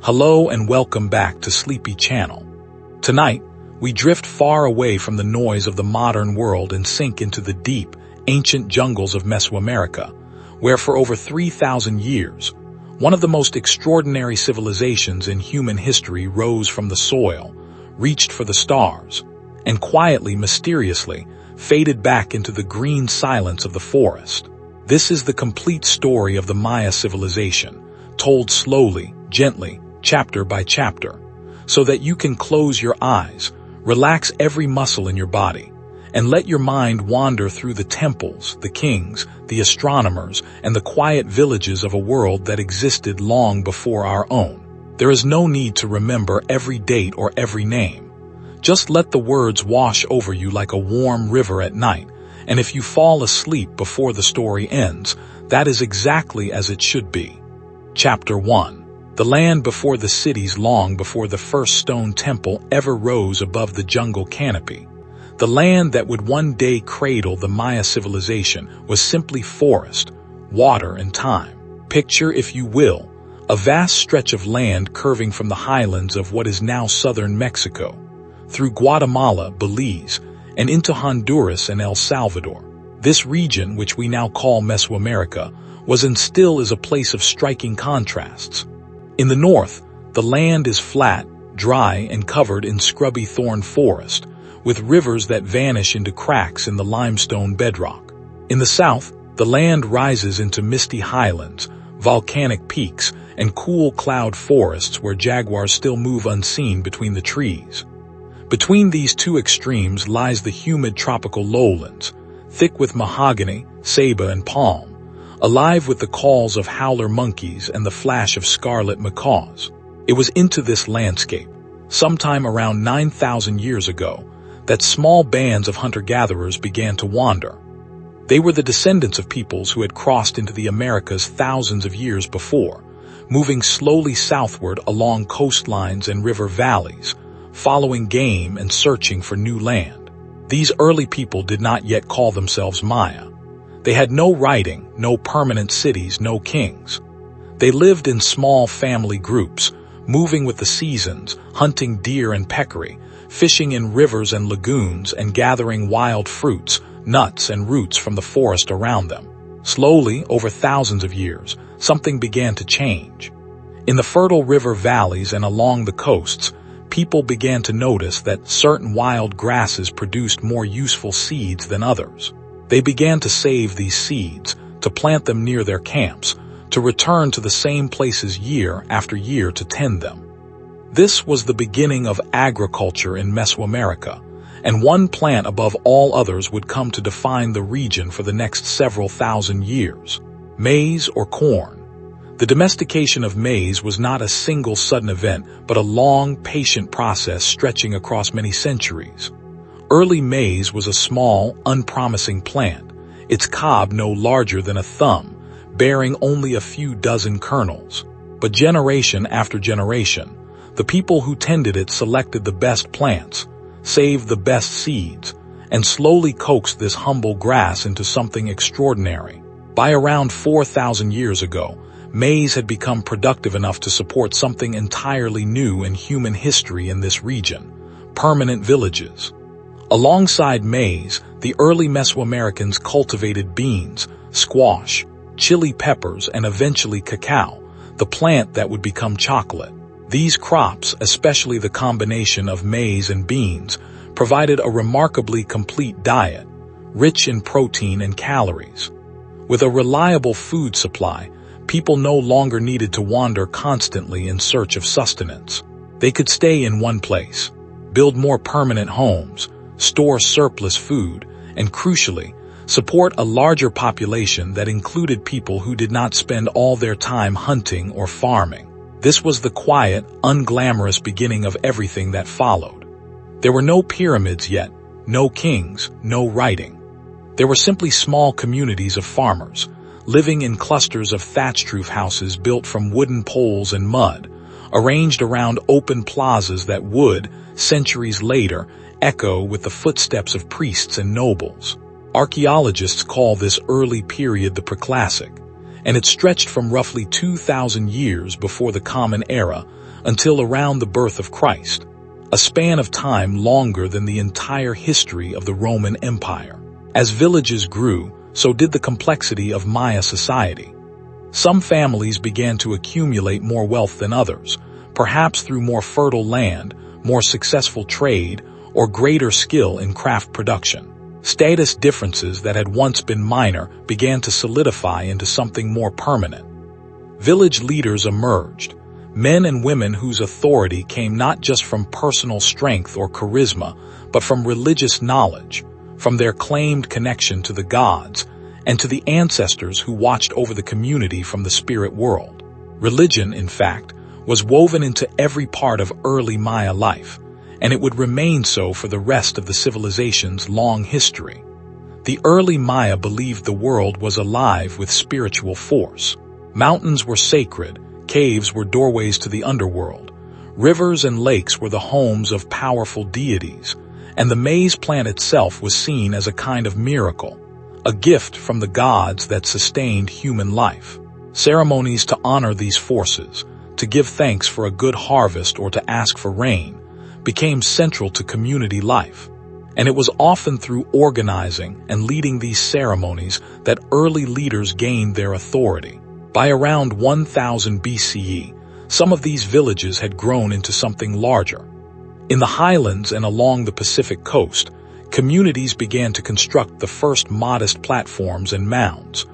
Hello and welcome back to Sleepy Channel. Tonight, we drift far away from the noise of the modern world and sink into the deep, ancient jungles of Mesoamerica, where for over 3,000 years, one of the most extraordinary civilizations in human history rose from the soil, reached for the stars, and quietly, mysteriously, faded back into the green silence of the forest. This is the complete story of the Maya civilization, told slowly, gently, chapter by chapter, so that you can close your eyes, relax every muscle in your body, and let your mind wander through the temples, the kings, the astronomers, and the quiet villages of a world that existed long before our own. There is no need to remember every date or every name. Just let the words wash over you like a warm river at night, and if you fall asleep before the story ends, that is exactly as it should be. Chapter 1. The land before the cities, long before the first stone temple ever rose above the jungle canopy. The land that would one day cradle the Maya civilization was simply forest, water, and time. Picture, if you will, a vast stretch of land curving from the highlands of what is now southern Mexico, through Guatemala, Belize, and into Honduras and El Salvador. This region, which we now call Mesoamerica, was and still is a place of striking contrasts. In the north, the land is flat, dry, and covered in scrubby thorn forest, with rivers that vanish into cracks in the limestone bedrock. In the south, the land rises into misty highlands, volcanic peaks, and cool cloud forests where jaguars still move unseen between the trees. Between these two extremes lies the humid tropical lowlands, thick with mahogany, ceiba, and palm, alive with the calls of howler monkeys and the flash of scarlet macaws. It was into this landscape, sometime around 9,000 years ago, that small bands of hunter-gatherers began to wander. They were the descendants of peoples who had crossed into the Americas thousands of years before, moving slowly southward along coastlines and river valleys, following game and searching for new land. These early people did not yet call themselves Maya. They had no writing, no permanent cities, no kings. They lived in small family groups, moving with the seasons, hunting deer and peccary, fishing in rivers and lagoons, and gathering wild fruits, nuts, and roots from the forest around them. Slowly, over thousands of years, something began to change. In the fertile river valleys and along the coasts, people began to notice that certain wild grasses produced more useful seeds than others. They began to save these seeds, to plant them near their camps, to return to the same places year after year to tend them. This was the beginning of agriculture in Mesoamerica, and one plant above all others would come to define the region for the next several thousand years: maize or corn. The domestication of maize was not a single sudden event, but a long, patient process stretching across many centuries. Early maize was a small, unpromising plant, its cob no larger than a thumb, bearing only a few dozen kernels. But generation after generation, the people who tended it selected the best plants, saved the best seeds, and slowly coaxed this humble grass into something extraordinary. By around 4,000 years ago, maize had become productive enough to support something entirely new in human history in this region: permanent villages. Alongside maize, the early Mesoamericans cultivated beans, squash, chili peppers, and eventually cacao, the plant that would become chocolate. These crops, especially the combination of maize and beans, provided a remarkably complete diet, rich in protein and calories. With a reliable food supply, people no longer needed to wander constantly in search of sustenance. They could stay in one place, build more permanent homes, store surplus food, and crucially, support a larger population that included people who did not spend all their time hunting or farming. This was the quiet, unglamorous beginning of everything that followed. There were no pyramids yet, no kings, no writing. There were simply small communities of farmers, living in clusters of thatched roof houses built from wooden poles and mud, arranged around open plazas that would, centuries later, echo with the footsteps of priests and nobles. Archaeologists call this early period the Preclassic, and it stretched from roughly 2,000 years before the Common Era until around the birth of Christ, a span of time longer than the entire history of the Roman Empire. As villages grew, so did the complexity of Maya society. Some families began to accumulate more wealth than others, perhaps through more fertile land, more successful trade, or greater skill in craft production. Status differences that had once been minor began to solidify into something more permanent. Village leaders emerged, men and women whose authority came not just from personal strength or charisma, but from religious knowledge, from their claimed connection to the gods, and to the ancestors who watched over the community from the spirit world. Religion, in fact, was woven into every part of early Maya life, and it would remain so for the rest of the civilization's long history. The early Maya believed the world was alive with spiritual force. Mountains were sacred, caves were doorways to the underworld, rivers and lakes were the homes of powerful deities, and the maize plant itself was seen as a kind of miracle, a gift from the gods that sustained human life. Ceremonies to honor these forces, to give thanks for a good harvest or to ask for rain, became central to community life. And it was often through organizing and leading these ceremonies that early leaders gained their authority. By around 1000 BCE, some of these villages had grown into something larger. In the highlands and along the Pacific coast, communities began to construct the first modest platforms and mounds,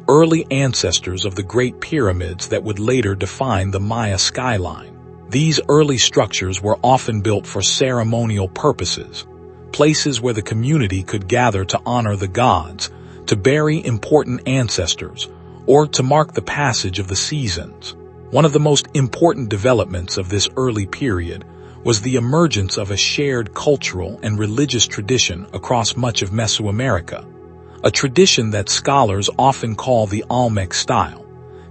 early ancestors of the Great Pyramids that would later define the Maya skyline. These early structures were often built for ceremonial purposes, places where the community could gather to honor the gods, to bury important ancestors, or to mark the passage of the seasons. One of the most important developments of this early period was the emergence of a shared cultural and religious tradition across much of Mesoamerica, a tradition that scholars often call the Olmec style,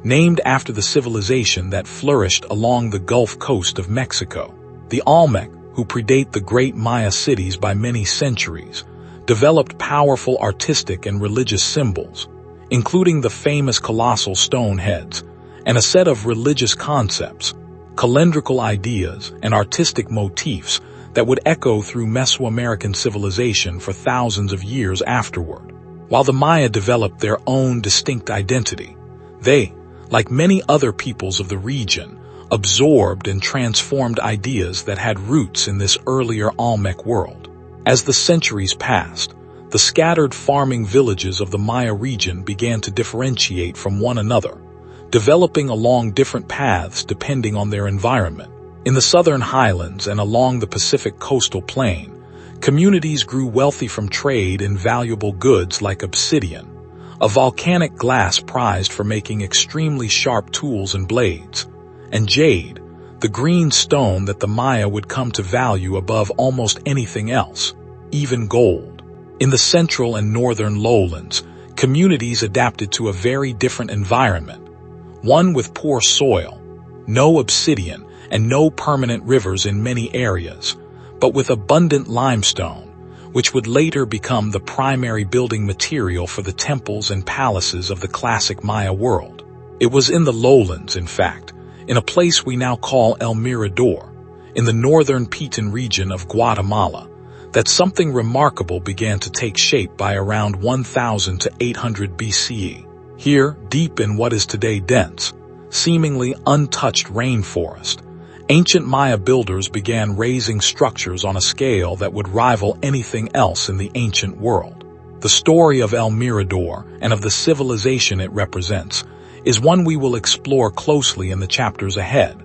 named after the civilization that flourished along the Gulf Coast of Mexico. The Olmec, who predate the great Maya cities by many centuries, developed powerful artistic and religious symbols, including the famous colossal stone heads, and a set of religious concepts, calendrical ideas, and artistic motifs that would echo through Mesoamerican civilization for thousands of years afterward. While the Maya developed their own distinct identity, they, like many other peoples of the region, absorbed and transformed ideas that had roots in this earlier Olmec world. As the centuries passed, the scattered farming villages of the Maya region began to differentiate from one another, developing along different paths depending on their environment. In the southern highlands and along the Pacific coastal plain, communities grew wealthy from trade in valuable goods like obsidian, a volcanic glass prized for making extremely sharp tools and blades, and jade, the green stone that the Maya would come to value above almost anything else, even gold. In the central and northern lowlands, communities adapted to a very different environment, one with poor soil, no obsidian, and no permanent rivers in many areas, but with abundant limestone, which would later become the primary building material for the temples and palaces of the classic Maya world. It was in the lowlands, in fact, in a place we now call El Mirador, in the northern Petén region of Guatemala, that something remarkable began to take shape by around 1000 to 800 BCE. Here, deep in what is today dense, seemingly untouched rainforest, ancient Maya builders began raising structures on a scale that would rival anything else in the ancient world. The story of El Mirador and of the civilization it represents is one we will explore closely in the chapters ahead.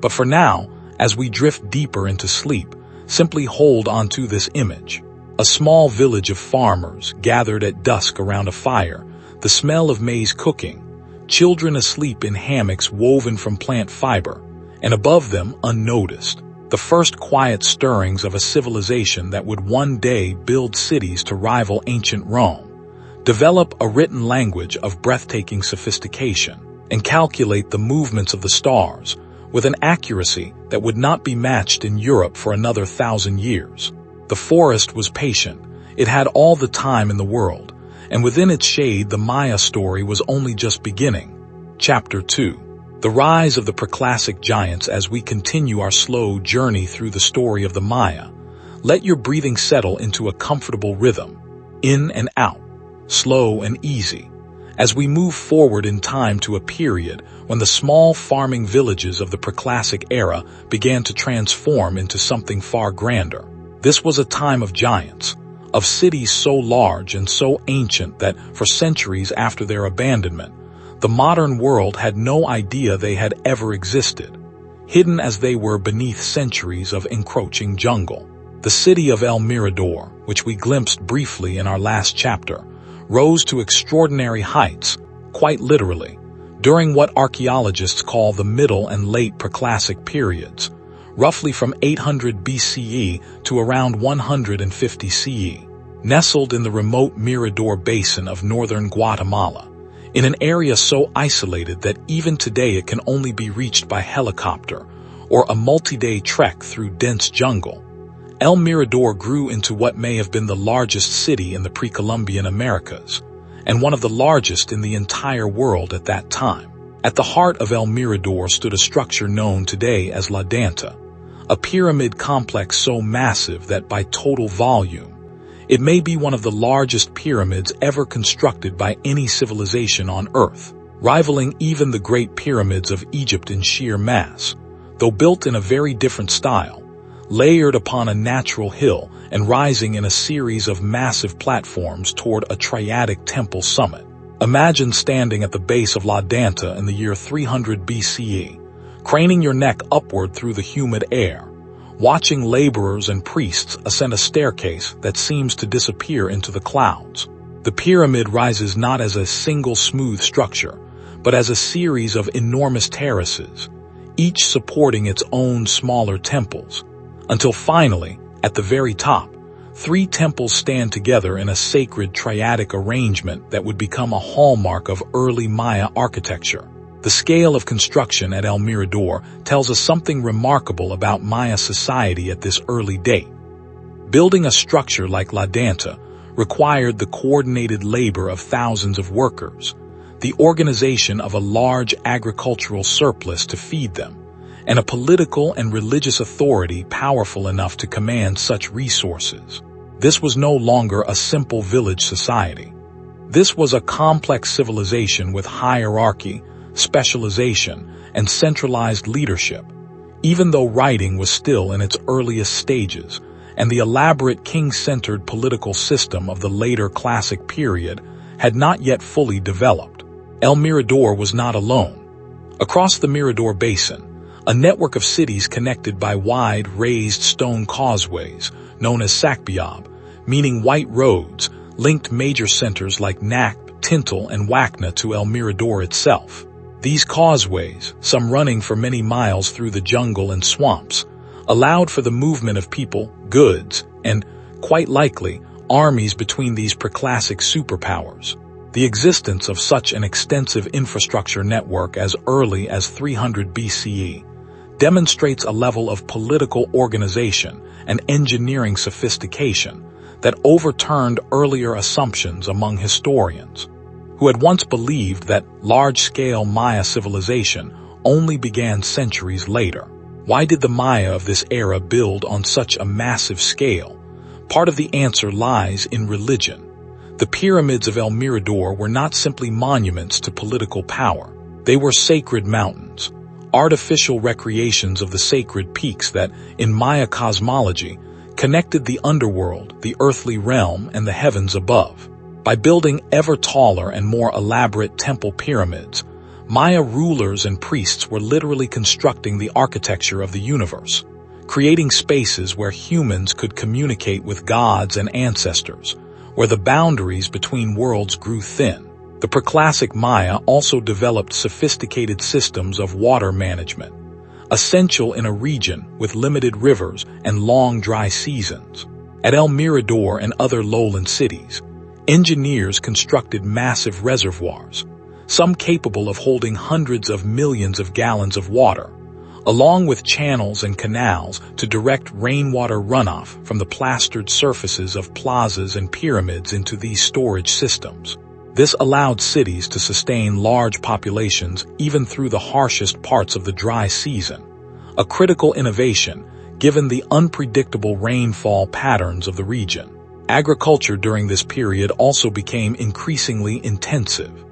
But for now, as we drift deeper into sleep, simply hold onto this image. A small village of farmers gathered at dusk around a fire, the smell of maize cooking, children asleep in hammocks woven from plant fiber, and above them, unnoticed, the first quiet stirrings of a civilization that would one day build cities to rival ancient Rome, develop a written language of breathtaking sophistication, and calculate the movements of the stars with an accuracy that would not be matched in Europe for another 1,000 years. The forest was patient. It had all the time in the world, and within its shade the Maya story was only just beginning. Chapter 2. The Rise of the Preclassic Giants. As we continue our slow journey through the story of the Maya, let your breathing settle into a comfortable rhythm, in and out, slow and easy, as we move forward in time to a period when the small farming villages of the Preclassic era began to transform into something far grander. This was a time of giants, of cities so large and so ancient that for centuries after their abandonment, the modern world had no idea they had ever existed, hidden as they were beneath centuries of encroaching jungle. The city of El Mirador, which we glimpsed briefly in our last chapter, rose to extraordinary heights, quite literally, during what archaeologists call the Middle and Late Preclassic periods, roughly from 800 BCE to around 150 CE. Nestled in the remote Mirador Basin of northern Guatemala, in an area so isolated that even today it can only be reached by helicopter or a multi-day trek through dense jungle, El Mirador grew into what may have been the largest city in the pre-Columbian Americas, and one of the largest in the entire world at that time. At the heart of El Mirador stood a structure known today as La Danta, a pyramid complex so massive that by total volume, it may be one of the largest pyramids ever constructed by any civilization on Earth, rivaling even the Great Pyramids of Egypt in sheer mass, though built in a very different style, layered upon a natural hill and rising in a series of massive platforms toward a triadic temple summit. Imagine standing at the base of La Danta in the year 300 BCE, craning your neck upward through the humid air, watching laborers and priests ascend a staircase that seems to disappear into the clouds. The pyramid rises not as a single smooth structure, but as a series of enormous terraces, each supporting its own smaller temples, until finally, at the very top, 3 temples stand together in a sacred triadic arrangement that would become a hallmark of early Maya architecture. The scale of construction at El Mirador tells us something remarkable about Maya society at this early date. Building a structure like La Danta required the coordinated labor of thousands of workers, the organization of a large agricultural surplus to feed them, and a political and religious authority powerful enough to command such resources. This was no longer a simple village society. This was a complex civilization with hierarchy, specialization, and centralized leadership, even though writing was still in its earliest stages, and the elaborate king-centered political system of the later classic period had not yet fully developed. El Mirador was not alone. Across the Mirador Basin, a network of cities connected by wide, raised stone causeways, known as Sacbiab, meaning white roads, linked major centers like Nakp, Tintal, and Huacna to El Mirador itself. These causeways, some running for many miles through the jungle and swamps, allowed for the movement of people, goods, and, quite likely, armies between these preclassic superpowers. The existence of such an extensive infrastructure network as early as 300 BCE demonstrates a level of political organization and engineering sophistication that overturned earlier assumptions among historians, who had once believed that large-scale Maya civilization only began centuries later. Why did the Maya of this era build on such a massive scale? Part of the answer lies in religion. The pyramids of El Mirador were not simply monuments to political power. They were sacred mountains, artificial recreations of the sacred peaks that, in Maya cosmology, connected the underworld, the earthly realm, and the heavens above. By building ever taller and more elaborate temple pyramids, Maya rulers and priests were literally constructing the architecture of the universe, creating spaces where humans could communicate with gods and ancestors, where the boundaries between worlds grew thin. The preclassic Maya also developed sophisticated systems of water management, essential in a region with limited rivers and long dry seasons. At El Mirador and other lowland cities, engineers constructed massive reservoirs, some capable of holding hundreds of millions of gallons of water, along with channels and canals to direct rainwater runoff from the plastered surfaces of plazas and pyramids into these storage systems. This allowed cities to sustain large populations even through the harshest parts of the dry season, a critical innovation given the unpredictable rainfall patterns of the region. Agriculture during this period also became increasingly intensive.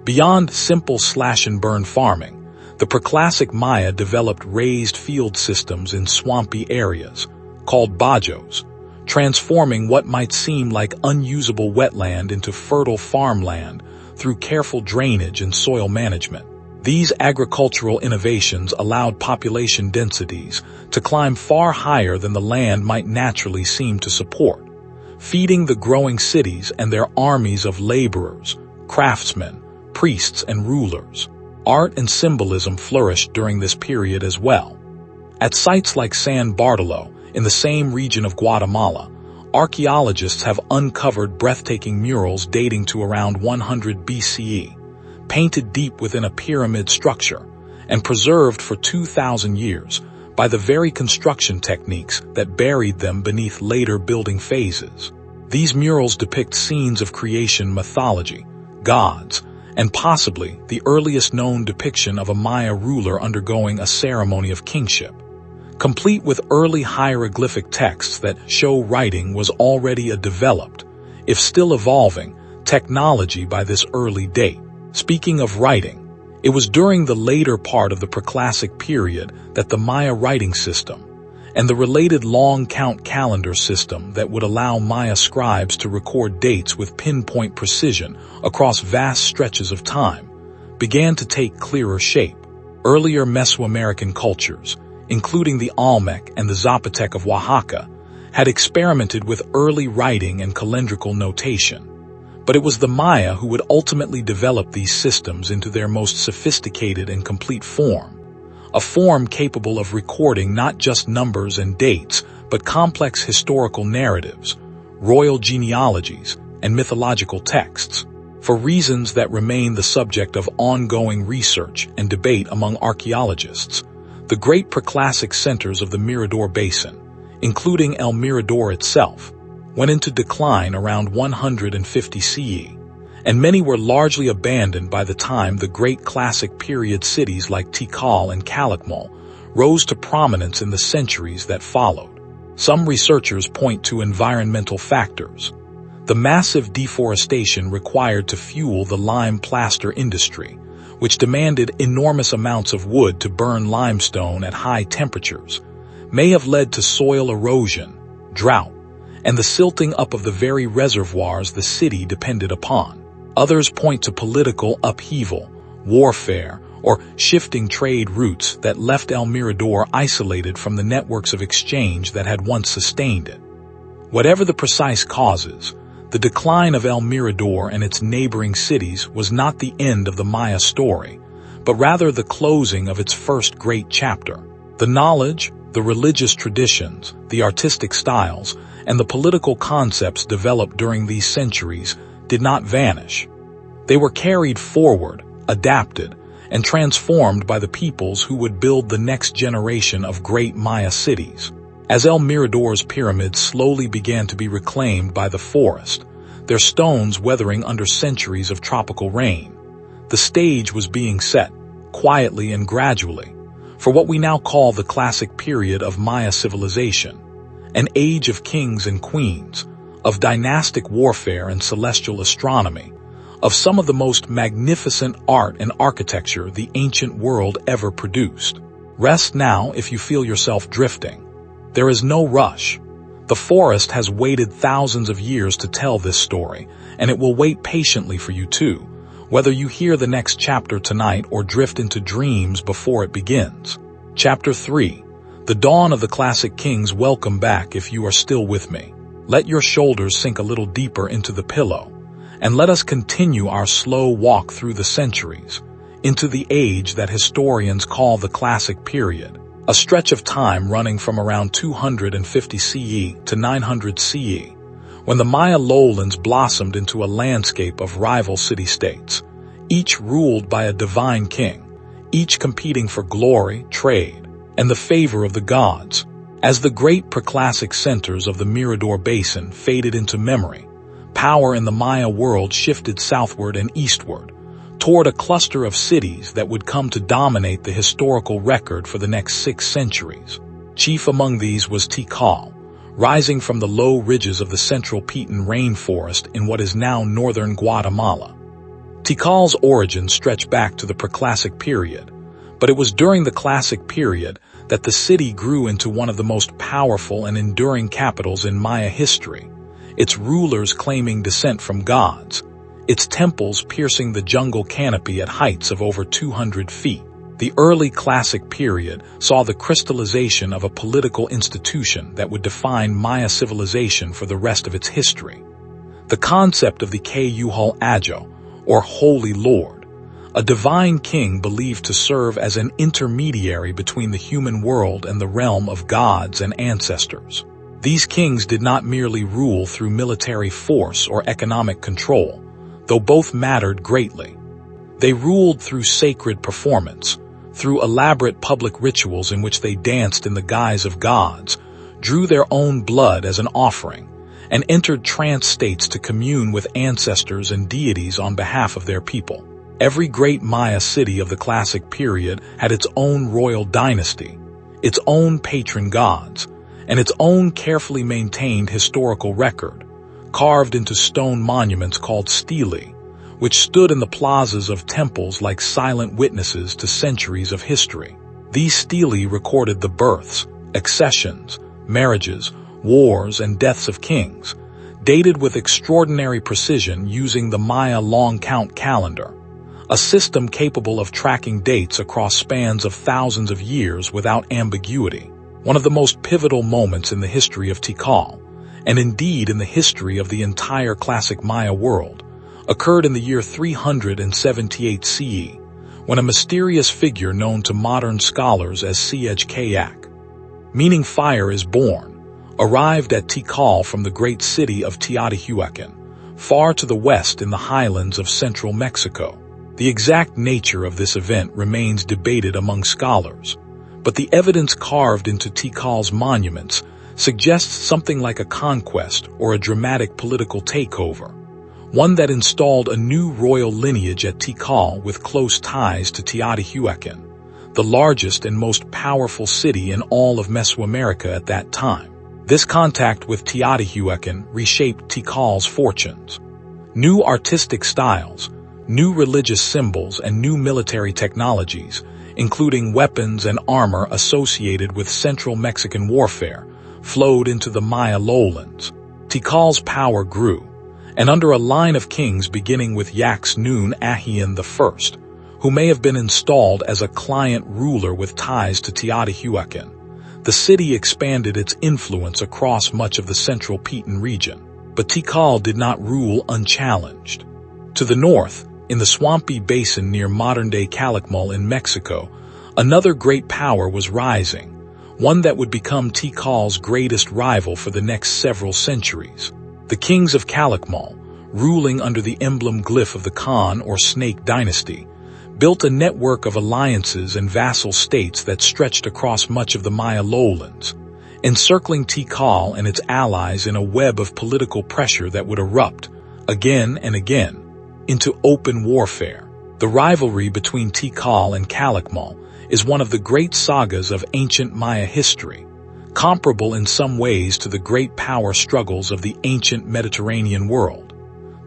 Beyond simple slash-and-burn farming, the preclassic Maya developed raised field systems in swampy areas, called bajos, transforming what might seem like unusable wetland into fertile farmland through careful drainage and soil management. These agricultural innovations allowed population densities to climb far higher than the land might naturally seem to support, feeding the growing cities and their armies of laborers, craftsmen, priests, and rulers. Art and symbolism flourished during this period as well. At sites like San Bartolo, in the same region of Guatemala, archaeologists have uncovered breathtaking murals dating to around 100 BCE, painted deep within a pyramid structure and preserved for 2,000 years by the very construction techniques that buried them beneath later building phases. These murals depict scenes of creation mythology, gods, and possibly the earliest known depiction of a Maya ruler undergoing a ceremony of kingship, complete with early hieroglyphic texts that show writing was already a developed, if still evolving, technology by this early date. Speaking of writing, it was during the later part of the preclassic period that the Maya writing system and the related long count calendar system that would allow Maya scribes to record dates with pinpoint precision across vast stretches of time began to take clearer shape. Earlier Mesoamerican cultures, including the Olmec and the Zapotec of Oaxaca, had experimented with early writing and calendrical notation. But it was the Maya who would ultimately develop these systems into their most sophisticated and complete form, a form capable of recording not just numbers and dates, but complex historical narratives, royal genealogies, and mythological texts, for reasons that remain the subject of ongoing research and debate among archaeologists. The great preclassic centers of the Mirador Basin, including El Mirador itself, went into decline around 150 CE, and many were largely abandoned by the time the great classic period cities like Tikal and Calakmul rose to prominence in the centuries that followed. Some researchers point to environmental factors. The massive deforestation required to fuel the lime plaster industry, which demanded enormous amounts of wood to burn limestone at high temperatures, may have led to soil erosion, drought, and the silting up of the very reservoirs the city depended upon. Others point to political upheaval, warfare, or shifting trade routes that left El Mirador isolated from the networks of exchange that had once sustained it. Whatever the precise causes, the decline of El Mirador and its neighboring cities was not the end of the Maya story, but rather the closing of its first great chapter. The knowledge, the religious traditions, the artistic styles, and the political concepts developed during these centuries did not vanish. They were carried forward, adapted, and transformed by the peoples who would build the next generation of great Maya cities. As El Mirador's pyramids slowly began to be reclaimed by the forest, their stones weathering under centuries of tropical rain, the stage was being set, quietly and gradually, for what we now call the classic period of Maya civilization, an age of kings and queens, of dynastic warfare and celestial astronomy, of some of the most magnificent art and architecture the ancient world ever produced. Rest now if you feel yourself drifting. There is no rush. The forest has waited thousands of years to tell this story, and it will wait patiently for you too, whether you hear the next chapter tonight or drift into dreams before it begins. Chapter 3. The Dawn of the Classic Kings. Welcome back if you are still with me. Let your shoulders sink a little deeper into the pillow, and let us continue our slow walk through the centuries, into the age that historians call the Classic Period, a stretch of time running from around 250 CE to 900 CE, when the Maya lowlands blossomed into a landscape of rival city-states, each ruled by a divine king, each competing for glory, trade, and the favor of the gods. As the great preclassic centers of the Mirador Basin faded into memory, power in the Maya world shifted southward and eastward, toward a cluster of cities that would come to dominate the historical record for the next 6 centuries. Chief among these was Tikal, rising from the low ridges of the central Petén rainforest in what is now northern Guatemala. Tikal's origins stretch back to the preclassic period, but it was during the classic period that the city grew into one of the most powerful and enduring capitals in Maya history, its rulers claiming descent from gods, its temples piercing the jungle canopy at heights of over 200 feet. The early classic period saw the crystallization of a political institution that would define Maya civilization for the rest of its history. The concept of the Cayuhal Ajo, or Holy Lord, a divine king believed to serve as an intermediary between the human world and the realm of gods and ancestors. These kings did not merely rule through military force or economic control, though both mattered greatly. They ruled through sacred performance, through elaborate public rituals in which they danced in the guise of gods, drew their own blood as an offering, and entered trance states to commune with ancestors and deities on behalf of their people. Every great Maya city of the classic period had its own royal dynasty, its own patron gods, and its own carefully maintained historical record, carved into stone monuments called stelae, which stood in the plazas of temples like silent witnesses to centuries of history. These stelae recorded the births, accessions, marriages, wars, and deaths of kings, dated with extraordinary precision using the Maya long count calendar, a system capable of tracking dates across spans of thousands of years without ambiguity. One of the most pivotal moments in the history of Tikal, and indeed in the history of the entire classic Maya world, occurred in the year 378 CE, when a mysterious figure known to modern scholars as Siege-Kayak, meaning fire is born, arrived at Tikal from the great city of Teotihuacan, far to the west in the highlands of central Mexico. The exact nature of this event remains debated among scholars, but the evidence carved into Tikal's monuments suggests something like a conquest or a dramatic political takeover, one that installed a new royal lineage at Tikal with close ties to Teotihuacan, the largest and most powerful city in all of Mesoamerica at that time. This contact with Teotihuacan reshaped Tikal's fortunes. New artistic styles, new religious symbols, and new military technologies, including weapons and armor associated with Central Mexican warfare, flowed into the Maya lowlands. Tikal's power grew, and under a line of kings beginning with Yaxnun Ahian I, who may have been installed as a client ruler with ties to Teotihuacan, the city expanded its influence across much of the central Petén region. But Tikal did not rule unchallenged. To the north, in the swampy basin near modern-day Calakmul in Mexico, another great power was rising, one that would become Tikal's greatest rival for the next several centuries. The kings of Calakmul, ruling under the emblem glyph of the Khan or Snake dynasty, built a network of alliances and vassal states that stretched across much of the Maya lowlands, encircling Tikal and its allies in a web of political pressure that would erupt, again and again, into open warfare. The rivalry between Tikal and Calakmul is one of the great sagas of ancient Maya history, comparable in some ways to the great power struggles of the ancient Mediterranean world,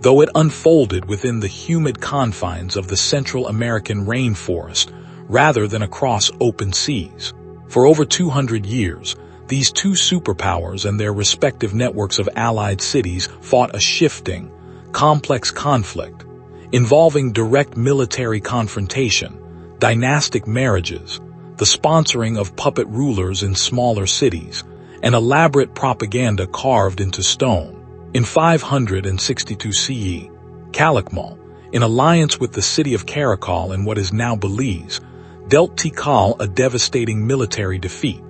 though it unfolded within the humid confines of the Central American rainforest rather than across open seas. For over 200 years, these two superpowers and their respective networks of allied cities fought a shifting, complex conflict, involving direct military confrontation, dynastic marriages, the sponsoring of puppet rulers in smaller cities, and elaborate propaganda carved into stone. In 562 CE, Calakmul, in alliance with the city of Karakol in what is now Belize, dealt Tikal a devastating military defeat,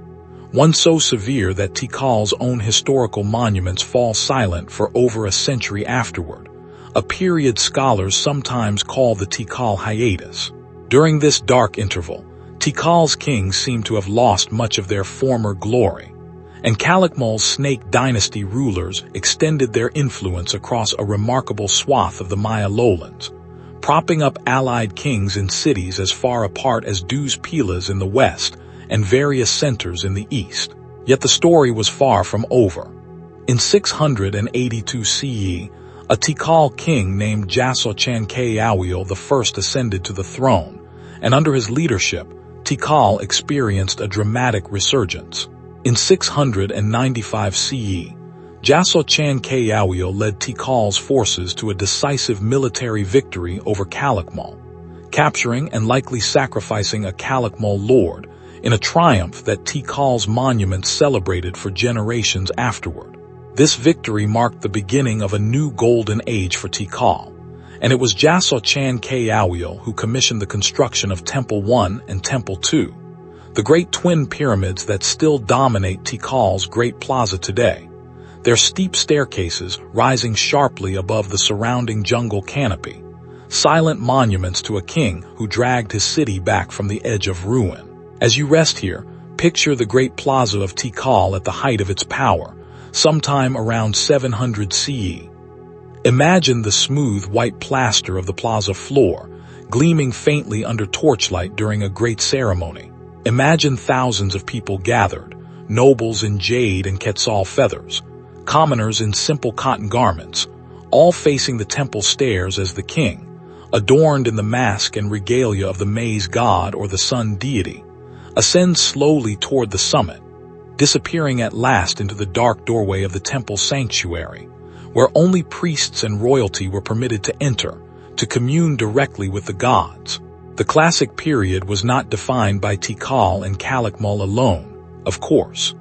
one so severe that Tikal's own historical monuments fall silent for over a century afterward, a period scholars sometimes call the Tikal hiatus. During this dark interval, Tikal's kings seem to have lost much of their former glory, and Calakmul's Snake Dynasty rulers extended their influence across a remarkable swath of the Maya lowlands, propping up allied kings in cities as far apart as Dos Pilas in the west and various centers in the east. Yet the story was far from over. In 682 CE, a Tikal king named Jaso-Chankay-Awil I ascended to the throne, and under his leadership, Tikal experienced a dramatic resurgence. In 695 CE, Jaso-Chankay-Awil led Tikal's forces to a decisive military victory over Calakmul, capturing and likely sacrificing a Calakmul lord in a triumph that Tikal's monuments celebrated for generations afterward. This victory marked the beginning of a new golden age for Tikal, and it was Jaso-Chankay-Awil who commissioned the construction of Temple 1 and Temple 2, the great twin pyramids that still dominate Tikal's Great Plaza today, their steep staircases rising sharply above the surrounding jungle canopy, silent monuments to a king who dragged his city back from the edge of ruin. As you rest here, picture the Great Plaza of Tikal at the height of its power, sometime around 700 CE. Imagine the smooth white plaster of the plaza floor, gleaming faintly under torchlight during a great ceremony. Imagine thousands of people gathered, nobles in jade and quetzal feathers, commoners in simple cotton garments, all facing the temple stairs as the king, adorned in the mask and regalia of the maize god or the sun deity, ascends slowly toward the summit, disappearing at last into the dark doorway of the temple sanctuary, where only priests and royalty were permitted to enter, to commune directly with the gods. The classic period was not defined by Tikal and Calakmul alone, of course.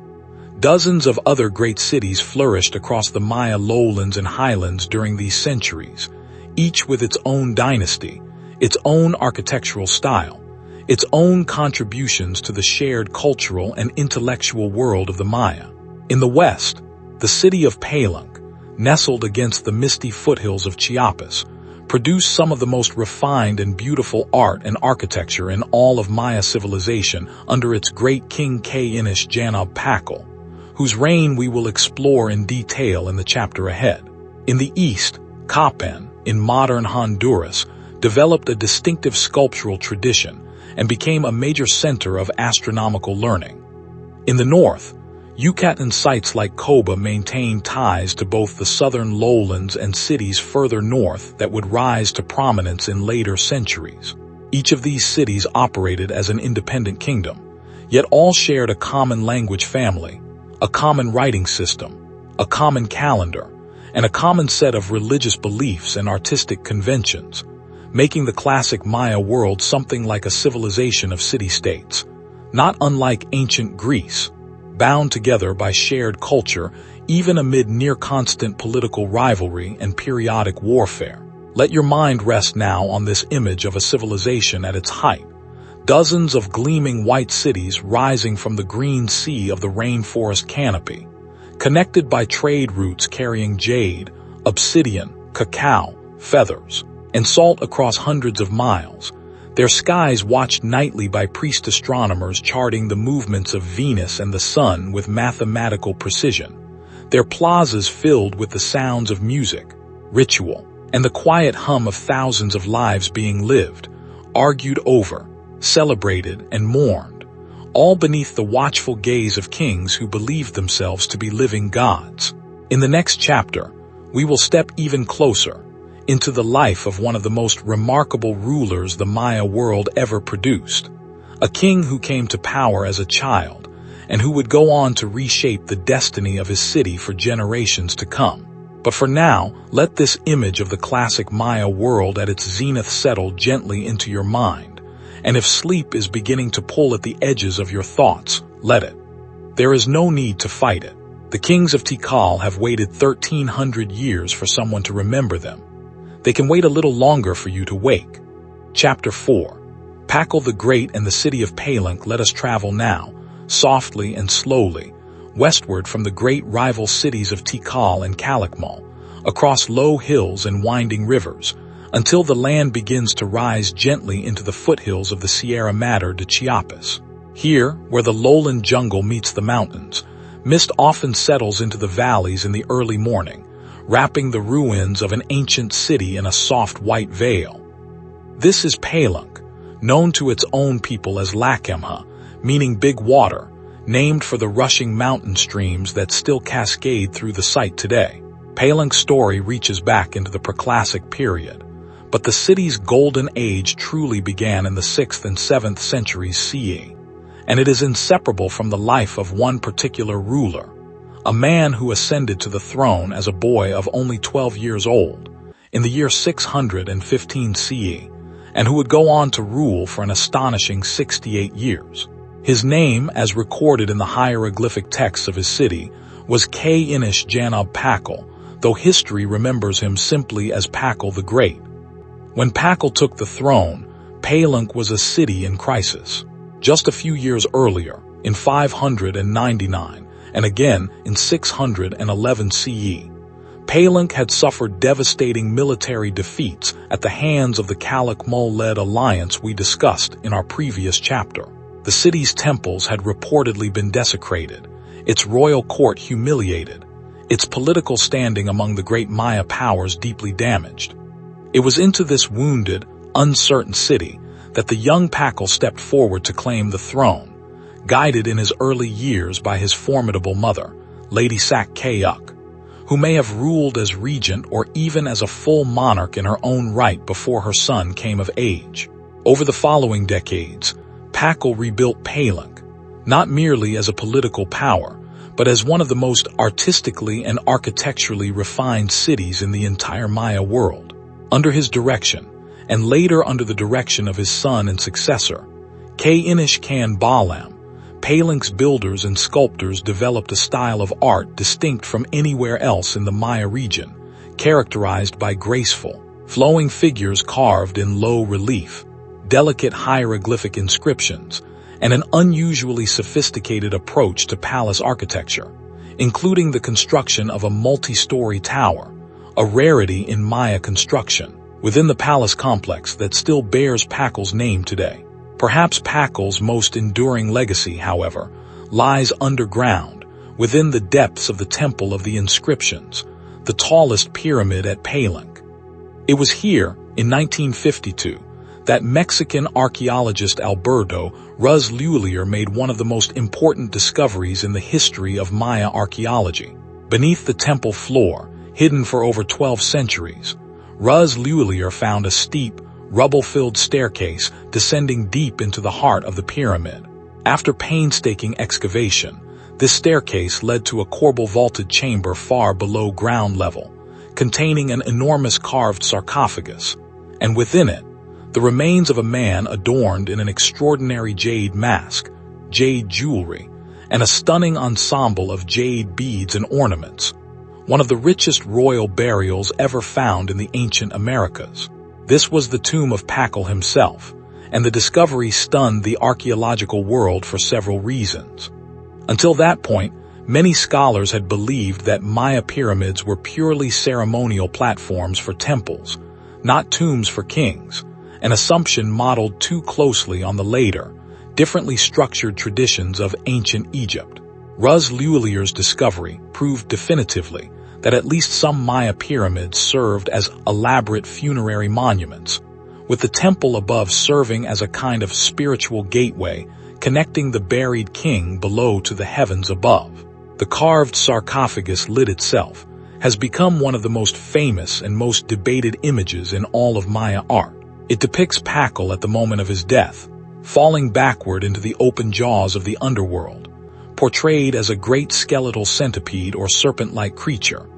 Dozens of other great cities flourished across the Maya lowlands and highlands during these centuries, each with its own dynasty, its own architectural style, its own contributions to the shared cultural and intellectual world of the Maya. In the west, the city of Palenque, nestled against the misty foothills of Chiapas, produced some of the most refined and beautiful art and architecture in all of Maya civilization under its great king Ka-Inish Janab Pakal, whose reign we will explore in detail in the chapter ahead. In the east, Copan, in modern Honduras, developed a distinctive sculptural tradition and became a major center of astronomical learning. In the north, Yucatan sites like Coba maintained ties to both the southern lowlands and cities further north that would rise to prominence in later centuries. Each of these cities operated as an independent kingdom, yet all shared a common language family, a common writing system, a common calendar, and a common set of religious beliefs and artistic conventions, making the classic Maya world something like a civilization of city-states, not unlike ancient Greece, bound together by shared culture even amid near-constant political rivalry and periodic warfare. Let your mind rest now on this image of a civilization at its height, dozens of gleaming white cities rising from the green sea of the rainforest canopy, connected by trade routes carrying jade, obsidian, cacao, feathers, and salt across hundreds of miles, their skies watched nightly by priest astronomers charting the movements of Venus and the sun with mathematical precision, their plazas filled with the sounds of music, ritual, and the quiet hum of thousands of lives being lived, argued over, celebrated, and mourned, all beneath the watchful gaze of kings who believed themselves to be living gods. In the next chapter, we will step even closer into the life of one of the most remarkable rulers the Maya world ever produced, a king who came to power as a child and who would go on to reshape the destiny of his city for generations to come. But for now, let this image of the classic Maya world at its zenith settle gently into your mind, and if sleep is beginning to pull at the edges of your thoughts, let it. There is no need to fight it. The kings of Tikal have waited 1,300 years for someone to remember them. They can wait a little longer for you to wake. Chapter 4. Pakal the Great and the city of Palenque. Let us travel now, softly and slowly, westward from the great rival cities of Tikal and Calakmul, across low hills and winding rivers, until the land begins to rise gently into the foothills of the Sierra Madre de Chiapas. Here, where the lowland jungle meets the mountains, mist often settles into the valleys in the early morning, wrapping the ruins of an ancient city in a soft white veil. This is Palenque, known to its own people as Lakemha, meaning big water, named for the rushing mountain streams that still cascade through the site today. Palenque's story reaches back into the Preclassic period, but the city's golden age truly began in the 6th and 7th centuries CE, and it is inseparable from the life of one particular ruler, a man who ascended to the throne as a boy of only 12 years old, in the year 615 CE, and who would go on to rule for an astonishing 68 years. His name, as recorded in the hieroglyphic texts of his city, was Ka-Inish Janab Pakal, though history remembers him simply as Pakal the Great. When Pakal took the throne, Palenque was a city in crisis. Just a few years earlier, in 599, and again in 611 CE, Palenque had suffered devastating military defeats at the hands of the Calakmul-led alliance we discussed in our previous chapter. The city's temples had reportedly been desecrated, its royal court humiliated, its political standing among the great Maya powers deeply damaged. It was into this wounded, uncertain city that the young Pakal stepped forward to claim the throne, guided in his early years by his formidable mother, Lady Sak-Kayuk, who may have ruled as regent or even as a full monarch in her own right before her son came of age. Over the following decades, Pakal rebuilt Palenque, not merely as a political power, but as one of the most artistically and architecturally refined cities in the entire Maya world. Under his direction, and later under the direction of his son and successor, Ka-Inish Khan Balam, Palenque's builders and sculptors developed a style of art distinct from anywhere else in the Maya region, characterized by graceful, flowing figures carved in low relief, delicate hieroglyphic inscriptions, and an unusually sophisticated approach to palace architecture, including the construction of a multi-story tower, a rarity in Maya construction, within the palace complex that still bears Pakal's name today. Perhaps Pakal's most enduring legacy, however, lies underground, within the depths of the Temple of the Inscriptions, the tallest pyramid at Palenque. It was here, in 1952, that Mexican archaeologist Alberto Ruz Lhuillier made one of the most important discoveries in the history of Maya archaeology. Beneath the temple floor, hidden for over 12 centuries, Ruz Lhuillier found a steep, rubble-filled staircase descending deep into the heart of the pyramid. After painstaking excavation, this staircase led to a corbel-vaulted chamber far below ground level, containing an enormous carved sarcophagus, and within it, the remains of a man adorned in an extraordinary jade mask, jade jewelry, and a stunning ensemble of jade beads and ornaments, one of the richest royal burials ever found in the ancient Americas. This was the tomb of Pakal himself, and the discovery stunned the archaeological world for several reasons. Until that point, many scholars had believed that Maya pyramids were purely ceremonial platforms for temples, not tombs for kings, an assumption modeled too closely on the later, differently structured traditions of ancient Egypt. Ruz Lhuillier's discovery proved definitively that at least some Maya pyramids served as elaborate funerary monuments, with the temple above serving as a kind of spiritual gateway connecting the buried king below to the heavens above. The carved sarcophagus lid itself has become one of the most famous and most debated images in all of Maya art. It depicts Pakal at the moment of his death, falling backward into the open jaws of the underworld, portrayed as a great skeletal centipede or serpent-like creature,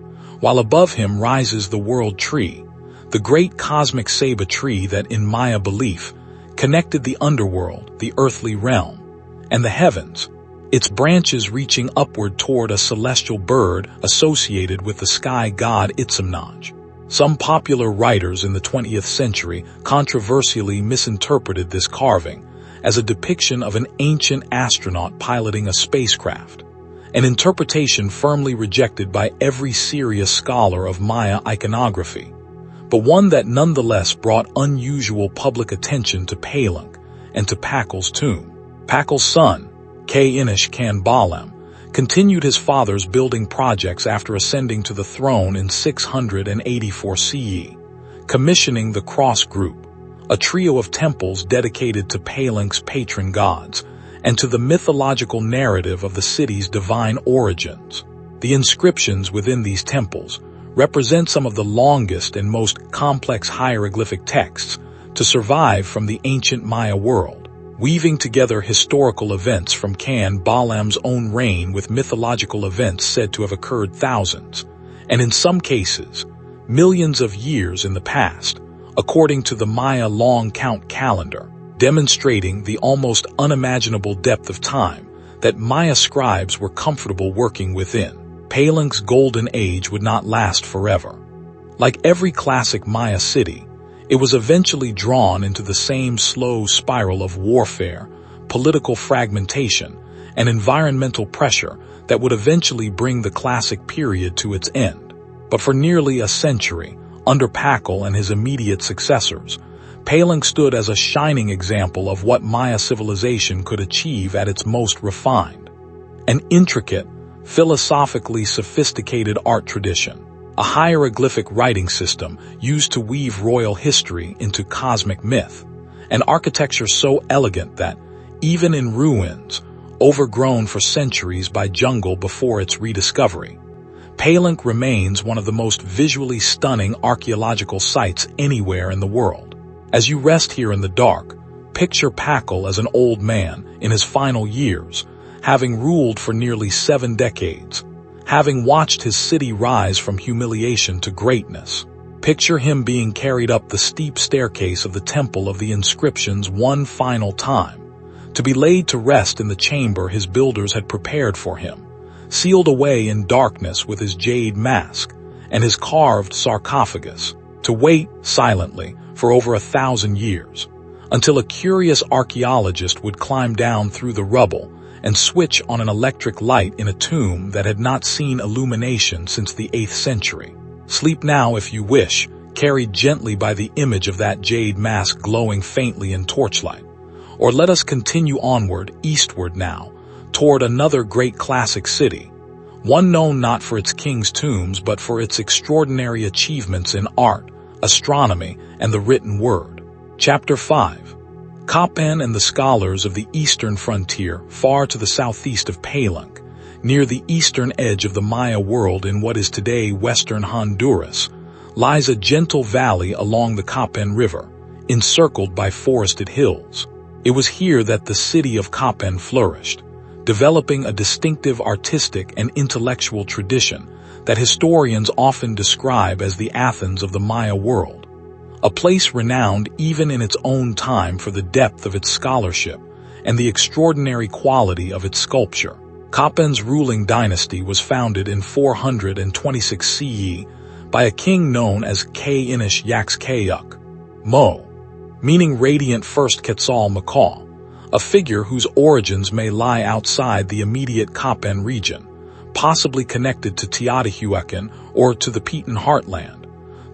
while above him rises the world tree, the great cosmic Ceiba tree that, in Maya belief, connected the underworld, the earthly realm, and the heavens, its branches reaching upward toward a celestial bird associated with the sky god Itzamnaj. Some popular writers in the 20th century controversially misinterpreted this carving as a depiction of an ancient astronaut piloting a spacecraft, an interpretation firmly rejected by every serious scholar of Maya iconography. but one that nonetheless brought unusual public attention to Palenque and to Pakal's tomb. Pakal's son, Ka-Inish Kan-Balam, continued his father's building projects after ascending to the throne in 684 CE, commissioning the Cross Group, a trio of temples dedicated to Palenque's patron gods and to the mythological narrative of the city's divine origins. The inscriptions within these temples represent some of the longest and most complex hieroglyphic texts to survive from the ancient Maya world, weaving together historical events from Kan-Balam's own reign with mythological events said to have occurred thousands, and in some cases, millions of years in the past, according to the Maya long count calendar, demonstrating the almost unimaginable depth of time that Maya scribes were comfortable working within. Palenque's golden age would not last forever. Like every classic Maya city, it was eventually drawn into the same slow spiral of warfare, political fragmentation, and environmental pressure that would eventually bring the classic period to its end. But for nearly a century, under Pakal and his immediate successors, Palenque stood as a shining example of what Maya civilization could achieve at its most refined. An intricate, philosophically sophisticated art tradition, a hieroglyphic writing system used to weave royal history into cosmic myth, an architecture so elegant that, even in ruins, overgrown for centuries by jungle before its rediscovery, Palenque remains one of the most visually stunning archaeological sites anywhere in the world. As you rest here in the dark, picture Pakal as an old man in his final years, having ruled for nearly 7 decades, having watched his city rise from humiliation to greatness. Picture him being carried up the steep staircase of the Temple of the Inscriptions one final time, to be laid to rest in the chamber his builders had prepared for him, sealed away in darkness with his jade mask and his carved sarcophagus, to wait silently for over 1,000 years, until a curious archaeologist would climb down through the rubble and switch on an electric light in a tomb that had not seen illumination since the 8th century. Sleep now if you wish, carried gently by the image of that jade mask glowing faintly in torchlight. Or let us continue onward, eastward now, toward another great classic city, one known not for its king's tombs but for its extraordinary achievements in art, astronomy, and the written word. Chapter 5. Kapan and the scholars of the eastern frontier, far to the southeast of Palenque, near the eastern edge of the Maya world in what is today western Honduras, lies a gentle valley along the Kapan River, encircled by forested hills. It was here that the city of Kapan flourished, developing a distinctive artistic and intellectual tradition that historians often describe as the Athens of the Maya world, a place renowned even in its own time for the depth of its scholarship and the extraordinary quality of its sculpture. Kapan's ruling dynasty was founded in 426 CE by a king known as Ka-Inish Yaxkayuk Mo, meaning radiant first Quetzalcoatl, a figure whose origins may lie outside the immediate Kapan region, possibly connected to Teotihuacan or to the Piton heartland,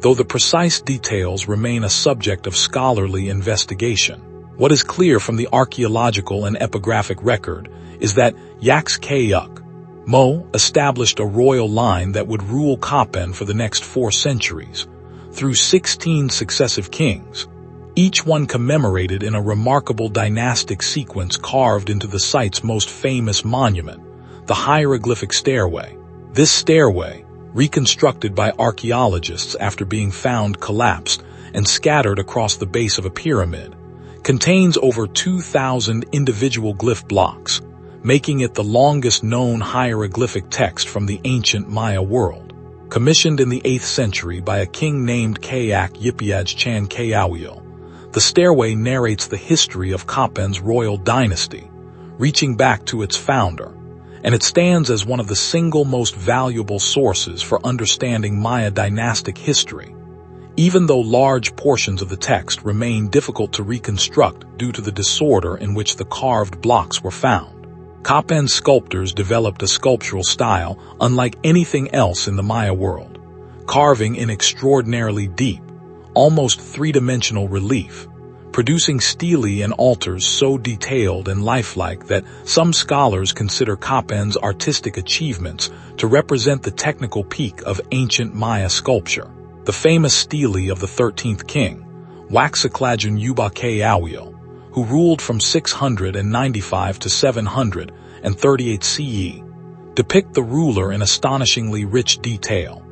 though the precise details remain a subject of scholarly investigation. What is clear from the archaeological and epigraphic record is that Yaxkayuk Mo established a royal line that would rule Kapan for the next 4 centuries, through 16 successive kings, each one commemorated in a remarkable dynastic sequence carved into the site's most famous monument, the hieroglyphic stairway. This stairway, reconstructed by archaeologists after being found collapsed and scattered across the base of a pyramid, contains over 2,000 individual glyph blocks, making it the longest known hieroglyphic text from the ancient Maya world. Commissioned in the 8th century by a king named Kayak Yipiaj Chan Kayawil, the stairway narrates the history of Kapan's royal dynasty, reaching back to its founder, and it stands as one of the single most valuable sources for understanding Maya dynastic history, even though large portions of the text remain difficult to reconstruct due to the disorder in which the carved blocks were found. Kapan's sculptors developed a sculptural style unlike anything else in the Maya world, carving in extraordinarily deep, almost three-dimensional relief, producing stelae and altars so detailed and lifelike that some scholars consider Copan's artistic achievements to represent the technical peak of ancient Maya sculpture. The famous stele of the 13th king, Waxtaclajun Yuba-Khe-Awil, who ruled from 695 to 738 CE, depict the ruler in astonishingly rich detail,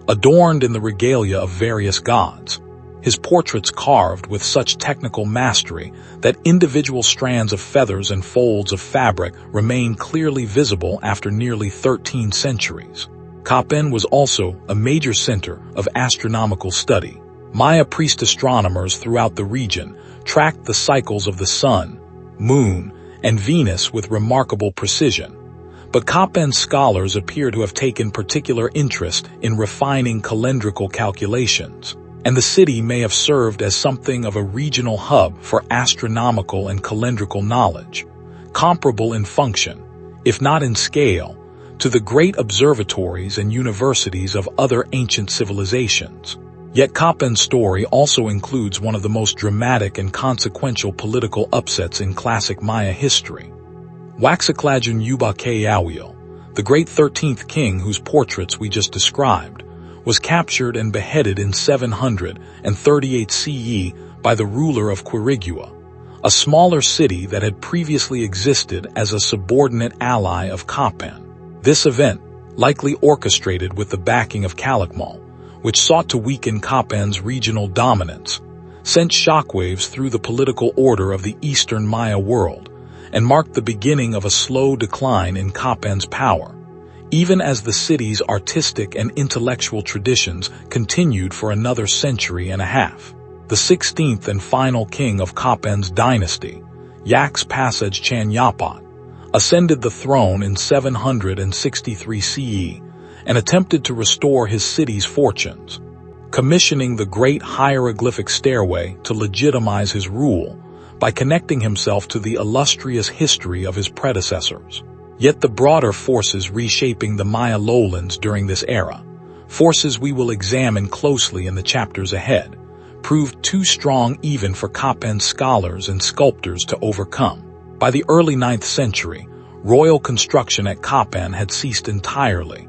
adorned in the regalia of various gods. His portraits carved with such technical mastery that individual strands of feathers and folds of fabric remain clearly visible after nearly 13 centuries. Copan was also a major center of astronomical study. Maya priest astronomers throughout the region tracked the cycles of the sun, moon, and Venus with remarkable precision. But Copan scholars appear to have taken particular interest in refining calendrical calculations, and the city may have served as something of a regional hub for astronomical and calendrical knowledge, comparable in function, if not in scale, to the great observatories and universities of other ancient civilizations. Yet Copan's story also includes one of the most dramatic and consequential political upsets in classic Maya history. Waxtaclajun Yuba-Khe-Awil, the great 13th king whose portraits we just described, was captured and beheaded in 738 CE by the ruler of Quirigua, a smaller city that had previously existed as a subordinate ally of Copan. This event, likely orchestrated with the backing of Calakmul, which sought to weaken Copan's regional dominance, sent shockwaves through the political order of the Eastern Maya world and marked the beginning of a slow decline in Copan's power, even as the city's artistic and intellectual traditions continued for another century and a half. The 16th and final king of Copan's dynasty, Yaks Passage Chanyapat, ascended the throne in 763 CE and attempted to restore his city's fortunes, commissioning the great hieroglyphic stairway to legitimize his rule by connecting himself to the illustrious history of his predecessors. Yet the broader forces reshaping the Maya lowlands during this era, forces we will examine closely in the chapters ahead, proved too strong even for Copan scholars and sculptors to overcome. By the early 9th century, royal construction at Copan had ceased entirely,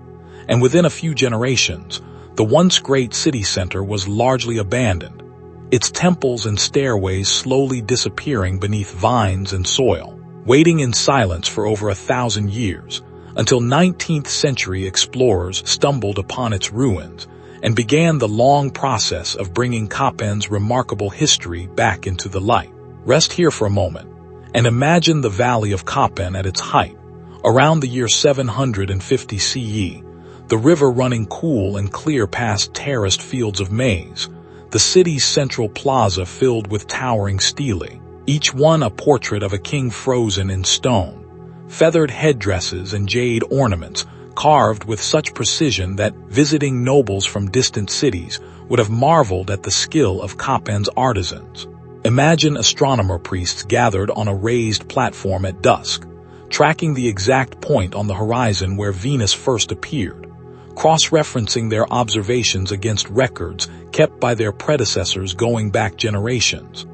and within a few generations, the once great city center was largely abandoned, its temples and stairways slowly disappearing beneath vines and soil, waiting in silence for over 1,000 years, until 19th century explorers stumbled upon its ruins and began the long process of bringing Copan's remarkable history back into the light. Rest here for a moment and imagine the valley of Copan at its height, around the year 750 CE, the river running cool and clear past terraced fields of maize, the city's central plaza filled with towering stelae, each one a portrait of a king frozen in stone, feathered headdresses and jade ornaments carved with such precision that visiting nobles from distant cities would have marveled at the skill of Copan's artisans. Imagine astronomer priests gathered on a raised platform at dusk, tracking the exact point on the horizon where Venus first appeared, cross-referencing their observations against records kept by their predecessors going back generations,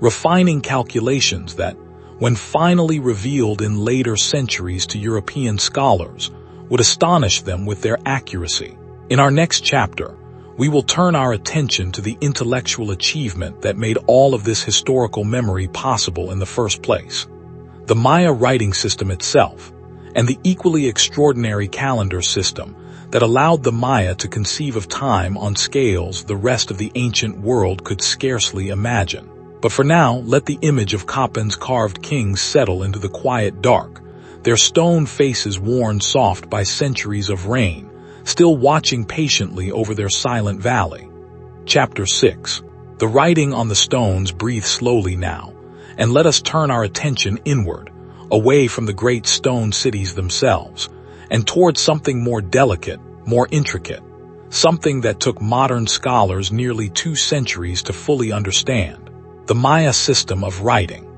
refining calculations that, when finally revealed in later centuries to European scholars, would astonish them with their accuracy. In our next chapter, we will turn our attention to the intellectual achievement that made all of this historical memory possible in the first place, the Maya writing system itself, and the equally extraordinary calendar system that allowed the Maya to conceive of time on scales the rest of the ancient world could scarcely imagine. But for now, let the image of Copan's carved kings settle into the quiet dark, their stone faces worn soft by centuries of rain, still watching patiently over their silent valley. Chapter 6. The writing on the stones breathes slowly now, and let us turn our attention inward, away from the great stone cities themselves, and towards something more delicate, more intricate, something that took modern scholars nearly 2 centuries to fully understand: the Maya system of writing.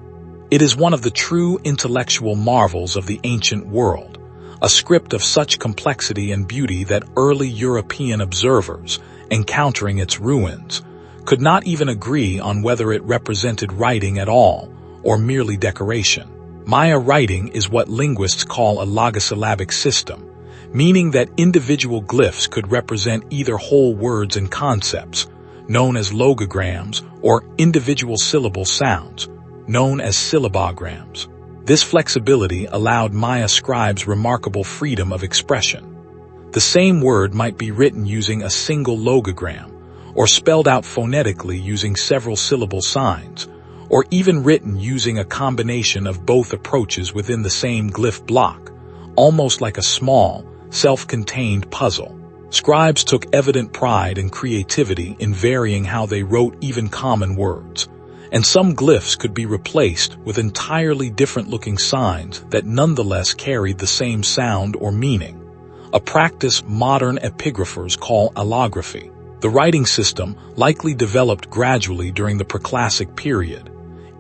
It is one of the true intellectual marvels of the ancient world, a script of such complexity and beauty that early European observers, encountering its ruins, could not even agree on whether it represented writing at all or merely decoration. Maya writing is what linguists call a logosyllabic system, meaning that individual glyphs could represent either whole words and concepts, known as logograms, or individual syllable sounds, known as syllabograms. This flexibility allowed Maya scribes remarkable freedom of expression. The same word might be written using a single logogram, or spelled out phonetically using several syllable signs, or even written using a combination of both approaches within the same glyph block, almost like a small, self-contained puzzle. Scribes took evident pride and creativity in varying how they wrote even common words, and some glyphs could be replaced with entirely different-looking signs that nonetheless carried the same sound or meaning, a practice modern epigraphers call allography. The writing system likely developed gradually during the Preclassic period,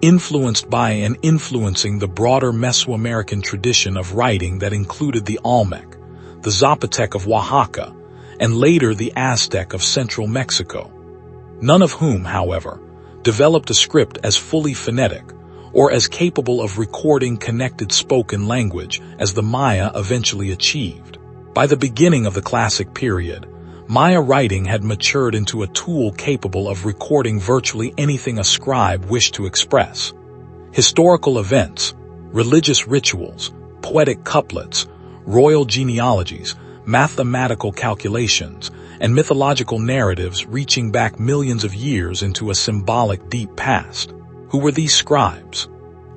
influenced by and influencing the broader Mesoamerican tradition of writing that included the Olmec, the Zapotec of Oaxaca, and later the Aztec of central Mexico. None of whom, however, developed a script as fully phonetic or as capable of recording connected spoken language as the Maya eventually achieved. By the beginning of the Classic period, Maya writing had matured into a tool capable of recording virtually anything a scribe wished to express. Historical events, religious rituals, poetic couplets, royal genealogies, mathematical calculations, and mythological narratives reaching back millions of years into a symbolic deep past. Who were these scribes?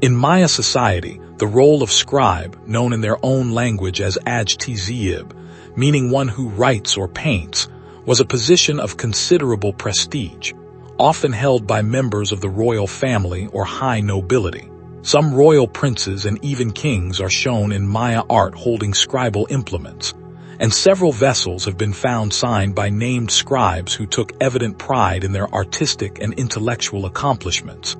In Maya society, the role of scribe, known in their own language as ajtizib, meaning one who writes or paints, was a position of considerable prestige, often held by members of the royal family or high nobility. Some royal princes and even kings are shown in Maya art holding scribal implements, and several vessels have been found signed by named scribes who took evident pride in their artistic and intellectual accomplishments.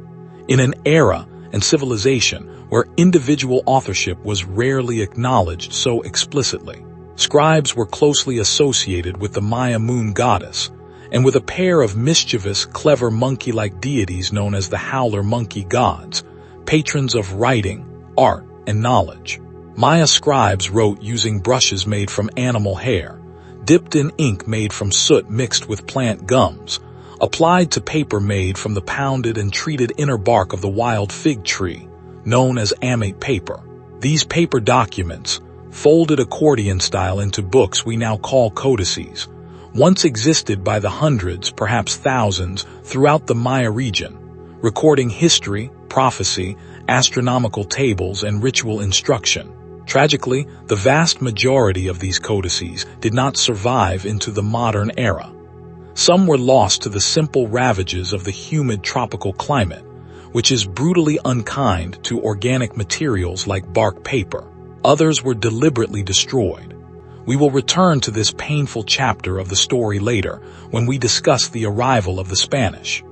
In an era and civilization where individual authorship was rarely acknowledged so explicitly, scribes were closely associated with the Maya moon goddess, and with a pair of mischievous, clever monkey-like deities known as the howler monkey gods, patrons of writing, art, and knowledge. Maya scribes wrote using brushes made from animal hair, dipped in ink made from soot mixed with plant gums, applied to paper made from the pounded and treated inner bark of the wild fig tree, known as amate paper. These paper documents, folded accordion style into books we now call codices, once existed by the hundreds, perhaps thousands, throughout the Maya region, recording history, prophecy, astronomical tables, and ritual instruction. Tragically, the vast majority of these codices did not survive into the modern era. Some were lost to the simple ravages of the humid tropical climate, which is brutally unkind to organic materials like bark paper. Others were deliberately destroyed. We will return to this painful chapter of the story later when we discuss the arrival of the Spanish.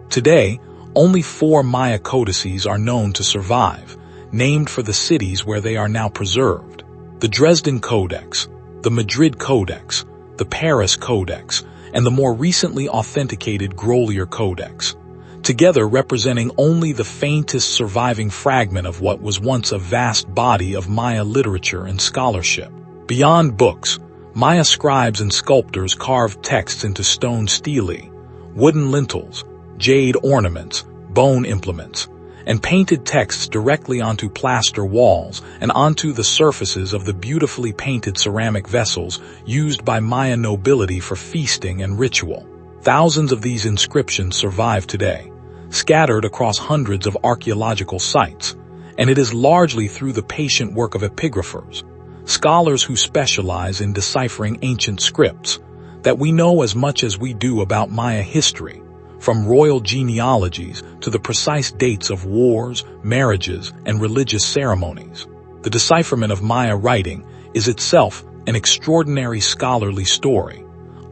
Today, only 4 Maya codices are known to survive, named for the cities where they are now preserved: the Dresden Codex, the Madrid Codex, the Paris Codex, and the more recently authenticated Grolier Codex, together representing only the faintest surviving fragment of what was once a vast body of Maya literature and scholarship. Beyond books, Maya scribes and sculptors carved texts into stone stelae, wooden lintels, jade ornaments, bone implements, and painted texts directly onto plaster walls and onto the surfaces of the beautifully painted ceramic vessels used by Maya nobility for feasting and ritual. Thousands of these inscriptions survive today, scattered across hundreds of archaeological sites, and it is largely through the patient work of epigraphers, scholars who specialize in deciphering ancient scripts, that we know as much as we do about Maya history, from royal genealogies to the precise dates of wars, marriages, and religious ceremonies. The decipherment of Maya writing is itself an extraordinary scholarly story,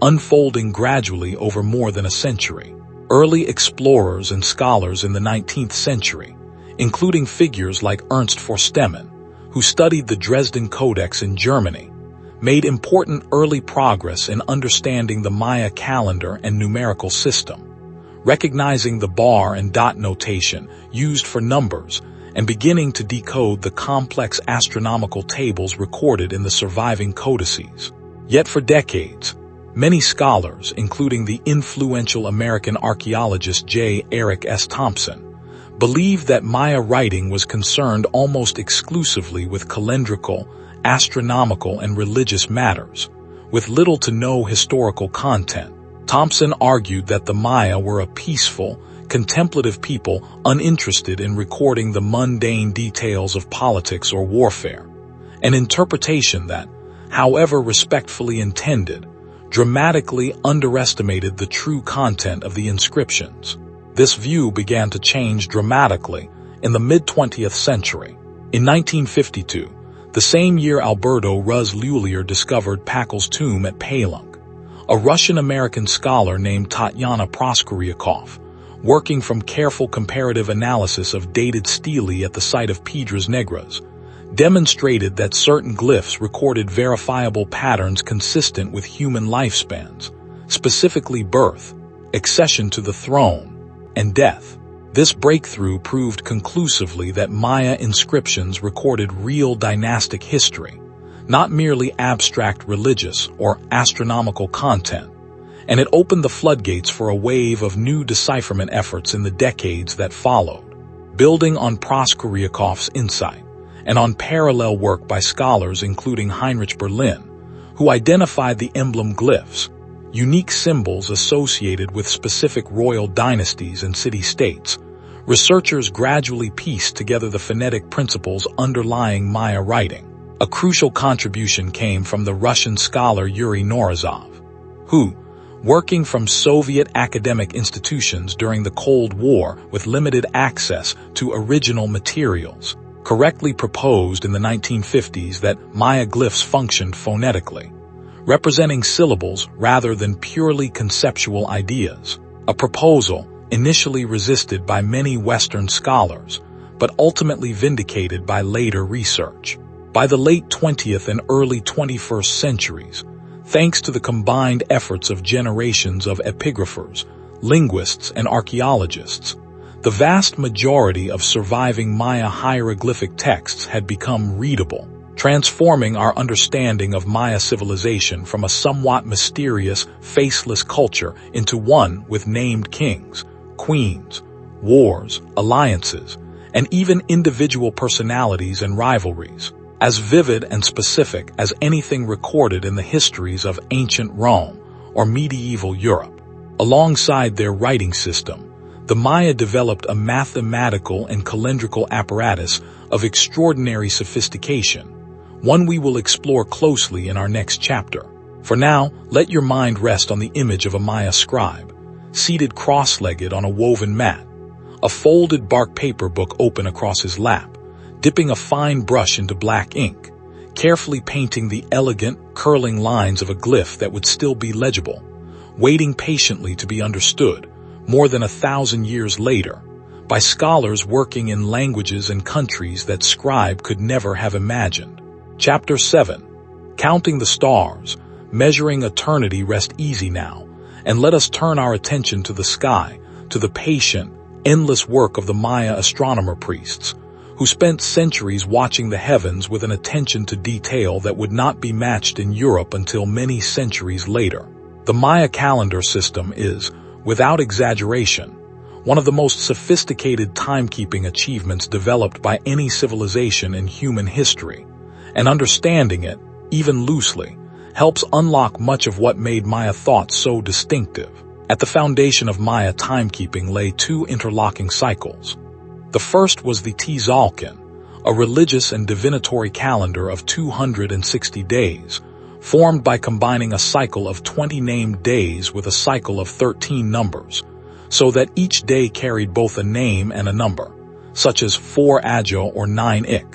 unfolding gradually over more than a century. Early explorers and scholars in the 19th century, including figures like Ernst Forstemmen, who studied the Dresden Codex in Germany, made important early progress in understanding the Maya calendar and numerical system. recognizing the bar and dot notation used for numbers and beginning to decode the complex astronomical tables recorded in the surviving codices. Yet for decades, many scholars, including the influential American archaeologist J. Eric S. Thompson, believed that Maya writing was concerned almost exclusively with calendrical, astronomical, and religious matters, with little to no historical content. Thompson argued that the Maya were a peaceful, contemplative people uninterested in recording the mundane details of politics or warfare, an interpretation that, however respectfully intended, dramatically underestimated the true content of the inscriptions. This view began to change dramatically in the mid-20th century. In 1952, the same year Alberto Ruz Lulier discovered Pakal's tomb at Palenque, a Russian-American scholar named Tatyana Proskuryakov, working from careful comparative analysis of dated stelae at the site of Piedras Negras, demonstrated that certain glyphs recorded verifiable patterns consistent with human lifespans, specifically birth, accession to the throne, and death. This breakthrough proved conclusively that Maya inscriptions recorded real dynastic history, not merely abstract religious or astronomical content, and it opened the floodgates for a wave of new decipherment efforts in the decades that followed. Building on Proskuryakov's insight, and on parallel work by scholars including Heinrich Berlin, who identified the emblem glyphs, unique symbols associated with specific royal dynasties and city-states, researchers gradually pieced together the phonetic principles underlying Maya writing. A crucial contribution came from the Russian scholar Yuri Norizov, who, working from Soviet academic institutions during the Cold War with limited access to original materials, correctly proposed in the 1950s that Maya glyphs functioned phonetically, representing syllables rather than purely conceptual ideas, a proposal initially resisted by many Western scholars, but ultimately vindicated by later research. By the late 20th and early 21st centuries, thanks to the combined efforts of generations of epigraphers, linguists, and archaeologists, the vast majority of surviving Maya hieroglyphic texts had become readable, transforming our understanding of Maya civilization from a somewhat mysterious, faceless culture into one with named kings, queens, wars, alliances, and even individual personalities and rivalries, as vivid and specific as anything recorded in the histories of ancient Rome or medieval Europe. Alongside their writing system, the Maya developed a mathematical and calendrical apparatus of extraordinary sophistication, one we will explore closely in our next chapter. For now, let your mind rest on the image of a Maya scribe, seated cross-legged on a woven mat, a folded bark paper book open across his lap, dipping a fine brush into black ink, carefully painting the elegant, curling lines of a glyph that would still be legible, waiting patiently to be understood, more than 1,000 years later, by scholars working in languages and countries that scribe could never have imagined. Chapter 7. Counting the Stars, Measuring Eternity. Rest easy now, and let us turn our attention to the sky, to the patient, endless work of the Maya astronomer priests, who spent centuries watching the heavens with an attention to detail that would not be matched in Europe until many centuries later. The Maya calendar system is, without exaggeration, one of the most sophisticated timekeeping achievements developed by any civilization in human history, and understanding it, even loosely, helps unlock much of what made Maya thought so distinctive. At the foundation of Maya timekeeping lay two interlocking cycles. The first was the Tzolk'in, a religious and divinatory calendar of 260 days, formed by combining a cycle of 20 named days with a cycle of 13 numbers, so that each day carried both a name and a number, such as 4 Ajo or 9 Ik,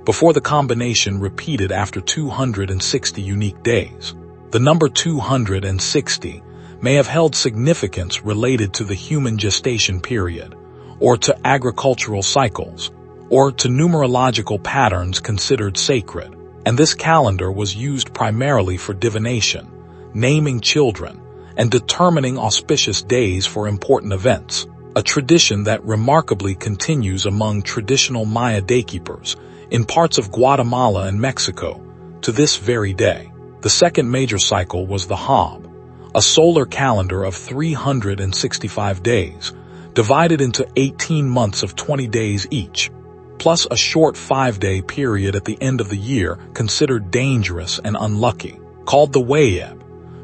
before the combination repeated after 260 unique days. The number 260 may have held significance related to the human gestation period, or to agricultural cycles, or to numerological patterns considered sacred, and this calendar was used primarily for divination, naming children, and determining auspicious days for important events, a tradition that remarkably continues among traditional Maya daykeepers in parts of Guatemala and Mexico to this very day. The second major cycle was the Hab, a solar calendar of 365 days, divided into 18 months of 20 days each, plus a short 5-day period at the end of the year considered dangerous and unlucky, called the Wayeb,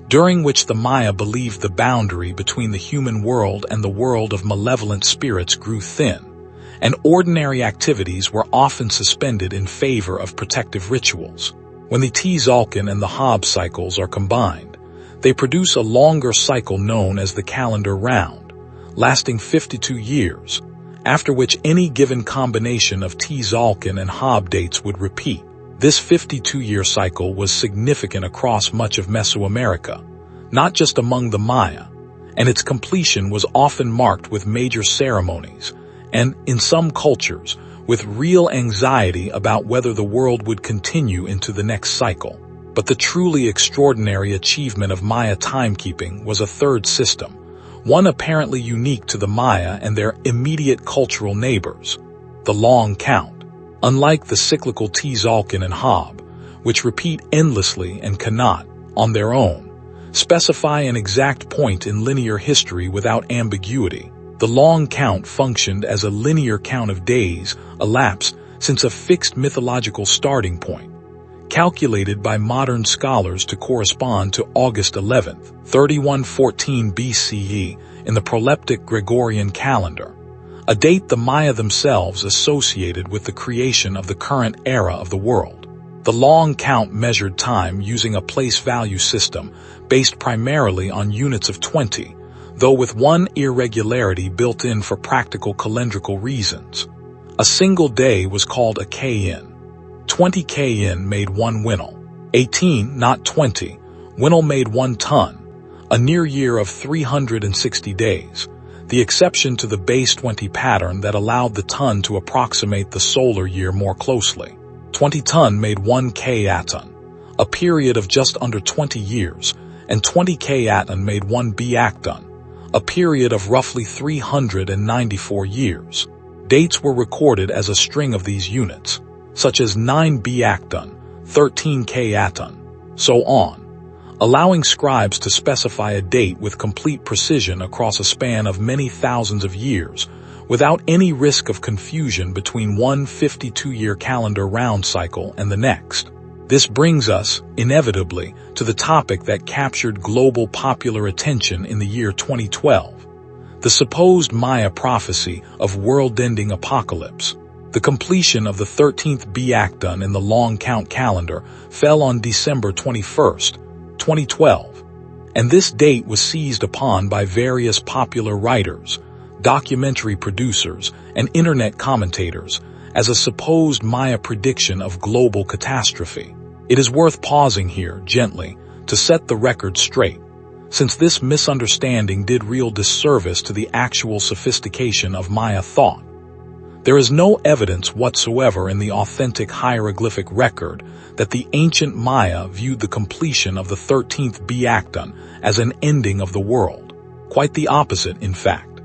during which the Maya believed the boundary between the human world and the world of malevolent spirits grew thin, and ordinary activities were often suspended in favor of protective rituals. When the Tzolk'in and the Hab cycles are combined, they produce a longer cycle known as the calendar round, lasting 52 years, after which any given combination of Tzolk'in and Hab dates would repeat. This 52-year cycle was significant across much of Mesoamerica, not just among the Maya, and its completion was often marked with major ceremonies, and, in some cultures, with real anxiety about whether the world would continue into the next cycle. But the truly extraordinary achievement of Maya timekeeping was a third system, one apparently unique to the Maya and their immediate cultural neighbors, the long count. Unlike the cyclical Tzolk'in and Hab, which repeat endlessly and cannot, on their own, specify an exact point in linear history without ambiguity, the long count functioned as a linear count of days elapsed since a fixed mythological starting point, calculated by modern scholars to correspond to August 11th, 3114 BCE in the proleptic Gregorian calendar, a date the Maya themselves associated with the creation of the current era of the world. The long count measured time using a place value system based primarily on units of 20, though with one irregularity built in for practical calendrical reasons. A single day was called a K-in. 20 K-in made 1 winal. 18, not 20, winal made 1 ton, a near year of 360 days, the exception to the base 20 pattern that allowed the ton to approximate the solar year more closely. 20 ton made 1 K-aton, a period of just under 20 years, and 20 K-aton made 1 Biakton, a period of roughly 394 years. Dates were recorded as a string of these units, such as 9 Biakton, 13 K-aton, so on, allowing scribes to specify a date with complete precision across a span of many thousands of years, without any risk of confusion between one 52-year calendar round cycle and the next. This brings us, inevitably, to the topic that captured global popular attention in the year 2012, the supposed Maya prophecy of world-ending apocalypse. The completion of the 13th Biakton in the long count calendar fell on December 21st, 2012, and this date was seized upon by various popular writers, documentary producers, and internet commentators as a supposed Maya prediction of global catastrophe. It is worth pausing here, gently, to set the record straight, since this misunderstanding did real disservice to the actual sophistication of Maya thought. There is no evidence whatsoever in the authentic hieroglyphic record that the ancient Maya viewed the completion of the 13th Biakton as an ending of the world. Quite the opposite, in fact.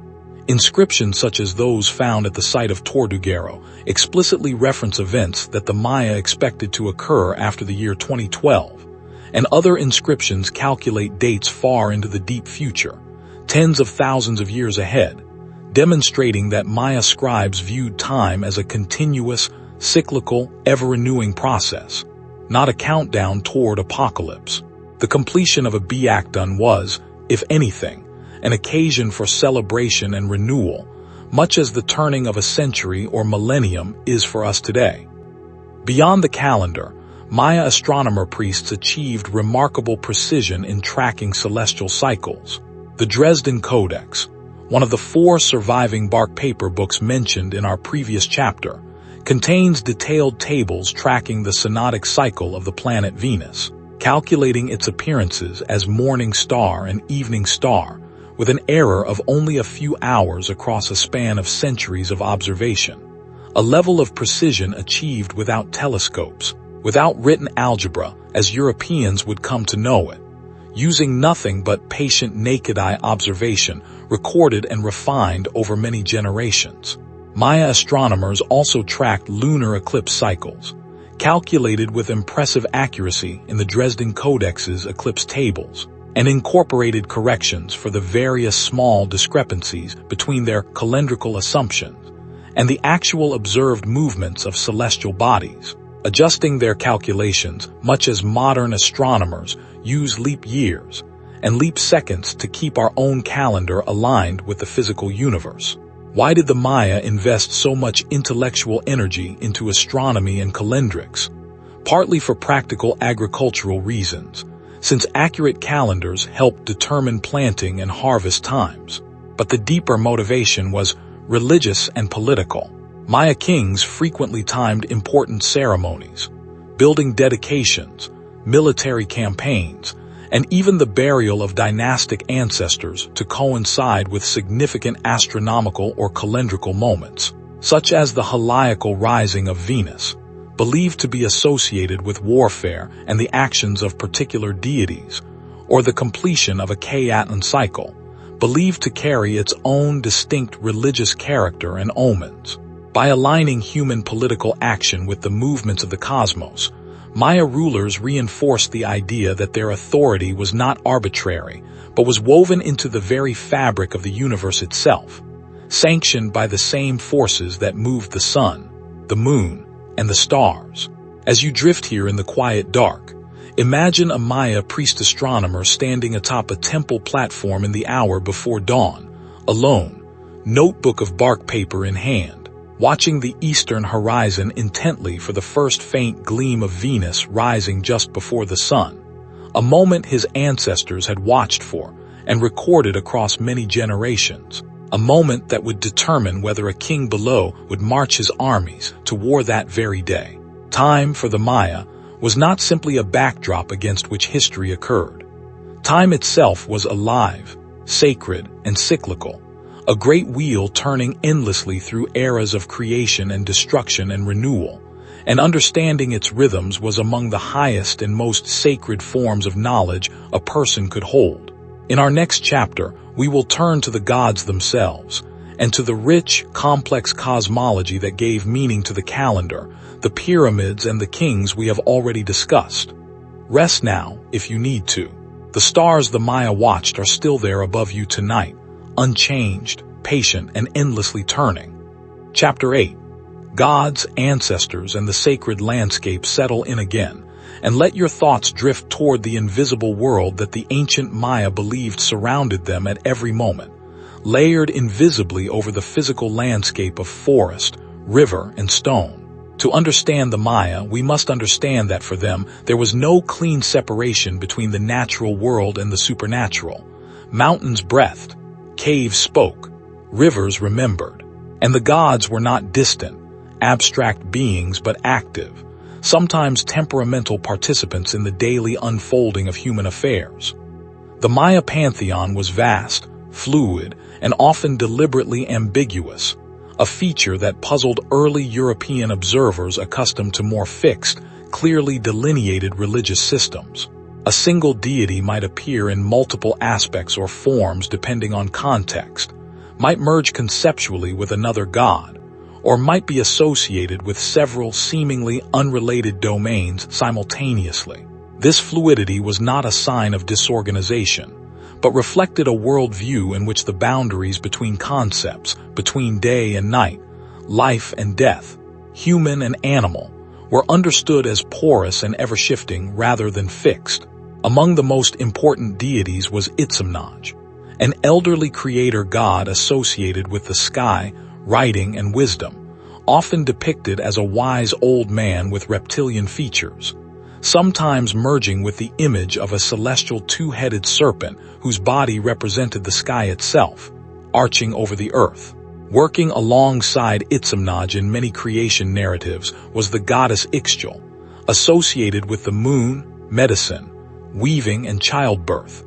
Inscriptions such as those found at the site of Tortuguero explicitly reference events that the Maya expected to occur after the year 2012, and other inscriptions calculate dates far into the deep future, tens of thousands of years ahead, demonstrating that Maya scribes viewed time as a continuous, cyclical, ever-renewing process, not a countdown toward apocalypse. The completion of a Biakton was, if anything, an occasion for celebration and renewal, much as the turning of a century or millennium is for us today. Beyond the calendar, Maya astronomer priests achieved remarkable precision in tracking celestial cycles. The Dresden Codex, one of the 4 surviving bark paper books mentioned in our previous chapter, contains detailed tables tracking the synodic cycle of the planet Venus, calculating its appearances as morning star and evening star, with an error of only a few hours across a span of centuries of observation, a level of precision achieved without telescopes, without written algebra, as Europeans would come to know it, using nothing but patient naked-eye observation, recorded and refined over many generations. Maya astronomers also tracked lunar eclipse cycles, calculated with impressive accuracy in the Dresden Codex's eclipse tables, and incorporated corrections for the various small discrepancies between their calendrical assumptions and the actual observed movements of celestial bodies, adjusting their calculations much as modern astronomers use leap years and leap seconds to keep our own calendar aligned with the physical universe. Why did the Maya invest so much intellectual energy into astronomy and calendrics? Partly for practical agricultural reasons, since accurate calendars helped determine planting and harvest times. But the deeper motivation was religious and political. Maya kings frequently timed important ceremonies, building dedications, military campaigns, and even the burial of dynastic ancestors to coincide with significant astronomical or calendrical moments, such as the heliacal rising of Venus, believed to be associated with warfare and the actions of particular deities, or the completion of a Kayatan cycle, believed to carry its own distinct religious character and omens. By aligning human political action with the movements of the cosmos, Maya rulers reinforced the idea that their authority was not arbitrary, but was woven into the very fabric of the universe itself, sanctioned by the same forces that moved the sun, the moon, and the stars. As you drift here in the quiet dark, imagine a Maya priest astronomer standing atop a temple platform in the hour before dawn, alone, notebook of bark paper in hand, watching the eastern horizon intently for the first faint gleam of Venus rising just before the sun, a moment his ancestors had watched for and recorded across many generations, a moment that would determine whether a king below would march his armies to war that very day. Time for the Maya was not simply a backdrop against which history occurred. Time itself was alive, sacred, and cyclical, a great wheel turning endlessly through eras of creation and destruction and renewal, and understanding its rhythms was among the highest and most sacred forms of knowledge a person could hold. In our next chapter, we will turn to the gods themselves, and to the rich, complex cosmology that gave meaning to the calendar, the pyramids, and the kings we have already discussed. Rest now, if you need to. The stars the Maya watched are still there above you tonight, unchanged, patient, and endlessly turning. Chapter 8. Gods, ancestors, and the sacred landscape settle in again, and let your thoughts drift toward the invisible world that the ancient Maya believed surrounded them at every moment, layered invisibly over the physical landscape of forest, river, and stone. To understand the Maya, we must understand that for them, there was no clean separation between the natural world and the supernatural. Mountains breathed, caves spoke, rivers remembered, and the gods were not distant, abstract beings but active, sometimes temperamental participants in the daily unfolding of human affairs. The Maya pantheon was vast, fluid, and often deliberately ambiguous, a feature that puzzled early European observers accustomed to more fixed, clearly delineated religious systems. A single deity might appear in multiple aspects or forms depending on context, might merge conceptually with another god, or might be associated with several seemingly unrelated domains simultaneously. This fluidity was not a sign of disorganization, but reflected a worldview in which the boundaries between concepts, between day and night, life and death, human and animal, were understood as porous and ever-shifting rather than fixed. Among the most important deities was Itzamnaj, an elderly creator god associated with the sky, writing, and wisdom, often depicted as a wise old man with reptilian features, sometimes merging with the image of a celestial two-headed serpent whose body represented the sky itself, arching over the earth. Working alongside Itzamnaj in many creation narratives was the goddess Ixchel, associated with the moon, medicine, weaving, and childbirth,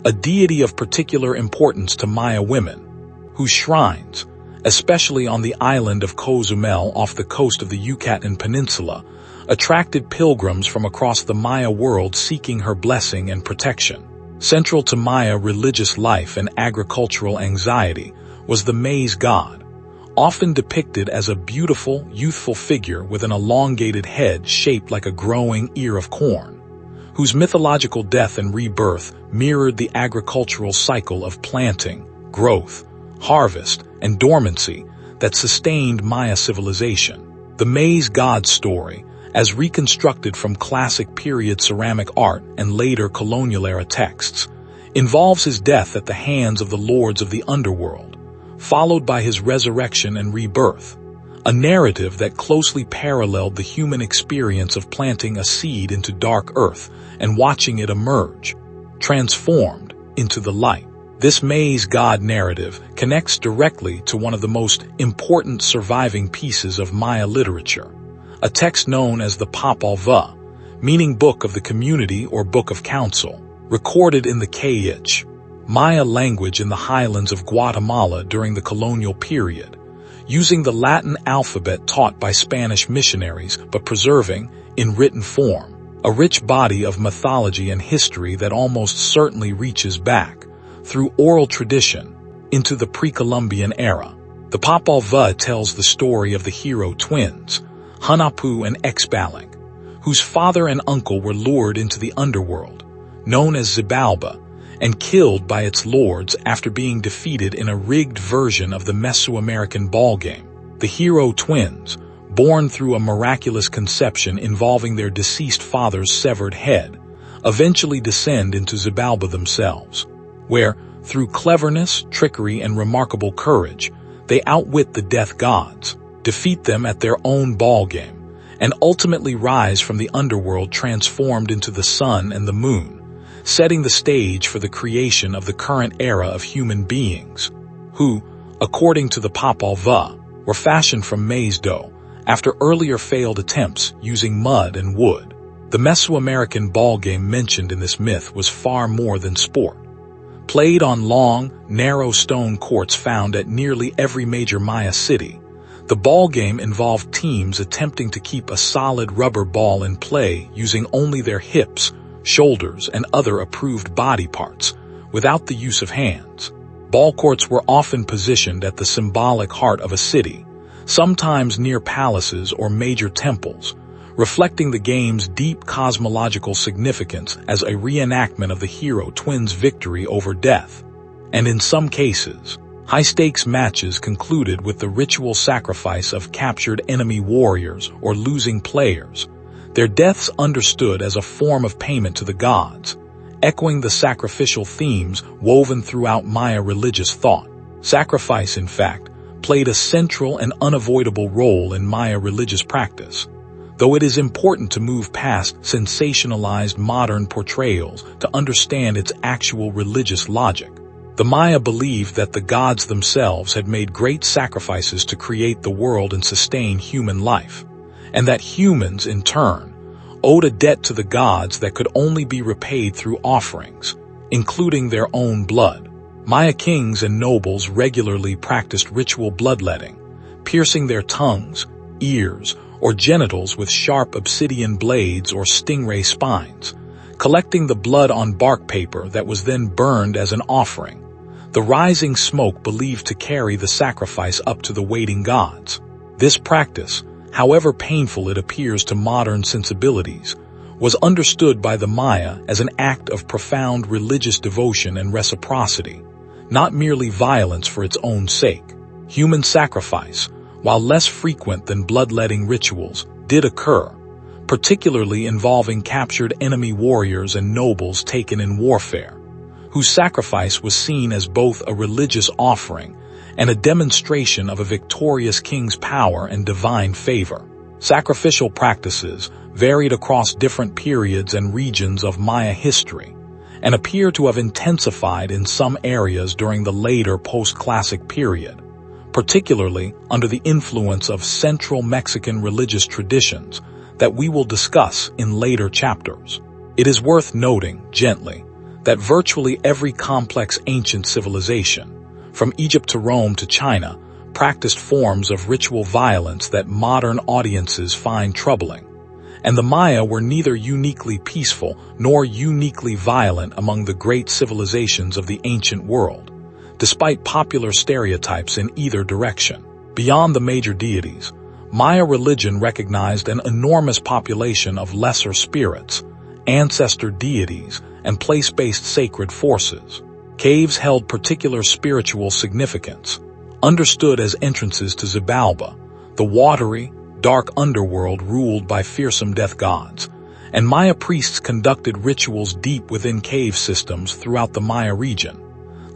a deity of particular importance to Maya women, whose shrines, especially on the island of Cozumel off the coast of the Yucatan Peninsula, attracted pilgrims from across the Maya world seeking her blessing and protection. Central to Maya religious life and agricultural anxiety was the maize god, often depicted as a beautiful, youthful figure with an elongated head shaped like a growing ear of corn, whose mythological death and rebirth mirrored the agricultural cycle of planting, growth, harvest, and dormancy that sustained Maya civilization. The maize god story, as reconstructed from classic period ceramic art and later colonial-era texts, involves his death at the hands of the lords of the underworld, followed by his resurrection and rebirth, a narrative that closely paralleled the human experience of planting a seed into dark earth and watching it emerge, transformed into the light. This maize god narrative connects directly to one of the most important surviving pieces of Maya literature, a text known as the Popol Vuh, meaning Book of the Community or Book of Council, recorded in the Quiche, Maya language in the highlands of Guatemala during the colonial period, using the Latin alphabet taught by Spanish missionaries but preserving, in written form, a rich body of mythology and history that almost certainly reaches back, through oral tradition, into the pre-Columbian era. The Popol Vuh tells the story of the hero twins, Hunahpu and Xbalanque, whose father and uncle were lured into the underworld, known as Xibalba, and killed by its lords after being defeated in a rigged version of the Mesoamerican ballgame. The hero twins, born through a miraculous conception involving their deceased father's severed head, eventually descend into Xibalba themselves, where, through cleverness, trickery, and remarkable courage, they outwit the death gods, defeat them at their own ballgame, and ultimately rise from the underworld transformed into the sun and the moon, setting the stage for the creation of the current era of human beings, who, according to the Popol Vuh, were fashioned from maize dough after earlier failed attempts using mud and wood. The Mesoamerican ballgame mentioned in this myth was far more than sport. Played on long, narrow stone courts found at nearly every major Maya city, the ballgame involved teams attempting to keep a solid rubber ball in play using only their hips, shoulders, and other approved body parts, without the use of hands. Ball courts were often positioned at the symbolic heart of a city, sometimes near palaces or major temples, reflecting the game's deep cosmological significance as a reenactment of the hero twins' victory over death. And in some cases, high-stakes matches concluded with the ritual sacrifice of captured enemy warriors or losing players, their deaths understood as a form of payment to the gods, echoing the sacrificial themes woven throughout Maya religious thought. Sacrifice, in fact, played a central and unavoidable role in Maya religious practice, though it is important to move past sensationalized modern portrayals to understand its actual religious logic. The Maya believed that the gods themselves had made great sacrifices to create the world and sustain human life, and that humans, in turn, owed a debt to the gods that could only be repaid through offerings, including their own blood. Maya kings and nobles regularly practiced ritual bloodletting, piercing their tongues, ears, or genitals with sharp obsidian blades or stingray spines, collecting the blood on bark paper that was then burned as an offering, the rising smoke believed to carry the sacrifice up to the waiting gods. This practice, however painful it appears to modern sensibilities, was understood by the Maya as an act of profound religious devotion and reciprocity, not merely violence for its own sake. Human sacrifice, while less frequent than bloodletting rituals, did occur, particularly involving captured enemy warriors and nobles taken in warfare, whose sacrifice was seen as both a religious offering and a demonstration of a victorious king's power and divine favor. Sacrificial practices varied across different periods and regions of Maya history, and appear to have intensified in some areas during the later post-classic period, particularly under the influence of Central Mexican religious traditions that we will discuss in later chapters. It is worth noting, gently, that virtually every complex ancient civilization, from Egypt to Rome to China, practiced forms of ritual violence that modern audiences find troubling, and the Maya were neither uniquely peaceful nor uniquely violent among the great civilizations of the ancient world, despite popular stereotypes in either direction. Beyond the major deities, Maya religion recognized an enormous population of lesser spirits, ancestor deities, and place-based sacred forces. Caves held particular spiritual significance, understood as entrances to Xibalba, the watery, dark underworld ruled by fearsome death gods, and Maya priests conducted rituals deep within cave systems throughout the Maya region,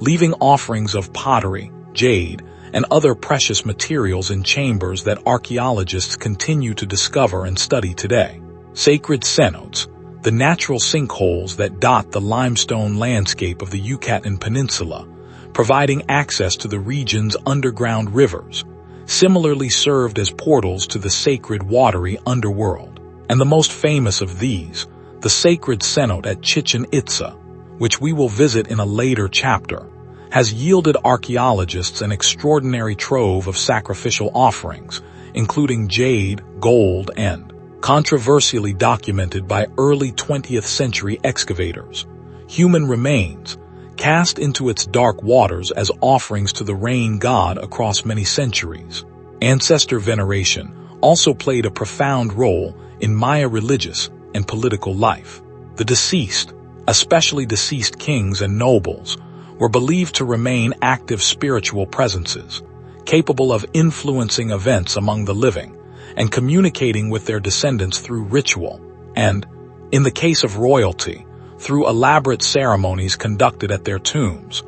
leaving offerings of pottery, jade, and other precious materials in chambers that archaeologists continue to discover and study today. Sacred cenotes, the natural sinkholes that dot the limestone landscape of the Yucatan Peninsula, providing access to the region's underground rivers, similarly served as portals to the sacred watery underworld. And the most famous of these, the sacred cenote at Chichen Itza, which we will visit in a later chapter, has yielded archaeologists an extraordinary trove of sacrificial offerings, including jade, gold, and, controversially documented by early 20th century excavators, human remains, cast into its dark waters as offerings to the rain god across many centuries. Ancestor veneration also played a profound role in Maya religious and political life. The deceased, especially deceased kings and nobles, were believed to remain active spiritual presences, capable of influencing events among the living and communicating with their descendants through ritual and, in the case of royalty, through elaborate ceremonies conducted at their tombs,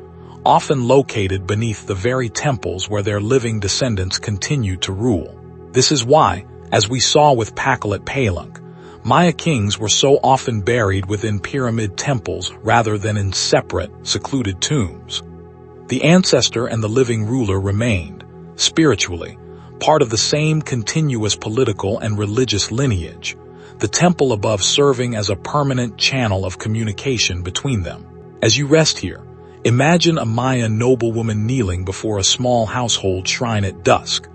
often located beneath the very temples where their living descendants continued to rule. This is why, as we saw with Pacolet Palenque, Maya kings were so often buried within pyramid temples rather than in separate, secluded tombs. The ancestor and the living ruler remained, spiritually, part of the same continuous political and religious lineage, the temple above serving as a permanent channel of communication between them. As you rest here, imagine a Maya noblewoman kneeling before a small household shrine at dusk,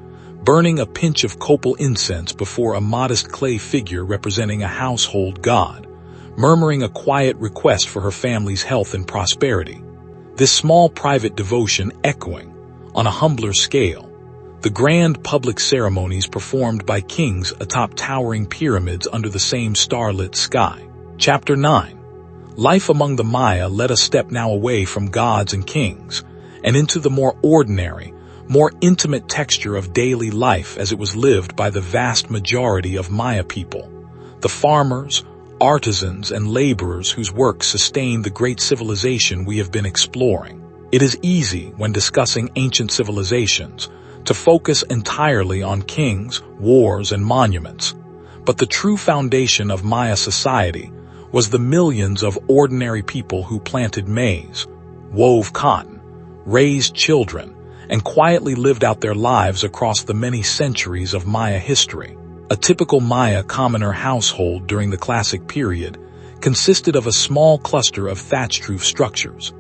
burning a pinch of copal incense before a modest clay figure representing a household god, murmuring a quiet request for her family's health and prosperity. This small private devotion echoing, on a humbler scale, the grand public ceremonies performed by kings atop towering pyramids under the same starlit sky. Chapter 9. Life among the Maya led us step now away from gods and kings, and into the more ordinary, more intimate texture of daily life as it was lived by the vast majority of Maya people, the farmers, artisans, and laborers whose work sustained the great civilization we have been exploring. It is easy, when discussing ancient civilizations, to focus entirely on kings, wars, and monuments, but the true foundation of Maya society was the millions of ordinary people who planted maize, wove cotton, raised children, and quietly lived out their lives across the many centuries of Maya history. A typical Maya commoner household during the Classic period consisted of a small cluster of thatched roof structures,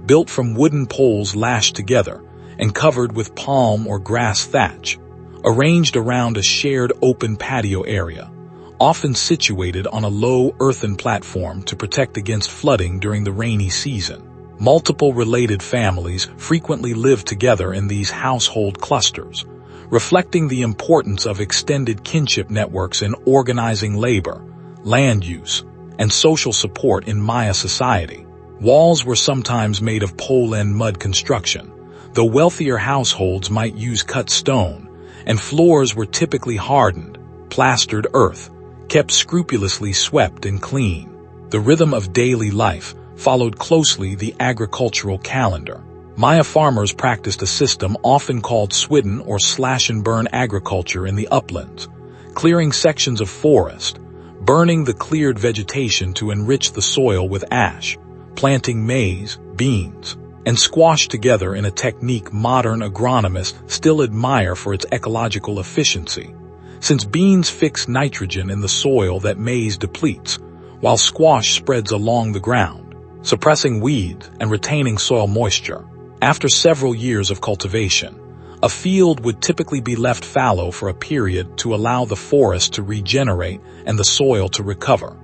built from wooden poles lashed together and covered with palm or grass thatch, arranged around a shared open patio area, often situated on a low earthen platform to protect against flooding during the rainy season. Multiple related families frequently lived together in these household clusters, reflecting the importance of extended kinship networks in organizing labor, land use, and social support in Maya society. Walls were sometimes made of pole and mud construction, though wealthier households might use cut stone, and floors were typically hardened, plastered earth, kept scrupulously swept and clean. The rhythm of daily life followed closely the agricultural calendar. Maya farmers practiced a system often called swidden or slash-and-burn agriculture in the uplands, clearing sections of forest, burning the cleared vegetation to enrich the soil with ash, planting maize, beans, and squash together in a technique modern agronomists still admire for its ecological efficiency, since beans fix nitrogen in the soil that maize depletes, while squash spreads along the ground, suppressing weeds and retaining soil moisture. After several years of cultivation, A field would typically be left fallow for a period to allow the forest to regenerate and the soil to recover,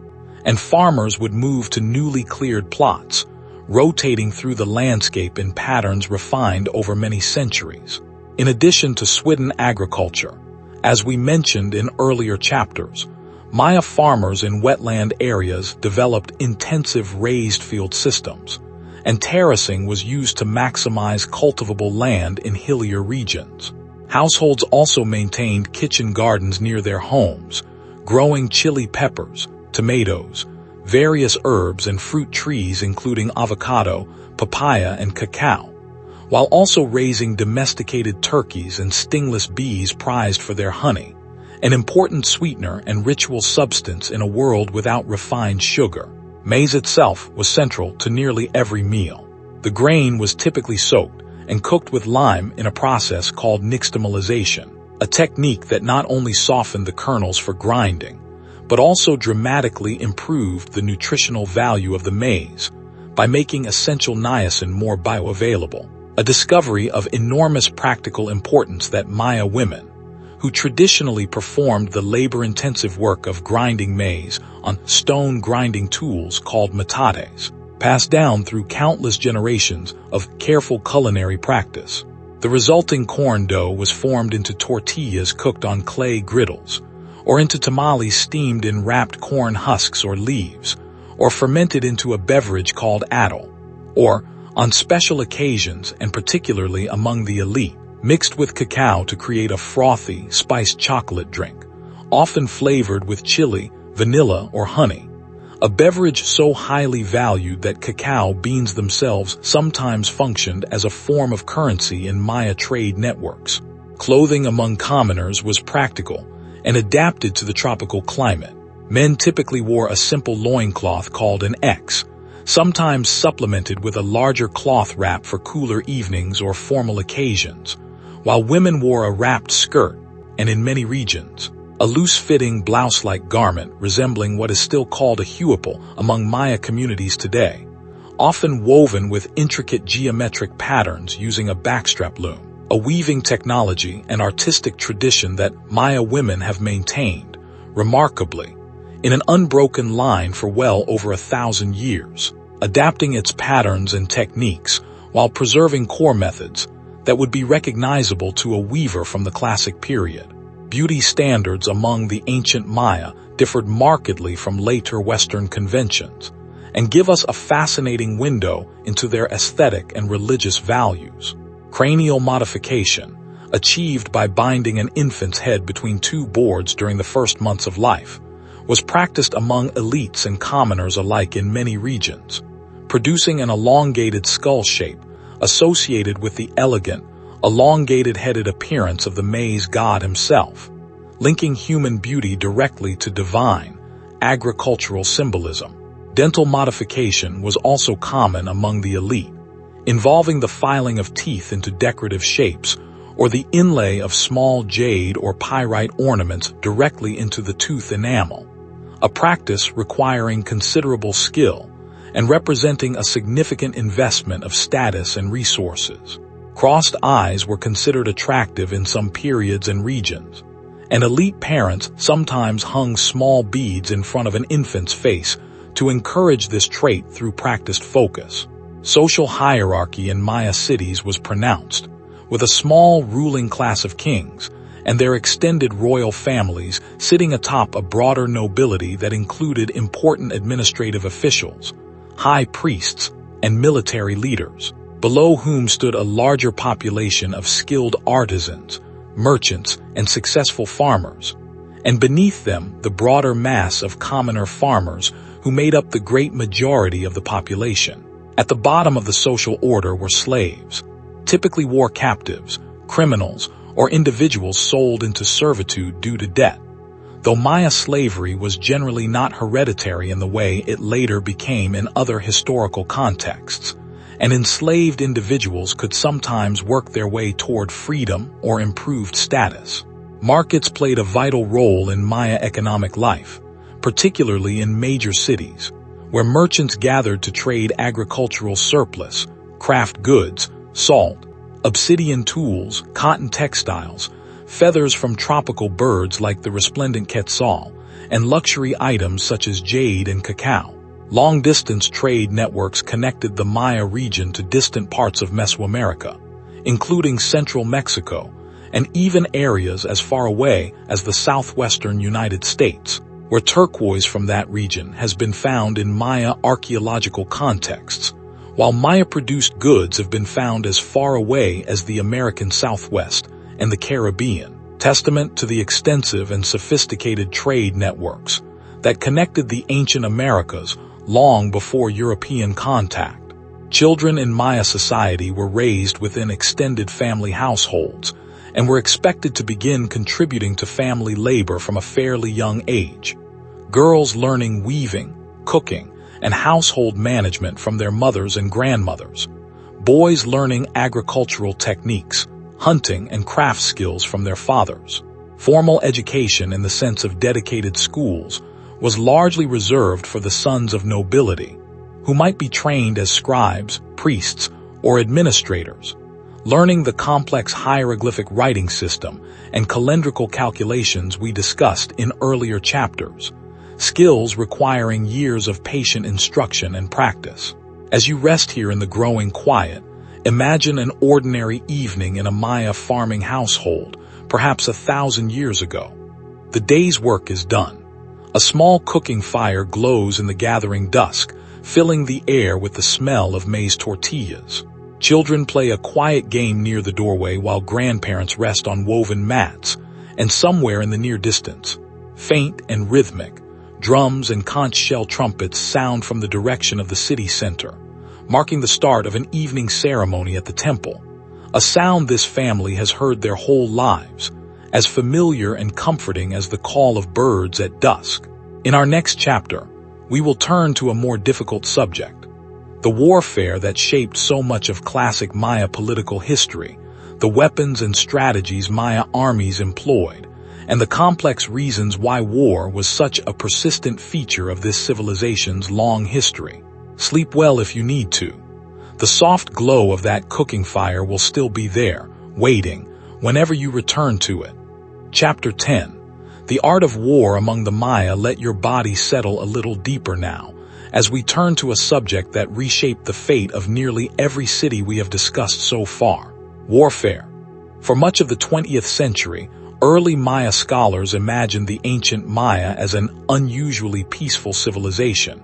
and farmers would move to newly cleared plots, rotating through the landscape in patterns refined over many centuries. In addition to swidden agriculture, as we mentioned in earlier chapters, Maya farmers in wetland areas developed intensive raised field systems, and terracing was used to maximize cultivable land in hillier regions. Households also maintained kitchen gardens near their homes, growing chili peppers, tomatoes, various herbs and fruit trees including avocado, papaya, and cacao, while also raising domesticated turkeys and stingless bees prized for their honey, an important sweetener and ritual substance in a world without refined sugar. Maize itself was central to nearly every meal. The grain was typically soaked and cooked with lime in a process called nixtamalization, a technique that not only softened the kernels for grinding, but also dramatically improved the nutritional value of the maize by making essential niacin more bioavailable, a discovery of enormous practical importance that Maya women, who traditionally performed the labor-intensive work of grinding maize on stone grinding tools called metates, passed down through countless generations of careful culinary practice. The resulting corn dough was formed into tortillas cooked on clay griddles, or into tamales steamed in wrapped corn husks or leaves, or fermented into a beverage called atole, or, on special occasions and particularly among the elite, mixed with cacao to create a frothy, spiced chocolate drink, often flavored with chili, vanilla, or honey, a beverage so highly valued that cacao beans themselves sometimes functioned as a form of currency in Maya trade networks. Clothing among commoners was practical and adapted to the tropical climate. Men typically wore a simple loincloth called an X, sometimes supplemented with a larger cloth wrap for cooler evenings or formal occasions, while women wore a wrapped skirt, and in many regions, a loose-fitting blouse-like garment resembling what is still called a huipil among Maya communities today, often woven with intricate geometric patterns using a backstrap loom, a weaving technology and artistic tradition that Maya women have maintained, remarkably, in an unbroken line for well over 1,000 years, adapting its patterns and techniques while preserving core methods that would be recognizable to a weaver from the classic period. Beauty standards among the ancient Maya differed markedly from later Western conventions, and give us a fascinating window into their aesthetic and religious values. Cranial modification, achieved by binding an infant's head between two boards during the first months of life, was practiced among elites and commoners alike in many regions, producing an elongated skull shape associated with the elegant, elongated-headed appearance of the maize god himself, linking human beauty directly to divine, agricultural symbolism. Dental modification was also common among the elite, involving the filing of teeth into decorative shapes or the inlay of small jade or pyrite ornaments directly into the tooth enamel, a practice requiring considerable skill and representing a significant investment of status and resources. Crossed eyes were considered attractive in some periods and regions, and elite parents sometimes hung small beads in front of an infant's face to encourage this trait through practiced focus. Social hierarchy in Maya cities was pronounced, with a small ruling class of kings and their extended royal families sitting atop a broader nobility that included important administrative officials, high priests, and military leaders, below whom stood a larger population of skilled artisans, merchants, and successful farmers, and beneath them the broader mass of commoner farmers who made up the great majority of the population. At the bottom of the social order were slaves, typically war captives, criminals, or individuals sold into servitude due to debt, though Maya slavery was generally not hereditary in the way it later became in other historical contexts, and enslaved individuals could sometimes work their way toward freedom or improved status. Markets played a vital role in Maya economic life, particularly in major cities, where merchants gathered to trade agricultural surplus, craft goods, salt, obsidian tools, cotton textiles, feathers from tropical birds like the resplendent quetzal, and luxury items such as jade and cacao. Long-distance trade networks connected the Maya region to distant parts of Mesoamerica, including central Mexico, and even areas as far away as the southwestern United States, where turquoise from that region has been found in Maya archaeological contexts, while Maya-produced goods have been found as far away as the American Southwest and the Caribbean, testament to the extensive and sophisticated trade networks that connected the ancient Americas long before European contact. Children in Maya society were raised within extended family households and were expected to begin contributing to family labor from a fairly young age. Girls learning weaving, cooking, and household management from their mothers and grandmothers. Boys learning agricultural techniques, hunting, and craft skills from their fathers. Formal education in the sense of dedicated schools was largely reserved for the sons of nobility, who might be trained as scribes, priests, or administrators, learning the complex hieroglyphic writing system and calendrical calculations we discussed in earlier chapters, skills requiring years of patient instruction and practice. As you rest here in the growing quiet, imagine an ordinary evening in a Maya farming household, perhaps 1,000 years ago. The day's work is done. A small cooking fire glows in the gathering dusk, filling the air with the smell of maize tortillas. Children play a quiet game near the doorway while grandparents rest on woven mats, and somewhere in the near distance, faint and rhythmic, drums and conch shell trumpets sound from the direction of the city center, marking the start of an evening ceremony at the temple, a sound this family has heard their whole lives, as familiar and comforting as the call of birds at dusk. In our next chapter, we will turn to a more difficult subject, the warfare that shaped so much of classic Maya political history, the weapons and strategies Maya armies employed, and the complex reasons why war was such a persistent feature of this civilization's long history. Sleep well if you need to. The soft glow of that cooking fire will still be there, waiting, whenever you return to it. Chapter 10. The Art of War Among the Maya. Let your body settle a little deeper now, as we turn to a subject that reshaped the fate of nearly every city we have discussed so far: warfare. For much of the 20th century, early Maya scholars imagined the ancient Maya as an unusually peaceful civilization,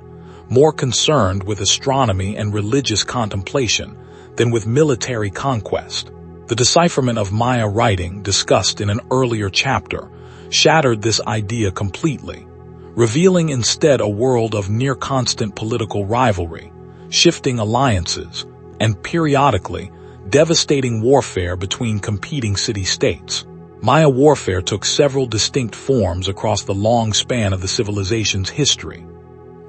more concerned with astronomy and religious contemplation than with military conquest. The decipherment of Maya writing, discussed in an earlier chapter, shattered this idea completely, revealing instead a world of near-constant political rivalry, shifting alliances, and periodically devastating warfare between competing city-states. Maya warfare took several distinct forms across the long span of the civilization's history.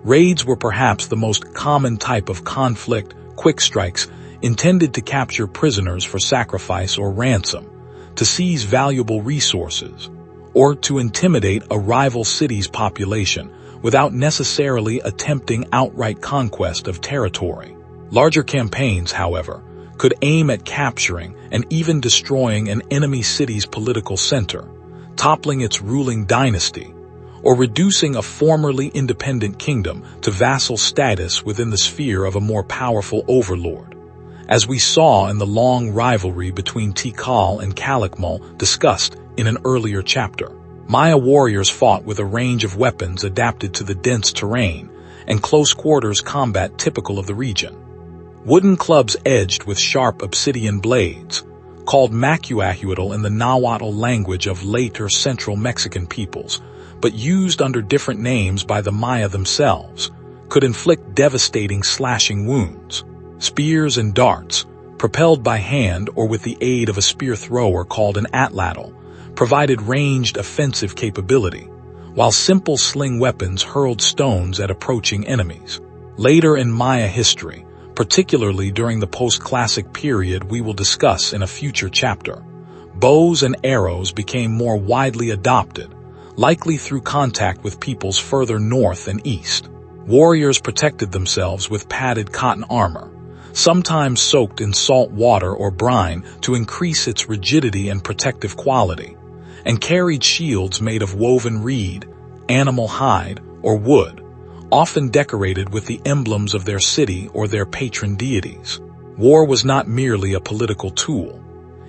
Raids were perhaps the most common type of conflict, quick strikes intended to capture prisoners for sacrifice or ransom, to seize valuable resources, or to intimidate a rival city's population without necessarily attempting outright conquest of territory. Larger campaigns, however, could aim at capturing and even destroying an enemy city's political center, toppling its ruling dynasty, or reducing a formerly independent kingdom to vassal status within the sphere of a more powerful overlord. As we saw in the long rivalry between Tikal and Calakmul discussed in an earlier chapter, Maya warriors fought with a range of weapons adapted to the dense terrain and close-quarters combat typical of the region. Wooden clubs edged with sharp obsidian blades, called macuahuitl in the Nahuatl language of later central Mexican peoples, but used under different names by the Maya themselves, could inflict devastating slashing wounds. Spears and darts, propelled by hand or with the aid of a spear thrower called an atlatl, provided ranged offensive capability, while simple sling weapons hurled stones at approaching enemies. Later in Maya history, particularly during the post-classic period we will discuss in a future chapter, bows and arrows became more widely adopted, likely through contact with peoples further north and east. Warriors protected themselves with padded cotton armor, sometimes soaked in salt water or brine to increase its rigidity and protective quality, and carried shields made of woven reed, animal hide, or wood, often decorated with the emblems of their city or their patron deities. War was not merely a political tool.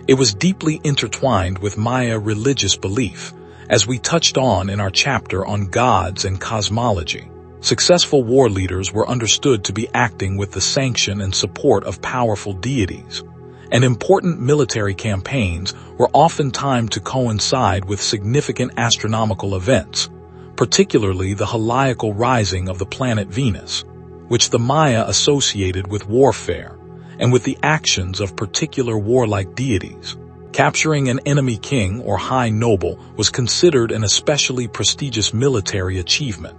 It was deeply intertwined with Maya religious belief, as we touched on in our chapter on gods and cosmology. Successful war leaders were understood to be acting with the sanction and support of powerful deities, and important military campaigns were often timed to coincide with significant astronomical events, particularly the heliacal rising of the planet Venus, which the Maya associated with warfare and with the actions of particular warlike deities. Capturing an enemy king or high noble was considered an especially prestigious military achievement,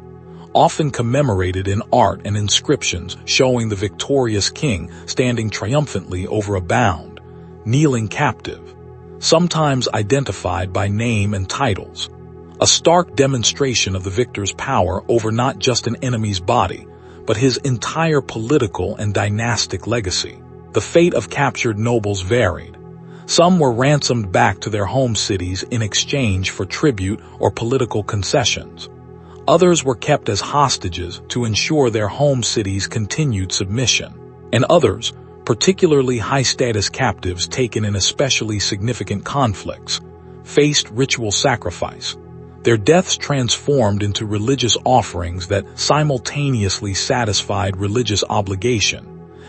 often commemorated in art and inscriptions showing the victorious king standing triumphantly over a bound, kneeling captive, sometimes identified by name and titles, a stark demonstration of the victor's power over not just an enemy's body, but his entire political and dynastic legacy. The fate of captured nobles varied. Some were ransomed back to their home cities in exchange for tribute or political concessions. Others were kept as hostages to ensure their home cities' continued submission. And others, particularly high-status captives taken in especially significant conflicts, faced ritual sacrifice. Their deaths transformed into religious offerings that simultaneously satisfied religious obligation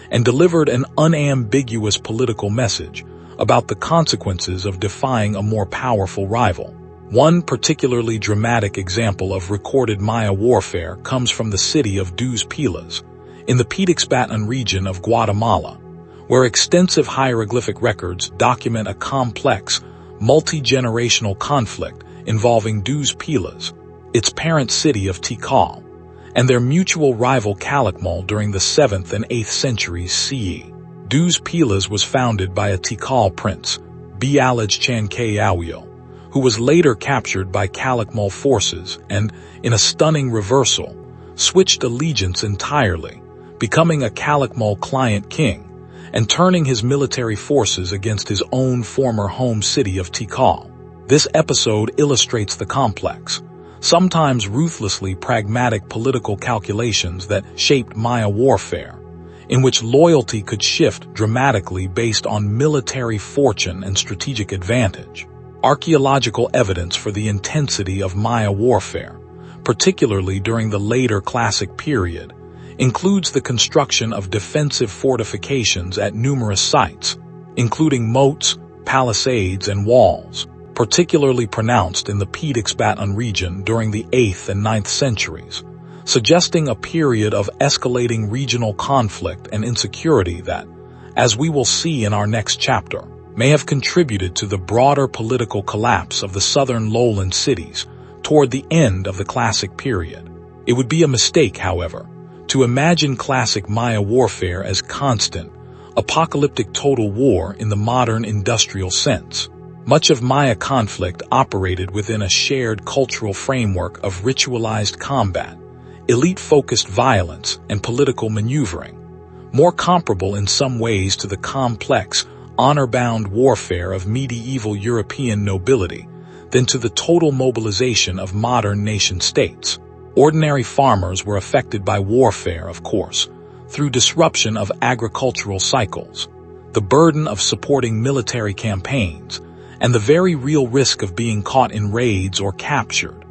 and delivered an unambiguous political message about the consequences of defying a more powerful rival. One particularly dramatic example of recorded Maya warfare comes from the city of Dos Pilas, in the Pitaxpatan region of Guatemala, where extensive hieroglyphic records document a complex, multi-generational conflict involving Dos Pilas, its parent city of Tikal, and their mutual rival Calakmul during the 7th and 8th centuries CE. Dos Pilas was founded by a Tikal prince, Bialaj Chankayawil, who was later captured by Calakmul forces and, in a stunning reversal, switched allegiance entirely, becoming a Calakmul client king and turning his military forces against his own former home city of Tikal. This episode illustrates the complex, sometimes ruthlessly pragmatic political calculations that shaped Maya warfare, in which loyalty could shift dramatically based on military fortune and strategic advantage. Archaeological evidence for the intensity of Maya warfare, particularly during the later Classic period, includes the construction of defensive fortifications at numerous sites, including moats, palisades, and walls, particularly pronounced in the Pitaxpatan region during the 8th and 9th centuries, suggesting a period of escalating regional conflict and insecurity that, as we will see in our next chapter, may have contributed to the broader political collapse of the southern lowland cities toward the end of the Classic period. It would be a mistake, however, to imagine Classic Maya warfare as constant, apocalyptic total war in the modern industrial sense. Much of Maya conflict operated within a shared cultural framework of ritualized combat, elite-focused violence, and political maneuvering, more comparable in some ways to the complex, honor-bound warfare of medieval European nobility than to the total mobilization of modern nation-states. Ordinary farmers were affected by warfare, of course, through disruption of agricultural cycles, the burden of supporting military campaigns, and the very real risk of being caught in raids or captured.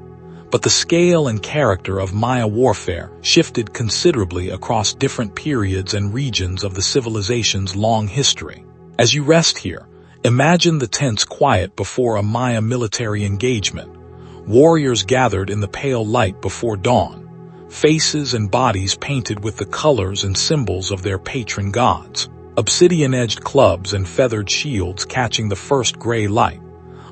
But the scale and character of Maya warfare shifted considerably across different periods and regions of the civilization's long history. As you rest here, imagine the tense quiet before a Maya military engagement. Warriors gathered in the pale light before dawn, faces and bodies painted with the colors and symbols of their patron gods, obsidian-edged clubs and feathered shields catching the first gray light,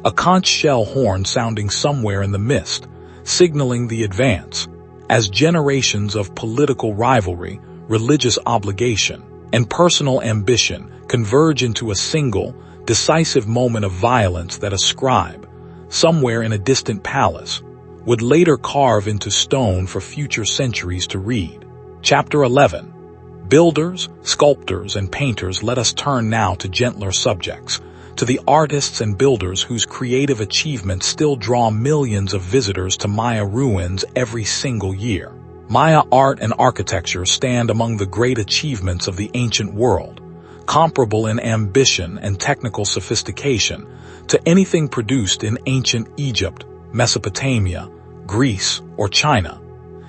a conch shell horn sounding somewhere in the mist, signaling the advance, as generations of political rivalry, religious obligation, and personal ambition converge into a single, decisive moment of violence that a scribe, somewhere in a distant palace, would later carve into stone for future centuries to read. Chapter 11. Builders, sculptors, and painters, let us turn now to gentler subjects, to the artists and builders whose creative achievements still draw millions of visitors to Maya ruins every single year. Maya art and architecture stand among the great achievements of the ancient world, comparable in ambition and technical sophistication to anything produced in ancient Egypt, Mesopotamia, Greece, or China,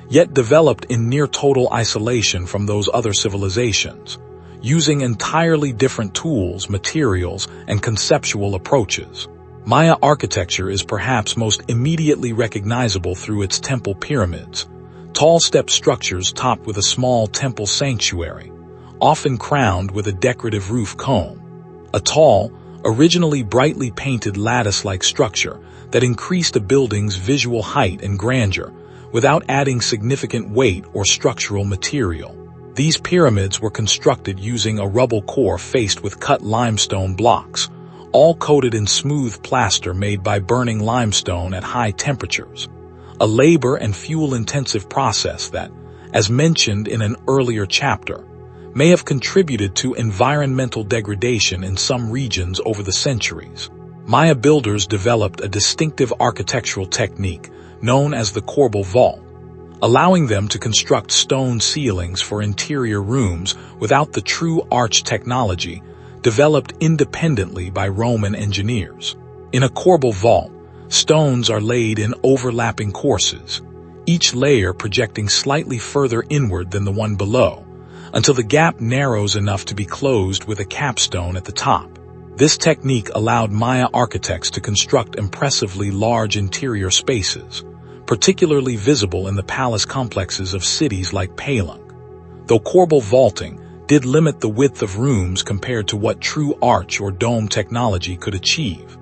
yet developed in near-total isolation from those other civilizations, using entirely different tools, materials, and conceptual approaches. Maya architecture is perhaps most immediately recognizable through its temple pyramids, tall step structures topped with a small temple sanctuary, often crowned with a decorative roof cone. A tall, originally brightly painted lattice-like structure that increased a building's visual height and grandeur without adding significant weight or structural material. These pyramids were constructed using a rubble core faced with cut limestone blocks, all coated in smooth plaster made by burning limestone at high temperatures, a labor and fuel-intensive process that, as mentioned in an earlier chapter, may have contributed to environmental degradation in some regions over the centuries. Maya builders developed a distinctive architectural technique known as the corbel vault, allowing them to construct stone ceilings for interior rooms without the true arch technology developed independently by Roman engineers. In a corbel vault, stones are laid in overlapping courses, each layer projecting slightly further inward than the one below, until the gap narrows enough to be closed with a capstone at the top. This technique allowed Maya architects to construct impressively large interior spaces, particularly visible in the palace complexes of cities like Palenque. Though corbel vaulting did limit the width of rooms compared to what true arch or dome technology could achieve,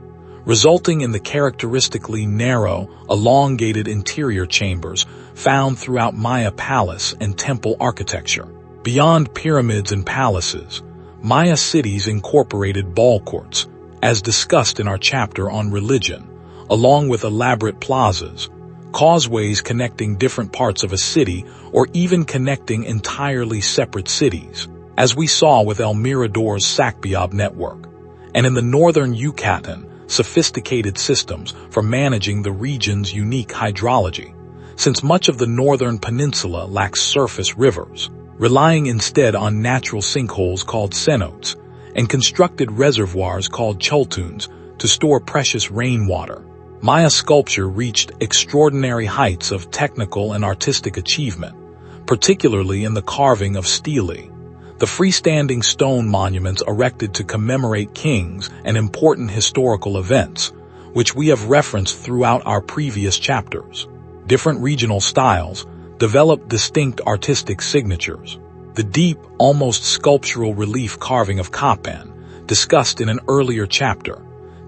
resulting in the characteristically narrow, elongated interior chambers found throughout Maya palace and temple architecture. Beyond pyramids and palaces, Maya cities incorporated ball courts, as discussed in our chapter on religion, along with elaborate plazas, causeways connecting different parts of a city or even connecting entirely separate cities, as we saw with El Mirador's Sacbiab network, and in the northern Yucatan, sophisticated systems for managing the region's unique hydrology, since much of the northern peninsula lacks surface rivers, relying instead on natural sinkholes called cenotes and constructed reservoirs called choltuns to store precious rainwater. Maya sculpture reached extraordinary heights of technical and artistic achievement, particularly in the carving of stelae, the freestanding stone monuments erected to commemorate kings and important historical events, which we have referenced throughout our previous chapters. Different regional styles developed distinct artistic signatures. The deep, almost sculptural relief carving of Copan, discussed in an earlier chapter,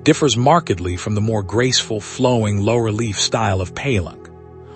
differs markedly from the more graceful, flowing, low-relief style of Palenque,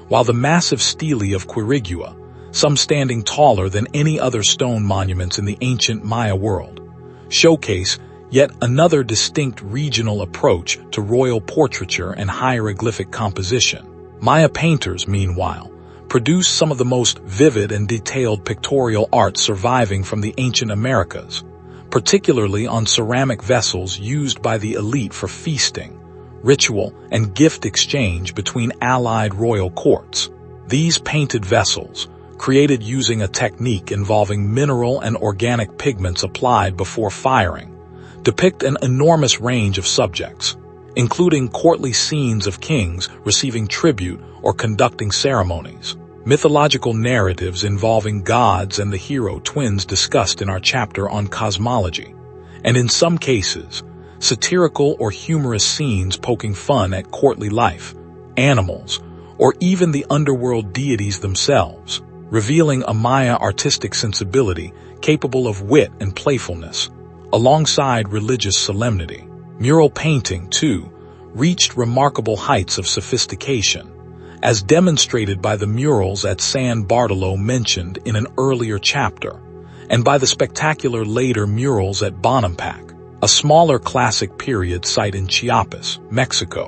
while the massive stelae of Quirigua, some standing taller than any other stone monuments in the ancient Maya world, showcase yet another distinct regional approach to royal portraiture and hieroglyphic composition. Maya painters, meanwhile, produced some of the most vivid and detailed pictorial art surviving from the ancient Americas, particularly on ceramic vessels used by the elite for feasting, ritual, and gift exchange between allied royal courts. These painted vessels, created using a technique involving mineral and organic pigments applied before firing, depict an enormous range of subjects, including courtly scenes of kings receiving tribute or conducting ceremonies, mythological narratives involving gods and the hero twins discussed in our chapter on cosmology, and in some cases, satirical or humorous scenes poking fun at courtly life, animals, or even the underworld deities themselves, revealing a Maya artistic sensibility capable of wit and playfulness, alongside religious solemnity. Mural painting, too, reached remarkable heights of sophistication, as demonstrated by the murals at San Bartolo mentioned in an earlier chapter, and by the spectacular later murals at Bonampak, a smaller classic period site in Chiapas, Mexico,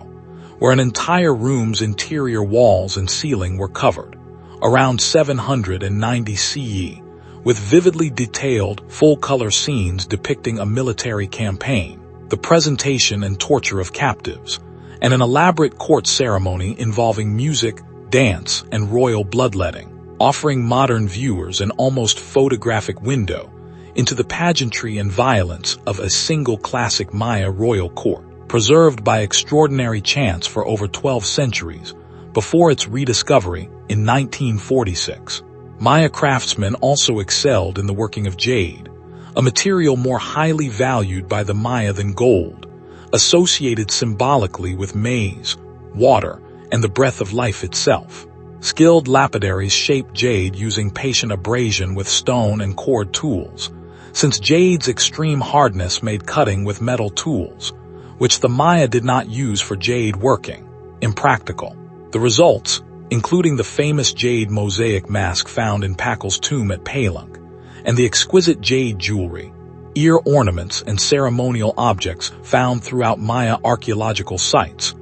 where an entire room's interior walls and ceiling were covered, around 790 CE, with vividly detailed, full-color scenes depicting a military campaign, the presentation and torture of captives, and an elaborate court ceremony involving music, dance, and royal bloodletting, offering modern viewers an almost photographic window into the pageantry and violence of a single classic Maya royal court, preserved by extraordinary chance for over 12 centuries before its rediscovery in 1946. Maya craftsmen also excelled in the working of jade, a material more highly valued by the Maya than gold, associated symbolically with maize, water, and the breath of life itself. Skilled lapidaries shaped jade using patient abrasion with stone and cord tools, since jade's extreme hardness made cutting with metal tools, which the Maya did not use for jade working, impractical. The results, including the famous jade mosaic mask found in Pakal's tomb at Palenque, and the exquisite jade jewelry, ear ornaments, and ceremonial objects found throughout Maya archaeological sites,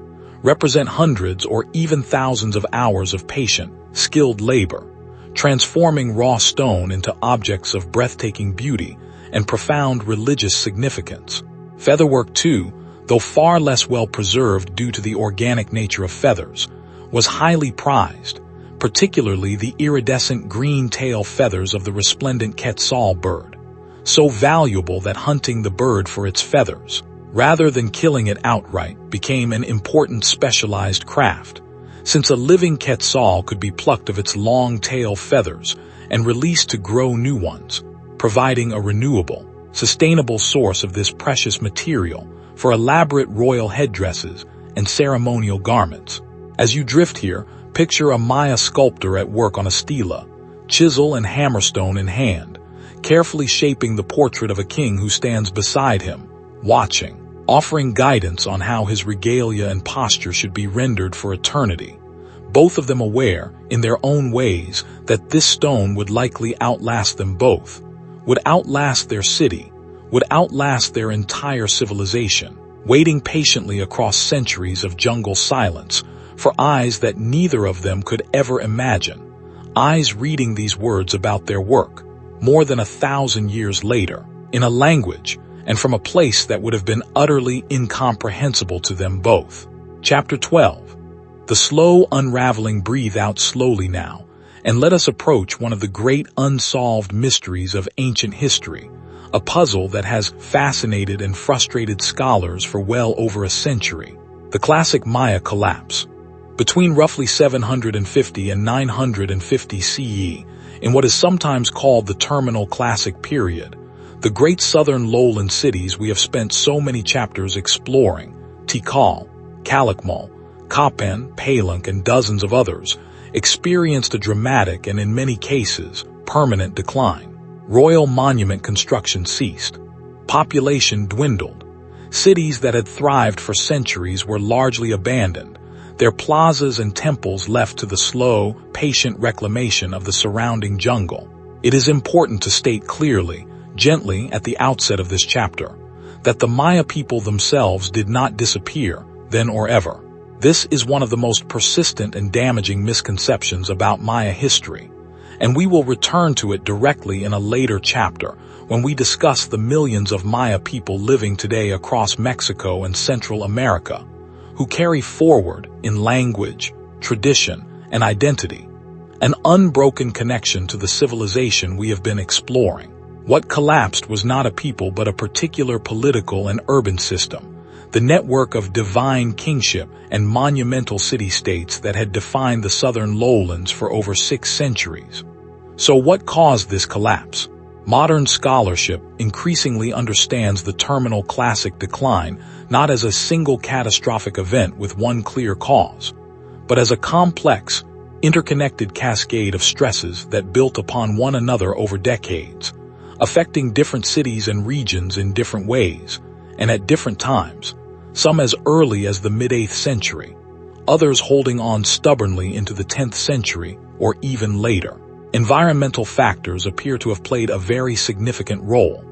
represent hundreds or even thousands of hours of patient, skilled labor, transforming raw stone into objects of breathtaking beauty and profound religious significance. Featherwork, too, though far less well preserved due to the organic nature of feathers, was highly prized, particularly the iridescent green tail feathers of the resplendent quetzal bird, so valuable that hunting the bird for its feathers, rather than killing it outright, became an important specialized craft, since a living quetzal could be plucked of its long tail feathers and released to grow new ones, providing a renewable, sustainable source of this precious material for elaborate royal headdresses and ceremonial garments. As you drift here, picture a Maya sculptor at work on a stela, chisel and hammerstone in hand, carefully shaping the portrait of a king who stands beside him, watching, offering guidance on how his regalia and posture should be rendered for eternity, both of them aware, in their own ways, that this stone would likely outlast them both, would outlast their city, would outlast their entire civilization, waiting patiently across centuries of jungle silence for eyes that neither of them could ever imagine, eyes reading these words about their work, more than 1,000 years later, in a language and from a place that would have been utterly incomprehensible to them both. Chapter 12. The slow unraveling. Breathe out slowly now, and let us approach one of the great unsolved mysteries of ancient history, a puzzle that has fascinated and frustrated scholars for well over a century: the classic Maya collapse. Between roughly 750 and 950 CE, in what is sometimes called the Terminal Classic period, the great southern lowland cities we have spent so many chapters exploring, Tikal, Calakmul, Kapan, Palenque, and dozens of others, experienced a dramatic and in many cases, permanent decline. Royal monument construction ceased. Population dwindled. Cities that had thrived for centuries were largely abandoned, their plazas and temples left to the slow, patient reclamation of the surrounding jungle. It is important to state clearly, gently at the outset of this chapter, that the Maya people themselves did not disappear, then or ever. This is one of the most persistent and damaging misconceptions about Maya history, and we will return to it directly in a later chapter when we discuss the millions of Maya people living today across Mexico and Central America, who carry forward, in language, tradition, and identity, an unbroken connection to the civilization we have been exploring. What collapsed was not a people but a particular political and urban system, the network of divine kingship and monumental city-states that had defined the southern lowlands for over 6 centuries. So what caused this collapse? Modern scholarship increasingly understands the Terminal Classic decline not as a single catastrophic event with one clear cause, but as a complex, interconnected cascade of stresses that built upon one another over decades, affecting different cities and regions in different ways, and at different times, some as early as the mid-8th century, others holding on stubbornly into the 10th century or even later. Environmental factors appear to have played a very significant role.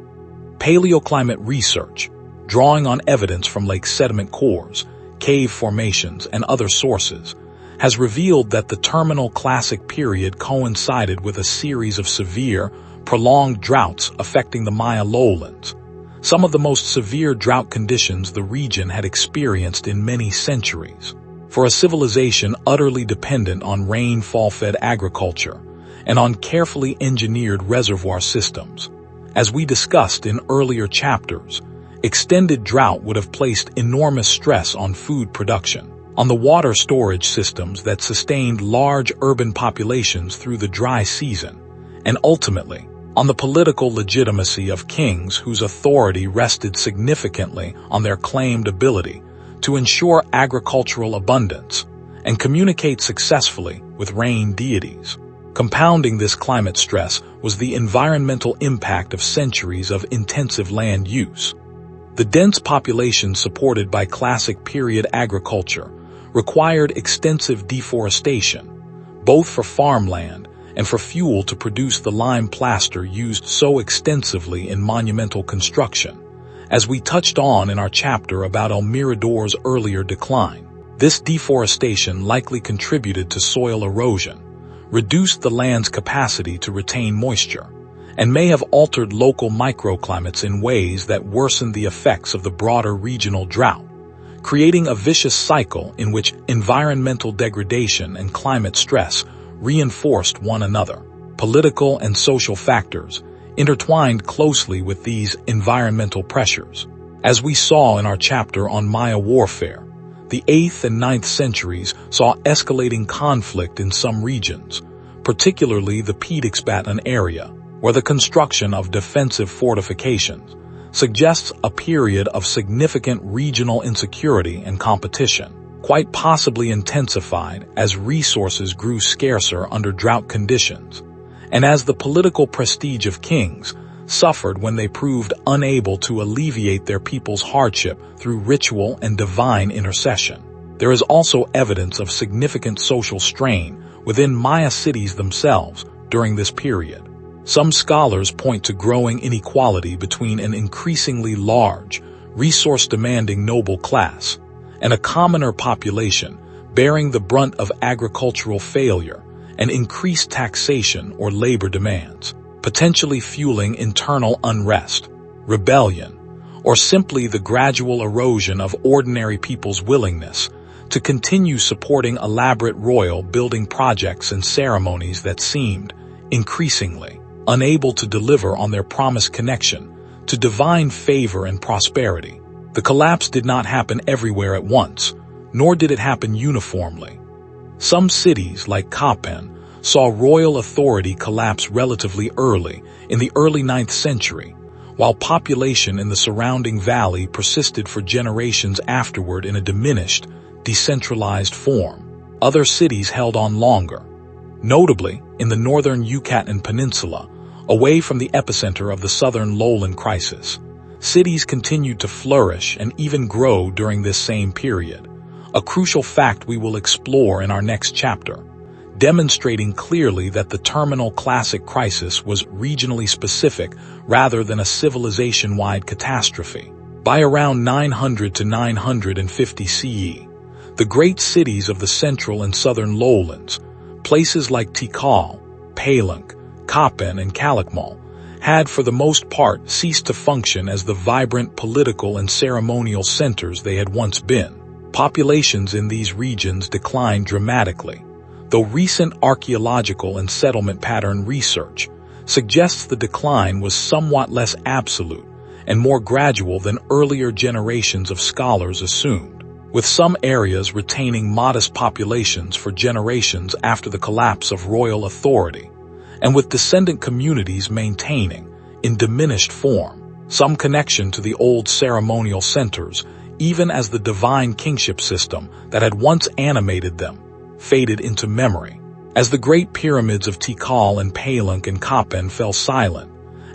Paleoclimate research, drawing on evidence from lake sediment cores, cave formations, and other sources, has revealed that the Terminal Classic period coincided with a series of severe, prolonged droughts affecting the Maya lowlands, some of the most severe drought conditions the region had experienced in many centuries. For a civilization utterly dependent on rainfall-fed agriculture and on carefully engineered reservoir systems, as we discussed in earlier chapters, extended drought would have placed enormous stress on food production, on the water storage systems that sustained large urban populations through the dry season, and ultimately, on the political legitimacy of kings whose authority rested significantly on their claimed ability to ensure agricultural abundance and communicate successfully with rain deities. Compounding this climate stress was the environmental impact of centuries of intensive land use. The dense population supported by classic period agriculture required extensive deforestation, both for farmland and for fuel to produce the lime plaster used so extensively in monumental construction, as we touched on in our chapter about El Mirador's earlier decline. This deforestation likely contributed to soil erosion, reduced the land's capacity to retain moisture, and may have altered local microclimates in ways that worsened the effects of the broader regional drought, creating a vicious cycle in which environmental degradation and climate stress reinforced one another. Political and social factors intertwined closely with these environmental pressures. As we saw in our chapter on Maya warfare, the 8th and 9th centuries saw escalating conflict in some regions, particularly the Pitaxbatan area, where the construction of defensive fortifications suggests a period of significant regional insecurity and competition, quite possibly intensified as resources grew scarcer under drought conditions, and as the political prestige of kings suffered when they proved unable to alleviate their people's hardship through ritual and divine intercession. There is also evidence of significant social strain within Maya cities themselves during this period. Some scholars point to growing inequality between an increasingly large, resource-demanding noble class and a commoner population bearing the brunt of agricultural failure and increased taxation or labor demands, potentially fueling internal unrest, rebellion, or simply the gradual erosion of ordinary people's willingness to continue supporting elaborate royal building projects and ceremonies that seemed increasingly unable to deliver on their promised connection to divine favor and prosperity. The collapse did not happen everywhere at once, nor did it happen uniformly. Some cities, like Kapan, saw royal authority collapse relatively early, in the early 9th century, while population in the surrounding valley persisted for generations afterward in a diminished, decentralized form. Other cities held on longer. Notably, in the northern Yucatan Peninsula, away from the epicenter of the southern lowland crisis, cities continued to flourish and even grow during this same period, a crucial fact we will explore in our next chapter, demonstrating clearly that the terminal classic crisis was regionally specific rather than a civilization-wide catastrophe. By around 900 to 950 CE, the great cities of the central and southern lowlands, places like Tikal, Palenque, Kapan, and Calakmul, had for the most part ceased to function as the vibrant political and ceremonial centers they had once been. Populations in these regions declined dramatically, though recent archaeological and settlement pattern research suggests the decline was somewhat less absolute and more gradual than earlier generations of scholars assumed, with some areas retaining modest populations for generations after the collapse of royal authority, and with descendant communities maintaining, in diminished form, some connection to the old ceremonial centers, even as the divine kingship system that had once animated them faded into memory. As the great pyramids of Tikal and Palenque and Kapan fell silent,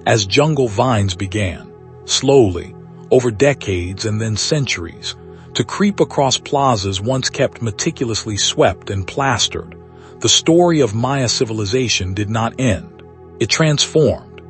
as jungle vines began, slowly, over decades and then centuries, to creep across plazas once kept meticulously swept and plastered, the story of Maya civilization did not end. It transformed.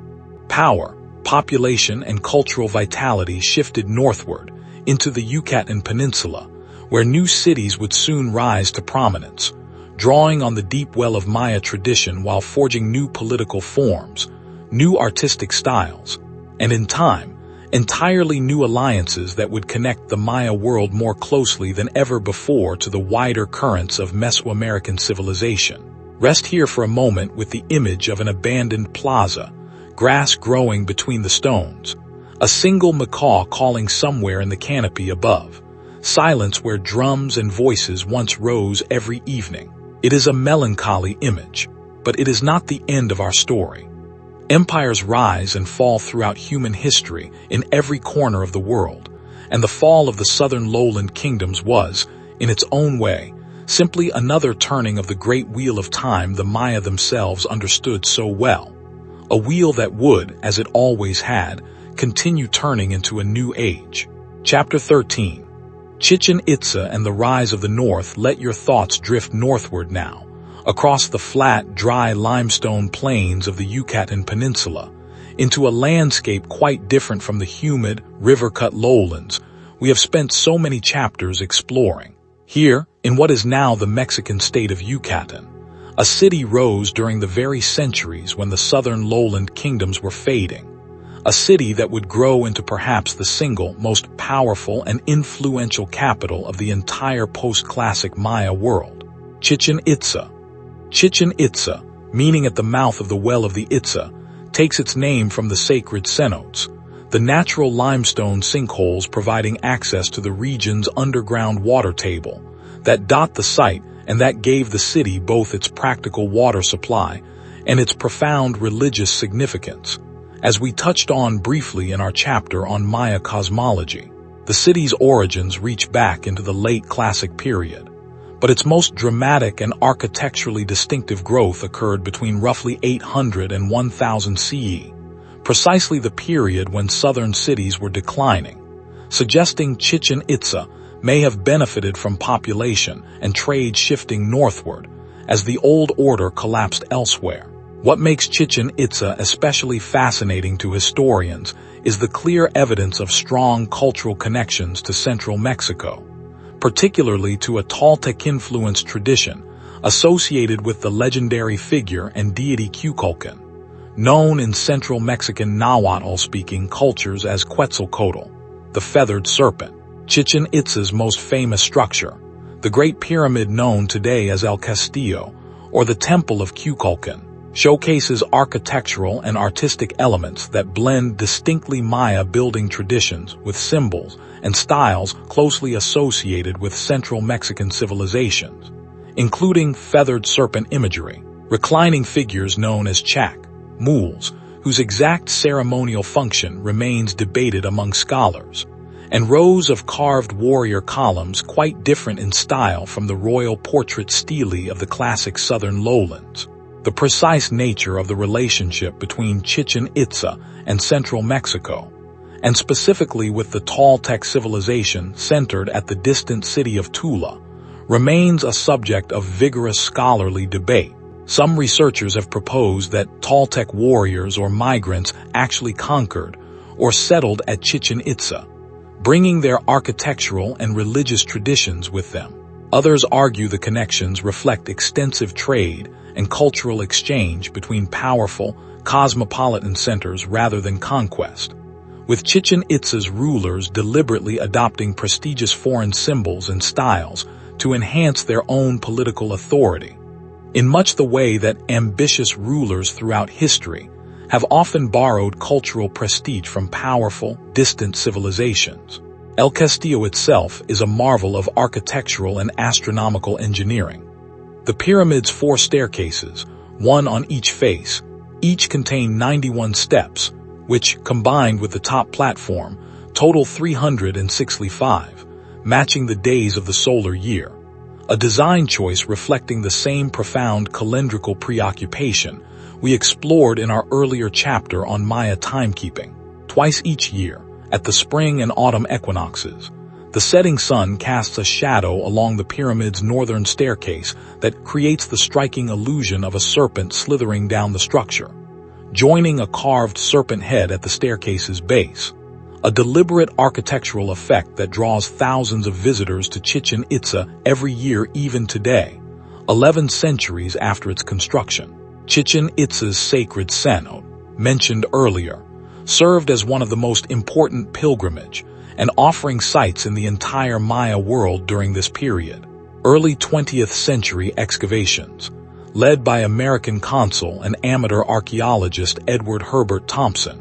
Power, population, and cultural vitality shifted northward into the Yucatan Peninsula, where new cities would soon rise to prominence, drawing on the deep well of Maya tradition while forging new political forms, new artistic styles, and in time, entirely new alliances that would connect the Maya world more closely than ever before to the wider currents of Mesoamerican civilization. Rest here for a moment with the image of an abandoned plaza, grass growing between the stones, a single macaw calling somewhere in the canopy above, silence where drums and voices once rose every evening. It is a melancholy image, but it is not the end of our story. Empires rise and fall throughout human history in every corner of the world, and the fall of the southern lowland kingdoms was, in its own way, simply another turning of the great wheel of time the Maya themselves understood so well. A wheel that would, as it always had, continue turning into a new age. Chapter 13. Chichen Itza and the Rise of the North. Let your thoughts drift northward now, across the flat, dry limestone plains of the Yucatan Peninsula, into a landscape quite different from the humid, river-cut lowlands we have spent so many chapters exploring. Here, in what is now the Mexican state of Yucatan, a city rose during the very centuries when the southern lowland kingdoms were fading, a city that would grow into perhaps the single most powerful and influential capital of the entire post-classic Maya world, Chichen Itza. Chichen Itza, meaning at the mouth of the well of the Itza, takes its name from the sacred cenotes, the natural limestone sinkholes providing access to the region's underground water table that dot the site and that gave the city both its practical water supply and its profound religious significance. As we touched on briefly in our chapter on Maya cosmology, the city's origins reach back into the late classic period, but its most dramatic and architecturally distinctive growth occurred between roughly 800 and 1000 CE, precisely the period when southern cities were declining, suggesting Chichen Itza may have benefited from population and trade shifting northward as the old order collapsed elsewhere. What makes Chichen Itza especially fascinating to historians is the clear evidence of strong cultural connections to central Mexico, particularly to a Toltec-influenced tradition associated with the legendary figure and deity Kukulkan, known in central Mexican Nahuatl-speaking cultures as Quetzalcoatl, the feathered serpent. Chichen Itza's most famous structure, the Great Pyramid known today as El Castillo, or the Temple of Kukulkan, showcases architectural and artistic elements that blend distinctly Maya building traditions with symbols and styles closely associated with central Mexican civilizations, including feathered serpent imagery, reclining figures known as chac, mules, whose exact ceremonial function remains debated among scholars, and rows of carved warrior columns quite different in style from the royal portrait stele of the classic southern lowlands. The precise nature of the relationship between Chichen Itza and central Mexico, and specifically with the Toltec civilization centered at the distant city of Tula, remains a subject of vigorous scholarly debate. Some researchers have proposed that Toltec warriors or migrants actually conquered or settled at Chichen Itza, bringing their architectural and religious traditions with them. Others argue the connections reflect extensive trade and cultural exchange between powerful, cosmopolitan centers rather than conquest, with Chichen Itza's rulers deliberately adopting prestigious foreign symbols and styles to enhance their own political authority, in much the way that ambitious rulers throughout history have often borrowed cultural prestige from powerful, distant civilizations. El Castillo itself is a marvel of architectural and astronomical engineering. The pyramid's 4 staircases, one on each face, each contain 91 steps, which, combined with the top platform, total 365, matching the days of the solar year, a design choice reflecting the same profound calendrical preoccupation we explored in our earlier chapter on Maya timekeeping. Twice each year, at the spring and autumn equinoxes, the setting sun casts a shadow along the pyramid's northern staircase that creates the striking illusion of a serpent slithering down the structure, joining a carved serpent head at the staircase's base, a deliberate architectural effect that draws thousands of visitors to Chichen Itza every year even today, 11 centuries after its construction. Chichen Itza's sacred cenote, mentioned earlier, served as one of the most important pilgrimage and offering sites in the entire Maya world during this period. Early 20th century excavations, led by American consul and amateur archaeologist Edward Herbert Thompson,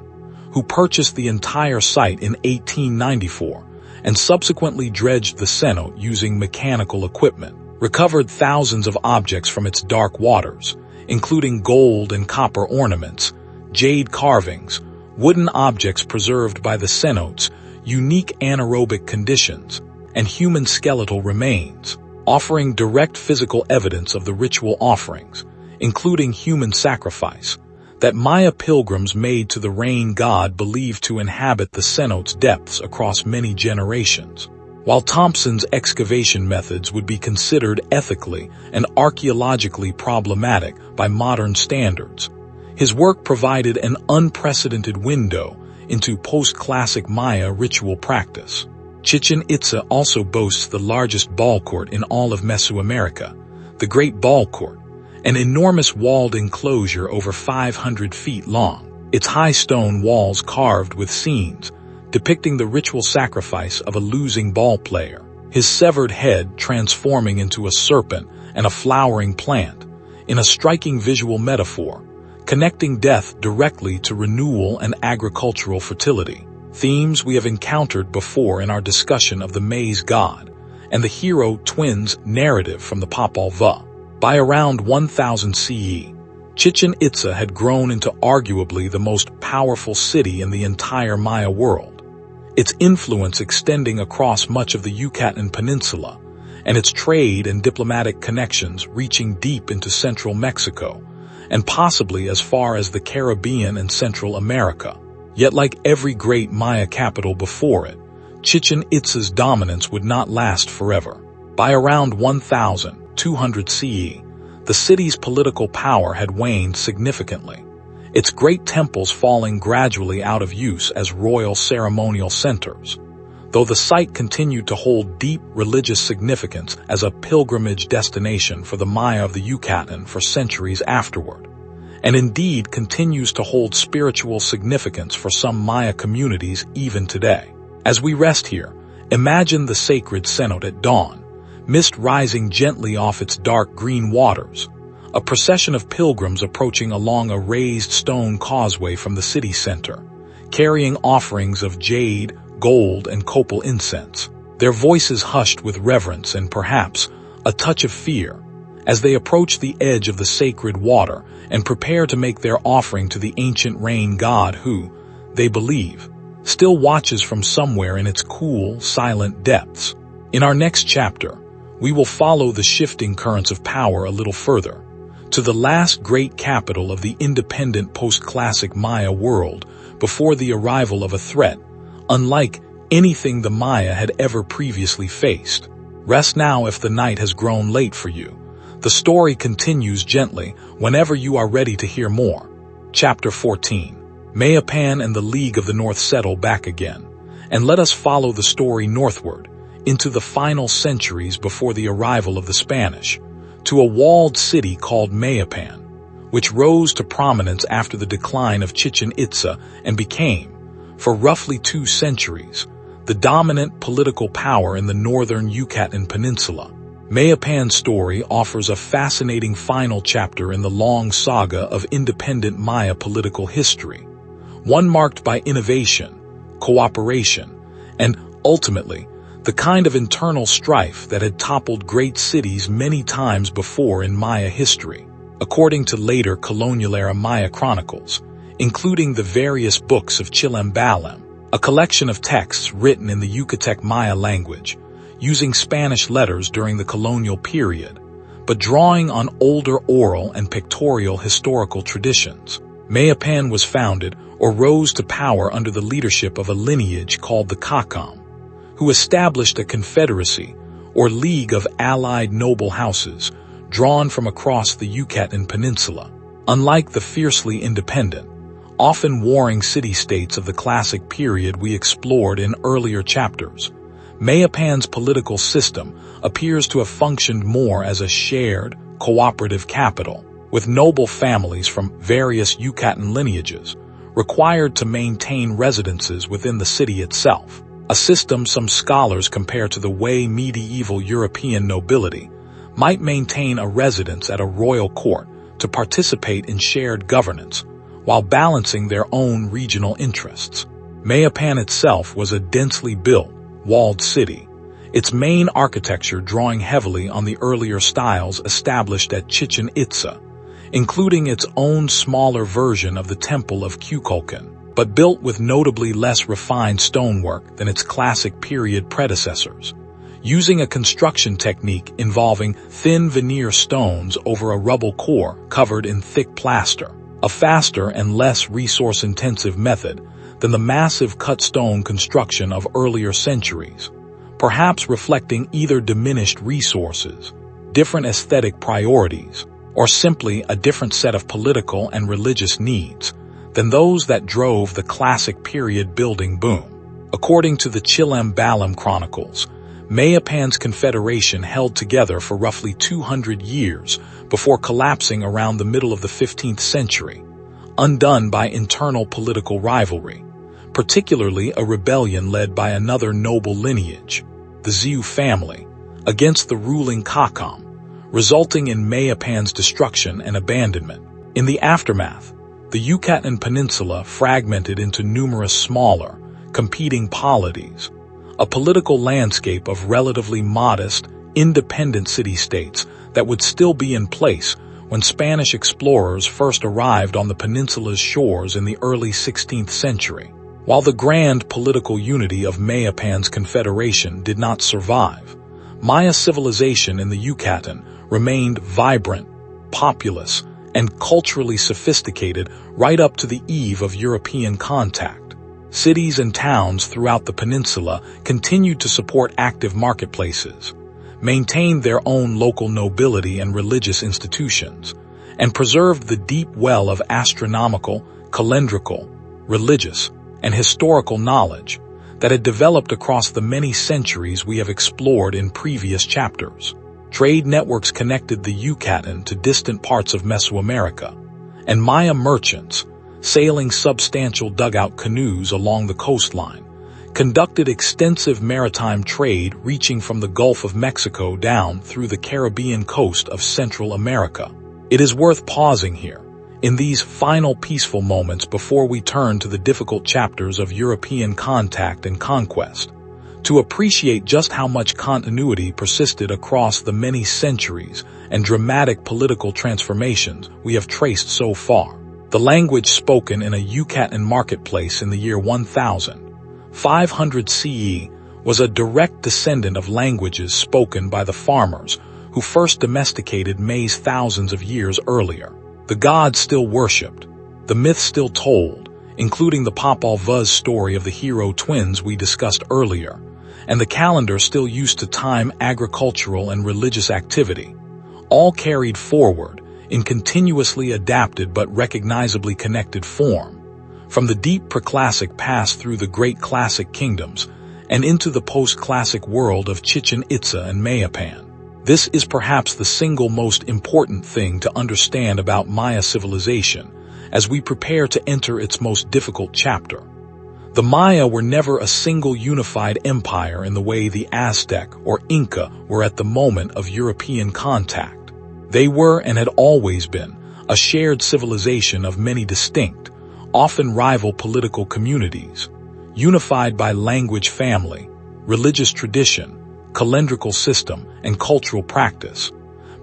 who purchased the entire site in 1894 and subsequently dredged the cenote using mechanical equipment, recovered thousands of objects from its dark waters, including gold and copper ornaments, jade carvings, wooden objects preserved by the cenote's unique anaerobic conditions, and human skeletal remains, offering direct physical evidence of the ritual offerings, including human sacrifice, that Maya pilgrims made to the rain god believed to inhabit the cenote's depths across many generations. While Thompson's excavation methods would be considered ethically and archaeologically problematic by modern standards, his work provided an unprecedented window into post-classic Maya ritual practice. Chichen Itza also boasts the largest ball court in all of Mesoamerica, the Great Ball Court, an enormous walled enclosure over 500 feet long, its high stone walls carved with scenes depicting the ritual sacrifice of a losing ball player, his severed head transforming into a serpent and a flowering plant, in a striking visual metaphor, connecting death directly to renewal and agricultural fertility, themes we have encountered before in our discussion of the maize god and the hero twins narrative from the Popol Vuh. By around 1000 CE, Chichen Itza had grown into arguably the most powerful city in the entire Maya world, its influence extending across much of the Yucatan Peninsula, and its trade and diplomatic connections reaching deep into central Mexico, and possibly as far as the Caribbean and Central America. Yet like every great Maya capital before it, Chichen Itza's dominance would not last forever. By around 1200 CE, the city's political power had waned significantly, its great temples falling gradually out of use as royal ceremonial centers, though the site continued to hold deep religious significance as a pilgrimage destination for the Maya of the Yucatan for centuries afterward, and indeed continues to hold spiritual significance for some Maya communities even today. As we rest here, imagine the sacred cenote at dawn, mist rising gently off its dark green waters, a procession of pilgrims approaching along a raised stone causeway from the city center, carrying offerings of jade, gold, and copal incense, their voices hushed with reverence and perhaps a touch of fear, as they approach the edge of the sacred water and prepare to make their offering to the ancient rain god who, they believe, still watches from somewhere in its cool, silent depths. In our next chapter, we will follow the shifting currents of power a little further, to the last great capital of the independent post-classic Maya world before the arrival of a threat, unlike anything the Maya had ever previously faced. Rest now if the night has grown late for you. The story continues gently whenever you are ready to hear more. Chapter 14. Mayapan and the League of the North settle back again, and let us follow the story northward, into the final centuries before the arrival of the Spanish, to a walled city called Mayapan, which rose to prominence after the decline of Chichen Itza and became, for roughly 2 centuries, the dominant political power in the northern Yucatan Peninsula. Mayapan's story offers a fascinating final chapter in the long saga of independent Maya political history, one marked by innovation, cooperation, and, ultimately, the kind of internal strife that had toppled great cities many times before in Maya history, according to later colonial-era Maya chronicles, including the various books of Chilambalam, a collection of texts written in the Yucatec Maya language, using Spanish letters during the colonial period, but drawing on older oral and pictorial historical traditions. Mayapan was founded or rose to power under the leadership of a lineage called the Kakam, who established a confederacy or league of allied noble houses drawn from across the Yucatan Peninsula. Unlike the fiercely independent, often warring city-states of the classic period we explored in earlier chapters, Mayapan's political system appears to have functioned more as a shared, cooperative capital, with noble families from various Yucatan lineages required to maintain residences within the city itself, a system some scholars compare to the way medieval European nobility might maintain a residence at a royal court to participate in shared governance while balancing their own regional interests. Mayapan itself was a densely built, walled city, its main architecture drawing heavily on the earlier styles established at Chichen Itza, including its own smaller version of the Temple of Kukulkan, but built with notably less refined stonework than its classic period predecessors, using a construction technique involving thin veneer stones over a rubble core covered in thick plaster, a faster and less resource-intensive method than the massive cut stone construction of earlier centuries, perhaps reflecting either diminished resources, different aesthetic priorities, or simply a different set of political and religious needs than those that drove the classic period building boom. According to the Chilam Balam Chronicles, Mayapan's confederation held together for roughly 200 years before collapsing around the middle of the 15th century, undone by internal political rivalry, particularly a rebellion led by another noble lineage, the Ziu family, against the ruling Kakam, resulting in Mayapan's destruction and abandonment. In the aftermath, the Yucatan Peninsula fragmented into numerous smaller, competing polities, a political landscape of relatively modest, independent city-states that would still be in place when Spanish explorers first arrived on the peninsula's shores in the early 16th century. While the grand political unity of Mayapan's confederation did not survive, Maya civilization in the Yucatan remained vibrant, populous, and culturally sophisticated right up to the eve of European contact. Cities and towns throughout the peninsula continued to support active marketplaces, maintained their own local nobility and religious institutions, and preserved the deep well of astronomical, calendrical, religious, and historical knowledge that had developed across the many centuries we have explored in previous chapters. Trade networks connected the Yucatan to distant parts of Mesoamerica, and Maya merchants, sailing substantial dugout canoes along the coastline, conducted extensive maritime trade reaching from the Gulf of Mexico down through the Caribbean coast of Central America. It is worth pausing here, in these final peaceful moments before we turn to the difficult chapters of European contact and conquest, to appreciate just how much continuity persisted across the many centuries and dramatic political transformations we have traced so far. The language spoken in a Yucatan marketplace in the year 1500 CE was a direct descendant of languages spoken by the farmers who first domesticated maize thousands of years earlier. The gods still worshipped, the myths still told, including the Popol Vuh story of the hero twins we discussed earlier, and the calendar still used to time agricultural and religious activity, all carried forward in continuously adapted but recognizably connected form, from the deep preclassic past through the great classic kingdoms and into the post-classic world of Chichen Itza and Mayapan. This is perhaps the single most important thing to understand about Maya civilization as we prepare to enter its most difficult chapter. The Maya were never a single unified empire in the way the Aztec or Inca were at the moment of European contact. They were and had always been a shared civilization of many distinct, often rival political communities, unified by language family, religious tradition, calendrical system, and cultural practice,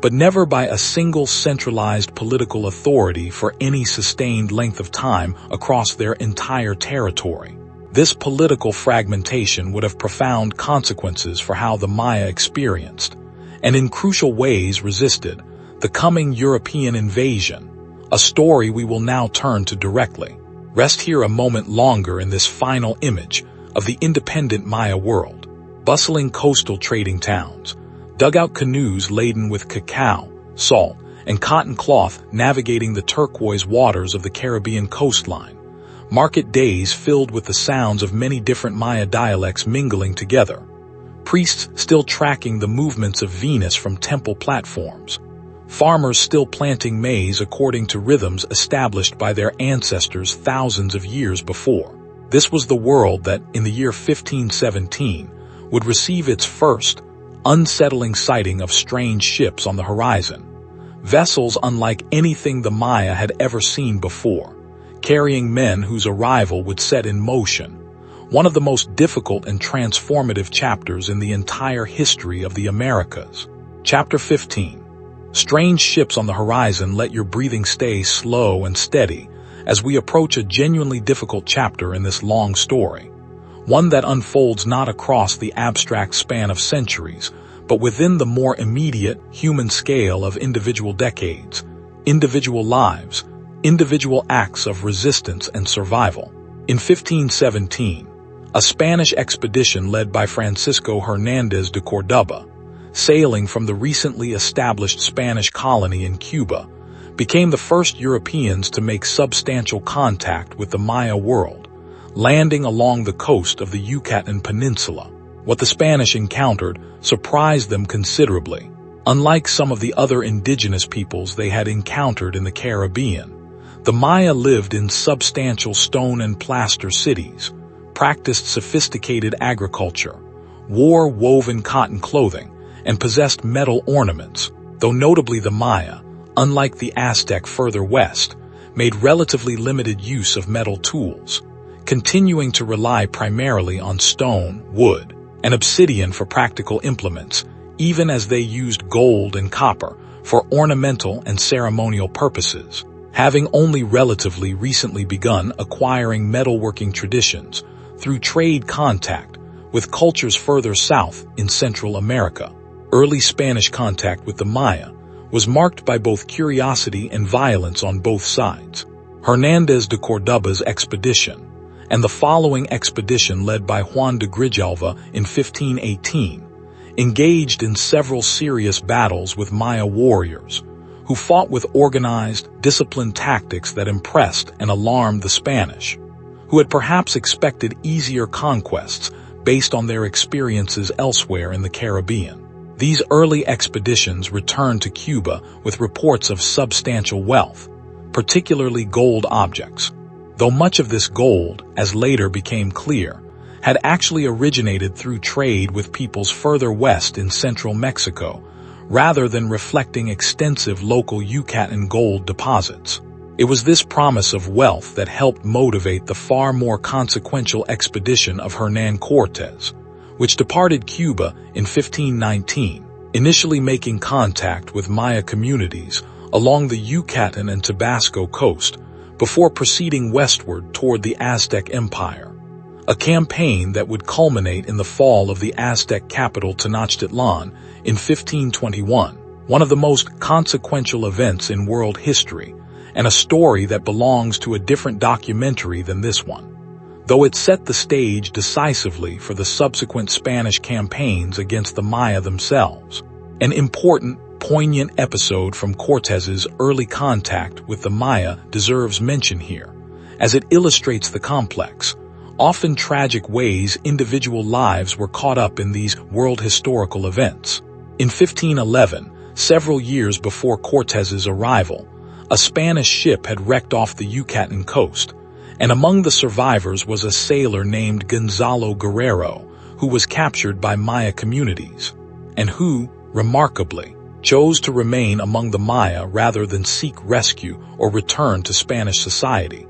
but never by a single centralized political authority for any sustained length of time across their entire territory. This political fragmentation would have profound consequences for how the Maya experienced, and in crucial ways resisted, the coming European invasion, a story we will now turn to directly. Rest here a moment longer in this final image of the independent Maya world. Bustling coastal trading towns, dugout canoes laden with cacao, salt, and cotton cloth navigating the turquoise waters of the Caribbean coastline, market days filled with the sounds of many different Maya dialects mingling together, priests still tracking the movements of Venus from temple platforms, farmers still planting maize according to rhythms established by their ancestors thousands of years before. This was the world that, in the year 1517, would receive its first, unsettling sighting of strange ships on the horizon. Vessels unlike anything the Maya had ever seen before, carrying men whose arrival would set in motion one of the most difficult and transformative chapters in the entire history of the Americas. Chapter 15. Strange ships on the horizon. Let your breathing stay slow and steady as we approach a genuinely difficult chapter in this long story, one that unfolds not across the abstract span of centuries, but within the more immediate human scale of individual decades, individual lives, individual acts of resistance and survival. In 1517, a Spanish expedition led by Francisco Hernández de Córdoba, sailing from the recently established Spanish colony in Cuba, became the first Europeans to make substantial contact with the Maya world, landing along the coast of the Yucatan Peninsula. What the Spanish encountered surprised them considerably. Unlike some of the other indigenous peoples they had encountered in the Caribbean, the Maya lived in substantial stone and plaster cities, practiced sophisticated agriculture, wore woven cotton clothing, and possessed metal ornaments, though notably the Maya, unlike the Aztec further west, made relatively limited use of metal tools, continuing to rely primarily on stone, wood, and obsidian for practical implements, even as they used gold and copper for ornamental and ceremonial purposes, having only relatively recently begun acquiring metalworking traditions through trade contact with cultures further south in Central America. Early Spanish contact with the Maya was marked by both curiosity and violence on both sides. Hernández de Córdoba's expedition and the following expedition led by Juan de Grijalva in 1518 engaged in several serious battles with Maya warriors, who fought with organized, disciplined tactics that impressed and alarmed the Spanish, who had perhaps expected easier conquests based on their experiences elsewhere in the Caribbean. These early expeditions returned to Cuba with reports of substantial wealth, particularly gold objects, though much of this gold, as later became clear, had actually originated through trade with peoples further west in central Mexico, rather than reflecting extensive local Yucatan gold deposits. It was this promise of wealth that helped motivate the far more consequential expedition of Hernán Cortés, which departed Cuba in 1519, initially making contact with Maya communities along the Yucatan and Tabasco coast before proceeding westward toward the Aztec Empire, a campaign that would culminate in the fall of the Aztec capital Tenochtitlan in 1521, one of the most consequential events in world history, and a story that belongs to a different documentary than this one, though it set the stage decisively for the subsequent Spanish campaigns against the Maya themselves. An important, poignant episode from Cortés's early contact with the Maya deserves mention here, as it illustrates the complex, often tragic ways individual lives were caught up in these world historical events. In 1511, several years before Cortés's arrival, a Spanish ship had wrecked off the Yucatan coast, and among the survivors was a sailor named Gonzalo Guerrero, who was captured by Maya communities, and who, remarkably, chose to remain among the Maya rather than seek rescue or return to Spanish society,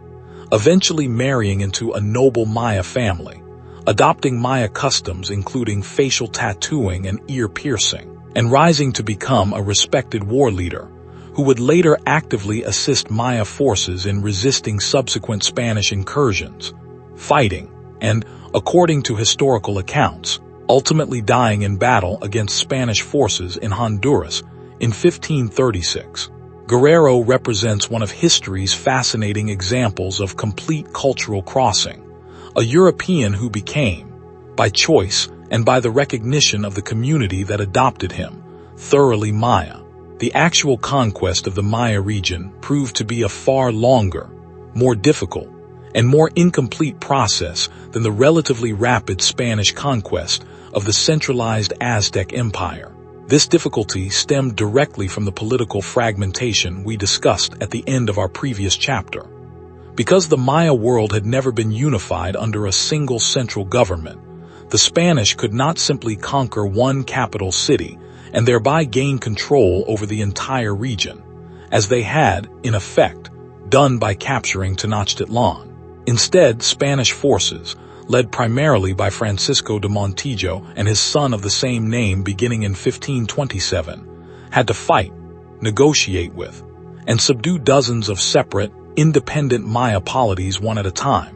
eventually marrying into a noble Maya family, adopting Maya customs including facial tattooing and ear piercing, and rising to become a respected war leader, who would later actively assist Maya forces in resisting subsequent Spanish incursions, fighting, and, according to historical accounts, ultimately dying in battle against Spanish forces in Honduras in 1536. Guerrero represents one of history's fascinating examples of complete cultural crossing, a European who became, by choice and by the recognition of the community that adopted him, thoroughly Maya. The actual conquest of the Maya region proved to be a far longer, more difficult, and more incomplete process than the relatively rapid Spanish conquest of the centralized Aztec Empire. This difficulty stemmed directly from the political fragmentation we discussed at the end of our previous chapter. Because the Maya world had never been unified under a single central government, the Spanish could not simply conquer one capital city and thereby gain control over the entire region, as they had, in effect, done by capturing Tenochtitlan. Instead, Spanish forces, led primarily by Francisco de Montijo and his son of the same name beginning in 1527, had to fight, negotiate with, and subdue dozens of separate, independent Maya polities one at a time,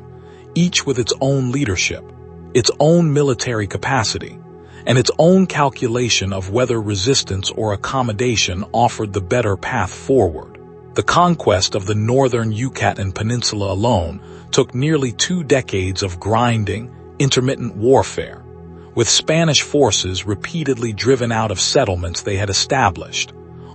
each with its own leadership, its own military capacity, and its own calculation of whether resistance or accommodation offered the better path forward. The conquest of the northern Yucatan Peninsula alone took nearly 2 decades of grinding, intermittent warfare, with Spanish forces repeatedly driven out of settlements they had established,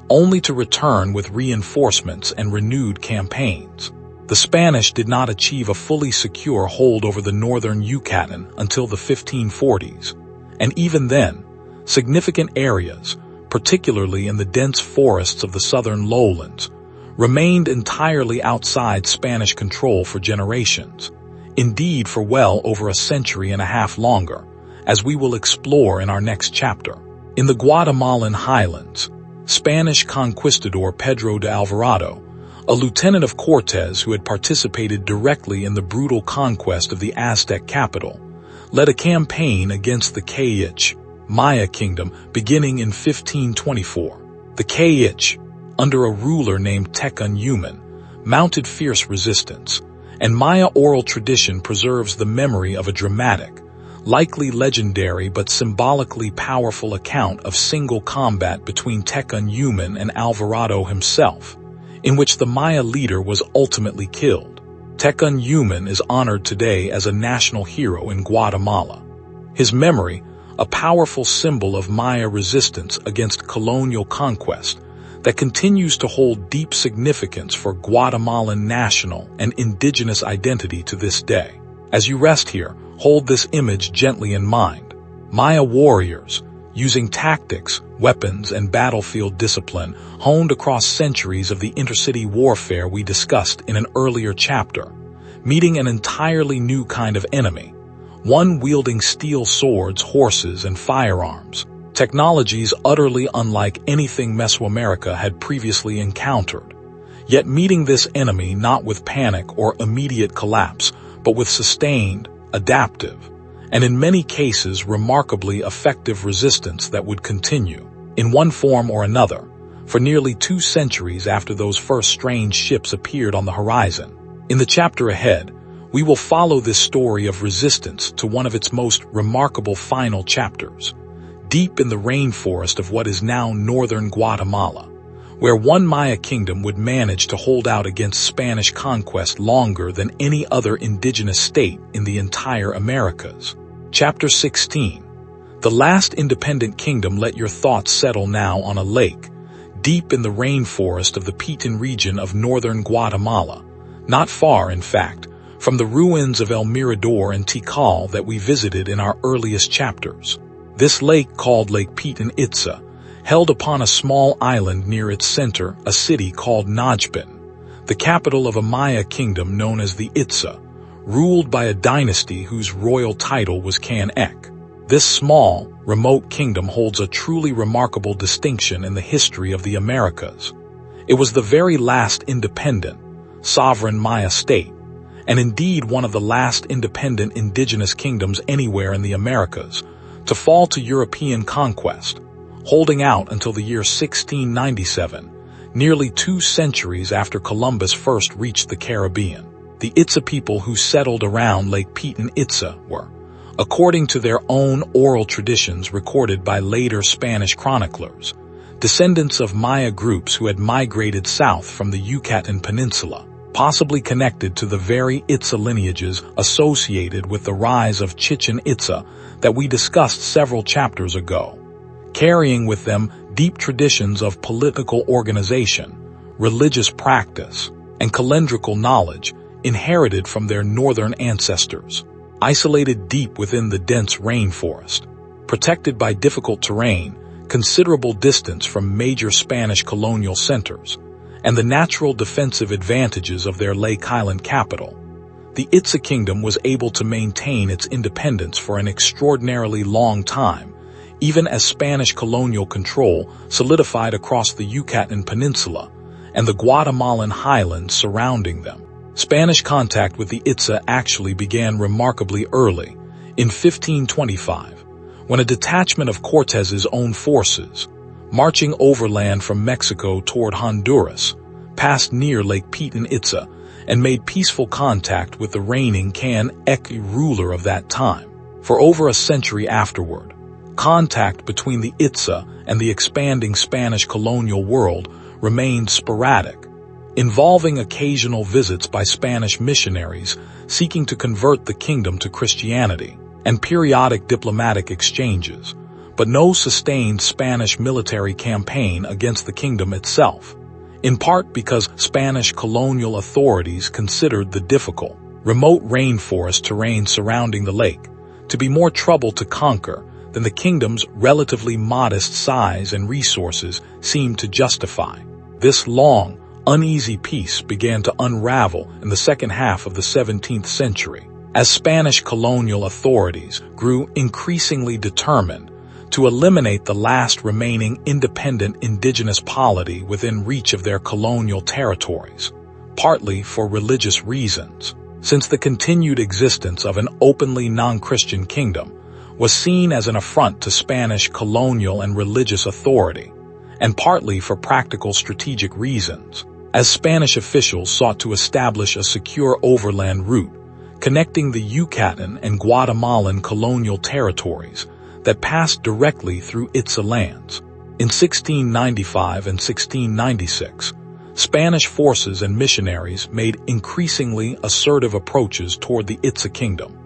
only to return with reinforcements and renewed campaigns. The Spanish did not achieve a fully secure hold over the northern Yucatan until the 1540s, and even then, significant areas, particularly in the dense forests of the southern lowlands, remained entirely outside Spanish control for generations, indeed for well over a century and a half longer, as we will explore in our next chapter. In the Guatemalan highlands, Spanish conquistador Pedro de Alvarado, a lieutenant of Cortés who had participated directly in the brutal conquest of the Aztec capital, led a campaign against the Kayich, Maya kingdom beginning in 1524. The Kayich, under a ruler named Tecún, mounted fierce resistance, and Maya oral tradition preserves the memory of a dramatic, likely legendary but symbolically powerful account of single combat between Tecún and Alvarado himself, in which the Maya leader was ultimately killed. Tecún is honored today as a national hero in Guatemala. His memory, a powerful symbol of Maya resistance against colonial conquest, that continues to hold deep significance for Guatemalan national and indigenous identity to this day. As you rest here, hold this image gently in mind. Maya warriors, using tactics, weapons, and battlefield discipline honed across centuries of the intercity warfare we discussed in an earlier chapter, meeting an entirely new kind of enemy, one wielding steel swords, horses, and firearms, technologies utterly unlike anything Mesoamerica had previously encountered, yet meeting this enemy not with panic or immediate collapse, but with sustained, adaptive, and in many cases remarkably effective resistance that would continue, in one form or another, for nearly 2 centuries after those first strange ships appeared on the horizon. In the chapter ahead, we will follow this story of resistance to one of its most remarkable final chapters, deep in the rainforest of what is now northern Guatemala, where one Maya kingdom would manage to hold out against Spanish conquest longer than any other indigenous state in the entire Americas. Chapter 16. The last independent kingdom. Let your thoughts settle now on a lake, deep in the rainforest of the Petén region of northern Guatemala, not far, in fact, from the ruins of El Mirador and Tikal that we visited in our earliest chapters. This lake, called Lake Petén Itzá, held upon a small island near its center a city called Najpin, the capital of a Maya kingdom known as the Itzá, ruled by a dynasty whose royal title was Can-Ek. This small, remote kingdom holds a truly remarkable distinction in the history of the Americas. It was the very last independent, sovereign Maya state, and indeed one of the last independent indigenous kingdoms anywhere in the Americas, to fall to European conquest, holding out until the year 1697, nearly 2 centuries after Columbus first reached the Caribbean. The Itzá people who settled around Lake Petén Itzá were, according to their own oral traditions recorded by later Spanish chroniclers, descendants of Maya groups who had migrated south from the Yucatan Peninsula, possibly connected to the very Itzá lineages associated with the rise of Chichen Itza that we discussed several chapters ago, carrying with them deep traditions of political organization, religious practice, and calendrical knowledge inherited from their northern ancestors. Isolated deep within the dense rainforest, protected by difficult terrain, considerable distance from major Spanish colonial centers, and the natural defensive advantages of their Lake Island capital, the Itza Kingdom was able to maintain its independence for an extraordinarily long time, even as Spanish colonial control solidified across the Yucatan Peninsula and the Guatemalan highlands surrounding them. Spanish contact with the Itza actually began remarkably early, in 1525, when a detachment of Cortez's own forces, marching overland from Mexico toward Honduras, passed near Lake Chichen Itza and made peaceful contact with the reigning Can-Eque ruler of that time. For over a century afterward, contact between the Itza and the expanding Spanish colonial world remained sporadic, involving occasional visits by Spanish missionaries seeking to convert the kingdom to Christianity, and periodic diplomatic exchanges, but no sustained Spanish military campaign against the kingdom itself, in part because Spanish colonial authorities considered the difficult, remote rainforest terrain surrounding the lake to be more trouble to conquer than the kingdom's relatively modest size and resources seemed to justify. This long, uneasy peace began to unravel in the second half of the 17th century, as Spanish colonial authorities grew increasingly determined to eliminate the last remaining independent indigenous polity within reach of their colonial territories, partly for religious reasons, since the continued existence of an openly non-Christian kingdom was seen as an affront to Spanish colonial and religious authority, and partly for practical strategic reasons, as Spanish officials sought to establish a secure overland route connecting the Yucatan and Guatemalan colonial territories that passed directly through Itza lands. In 1695 and 1696, Spanish forces and missionaries made increasingly assertive approaches toward the Itza kingdom,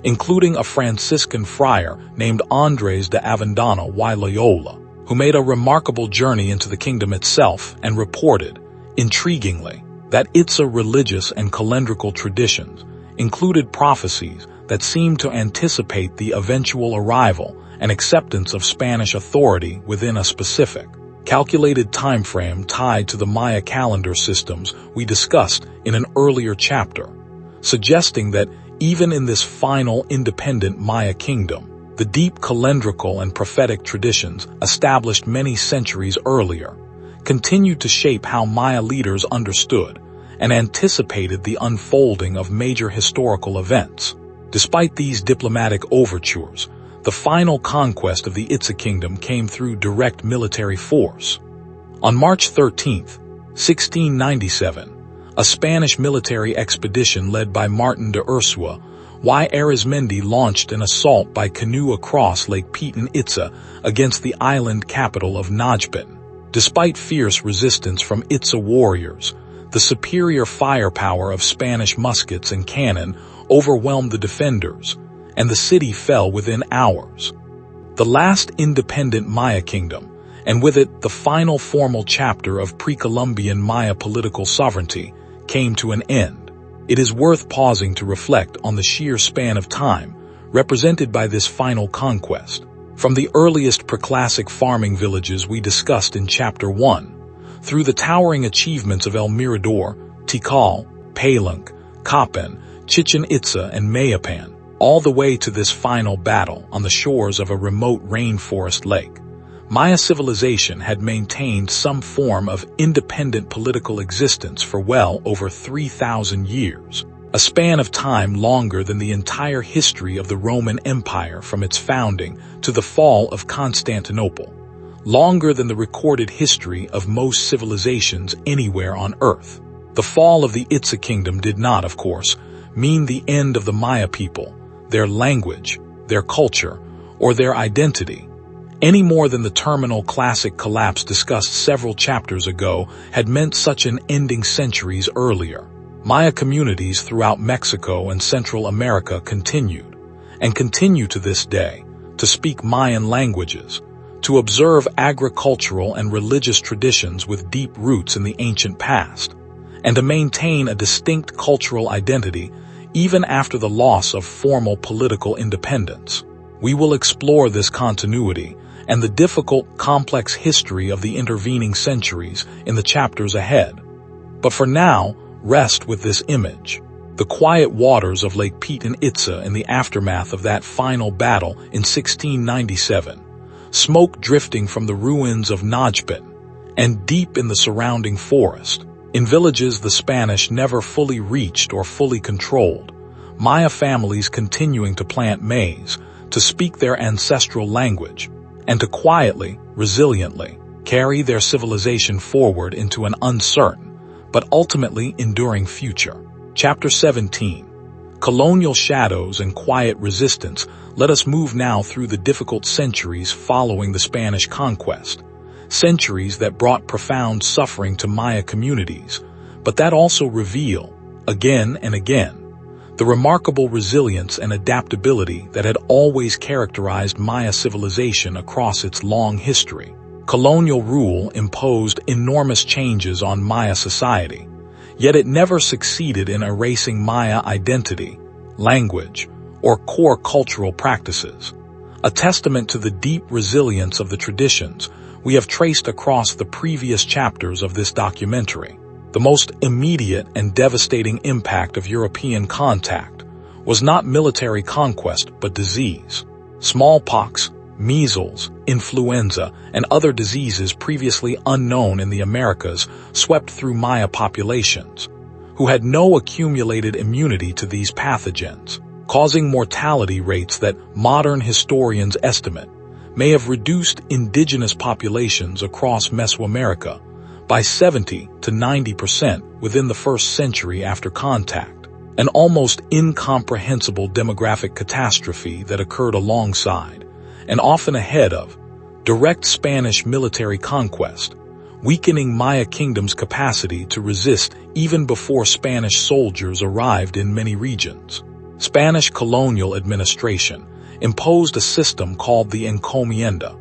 including a Franciscan friar named Andres de Avendano y Loyola, who made a remarkable journey into the kingdom itself and reported, intriguingly, that Itza religious and calendrical traditions included prophecies that seemed to anticipate the eventual arrival and acceptance of Spanish authority within a specific, calculated timeframe tied to the Maya calendar systems we discussed in an earlier chapter, suggesting that even in this final independent Maya kingdom, the deep calendrical and prophetic traditions established many centuries earlier continued to shape how Maya leaders understood and anticipated the unfolding of major historical events. Despite these diplomatic overtures, the final conquest of the Itza kingdom came through direct military force. On March 13, 1697, a Spanish military expedition led by Martin de Ursua y Arizmendi launched an assault by canoe across Lake Chichen Itza against the island capital of Najibin. Despite fierce resistance from Itza warriors, the superior firepower of Spanish muskets and cannon overwhelmed the defenders, and the city fell within hours. The last independent Maya kingdom, and with it the final formal chapter of pre-Columbian Maya political sovereignty, came to an end. It is worth pausing to reflect on the sheer span of time represented by this final conquest. From the earliest preclassic farming villages we discussed in Chapter 1, through the towering achievements of El Mirador, Tikal, Palenque, Copan, Chichen Itza, and Mayapan, all the way to this final battle on the shores of a remote rainforest lake, Maya civilization had maintained some form of independent political existence for well over 3,000 years, a span of time longer than the entire history of the Roman Empire from its founding to the fall of Constantinople, longer than the recorded history of most civilizations anywhere on Earth. The fall of the Itza kingdom did not, of course, mean the end of the Maya people, their language, their culture, or their identity, any more than the terminal classic collapse discussed several chapters ago had meant such an ending centuries earlier. Maya communities throughout Mexico and Central America continued, and continue to this day, to speak Mayan languages, to observe agricultural and religious traditions with deep roots in the ancient past, and to maintain a distinct cultural identity even after the loss of formal political independence. We will explore this continuity and the difficult, complex history of the intervening centuries in the chapters ahead. But for now, rest with this image. The quiet waters of Lake Pitan-Itza in the aftermath of that final battle in 1697, smoke drifting from the ruins of Najpin, and deep in the surrounding forest, in villages the Spanish never fully reached or fully controlled, Maya families continuing to plant maize, to speak their ancestral language, and to quietly, resiliently, carry their civilization forward into an uncertain, but ultimately enduring future. Chapter 17. Colonial Shadows and Quiet Resistance. Let us move now through the difficult centuries following the Spanish conquest. Centuries that brought profound suffering to Maya communities, but that also reveal, again and again, the remarkable resilience and adaptability that had always characterized Maya civilization across its long history. Colonial rule imposed enormous changes on Maya society, yet it never succeeded in erasing Maya identity, language, or core cultural practices. A testament to the deep resilience of the traditions we have traced across the previous chapters of this documentary. The most immediate and devastating impact of European contact was not military conquest but disease. Smallpox, measles, influenza, and other diseases previously unknown in the Americas swept through Maya populations, who had no accumulated immunity to these pathogens, causing mortality rates that modern historians estimate may have reduced indigenous populations across Mesoamerica by 70 to 90% within the first century after contact, an almost incomprehensible demographic catastrophe that occurred alongside, and often ahead of, direct Spanish military conquest, weakening Maya kingdom's capacity to resist even before Spanish soldiers arrived in many regions. Spanish colonial administration imposed a system called the encomienda,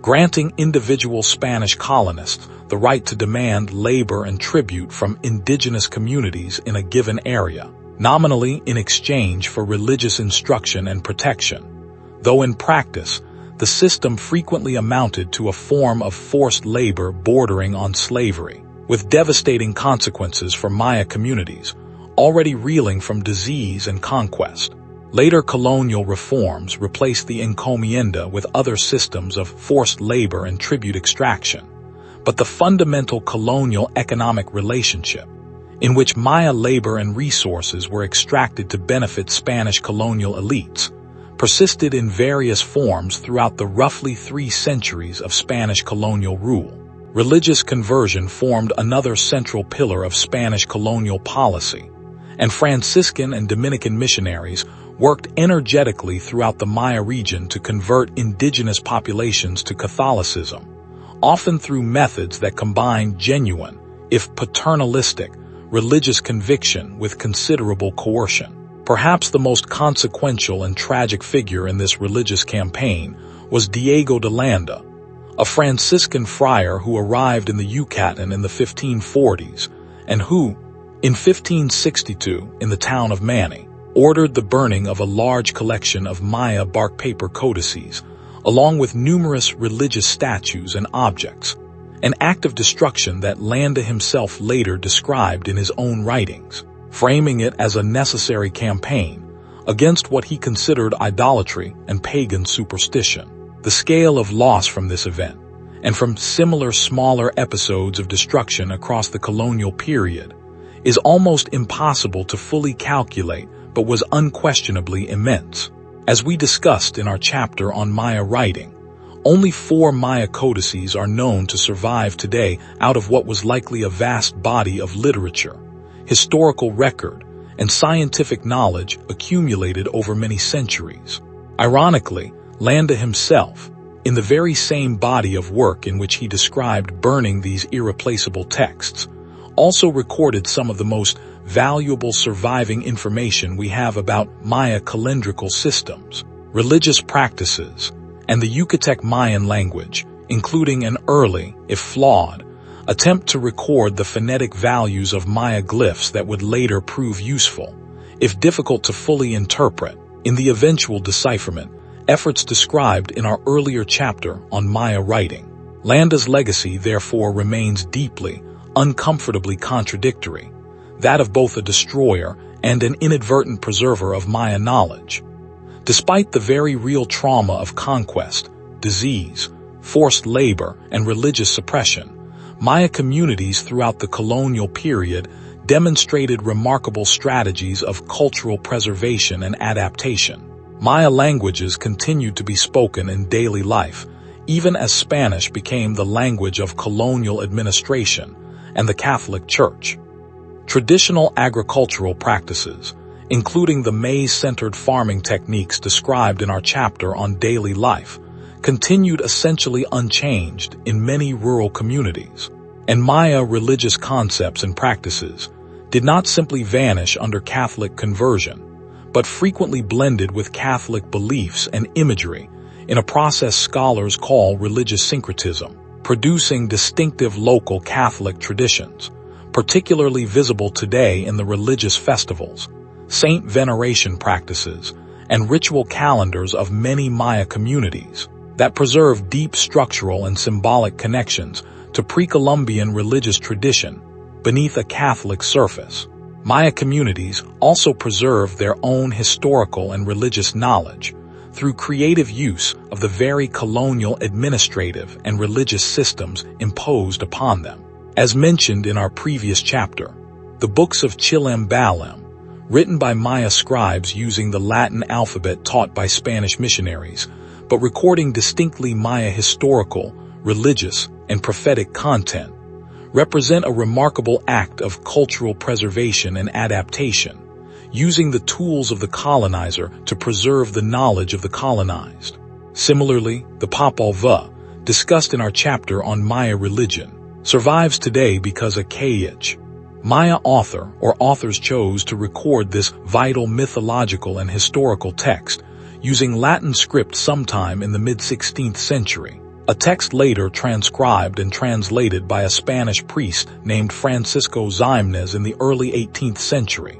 granting individual Spanish colonists the right to demand labor and tribute from indigenous communities in a given area, nominally in exchange for religious instruction and protection, though in practice, the system frequently amounted to a form of forced labor bordering on slavery, with devastating consequences for Maya communities, already reeling from disease and conquest. Later colonial reforms replaced the encomienda with other systems of forced labor and tribute extraction, but the fundamental colonial economic relationship, in which Maya labor and resources were extracted to benefit Spanish colonial elites, persisted in various forms throughout the roughly 3 centuries of Spanish colonial rule. Religious conversion formed another central pillar of Spanish colonial policy, and Franciscan and Dominican missionaries worked energetically throughout the Maya region to convert indigenous populations to Catholicism, often through methods that combined genuine, if paternalistic, religious conviction with considerable coercion. Perhaps the most consequential and tragic figure in this religious campaign was Diego de Landa, a Franciscan friar who arrived in the Yucatan in the 1540s and who, in 1562, in the town of Mani, ordered the burning of a large collection of Maya bark paper codices, along with numerous religious statues and objects, an act of destruction that Landa himself later described in his own writings, framing it as a necessary campaign against what he considered idolatry and pagan superstition. The scale of loss from this event, and from similar smaller episodes of destruction across the colonial period, is almost impossible to fully calculate, but was unquestionably immense. As we discussed in our chapter on Maya writing, only 4 Maya codices are known to survive today out of what was likely a vast body of literature, historical record, and scientific knowledge accumulated over many centuries. Ironically, Landa himself, in the very same body of work in which he described burning these irreplaceable texts, also recorded some of the most valuable surviving information we have about Maya calendrical systems, religious practices, and the Yucatec Mayan language, including an early, if flawed, attempt to record the phonetic values of Maya glyphs that would later prove useful, if difficult to fully interpret, in the eventual decipherment efforts described in our earlier chapter on Maya writing. Landa's legacy, therefore, remains deeply, uncomfortably contradictory, that of both a destroyer and an inadvertent preserver of Maya knowledge. Despite the very real trauma of conquest, disease, forced labor, and religious suppression, Maya communities throughout the colonial period demonstrated remarkable strategies of cultural preservation and adaptation. Maya languages continued to be spoken in daily life, even as Spanish became the language of colonial administration and the Catholic Church. Traditional agricultural practices, including the maize-centered farming techniques described in our chapter on daily life, continued essentially unchanged in many rural communities. And Maya religious concepts and practices did not simply vanish under Catholic conversion, but frequently blended with Catholic beliefs and imagery in a process scholars call religious syncretism, producing distinctive local Catholic traditions, particularly visible today in the religious festivals, saint veneration practices, and ritual calendars of many Maya communities that preserve deep structural and symbolic connections to pre-Columbian religious tradition beneath a Catholic surface. Maya communities also preserve their own historical and religious knowledge through creative use of the very colonial administrative and religious systems imposed upon them. As mentioned in our previous chapter, the books of Chilam-Balam, written by Maya scribes using the Latin alphabet taught by Spanish missionaries, but recording distinctly Maya historical, religious, and prophetic content, represent a remarkable act of cultural preservation and adaptation, using the tools of the colonizer to preserve the knowledge of the colonized. Similarly, the Popol Vuh, discussed in our chapter on Maya religion, survives today because a Kayich Maya author or authors chose to record this vital mythological and historical text using Latin script sometime in the mid-16th century, a text later transcribed and translated by a Spanish priest named Francisco Ximenes in the early 18th century,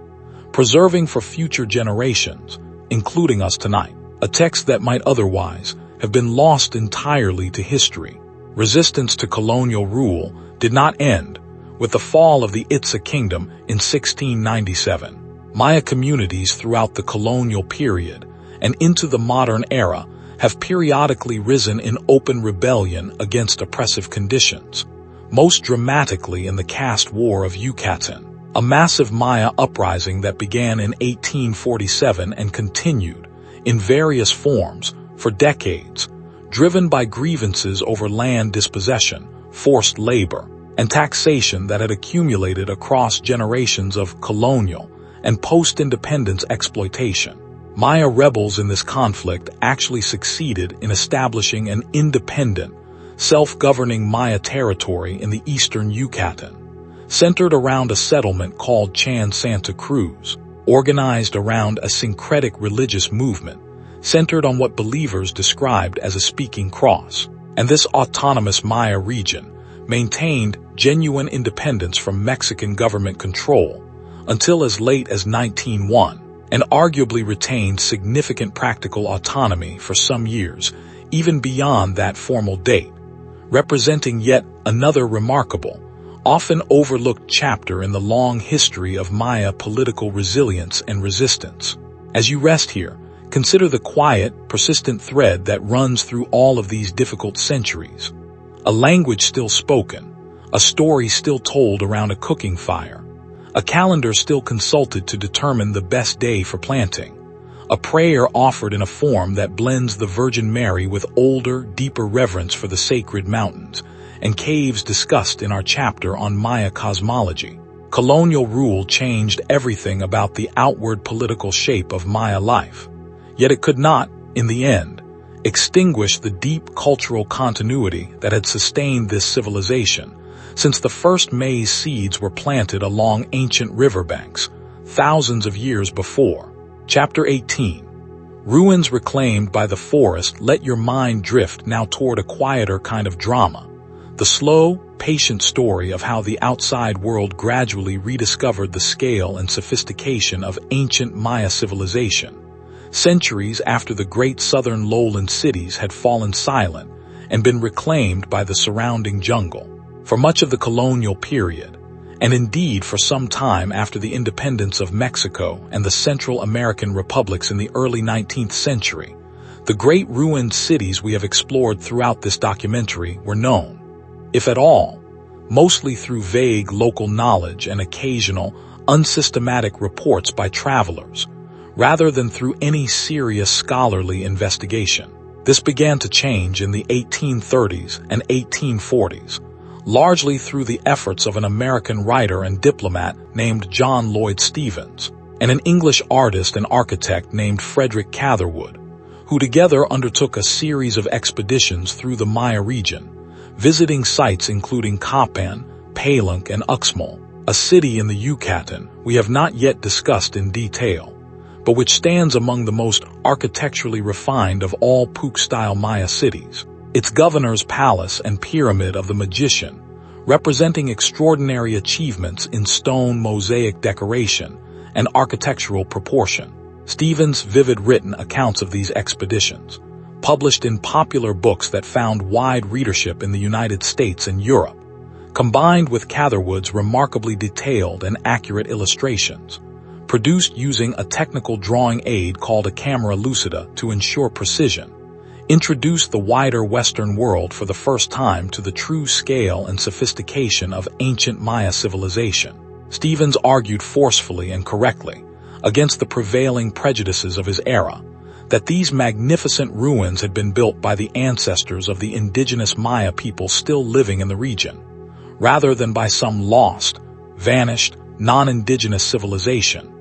preserving for future generations, including us tonight, a text that might otherwise have been lost entirely to history. Resistance to colonial rule did not end with the fall of the Itza Kingdom in 1697. Maya communities throughout the colonial period and into the modern era have periodically risen in open rebellion against oppressive conditions, most dramatically in the caste war of Yucatan, a massive Maya uprising that began in 1847 and continued, in various forms, for decades, driven by grievances over land dispossession, forced labor, and taxation that had accumulated across generations of colonial and post-independence exploitation. Maya rebels in this conflict actually succeeded in establishing an independent, self-governing Maya territory in the eastern Yucatan, centered around a settlement called Chan Santa Cruz, organized around a syncretic religious movement centered on what believers described as a speaking cross. And this autonomous Maya region maintained genuine independence from Mexican government control until as late as 1901, and arguably retained significant practical autonomy for some years, even beyond that formal date, representing yet another remarkable, often overlooked chapter in the long history of Maya political resilience and resistance. As you rest here, consider the quiet, persistent thread that runs through all of these difficult centuries. A language still spoken, a story still told around a cooking fire, a calendar still consulted to determine the best day for planting, a prayer offered in a form that blends the Virgin Mary with older, deeper reverence for the sacred mountains, and caves discussed in our chapter on Maya cosmology. Colonial rule changed everything about the outward political shape of Maya life, yet it could not, in the end, extinguish the deep cultural continuity that had sustained this civilization since the first maize seeds were planted along ancient riverbanks, thousands of years before. Chapter 18. Ruins reclaimed by the forest let your mind drift now toward a quieter kind of drama, the slow, patient story of how the outside world gradually rediscovered the scale and sophistication of ancient Maya civilization, centuries after the great southern lowland cities had fallen silent and been reclaimed by the surrounding jungle. For much of the colonial period, and indeed for some time after the independence of Mexico and the Central American republics in the early 19th century, the great ruined cities we have explored throughout this documentary were known, if at all, mostly through vague local knowledge and occasional, unsystematic reports by travelers, rather than through any serious scholarly investigation. This began to change in the 1830s and 1840s, largely through the efforts of an American writer and diplomat named John Lloyd Stephens, and an English artist and architect named Frederick Catherwood, who together undertook a series of expeditions through the Maya region, visiting sites including Copan, Palenque, and Uxmal, a city in the Yucatan we have not yet discussed in detail, but which stands among the most architecturally refined of all Puuc-style Maya cities. Its governor's palace and pyramid of the magician, representing extraordinary achievements in stone mosaic decoration and architectural proportion. Stephens' vivid written accounts of these expeditions, published in popular books that found wide readership in the United States and Europe, combined with Catherwood's remarkably detailed and accurate illustrations, produced using a technical drawing aid called a camera lucida to ensure precision, introduced the wider Western world for the first time to the true scale and sophistication of ancient Maya civilization. Stephens argued forcefully and correctly, against the prevailing prejudices of his era, that these magnificent ruins had been built by the ancestors of the indigenous Maya people still living in the region, rather than by some lost, vanished, non-indigenous civilization,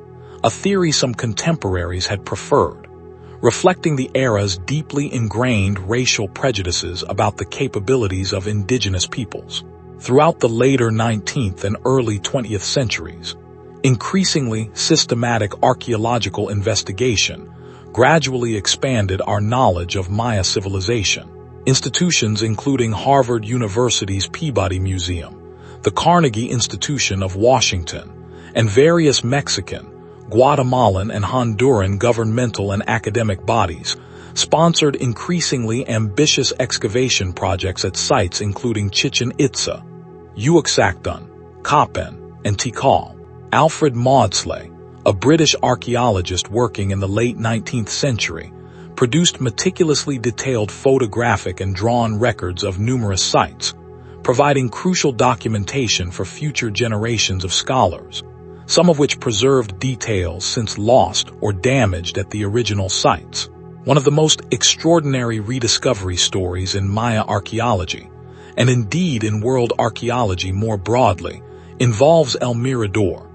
a theory some contemporaries had preferred, reflecting the era's deeply ingrained racial prejudices about the capabilities of indigenous peoples. Throughout the later 19th and early 20th centuries, increasingly systematic archaeological investigation gradually expanded our knowledge of Maya civilization. Institutions including Harvard University's Peabody Museum, the Carnegie Institution of Washington, and various Mexican, Guatemalan, and Honduran governmental and academic bodies sponsored increasingly ambitious excavation projects at sites including Chichen Itza, Uaxactun, Copan, and Tikal. Alfred Maudslay, a British archaeologist working in the late 19th century, produced meticulously detailed photographic and drawn records of numerous sites, providing crucial documentation for future generations of scholars, some of which preserved details since lost or damaged at the original sites. One of the most extraordinary rediscovery stories in Maya archaeology, and indeed in world archaeology more broadly, involves El Mirador,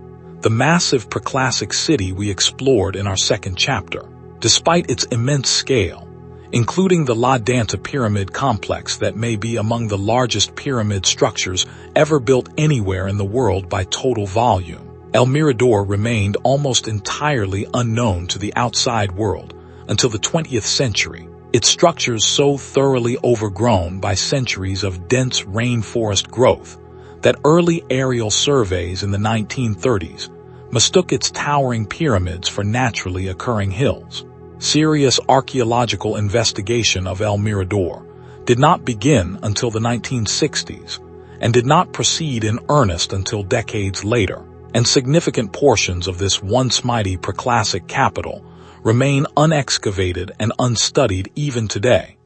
the massive preclassic city we explored in our second chapter. Despite its immense scale, including the La Danta Pyramid complex that may be among the largest pyramid structures ever built anywhere in the world by total volume, El Mirador remained almost entirely unknown to the outside world until the 20th century, its structures so thoroughly overgrown by centuries of dense rainforest growth that early aerial surveys in the 1930s mistook its towering pyramids for naturally occurring hills. Serious archaeological investigation of El Mirador did not begin until the 1960s and did not proceed in earnest until decades later, and significant portions of this once mighty preclassic capital remain unexcavated and unstudied even today,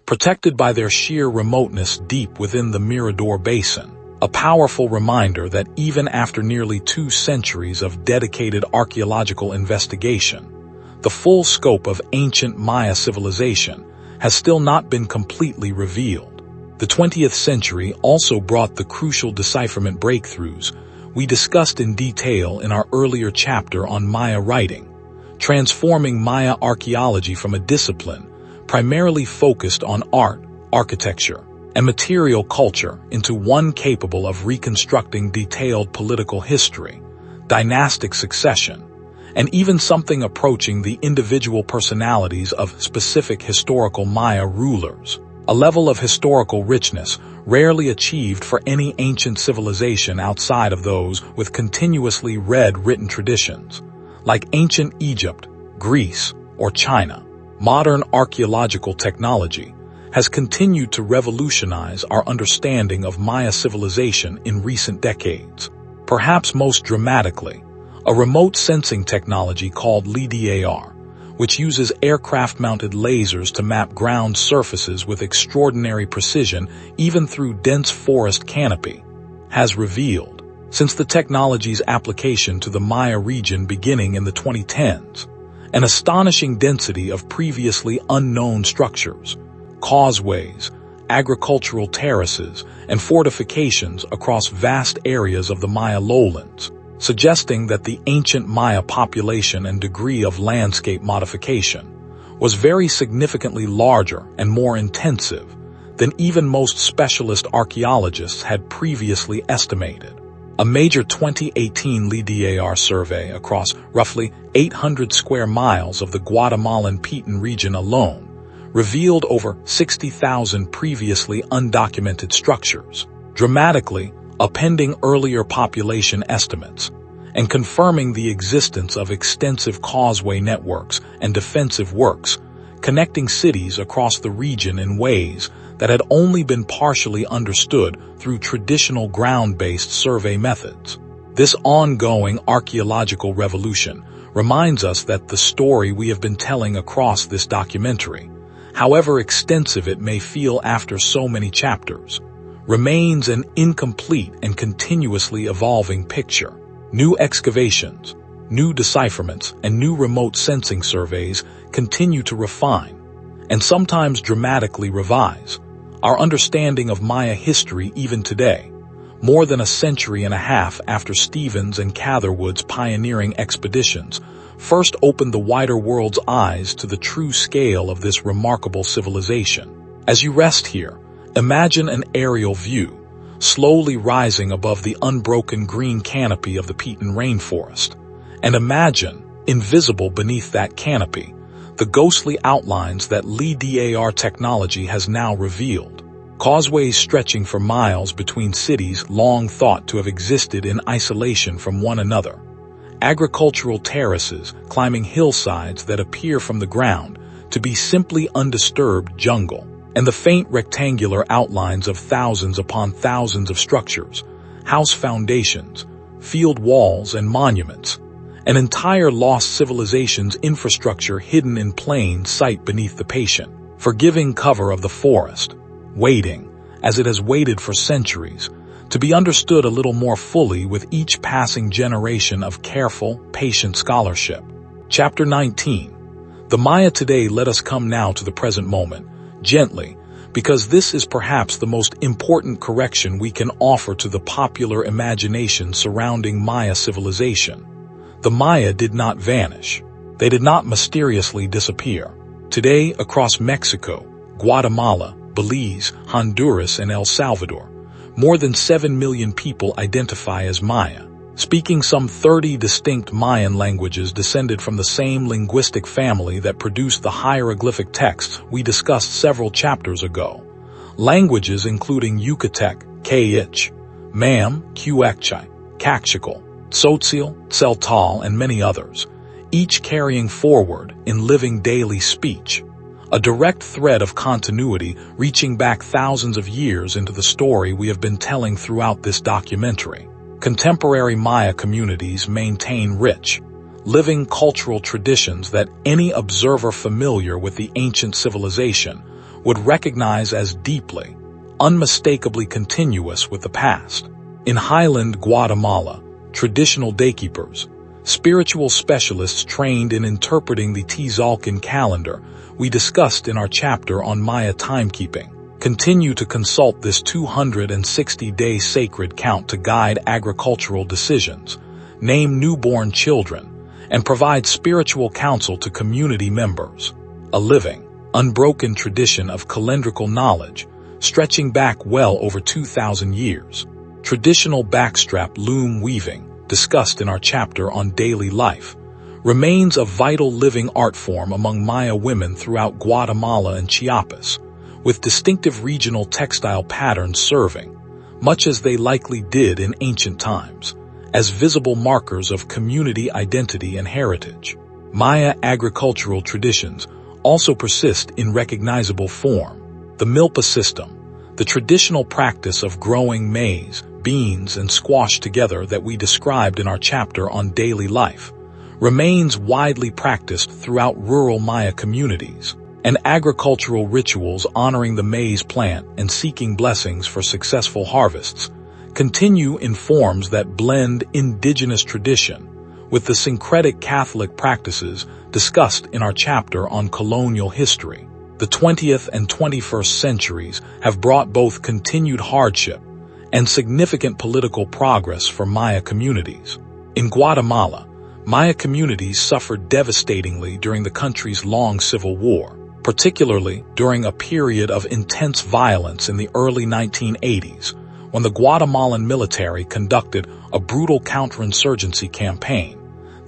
protected by their sheer remoteness deep within the Mirador Basin. A powerful reminder that even after nearly 2 centuries of dedicated archaeological investigation, the full scope of ancient Maya civilization has still not been completely revealed. The 20th century also brought the crucial decipherment breakthroughs we discussed in detail in our earlier chapter on Maya writing, transforming Maya archaeology from a discipline primarily focused on art, architecture, and material culture into one capable of reconstructing detailed political history, dynastic succession, and even something approaching the individual personalities of specific historical Maya rulers, a level of historical richness rarely achieved for any ancient civilization outside of those with continuously read written traditions, like ancient Egypt, Greece, or China. Modern archaeological technology has continued to revolutionize our understanding of Maya civilization in recent decades. Perhaps most dramatically, a remote sensing technology called LiDAR, which uses aircraft-mounted lasers to map ground surfaces with extraordinary precision even through dense forest canopy, has revealed, since the technology's application to the Maya region beginning in the 2010s, an astonishing density of previously unknown structures, causeways, agricultural terraces, and fortifications across vast areas of the Maya lowlands, suggesting that the ancient Maya population and degree of landscape modification was very significantly larger and more intensive than even most specialist archaeologists had previously estimated. A major 2018 LiDAR survey across roughly 800 square miles of the Guatemalan Petén region alone revealed over 60,000 previously undocumented structures, dramatically upending earlier population estimates and confirming the existence of extensive causeway networks and defensive works connecting cities across the region in ways that had only been partially understood through traditional ground-based survey methods. This ongoing archaeological revolution reminds us that the story we have been telling across this documentary, however extensive it may feel after so many chapters, remains an incomplete and continuously evolving picture. New excavations, new decipherments, and new remote sensing surveys continue to refine, and sometimes dramatically revise, our understanding of Maya history even today, more than a century and a half after Stevens and Catherwood's pioneering expeditions first opened the wider world's eyes to the true scale of this remarkable civilization. As you rest here, imagine an aerial view, slowly rising above the unbroken green canopy of the Petén rainforest, and imagine, invisible beneath that canopy, the ghostly outlines that LiDAR technology has now revealed. Causeways stretching for miles between cities long thought to have existed in isolation from one another. Agricultural terraces climbing hillsides that appear from the ground to be simply undisturbed jungle, and the faint rectangular outlines of thousands upon thousands of structures, house foundations, field walls, and monuments. An entire lost civilization's infrastructure hidden in plain sight beneath the patient, forgiving cover of the forest, waiting, as it has waited for centuries, to be understood a little more fully with each passing generation of careful, patient scholarship. Chapter 19. The Maya today. Let us come now to the present moment, gently, because this is perhaps the most important correction we can offer to the popular imagination surrounding Maya civilization. The Maya did not vanish. They did not mysteriously disappear. Today, across Mexico, Guatemala, Belize, Honduras, and El Salvador, more than 7 million people identify as Maya, speaking some 30 distinct Mayan languages descended from the same linguistic family that produced the hieroglyphic texts we discussed several chapters ago. Languages including Yucatec, K'ich, Mam, Quechua, Caxical, Tzotzil, Tzeltal, and many others, each carrying forward, in living daily speech, a direct thread of continuity reaching back thousands of years into the story we have been telling throughout this documentary. Contemporary Maya communities maintain rich, living cultural traditions that any observer familiar with the ancient civilization would recognize as deeply, unmistakably continuous with the past. In highland Guatemala, traditional daykeepers, spiritual specialists trained in interpreting the Tzolk'in calendar we discussed in our chapter on Maya timekeeping, continue to consult this 260-day sacred count to guide agricultural decisions, name newborn children, and provide spiritual counsel to community members. A living, unbroken tradition of calendrical knowledge, stretching back well over 2,000 years. Traditional backstrap loom weaving, discussed in our chapter on daily life, remains a vital living art form among Maya women throughout Guatemala and Chiapas, with distinctive regional textile patterns serving, much as they likely did in ancient times, as visible markers of community identity and heritage. Maya agricultural traditions also persist in recognizable form. The milpa system, the traditional practice of growing maize, beans, and squash together that we described in our chapter on daily life, remains widely practiced throughout rural Maya communities, and agricultural rituals honoring the maize plant and seeking blessings for successful harvests continue in forms that blend indigenous tradition with the syncretic Catholic practices discussed in our chapter on colonial history. The 20th and 21st centuries have brought both continued hardship and significant political progress for Maya communities. In Guatemala, Maya communities suffered devastatingly during the country's long civil war, particularly during a period of intense violence in the early 1980s, when the Guatemalan military conducted a brutal counterinsurgency campaign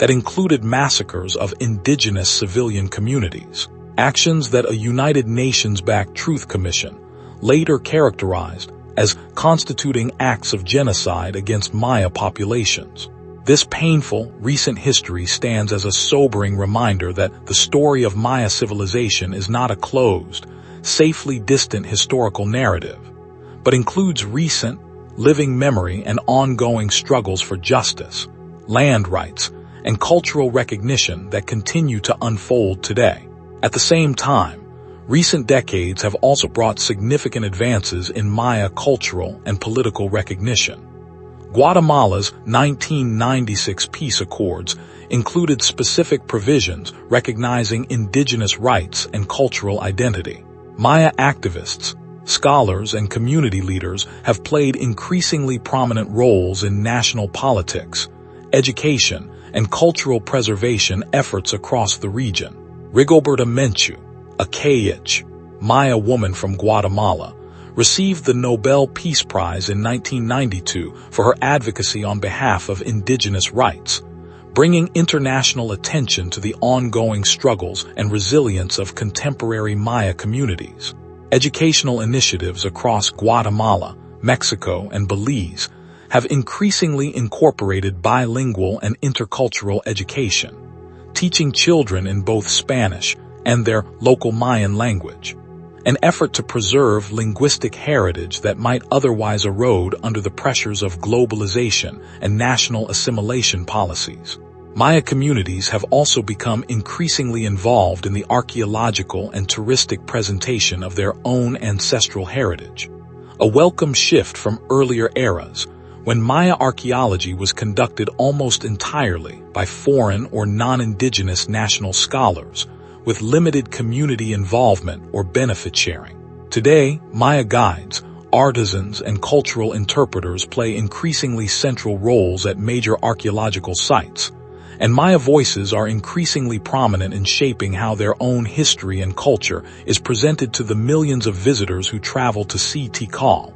that included massacres of indigenous civilian communities, actions that a United Nations-backed Truth Commission later characterized as constituting acts of genocide against Maya populations. This painful, recent history stands as a sobering reminder that the story of Maya civilization is not a closed, safely distant historical narrative, but includes recent, living memory and ongoing struggles for justice, land rights, and cultural recognition that continue to unfold today. At the same time, recent decades have also brought significant advances in Maya cultural and political recognition. Guatemala's 1996 peace accords included specific provisions recognizing indigenous rights and cultural identity. Maya activists, scholars, and community leaders have played increasingly prominent roles in national politics, education, and cultural preservation efforts across the region. Rigoberta Menchú, a Kayich, Maya woman from Guatemala, received the Nobel Peace Prize in 1992 for her advocacy on behalf of indigenous rights, bringing international attention to the ongoing struggles and resilience of contemporary Maya communities. Educational initiatives across Guatemala, Mexico, and Belize have increasingly incorporated bilingual and intercultural education, teaching children in both Spanish and their local Mayan language, an effort to preserve linguistic heritage that might otherwise erode under the pressures of globalization and national assimilation policies. Maya communities have also become increasingly involved in the archaeological and touristic presentation of their own ancestral heritage, a welcome shift from earlier eras when Maya archaeology was conducted almost entirely by foreign or non-indigenous national scholars with limited community involvement or benefit sharing. Today, Maya guides, artisans, and cultural interpreters play increasingly central roles at major archaeological sites, and Maya voices are increasingly prominent in shaping how their own history and culture is presented to the millions of visitors who travel to see Tikal,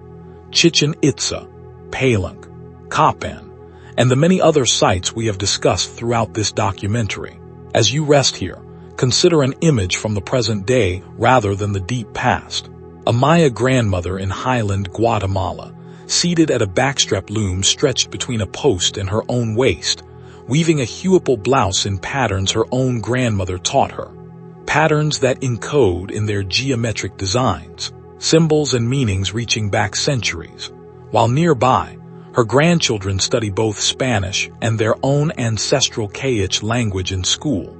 Chichen Itza, Palenque, Copan, and the many other sites we have discussed throughout this documentary. As you rest here, consider an image from the present day rather than the deep past. A Maya grandmother in highland Guatemala, seated at a backstrap loom stretched between a post and her own waist, weaving a hewable blouse in patterns her own grandmother taught her, patterns that encode in their geometric designs, symbols and meanings reaching back centuries, while nearby, her grandchildren study both Spanish and their own ancestral Kayich language in school,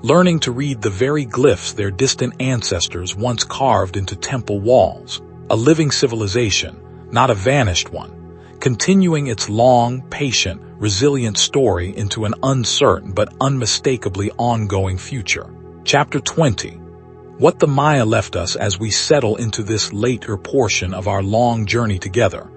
learning to read the very glyphs their distant ancestors once carved into temple walls, a living civilization, not a vanished one, continuing its long, patient, resilient story into an uncertain but unmistakably ongoing future. Chapter 20. What the Maya left us as we settle into this later portion of our long journey together.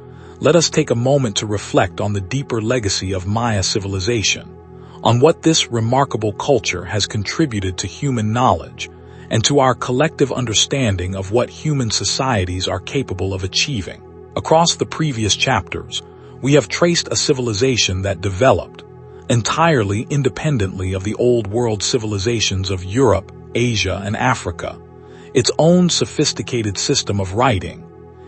Let us take a moment to reflect on the deeper legacy of Maya civilization, on what this remarkable culture has contributed to human knowledge, and to our collective understanding of what human societies are capable of achieving. Across the previous chapters, we have traced a civilization that developed entirely independently of the Old World civilizations of Europe, Asia, and Africa, its own sophisticated system of writing,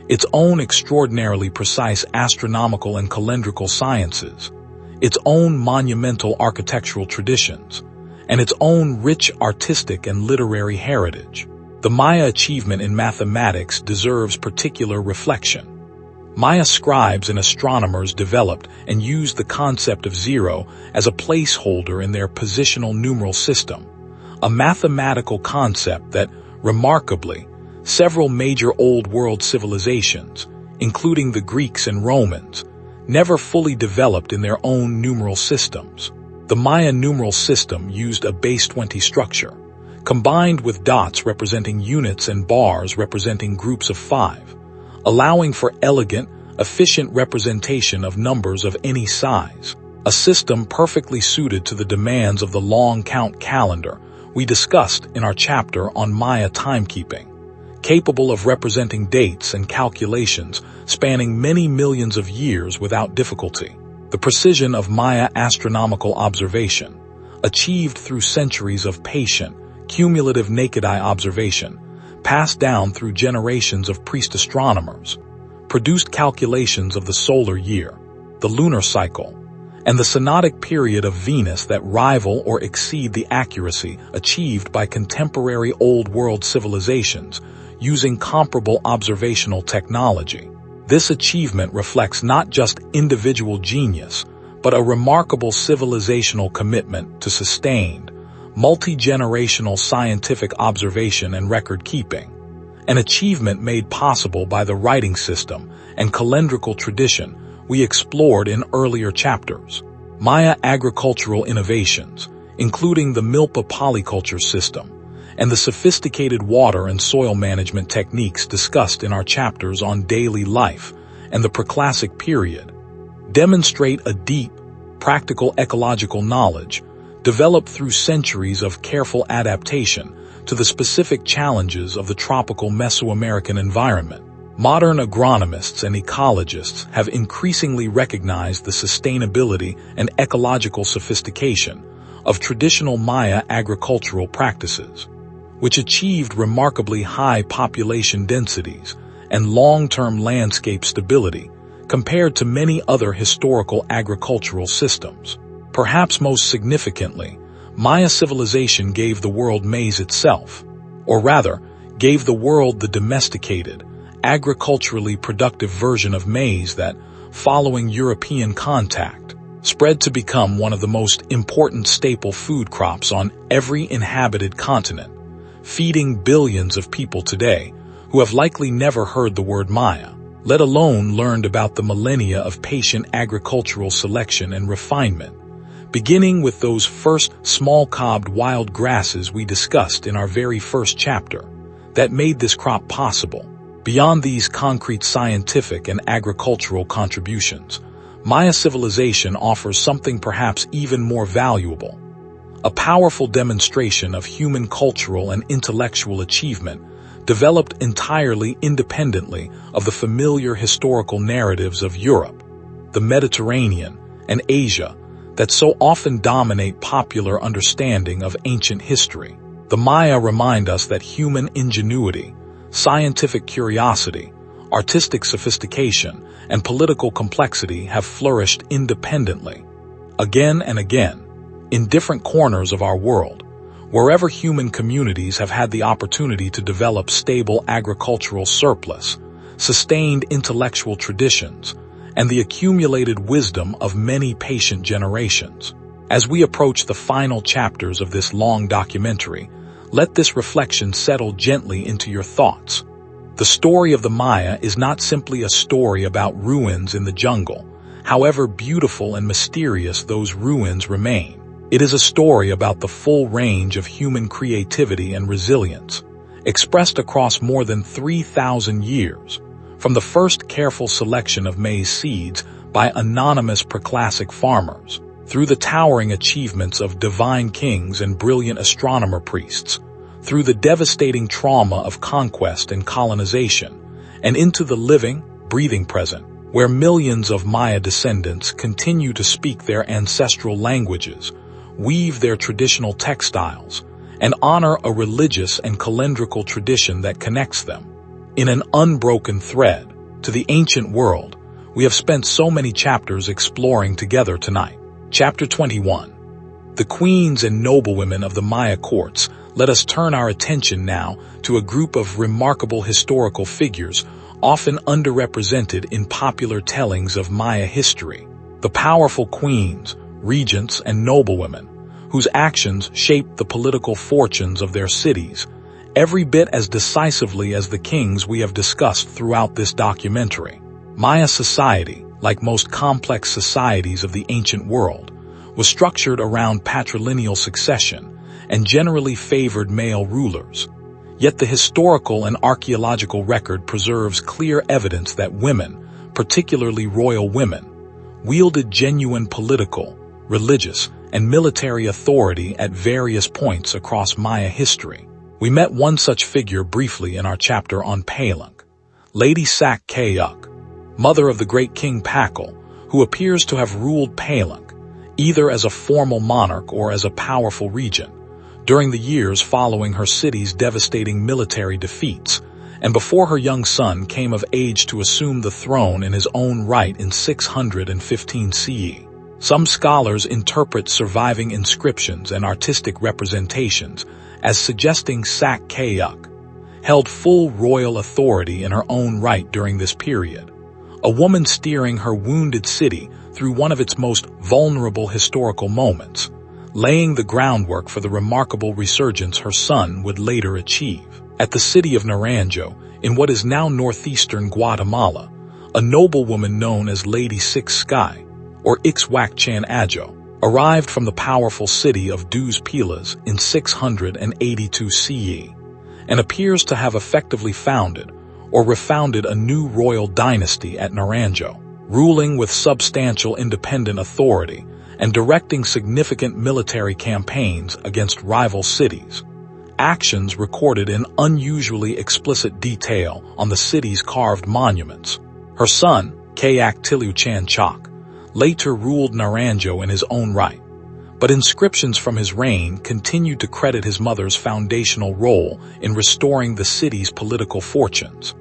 its own extraordinarily precise astronomical and calendrical sciences, its own monumental architectural traditions, and its own rich artistic and literary heritage. The Maya achievement in mathematics deserves particular reflection. Maya scribes and astronomers developed and used the concept of zero as a placeholder in their positional numeral system, a mathematical concept that, remarkably, several major Old World civilizations, including the Greeks and Romans, never fully developed in their own numeral systems. The Maya numeral system used a base 20 structure, combined with dots representing units and bars representing groups of 5, allowing for elegant, efficient representation of numbers of any size, a system perfectly suited to the demands of the long count calendar we discussed in our chapter on Maya timekeeping, capable of representing dates and calculations spanning many millions of years without difficulty. The precision of Maya astronomical observation, achieved through centuries of patient, cumulative naked-eye observation, passed down through generations of priest astronomers, produced calculations of the solar year, the lunar cycle, and the synodic period of Venus that rival or exceed the accuracy achieved by contemporary Old World civilizations using comparable observational technology. This achievement reflects not just individual genius, but a remarkable civilizational commitment to sustained, multi-generational scientific observation and record-keeping, an achievement made possible by the writing system and calendrical tradition we explored in earlier chapters. Maya agricultural innovations, including the Milpa polyculture system, and the sophisticated water and soil management techniques discussed in our chapters on daily life and the preclassic period, demonstrate a deep, practical ecological knowledge developed through centuries of careful adaptation to the specific challenges of the tropical Mesoamerican environment. Modern agronomists and ecologists have increasingly recognized the sustainability and ecological sophistication of traditional Maya agricultural practices, which achieved remarkably high population densities and long-term landscape stability compared to many other historical agricultural systems. Perhaps most significantly, Maya civilization gave the world maize itself, or rather, gave the world the domesticated, agriculturally productive version of maize that, following European contact, spread to become one of the most important staple food crops on every inhabited continent, feeding billions of people today who have likely never heard the word Maya, let alone learned about the millennia of patient agricultural selection and refinement, beginning with those first small-cobbed wild grasses we discussed in our very first chapter that made this crop possible. Beyond these concrete scientific and agricultural contributions, Maya civilization offers something perhaps even more valuable, a powerful demonstration of human cultural and intellectual achievement developed entirely independently of the familiar historical narratives of Europe, the Mediterranean, and Asia that so often dominate popular understanding of ancient history. The Maya remind us that human ingenuity, scientific curiosity, artistic sophistication, and political complexity have flourished independently, again and again, in different corners of our world, wherever human communities have had the opportunity to develop stable agricultural surplus, sustained intellectual traditions, and the accumulated wisdom of many patient generations. As we approach the final chapters of this long documentary, let this reflection settle gently into your thoughts. The story of the Maya is not simply a story about ruins in the jungle, however beautiful and mysterious those ruins remain. It is a story about the full range of human creativity and resilience, expressed across more than 3,000 years, from the first careful selection of maize seeds by anonymous preclassic farmers, through the towering achievements of divine kings and brilliant astronomer priests, through the devastating trauma of conquest and colonization, and into the living, breathing present, where millions of Maya descendants continue to speak their ancestral languages, weave their traditional textiles, and honor a religious and calendrical tradition that connects them. In an unbroken thread to the ancient world, we have spent so many chapters exploring together tonight. Chapter 21. The queens and noblewomen of the Maya courts. Let us turn our attention now to a group of remarkable historical figures, often underrepresented in popular tellings of Maya history. The powerful queens, regents, and noblewomen, whose actions shaped the political fortunes of their cities, every bit as decisively as the kings we have discussed throughout this documentary. Maya society, like most complex societies of the ancient world, was structured around patrilineal succession and generally favored male rulers. Yet the historical and archaeological record preserves clear evidence that women, particularly royal women, wielded genuine political, religious, and military authority at various points across Maya history. We met one such figure briefly in our chapter on Palenque, Lady Sac Kayuk, mother of the great King Pakal, who appears to have ruled Palenque, either as a formal monarch or as a powerful regent, during the years following her city's devastating military defeats, and before her young son came of age to assume the throne in his own right in 615 CE. Some scholars interpret surviving inscriptions and artistic representations as suggesting Sac Kayuk held full royal authority in her own right during this period, a woman steering her wounded city through one of its most vulnerable historical moments, laying the groundwork for the remarkable resurgence her son would later achieve. At the city of Naranjo, in what is now northeastern Guatemala, a noblewoman known as Lady Six Sky, or Ixhuacán Ajo, arrived from the powerful city of Dos Pilas in 682 CE, and appears to have effectively founded or refounded a new royal dynasty at Naranjo, ruling with substantial independent authority and directing significant military campaigns against rival cities, actions recorded in unusually explicit detail on the city's carved monuments. Her son, Kayak Tiluchan Chak, later ruled Naranjo in his own right, but inscriptions from his reign continued to credit his mother's foundational role in restoring the city's political fortunes.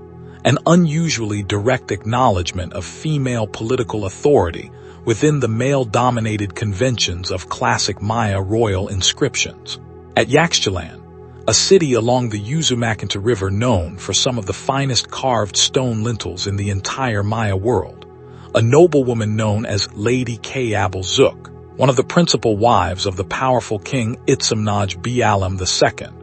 An unusually direct acknowledgement of female political authority within the male-dominated conventions of classic Maya royal inscriptions. At Yaxchilan, a city along the Usumacinta River known for some of the finest carved stone lintels in the entire Maya world, a noblewoman known as Lady Kayabal Zuk, one of the principal wives of the powerful King Itzamnaj Bialam II,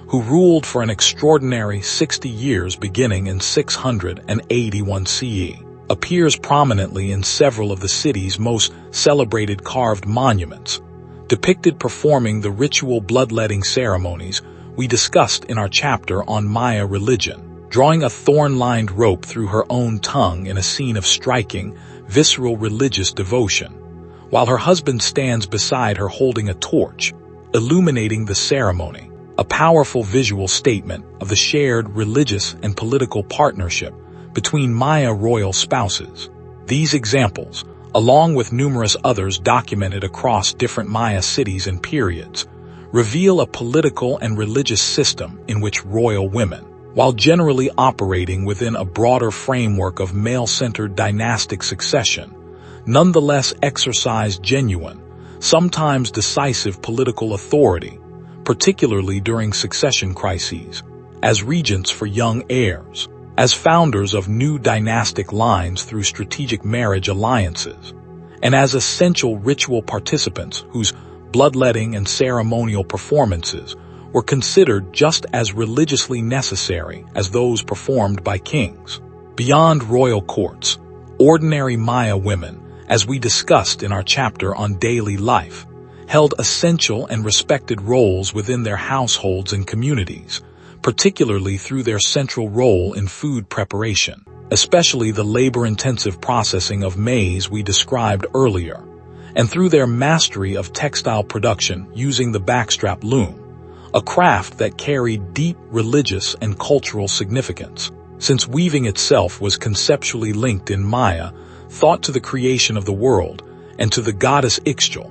who ruled for an extraordinary 60 years beginning in 681 CE, appears prominently in several of the city's most celebrated carved monuments, depicted performing the ritual bloodletting ceremonies we discussed in our chapter on Maya religion, drawing a thorn-lined rope through her own tongue in a scene of striking, visceral religious devotion, while her husband stands beside her holding a torch, illuminating the ceremony, a powerful visual statement of the shared religious and political partnership between Maya royal spouses. These examples, along with numerous others documented across different Maya cities and periods, reveal a political and religious system in which royal women, while generally operating within a broader framework of male-centered dynastic succession, nonetheless exercise genuine, sometimes decisive political authority, particularly during succession crises, as regents for young heirs, as founders of new dynastic lines through strategic marriage alliances, and as essential ritual participants whose bloodletting and ceremonial performances were considered just as religiously necessary as those performed by kings. Beyond royal courts, ordinary Maya women, as we discussed in our chapter on daily life, held essential and respected roles within their households and communities, particularly through their central role in food preparation, especially the labor-intensive processing of maize we described earlier, and through their mastery of textile production using the backstrap loom, a craft that carried deep religious and cultural significance, since weaving itself was conceptually linked in Maya thought to the creation of the world and to the goddess Ixchel,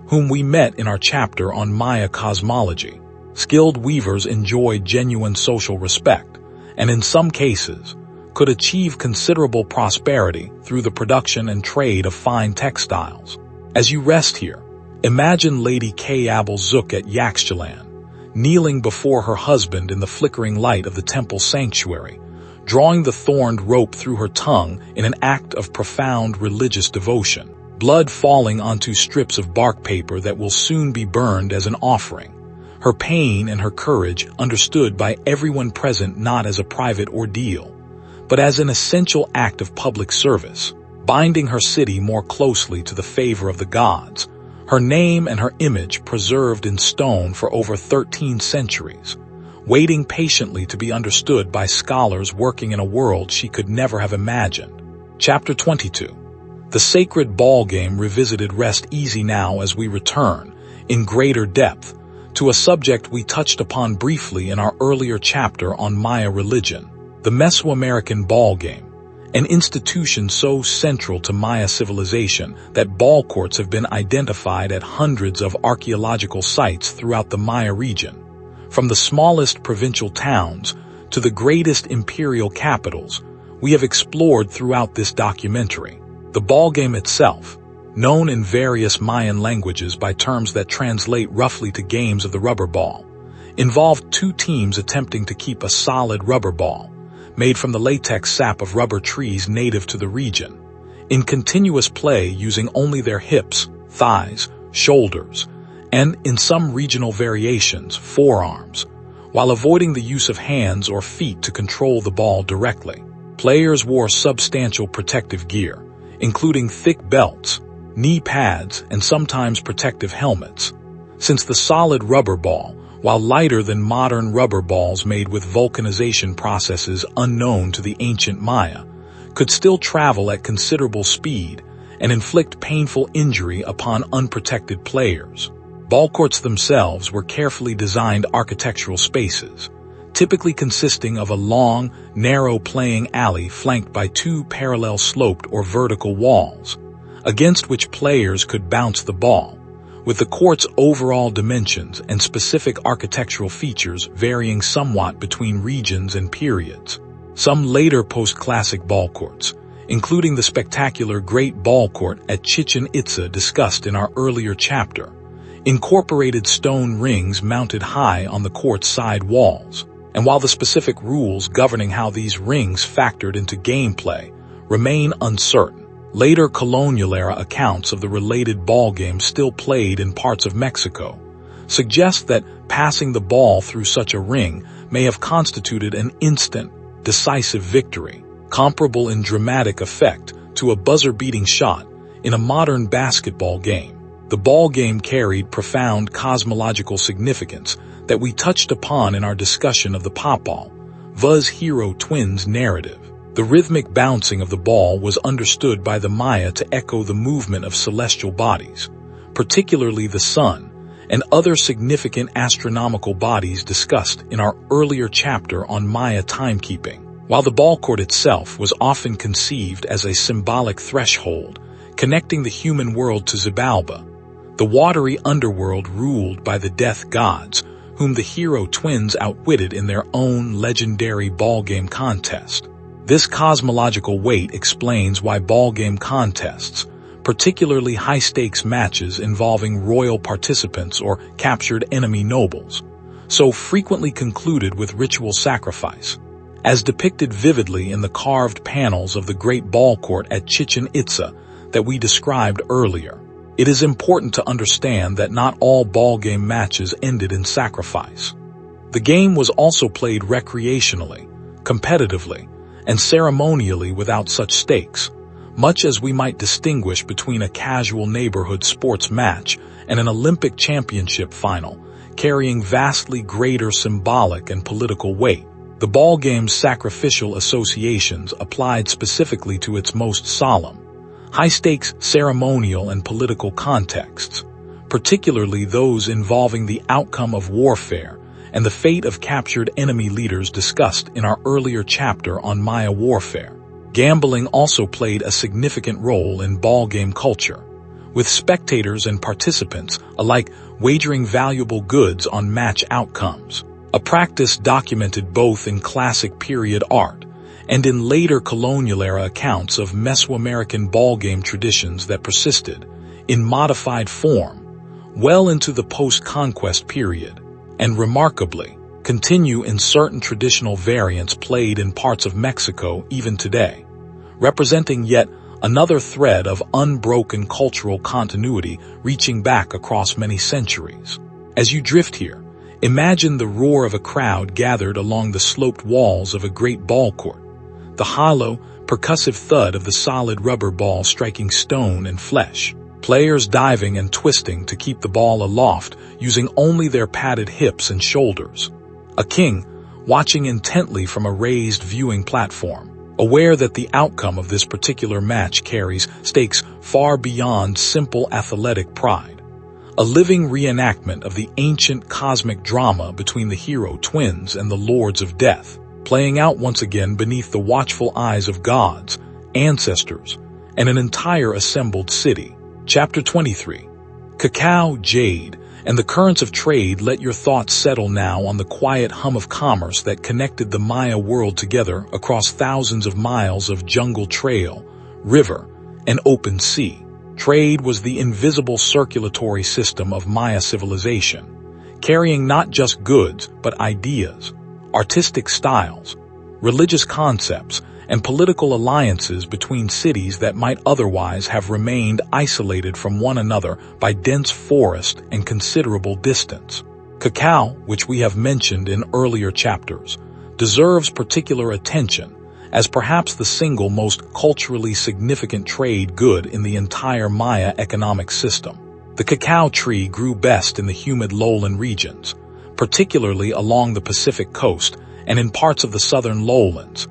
whom we met in our chapter on Maya cosmology. Skilled weavers enjoyed genuine social respect, and in some cases, could achieve considerable prosperity through the production and trade of fine textiles. As you rest here, Imagine Lady Kay Abel Zook at Yaxchilan, kneeling before her husband in the flickering light of the temple sanctuary, drawing the thorned rope through her tongue in an act of profound religious devotion, blood falling onto strips of bark paper that will soon be burned as an offering. Her pain and her courage understood by everyone present not as a private ordeal, but as an essential act of public service, binding her city more closely to the favor of the gods, her name and her image preserved in stone for over 13 centuries, waiting patiently to be understood by scholars working in a world she could never have imagined. Chapter 22. The Sacred Ball Game Revisited. Rest easy now as we return, in greater depth, to a subject we touched upon briefly in our earlier chapter on Maya religion, the Mesoamerican ball game, an institution so central to Maya civilization that ball courts have been identified at hundreds of archaeological sites throughout the Maya region. From the smallest provincial towns to the greatest imperial capitals, we have explored throughout this documentary. The ball game itself, known in various Mayan languages by terms that translate roughly to games of the rubber ball, involved two teams attempting to keep a solid rubber ball, made from the latex sap of rubber trees native to the region, in continuous play using only their hips, thighs, shoulders, and, in some regional variations, forearms, while avoiding the use of hands or feet to control the ball directly. Players wore substantial protective gear, including thick belts, knee pads, and sometimes protective helmets, since the solid rubber ball, while lighter than modern rubber balls made with vulcanization processes unknown to the ancient Maya, could still travel at considerable speed and inflict painful injury upon unprotected players. Ball courts themselves were carefully designed architectural spaces, typically consisting of a long, narrow playing alley flanked by two parallel sloped or vertical walls, against which players could bounce the ball, with the court's overall dimensions and specific architectural features varying somewhat between regions and periods. Some later post-classic ball courts, including the spectacular Great Ball Court at Chichen Itza discussed in our earlier chapter, incorporated stone rings mounted high on the court's side walls, and while the specific rules governing how these rings factored into gameplay remain uncertain, later colonial-era accounts of the related ball game still played in parts of Mexico suggest that passing the ball through such a ring may have constituted an instant, decisive victory, comparable in dramatic effect to a buzzer-beating shot in a modern basketball game. The ball game carried profound cosmological significance that we touched upon in our discussion of the Papal, Vuz Hero Twins narrative. The rhythmic bouncing of the ball was understood by the Maya to echo the movement of celestial bodies, particularly the sun, and other significant astronomical bodies discussed in our earlier chapter on Maya timekeeping. While the ball court itself was often conceived as a symbolic threshold connecting the human world to Xibalba, the watery underworld ruled by the death gods, whom the hero twins outwitted in their own legendary ball game contest. This cosmological weight explains why ball game contests, particularly high-stakes matches involving royal participants or captured enemy nobles, so frequently concluded with ritual sacrifice, as depicted vividly in the carved panels of the Great Ball Court at Chichen Itza that we described earlier. It is important to understand that not all ball game matches ended in sacrifice. The game was also played recreationally, competitively, and ceremonially without such stakes, much as we might distinguish between a casual neighborhood sports match and an Olympic championship final, carrying vastly greater symbolic and political weight. The ball game's sacrificial associations applied specifically to its most solemn, high-stakes ceremonial and political contexts, particularly those involving the outcome of warfare and the fate of captured enemy leaders discussed in our earlier chapter on Maya warfare. Gambling also played a significant role in ball game culture, with spectators and participants alike wagering valuable goods on match outcomes, a practice documented both in classic period art and in later colonial-era accounts of Mesoamerican ball game traditions that persisted, in modified form, well into the post-conquest period, and remarkably, continue in certain traditional variants played in parts of Mexico even today, representing yet another thread of unbroken cultural continuity reaching back across many centuries. As you drift here, imagine the roar of a crowd gathered along the sloped walls of a great ball court, the hollow, percussive thud of the solid rubber ball striking stone and flesh, players diving and twisting to keep the ball aloft using only their padded hips and shoulders, a king watching intently from a raised viewing platform, aware that the outcome of this particular match carries stakes far beyond simple athletic pride, a living reenactment of the ancient cosmic drama between the hero twins and the lords of death, playing out once again beneath the watchful eyes of gods, ancestors, and an entire assembled city. Chapter 23. Cacao, Jade, and the currents of trade. Let your thoughts settle now on the quiet hum of commerce that connected the Maya world together across thousands of miles of jungle trail, river, and open sea. Trade was the invisible circulatory system of Maya civilization, carrying not just goods but ideas, artistic styles, religious concepts, and political alliances between cities that might otherwise have remained isolated from one another by dense forest and considerable distance. Cacao, which we have mentioned in earlier chapters, deserves particular attention as perhaps the single most culturally significant trade good in the entire Maya economic system. The cacao tree grew best in the humid lowland regions, particularly along the Pacific coast and in parts of the southern lowlands,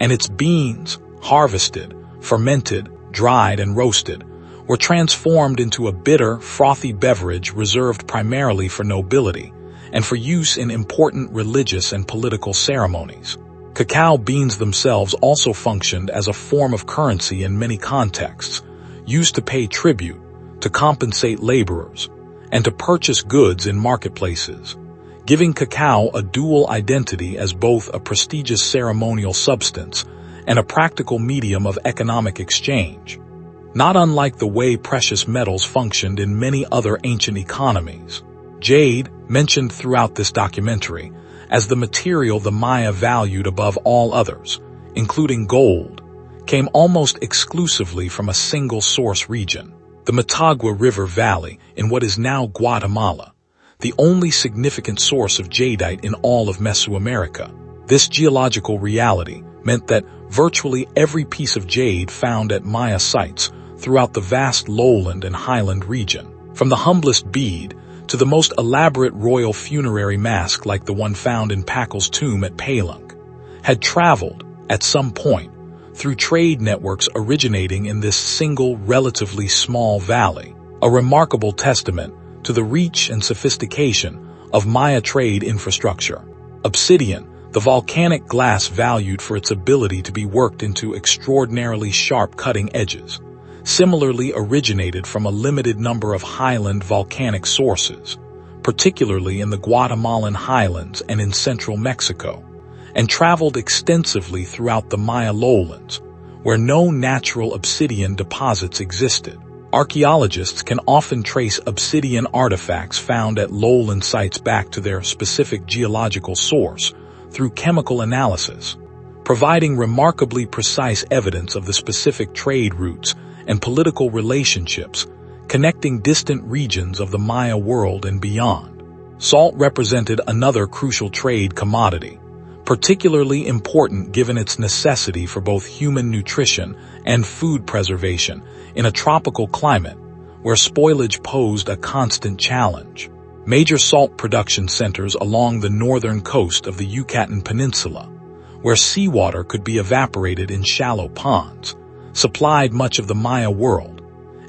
and its beans, harvested, fermented, dried, and roasted, were transformed into a bitter, frothy beverage reserved primarily for nobility and for use in important religious and political ceremonies. Cacao beans themselves also functioned as a form of currency in many contexts, used to pay tribute, to compensate laborers, and to purchase goods in marketplaces, giving cacao a dual identity as both a prestigious ceremonial substance and a practical medium of economic exchange, not unlike the way precious metals functioned in many other ancient economies. Jade, mentioned throughout this documentary as the material the Maya valued above all others, including gold, came almost exclusively from a single source region, the Motagua River Valley in what is now Guatemala, the only significant source of jadeite in all of Mesoamerica. This geological reality meant that virtually every piece of jade found at Maya sites throughout the vast lowland and highland region, from the humblest bead to the most elaborate royal funerary mask like the one found in Pakal's tomb at Palenque, had traveled, at some point, through trade networks originating in this single relatively small valley, a remarkable testament to the reach and sophistication of Maya trade infrastructure. Obsidian, the volcanic glass valued for its ability to be worked into extraordinarily sharp cutting edges, similarly originated from a limited number of highland volcanic sources, particularly in the Guatemalan highlands and in central Mexico, and traveled extensively throughout the Maya lowlands, where no natural obsidian deposits existed. Archaeologists can often trace obsidian artifacts found at lowland sites back to their specific geological source through chemical analysis, providing remarkably precise evidence of the specific trade routes and political relationships connecting distant regions of the Maya world and beyond. Salt represented another crucial trade commodity, particularly important given its necessity for both human nutrition and food preservation in a tropical climate where spoilage posed a constant challenge. Major salt production centers along the northern coast of the Yucatan Peninsula, where seawater could be evaporated in shallow ponds, supplied much of the Maya world,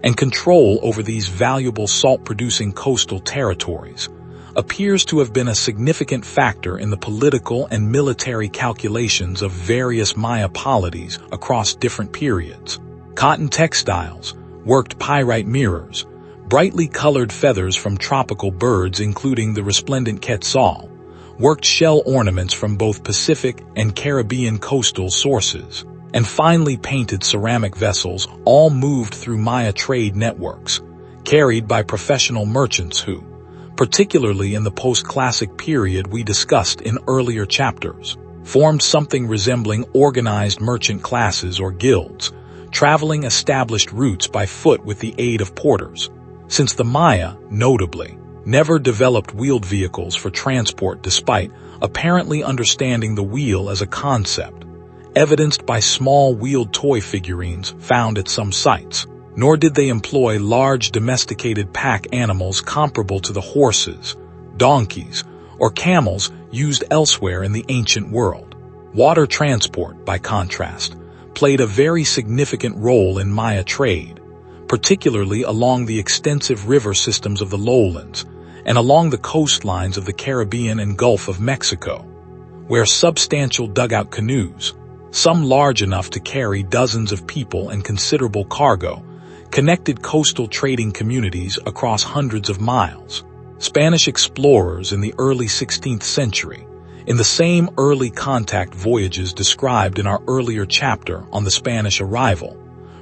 and control over these valuable salt-producing coastal territories appears to have been a significant factor in the political and military calculations of various Maya polities across different periods. Cotton textiles, worked pyrite mirrors, brightly colored feathers from tropical birds including the resplendent quetzal, worked shell ornaments from both Pacific and Caribbean coastal sources, and finely painted ceramic vessels all moved through Maya trade networks, carried by professional merchants who, particularly in the post-classic period we discussed in earlier chapters, formed something resembling organized merchant classes or guilds, traveling established routes by foot with the aid of porters, since the Maya, notably, never developed wheeled vehicles for transport despite apparently understanding the wheel as a concept, evidenced by small wheeled toy figurines found at some sites. Nor did they employ large domesticated pack animals comparable to the horses, donkeys, or camels used elsewhere in the ancient world. Water transport, by contrast, played a very significant role in Maya trade, particularly along the extensive river systems of the lowlands and along the coastlines of the Caribbean and Gulf of Mexico, where substantial dugout canoes, some large enough to carry dozens of people and considerable cargo, connected coastal trading communities across hundreds of miles. Spanish explorers in the early 16th century, in the same early contact voyages described in our earlier chapter on the Spanish arrival,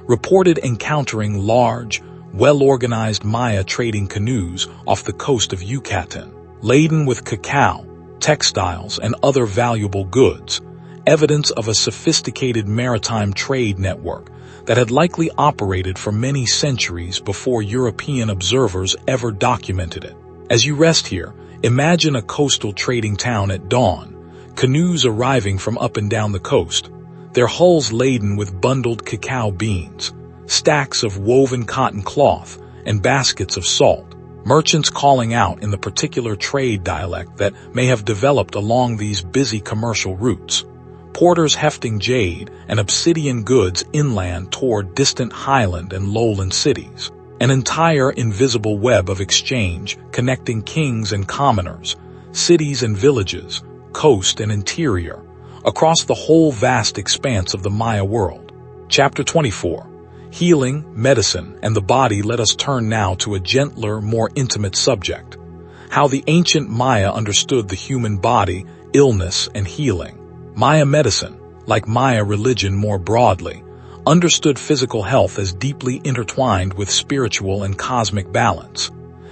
reported encountering large, well-organized Maya trading canoes off the coast of Yucatan, laden with cacao, textiles, and other valuable goods, evidence of a sophisticated maritime trade network that had likely operated for many centuries before European observers ever documented it. As you rest here, imagine a coastal trading town at dawn, canoes arriving from up and down the coast, their hulls laden with bundled cacao beans, stacks of woven cotton cloth, and baskets of salt, merchants calling out in the particular trade dialect that may have developed along these busy commercial routes, porters hefting jade and obsidian goods inland toward distant highland and lowland cities, an entire invisible web of exchange connecting kings and commoners, cities and villages, coast and interior, across the whole vast expanse of the Maya world. Chapter 24. Healing, Medicine, and the Body. Let us turn now to a gentler, more intimate subject: how the ancient Maya understood the human body, illness, and healing. Maya medicine, like Maya religion more broadly, understood physical health as deeply intertwined with spiritual and cosmic balance,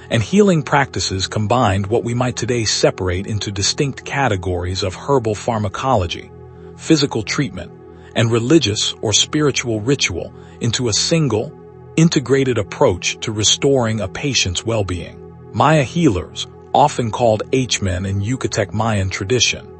and healing practices combined what we might today separate into distinct categories of herbal pharmacology, physical treatment, and religious or spiritual ritual into a single, integrated approach to restoring a patient's well-being. Maya healers, often called H-men in Yucatec Mayan tradition,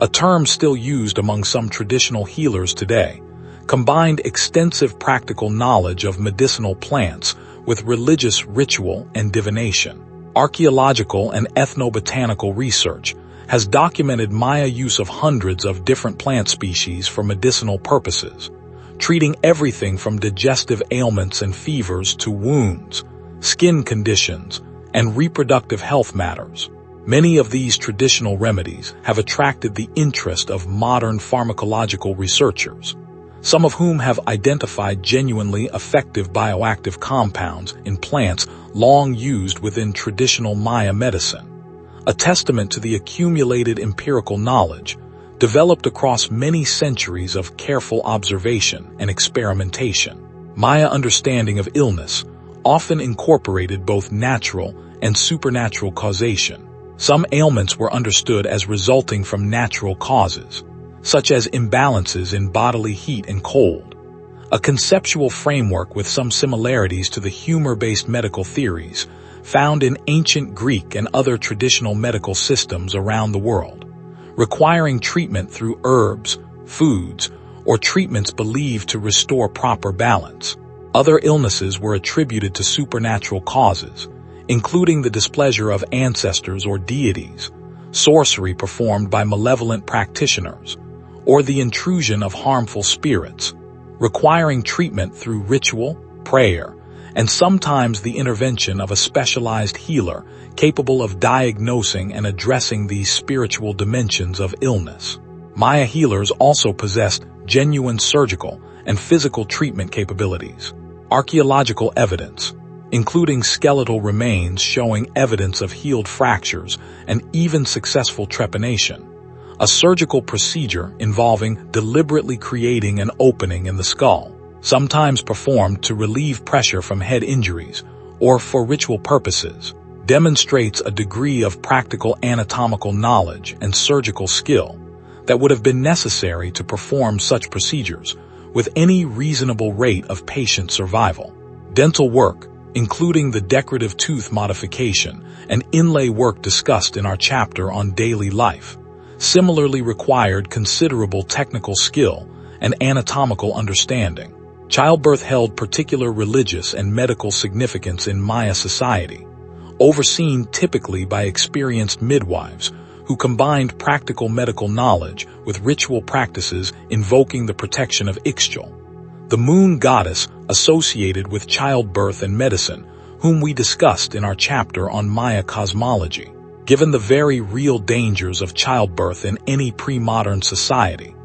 a term still used among some traditional healers today, combined extensive practical knowledge of medicinal plants with religious ritual and divination. Archaeological and ethnobotanical research has documented Maya use of hundreds of different plant species for medicinal purposes, treating everything from digestive ailments and fevers to wounds, skin conditions, and reproductive health matters. Many of these traditional remedies have attracted the interest of modern pharmacological researchers, some of whom have identified genuinely effective bioactive compounds in plants long used within traditional Maya medicine, a testament to the accumulated empirical knowledge developed across many centuries of careful observation and experimentation. Maya understanding of illness often incorporated both natural and supernatural causation. Some ailments were understood as resulting from natural causes, such as imbalances in bodily heat and cold, a conceptual framework with some similarities to the humor-based medical theories found in ancient Greek and other traditional medical systems around the world, requiring treatment through herbs, foods, or treatments believed to restore proper balance. Other illnesses were attributed to supernatural causes, including the displeasure of ancestors or deities, sorcery performed by malevolent practitioners, or the intrusion of harmful spirits, requiring treatment through ritual, prayer, and sometimes the intervention of a specialized healer capable of diagnosing and addressing these spiritual dimensions of illness. Maya healers also possessed genuine surgical and physical treatment capabilities. Archaeological evidence, including skeletal remains showing evidence of healed fractures and even successful trepanation, a surgical procedure involving deliberately creating an opening in the skull, sometimes performed to relieve pressure from head injuries or for ritual purposes, demonstrates a degree of practical anatomical knowledge and surgical skill that would have been necessary to perform such procedures with any reasonable rate of patient survival. Dental work, including the decorative tooth modification and inlay work discussed in our chapter on daily life, similarly required considerable technical skill and anatomical understanding. Childbirth held particular religious and medical significance in Maya society, overseen typically by experienced midwives who combined practical medical knowledge with ritual practices invoking the protection of Ixchel, the moon goddess associated with childbirth and medicine, whom we discussed in our chapter on Maya cosmology. Given the very real dangers of childbirth in any pre-modern society,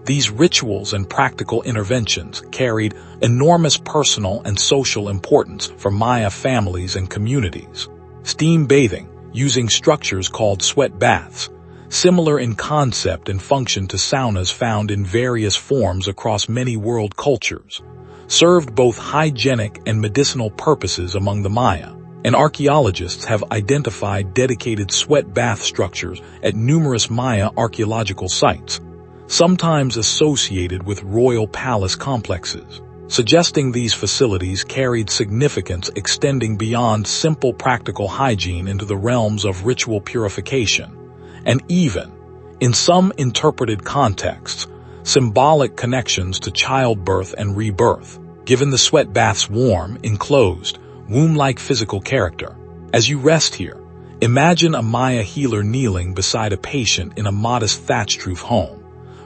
these rituals and practical interventions carried enormous personal and social importance for Maya families and communities. Steam bathing, using structures called sweat baths, similar in concept and function to saunas found in various forms across many world cultures, served both hygienic and medicinal purposes among the Maya, and archaeologists have identified dedicated sweat bath structures at numerous Maya archaeological sites, sometimes associated with royal palace complexes, suggesting these facilities carried significance extending beyond simple practical hygiene into the realms of ritual purification, and even, in some interpreted contexts, symbolic connections to childbirth and rebirth, given the sweat bath's warm, enclosed, womb-like physical character. As you rest here, imagine a Maya healer kneeling beside a patient in a modest thatched roof home,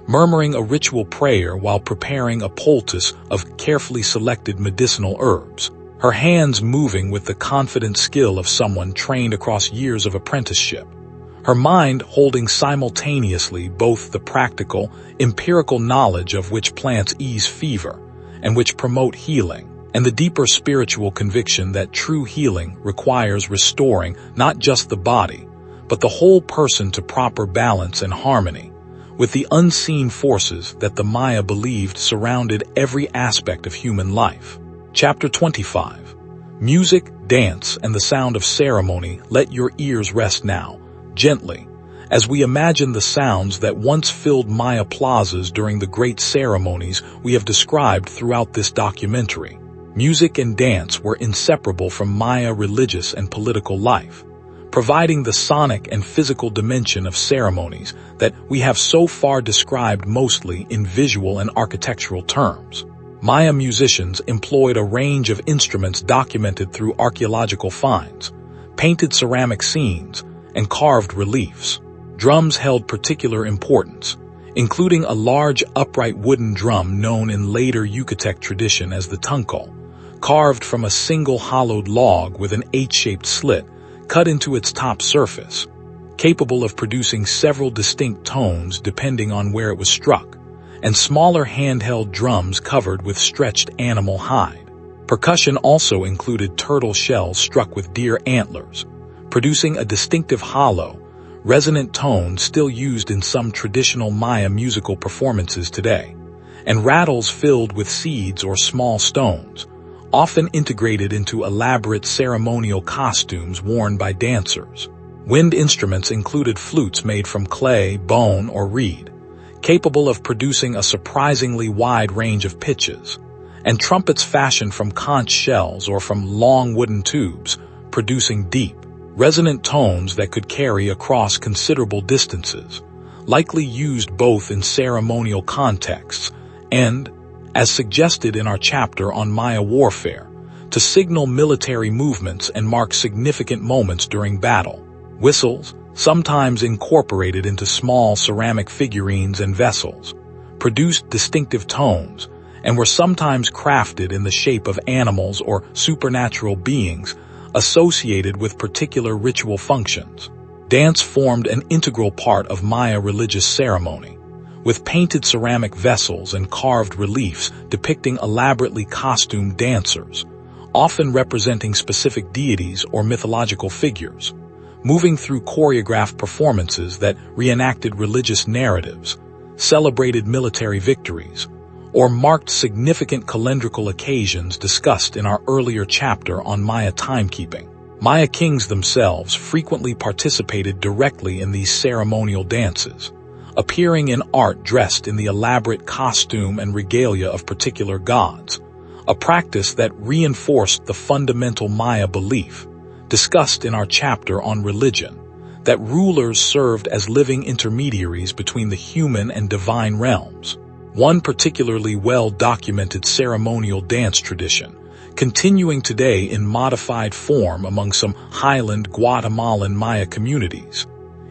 murmuring a ritual prayer while preparing a poultice of carefully selected medicinal herbs, her hands moving with the confident skill of someone trained across years of apprenticeship, her mind holding simultaneously both the practical, empirical knowledge of which plants ease fever and which promote healing, and the deeper spiritual conviction that true healing requires restoring not just the body, but the whole person to proper balance and harmony with the unseen forces that the Maya believed surrounded every aspect of human life. Chapter 25. Music, dance, and the sound of ceremony. Let your ears rest now, gently, as we imagine the sounds that once filled Maya plazas during the great ceremonies we have described throughout this documentary. Music and dance were inseparable from Maya religious and political life, providing the sonic and physical dimension of ceremonies that we have so far described mostly in visual and architectural terms. Maya musicians employed a range of instruments documented through archaeological finds, painted ceramic scenes, and carved reliefs. Drums held particular importance, including a large upright wooden drum known in later Yucatec tradition as the tuncol, carved from a single hollowed log with an H-shaped slit cut into its top surface, capable of producing several distinct tones depending on where it was struck, and smaller handheld drums covered with stretched animal hide. Percussion also included turtle shells struck with deer antlers, producing a distinctive hollow, resonant tone still used in some traditional Maya musical performances today, and rattles filled with seeds or small stones, often integrated into elaborate ceremonial costumes worn by dancers. Wind instruments included flutes made from clay, bone, or reed, capable of producing a surprisingly wide range of pitches, and trumpets fashioned from conch shells or from long wooden tubes, producing deep, resonant tones that could carry across considerable distances, likely used both in ceremonial contexts and, as suggested in our chapter on Maya warfare, to signal military movements and mark significant moments during battle. Whistles, sometimes incorporated into small ceramic figurines and vessels, produced distinctive tones and were sometimes crafted in the shape of animals or supernatural beings associated with particular ritual functions. Dance formed an integral part of Maya religious ceremony, with painted ceramic vessels and carved reliefs depicting elaborately costumed dancers, often representing specific deities or mythological figures, moving through choreographed performances that reenacted religious narratives, celebrated military victories, or marked significant calendrical occasions discussed in our earlier chapter on Maya timekeeping. Maya kings themselves frequently participated directly in these ceremonial dances, appearing in art dressed in the elaborate costume and regalia of particular gods, a practice that reinforced the fundamental Maya belief, discussed in our chapter on religion, that rulers served as living intermediaries between the human and divine realms. One particularly well-documented ceremonial dance tradition, continuing today in modified form among some highland Guatemalan Maya communities,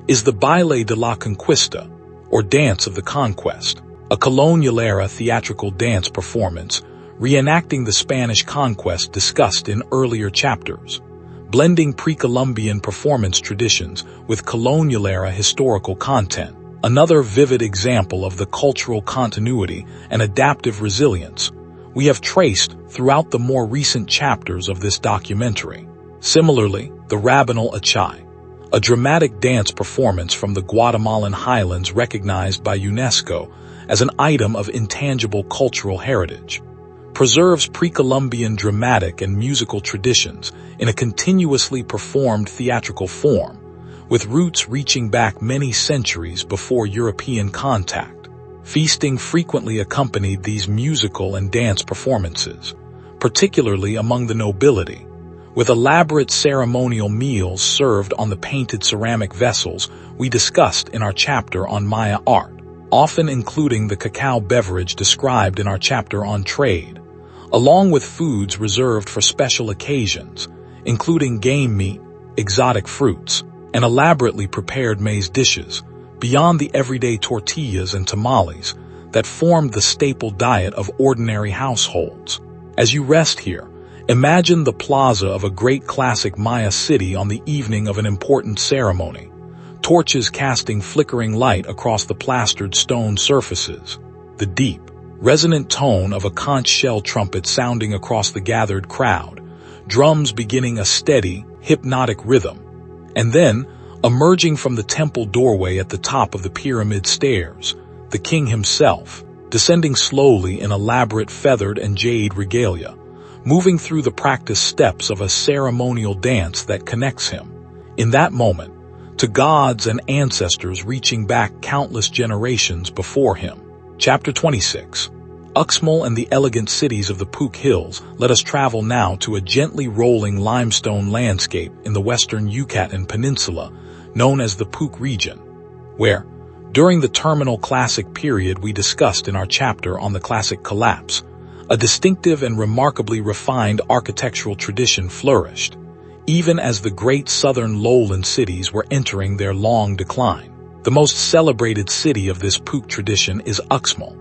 is the Baile de la Conquista, or Dance of the Conquest, a colonial-era theatrical dance performance reenacting the Spanish conquest discussed in earlier chapters, blending pre-Columbian performance traditions with colonial-era historical content. Another vivid example of the cultural continuity and adaptive resilience we have traced throughout the more recent chapters of this documentary. Similarly, the Rabanal Achay, a dramatic dance performance from the Guatemalan highlands recognized by UNESCO as an item of intangible cultural heritage, preserves pre-Columbian dramatic and musical traditions in a continuously performed theatrical form, with roots reaching back many centuries before European contact. Feasting frequently accompanied these musical and dance performances, particularly among the nobility, with elaborate ceremonial meals served on the painted ceramic vessels we discussed in our chapter on Maya art, often including the cacao beverage described in our chapter on trade, along with foods reserved for special occasions, including game meat, exotic fruits, and elaborately prepared maize dishes, beyond the everyday tortillas and tamales that formed the staple diet of ordinary households. As you rest here, imagine the plaza of a great classic Maya city on the evening of an important ceremony, torches casting flickering light across the plastered stone surfaces, the deep, resonant tone of a conch shell trumpet sounding across the gathered crowd, drums beginning a steady, hypnotic rhythm, and then, emerging from the temple doorway at the top of the pyramid stairs, the king himself, descending slowly in elaborate feathered and jade regalia, moving through the practiced steps of a ceremonial dance that connects him, in that moment, to gods and ancestors reaching back countless generations before him. Chapter 26. Uxmal and the elegant cities of the Puuc Hills. Let us travel now to a gently rolling limestone landscape in the western Yucatan Peninsula, known as the Puuc region, where, during the terminal classic period we discussed in our chapter on the classic collapse, a distinctive and remarkably refined architectural tradition flourished, even as the great southern lowland cities were entering their long decline. The most celebrated city of this Puuc tradition is Uxmal,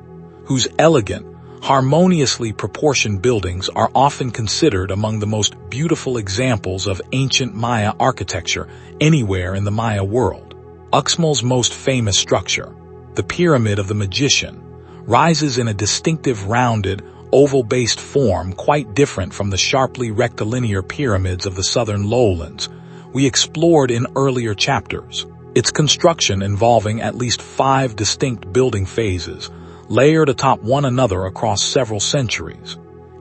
whose elegant, harmoniously proportioned buildings are often considered among the most beautiful examples of ancient Maya architecture anywhere in the Maya world. Uxmal's most famous structure, the Pyramid of the Magician, rises in a distinctive rounded, oval-based form quite different from the sharply rectilinear pyramids of the southern lowlands we explored in earlier chapters. Its construction involving at least 5 distinct building phases, layered atop one another across several centuries,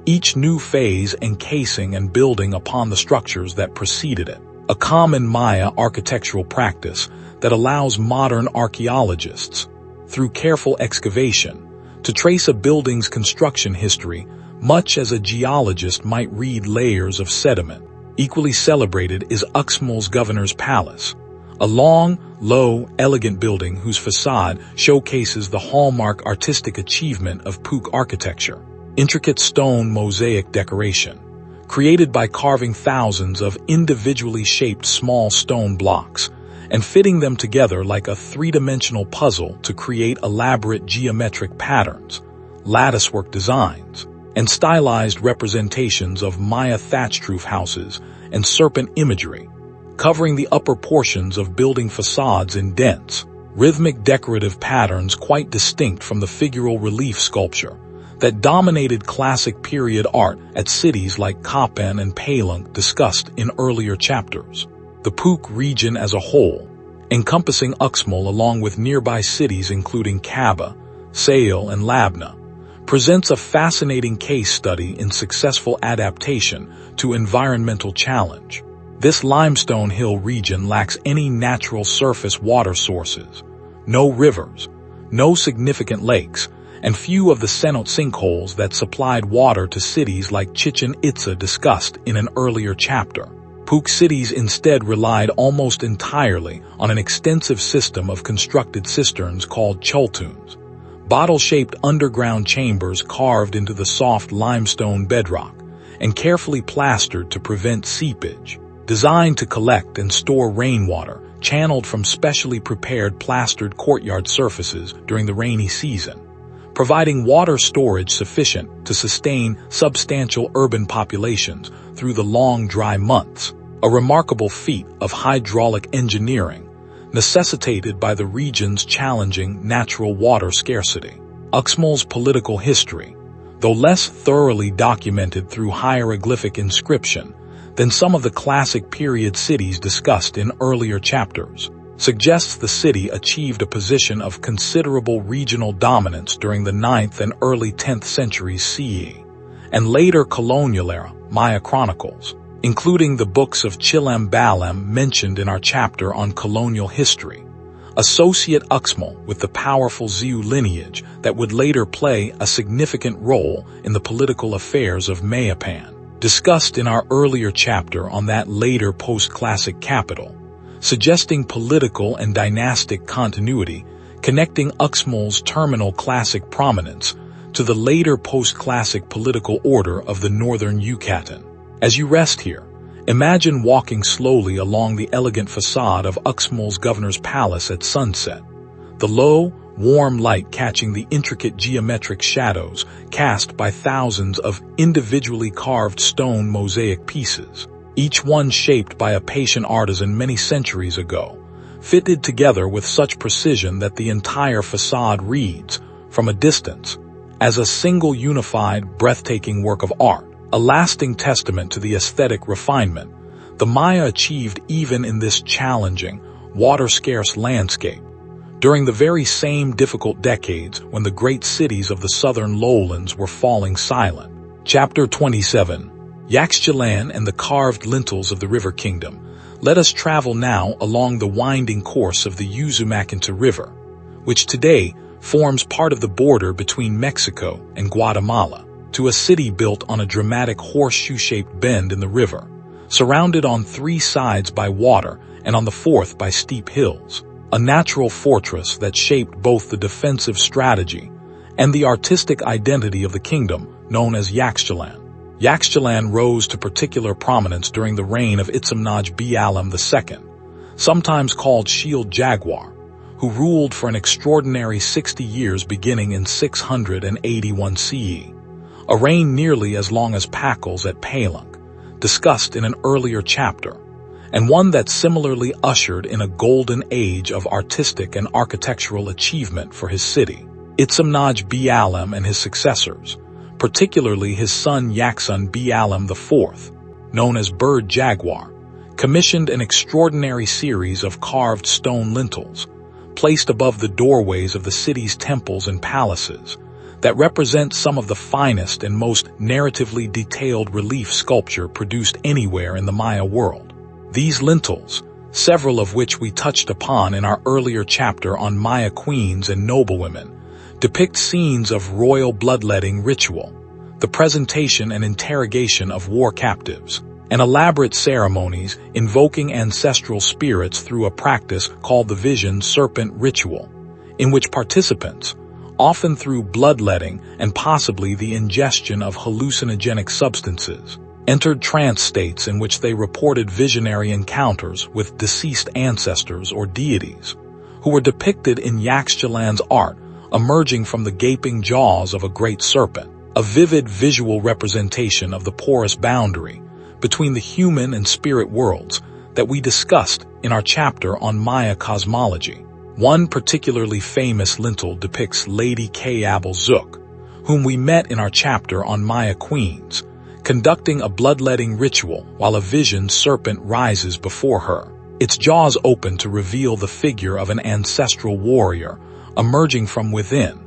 each new phase encasing and building upon the structures that preceded it, a common Maya architectural practice that allows modern archaeologists, through careful excavation, to trace a building's construction history much as a geologist might read layers of sediment. Equally celebrated is Uxmal's Governor's Palace, a long, low, elegant building whose facade showcases the hallmark artistic achievement of Puuc architecture, intricate stone mosaic decoration, created by carving thousands of individually shaped small stone blocks and fitting them together like a three-dimensional puzzle to create elaborate geometric patterns, latticework designs, and stylized representations of Maya thatched roof houses and serpent imagery, covering the upper portions of building facades in dense, rhythmic decorative patterns quite distinct from the figural relief sculpture that dominated classic period art at cities like Copan and Palenque discussed in earlier chapters. The Puuc region as a whole, encompassing Uxmal along with nearby cities including Caba, Sail, and Labna, presents a fascinating case study in successful adaptation to environmental challenge. This limestone hill region lacks any natural surface water sources, no rivers, no significant lakes, and few of the cenote sinkholes that supplied water to cities like Chichen Itza discussed in an earlier chapter. Puuc cities instead relied almost entirely on an extensive system of constructed cisterns called choltuns, bottle-shaped underground chambers carved into the soft limestone bedrock and carefully plastered to prevent seepage, designed to collect and store rainwater channeled from specially prepared plastered courtyard surfaces during the rainy season, providing water storage sufficient to sustain substantial urban populations through the long dry months, a remarkable feat of hydraulic engineering necessitated by the region's challenging natural water scarcity. Uxmal's political history, though less thoroughly documented through hieroglyphic inscription than some of the classic period cities discussed in earlier chapters, suggests the city achieved a position of considerable regional dominance during the 9th and early 10th centuries CE, and later colonial era Maya chronicles, including the books of Chilem Balem mentioned in our chapter on colonial history, associate Uxmal with the powerful Ziu lineage that would later play a significant role in the political affairs of Mayapan, discussed in our earlier chapter on that later post-classic capital, suggesting political and dynastic continuity connecting Uxmal's terminal classic prominence to the later post-classic political order of the northern Yucatan. As you rest here, imagine walking slowly along the elegant facade of Uxmal's governor's palace at sunset, the low, warm light catching the intricate geometric shadows cast by thousands of individually carved stone mosaic pieces, each one shaped by a patient artisan many centuries ago, fitted together with such precision that the entire facade reads, from a distance, as a single unified, breathtaking work of art, a lasting testament to the aesthetic refinement the Maya achieved even in this challenging, water-scarce landscape, during the very same difficult decades when the great cities of the southern lowlands were falling silent. Chapter 27, Yaxchilan and the Carved Lintels of the River Kingdom. Let us travel now along the winding course of the Usumacinta River, which today forms part of the border between Mexico and Guatemala, to a city built on a dramatic horseshoe-shaped bend in the river, surrounded on 3 sides by water and on the 4th by steep hills, a natural fortress that shaped both the defensive strategy and the artistic identity of the kingdom known as Yaxchilan. Yaxchilan rose to particular prominence during the reign of Itzamnaj Bialam II, sometimes called Shield Jaguar, who ruled for an extraordinary 60 years beginning in 681 CE, a reign nearly as long as Pakal's at Palenque, discussed in an earlier chapter, and one that similarly ushered in a golden age of artistic and architectural achievement for his city. Itzamnaj Bialam and his successors, particularly his son Yaxun Bialam IV, known as Bird Jaguar, commissioned an extraordinary series of carved stone lintels, placed above the doorways of the city's temples and palaces, that represent some of the finest and most narratively detailed relief sculpture produced anywhere in the Maya world. These lintels, several of which we touched upon in our earlier chapter on Maya queens and noblewomen, depict scenes of royal bloodletting ritual, the presentation and interrogation of war captives, and elaborate ceremonies invoking ancestral spirits through a practice called the Vision Serpent Ritual, in which participants, often through bloodletting and possibly the ingestion of hallucinogenic substances, entered trance states in which they reported visionary encounters with deceased ancestors or deities, who were depicted in Yaxchilan's art emerging from the gaping jaws of a great serpent, a vivid visual representation of the porous boundary between the human and spirit worlds that we discussed in our chapter on Maya cosmology. One particularly famous lintel depicts Lady Kayabel Zook, whom we met in our chapter on Maya queens, conducting a bloodletting ritual while a vision serpent rises before her, its jaws open to reveal the figure of an ancestral warrior emerging from within,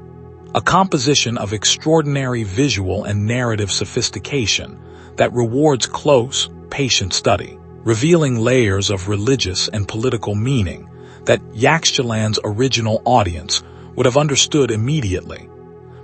a composition of extraordinary visual and narrative sophistication that rewards close, patient study, revealing layers of religious and political meaning that Yaxchilan's original audience would have understood immediately.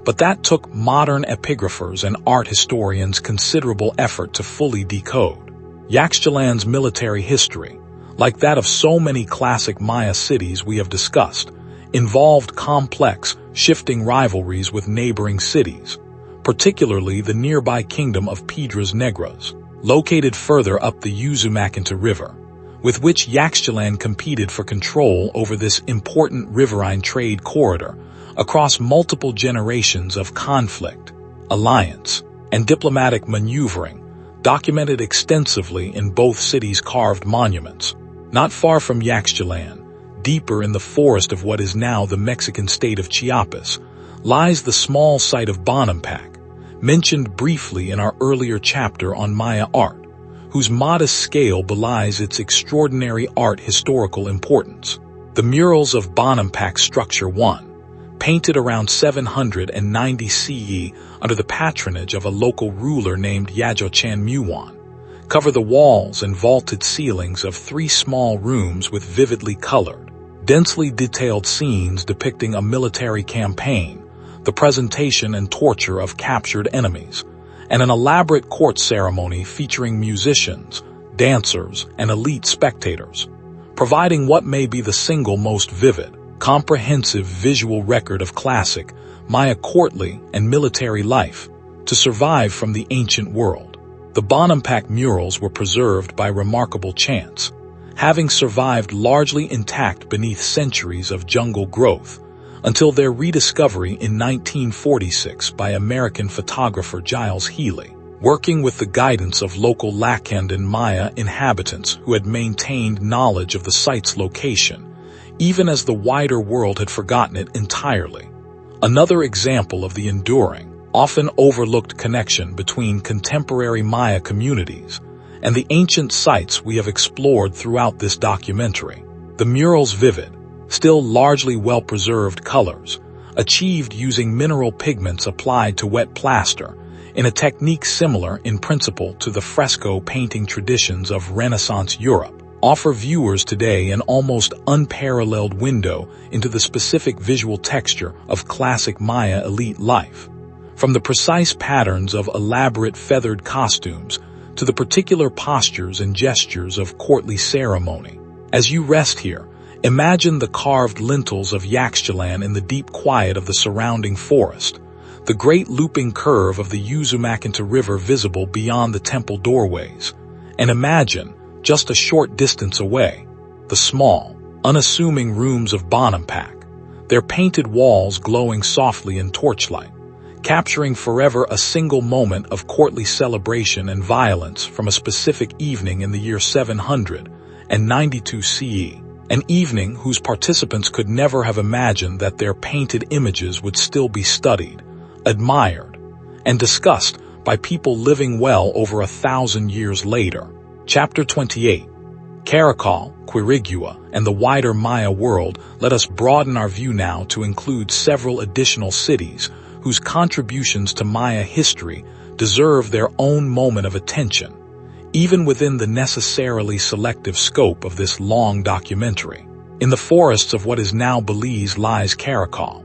But that took modern epigraphers and art historians considerable effort to fully decode. Yaxchilan's military history, like that of so many classic Maya cities we have discussed, involved complex, shifting rivalries with neighboring cities, particularly the nearby kingdom of Piedras Negras, located further up the Usumacinta River, with which Yaxchilan competed for control over this important riverine trade corridor across multiple generations of conflict, alliance, and diplomatic maneuvering, documented extensively in both cities' carved monuments. Not far from Yaxchilan, deeper in the forest of what is now the Mexican state of Chiapas, lies the small site of Bonampak, mentioned briefly in our earlier chapter on Maya art, whose modest scale belies its extraordinary art historical importance. The murals of Bonampak Structure 1, painted around 790 CE under the patronage of a local ruler named Yajochan Muwan, cover the walls and vaulted ceilings of 3 small rooms with vividly colored, densely detailed scenes depicting a military campaign, the presentation and torture of captured enemies, and an elaborate court ceremony featuring musicians, dancers, and elite spectators, providing what may be the single most vivid, comprehensive visual record of classic Maya courtly and military life to survive from the ancient world. The Bonampak murals were preserved by remarkable chance, having survived largely intact beneath centuries of jungle growth, until their rediscovery in 1946 by American photographer Giles Healy, working with the guidance of local Lacandon Maya inhabitants who had maintained knowledge of the site's location, even as the wider world had forgotten it entirely. Another example of the enduring, often overlooked connection between contemporary Maya communities and the ancient sites we have explored throughout this documentary. The murals' vivid, still largely well-preserved colors, achieved using mineral pigments applied to wet plaster, in a technique similar in principle to the fresco painting traditions of Renaissance Europe, offer viewers today an almost unparalleled window into the specific visual texture of classic Maya elite life. From the precise patterns of elaborate feathered costumes to the particular postures and gestures of courtly ceremony. As you rest here, imagine the carved lintels of Yaxchilan in the deep quiet of the surrounding forest, the great looping curve of the Usumacinta River visible beyond the temple doorways, and imagine, just a short distance away, the small, unassuming rooms of Bonampak, their painted walls glowing softly in torchlight, capturing forever a single moment of courtly celebration and violence from a specific evening in the year 792 CE, an evening whose participants could never have imagined that their painted images would still be studied, admired, and discussed by people living well over 1,000 years later. Chapter 28. Caracol, Quirigua, and the wider Maya world. Let us broaden our view now to include several additional cities whose contributions to Maya history deserve their own moment of attention, even within the necessarily selective scope of this long documentary. In the forests of what is now Belize lies Caracol,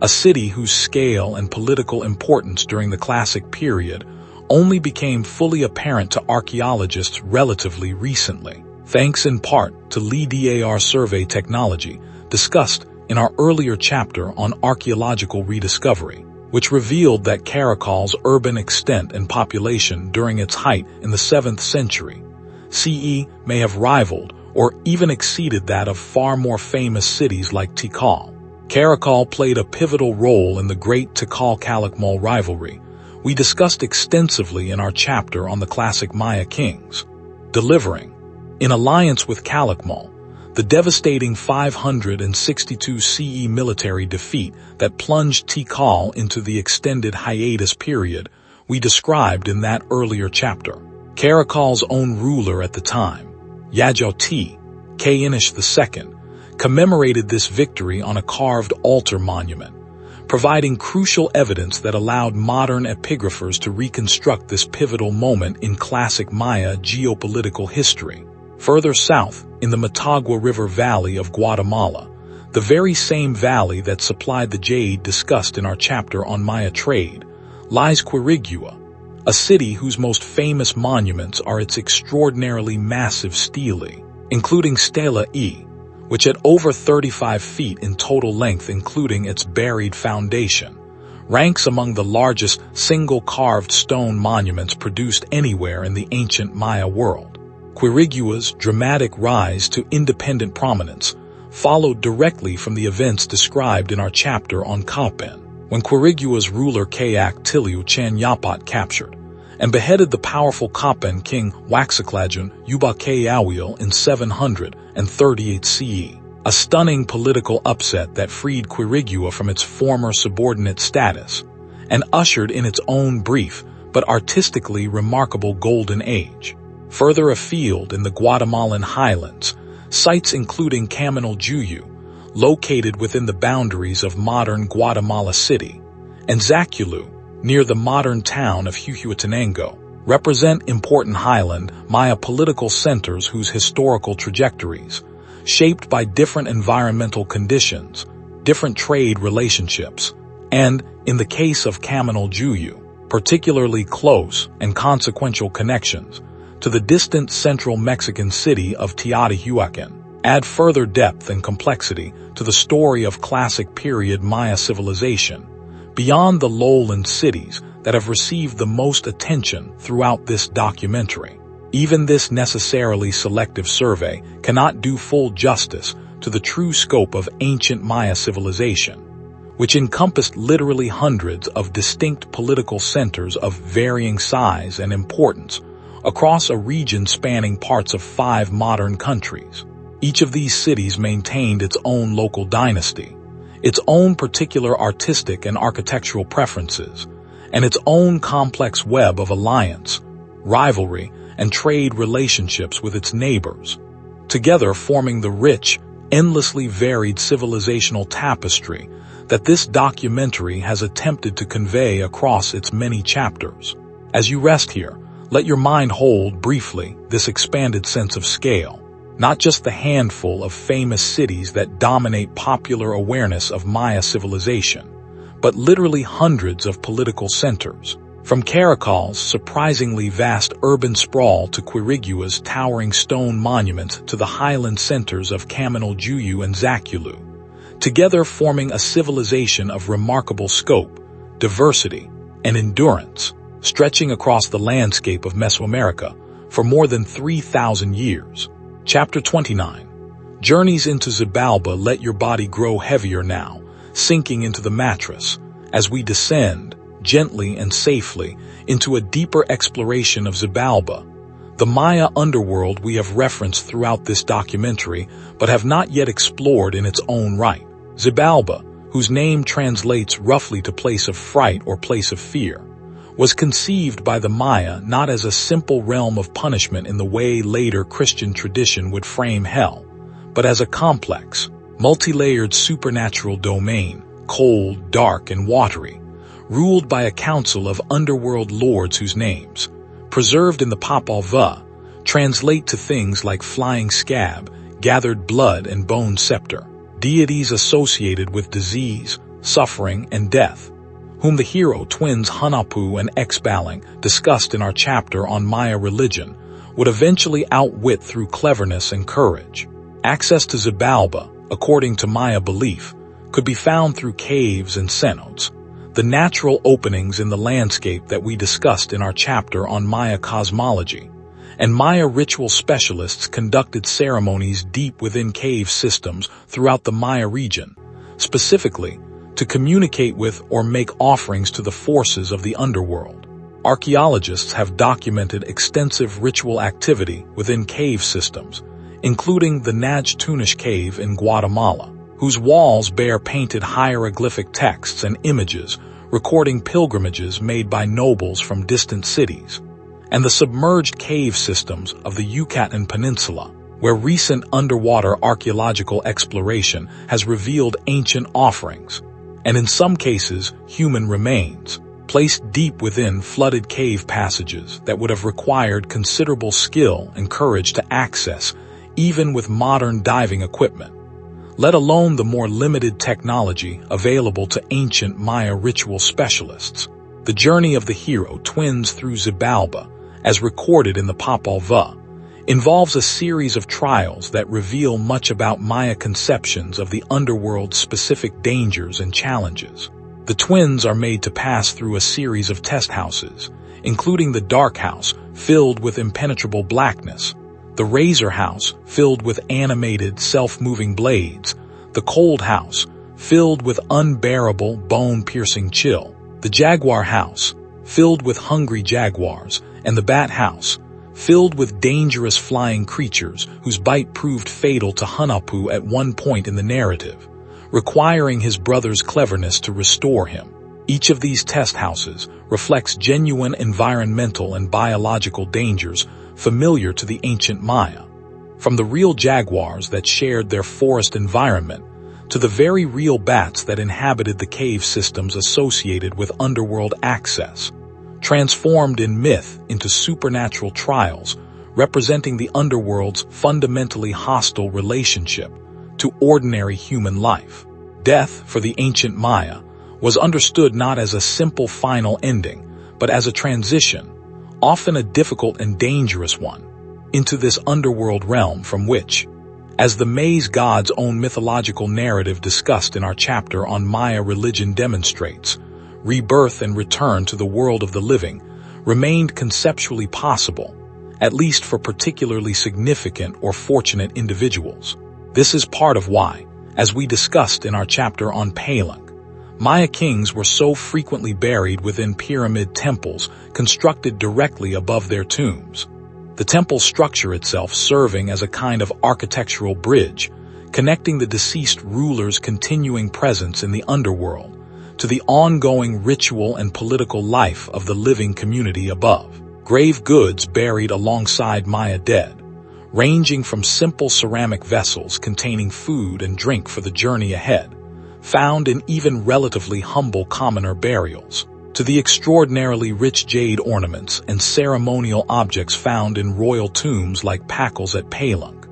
a city whose scale and political importance during the Classic period only became fully apparent to archaeologists relatively recently, thanks in part to LIDAR survey technology discussed in our earlier chapter on archaeological rediscovery, which revealed that Caracol's urban extent and population during its height in the 7th century CE may have rivaled or even exceeded that of far more famous cities like Tikal. Caracol played a pivotal role in the great Tikal-Calakmul rivalry we discussed extensively in our chapter on the classic Maya kings, delivering, in alliance with Calakmul, the devastating 562 CE military defeat that plunged Tikal into the extended hiatus period we described in that earlier chapter. Caracol's own ruler at the time, Yajoti Kayinish II, commemorated this victory on a carved altar monument, providing crucial evidence that allowed modern epigraphers to reconstruct this pivotal moment in classic Maya geopolitical history. Further south, in the Motagua River Valley of Guatemala, the very same valley that supplied the jade discussed in our chapter on Maya trade, lies Quirigua, a city whose most famous monuments are its extraordinarily massive stelae, including Stela E, which at over 35 feet in total length including its buried foundation, ranks among the largest single-carved stone monuments produced anywhere in the ancient Maya world. Quirigua's dramatic rise to independent prominence followed directly from the events described in our chapter on Kapen, when Quirigua's ruler Kayak Tiliu Chan Yapat captured and beheaded the powerful Kapen king Waxaclajan Ubakayawil in 738 CE, a stunning political upset that freed Quirigua from its former subordinate status and ushered in its own brief but artistically remarkable golden age. Further afield in the Guatemalan highlands, sites including Caminal Juyu, located within the boundaries of modern Guatemala City, and Zaculu, near the modern town of Huehuetenango, represent important highland Maya political centers whose historical trajectories, shaped by different environmental conditions, different trade relationships, and, in the case of Caminal Juyu, particularly close and consequential connections to the distant central Mexican city of Teotihuacan, add further depth and complexity to the story of classic period Maya civilization, beyond the lowland cities that have received the most attention throughout this documentary. Even this necessarily selective survey cannot do full justice to the true scope of ancient Maya civilization, which encompassed literally hundreds of distinct political centers of varying size and importance across a region spanning parts of 5 modern countries. Each of these cities maintained its own local dynasty, its own particular artistic and architectural preferences, and its own complex web of alliance, rivalry, and trade relationships with its neighbors, together forming the rich, endlessly varied civilizational tapestry that this documentary has attempted to convey across its many chapters. As you rest here, let your mind hold briefly this expanded sense of scale, not just the handful of famous cities that dominate popular awareness of Maya civilization, but literally hundreds of political centers, from Caracal's surprisingly vast urban sprawl to Quirigua's towering stone monuments to the highland centers of Caminal Juyu and Zaculu, together forming a civilization of remarkable scope, diversity, and endurance, stretching across the landscape of Mesoamerica for more than 3,000 years. Chapter 29. Journeys into Xibalba. Let your body grow heavier now, sinking into the mattress, as we descend, gently and safely, into a deeper exploration of Xibalba, the Maya underworld we have referenced throughout this documentary but have not yet explored in its own right. Xibalba, whose name translates roughly to place of fright or place of fear, was conceived by the Maya not as a simple realm of punishment in the way later Christian tradition would frame hell, but as a complex, multi-layered supernatural domain, cold, dark, and watery, ruled by a council of underworld lords whose names, preserved in the Popol Vuh, translate to things like flying scab, gathered blood, and bone scepter, deities associated with disease, suffering, and death, whom the hero twins Hunahpu and Xbalang, discussed in our chapter on Maya religion, would eventually outwit through cleverness and courage. Access to Xibalba, according to Maya belief, could be found through caves and cenotes, the natural openings in the landscape that we discussed in our chapter on Maya cosmology, and Maya ritual specialists conducted ceremonies deep within cave systems throughout the Maya region, specifically to communicate with or make offerings to the forces of the underworld. Archaeologists have documented extensive ritual activity within cave systems, including the Najtunish cave in Guatemala, whose walls bear painted hieroglyphic texts and images recording pilgrimages made by nobles from distant cities, and the submerged cave systems of the Yucatan Peninsula, where recent underwater archaeological exploration has revealed ancient offerings, and in some cases, human remains, placed deep within flooded cave passages that would have required considerable skill and courage to access, even with modern diving equipment, let alone the more limited technology available to ancient Maya ritual specialists. The journey of the hero twins through Xibalba, as recorded in the Popol Vuh, involves a series of trials that reveal much about Maya conceptions of the underworld's specific dangers and challenges. The twins are made to pass through a series of test houses, including the Dark House, filled with impenetrable blackness, the Razor House, filled with animated, self-moving blades, the Cold House, filled with unbearable, bone-piercing chill, the Jaguar House, filled with hungry jaguars, and the Bat House, filled with dangerous flying creatures whose bite proved fatal to Hunahpu at one point in the narrative, requiring his brother's cleverness to restore him. Each of these test houses reflects genuine environmental and biological dangers familiar to the ancient Maya, from the real jaguars that shared their forest environment to the very real bats that inhabited the cave systems associated with underworld access, transformed in myth into supernatural trials representing the underworld's fundamentally hostile relationship to ordinary human life. Death, for the ancient Maya, was understood not as a simple final ending, but as a transition, often a difficult and dangerous one, into this underworld realm from which, as the Maize God's own mythological narrative discussed in our chapter on Maya religion demonstrates, rebirth and return to the world of the living remained conceptually possible, at least for particularly significant or fortunate individuals. This is part of why, as we discussed in our chapter on Palenque, Maya kings were so frequently buried within pyramid temples constructed directly above their tombs. The temple structure itself serving as a kind of architectural bridge, connecting the deceased ruler's continuing presence in the underworld to the ongoing ritual and political life of the living community above. Grave goods buried alongside Maya dead, ranging from simple ceramic vessels containing food and drink for the journey ahead, found in even relatively humble commoner burials, to the extraordinarily rich jade ornaments and ceremonial objects found in royal tombs like Pakals at Palenque,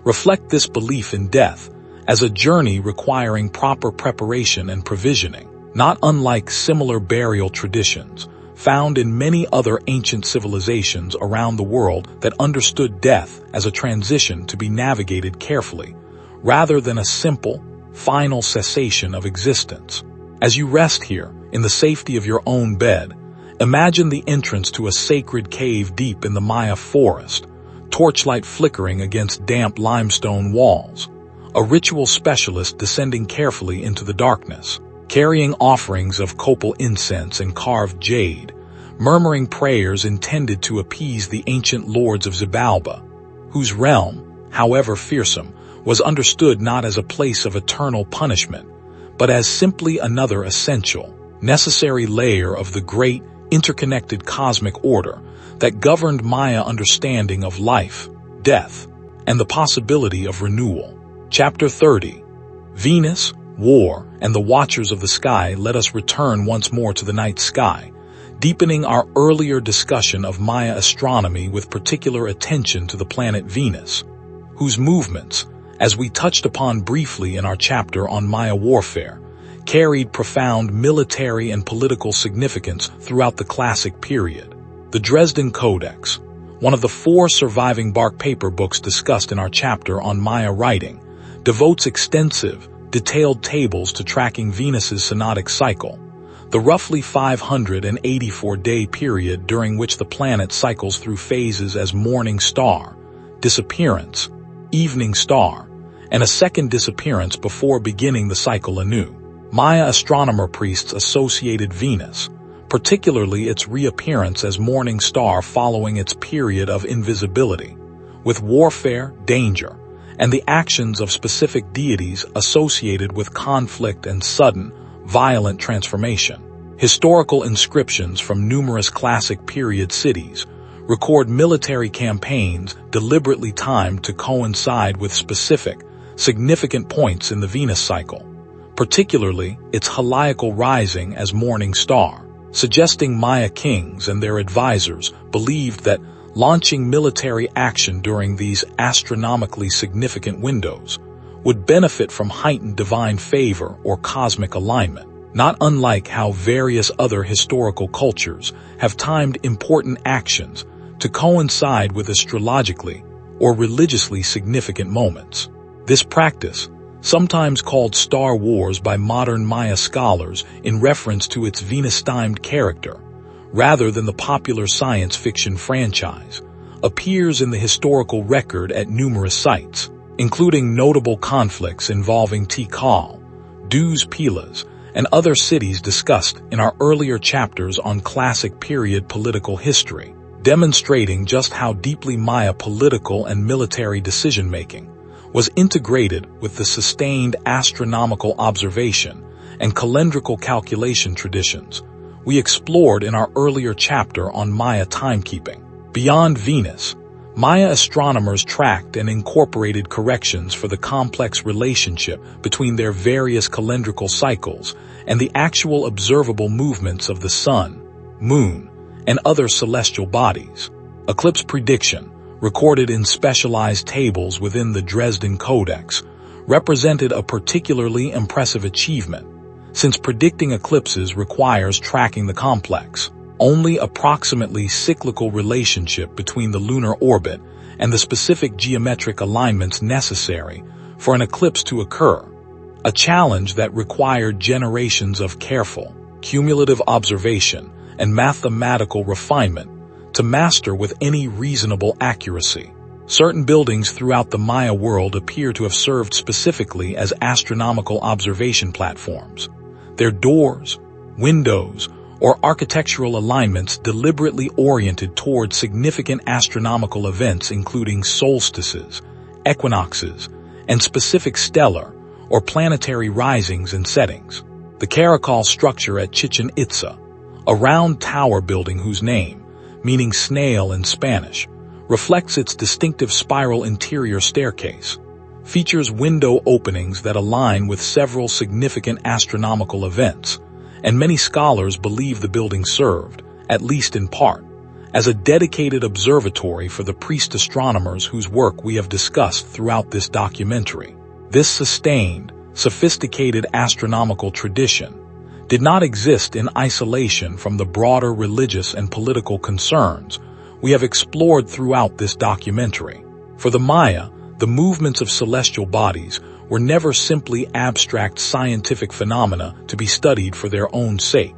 reflect this belief in death as a journey requiring proper preparation and provisioning, not unlike similar burial traditions found in many other ancient civilizations around the world that understood death as a transition to be navigated carefully, rather than a simple, final cessation of existence. As you rest here, in the safety of your own bed, imagine the entrance to a sacred cave deep in the Maya forest, torchlight flickering against damp limestone walls, a ritual specialist descending carefully into the darkness, carrying offerings of copal incense and carved jade, murmuring prayers intended to appease the ancient lords of Xibalba, whose realm, however fearsome, was understood not as a place of eternal punishment, but as simply another essential, necessary layer of the great, interconnected cosmic order that governed Maya understanding of life, death, and the possibility of renewal. Chapter 30. Venus, War, and the Watchers of the Sky let us return once more to the night sky, deepening our earlier discussion of Maya astronomy with particular attention to the planet Venus, whose movements, as we touched upon briefly in our chapter on Maya warfare, carried profound military and political significance throughout the classic period. The Dresden Codex, one of the 4 surviving bark paper books discussed in our chapter on Maya writing, devotes extensive, detailed tables to tracking Venus's synodic cycle, the roughly 584-day period during which the planet cycles through phases as morning star, disappearance, evening star, and a second disappearance before beginning the cycle anew. Maya astronomer priests associated Venus, particularly its reappearance as morning star following its period of invisibility, with warfare, danger, and the actions of specific deities associated with conflict and sudden, violent transformation. Historical inscriptions from numerous classic period cities record military campaigns deliberately timed to coincide with specific, significant points in the Venus cycle, particularly its heliacal rising as morning star, suggesting Maya kings and their advisors believed that launching military action during these astronomically significant windows would benefit from heightened divine favor or cosmic alignment, not unlike how various other historical cultures have timed important actions to coincide with astrologically or religiously significant moments. This practice, sometimes called Star Wars by modern Maya scholars in reference to its Venus-themed character, rather than the popular science fiction franchise, appears in the historical record at numerous sites, including notable conflicts involving Tikal, Duz Pilas, and other cities discussed in our earlier chapters on classic period political history, demonstrating just how deeply Maya political and military decision-making was integrated with the sustained astronomical observation and calendrical calculation traditions we explored in our earlier chapter on Maya timekeeping. Beyond Venus, Maya astronomers tracked and incorporated corrections for the complex relationship between their various calendrical cycles and the actual observable movements of the sun, moon, and other celestial bodies. Eclipse prediction, recorded in specialized tables within the Dresden Codex, represented a particularly impressive achievement, since predicting eclipses requires tracking the complex, only approximately cyclical relationship between the lunar orbit and the specific geometric alignments necessary for an eclipse to occur, a challenge that required generations of careful, cumulative observation and mathematical refinement to master with any reasonable accuracy. Certain buildings throughout the Maya world appear to have served specifically as astronomical observation platforms. Their doors, windows, or architectural alignments deliberately oriented toward significant astronomical events including solstices, equinoxes, and specific stellar or planetary risings and settings. The Karakol structure at Chichen Itza, a round tower building whose name, meaning snail in Spanish, reflects its distinctive spiral interior staircase, features window openings that align with several significant astronomical events, and many scholars believe the building served, at least in part, as a dedicated observatory for the priest astronomers whose work we have discussed throughout this documentary. This sustained, sophisticated astronomical tradition did not exist in isolation from the broader religious and political concerns we have explored throughout this documentary. For the Maya, the movements of celestial bodies were never simply abstract scientific phenomena to be studied for their own sake.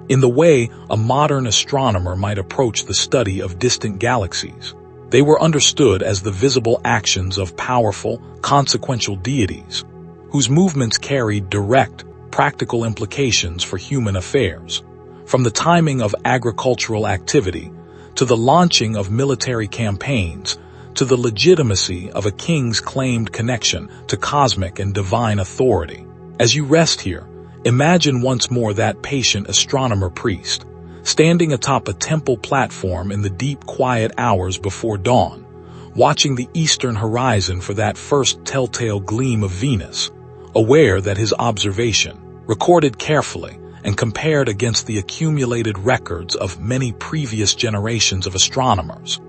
In the way a modern astronomer might approach the study of distant galaxies, they were understood as the visible actions of powerful, consequential deities, whose movements carried direct, practical implications for human affairs, from the timing of agricultural activity to the launching of military campaigns, to the legitimacy of a king's claimed connection to cosmic and divine authority. As you rest here, imagine once more that patient astronomer priest, standing atop a temple platform in the deep quiet hours before dawn, watching the eastern horizon for that first telltale gleam of Venus, aware that his observation, recorded carefully and compared against the accumulated records of many previous generations of astronomers,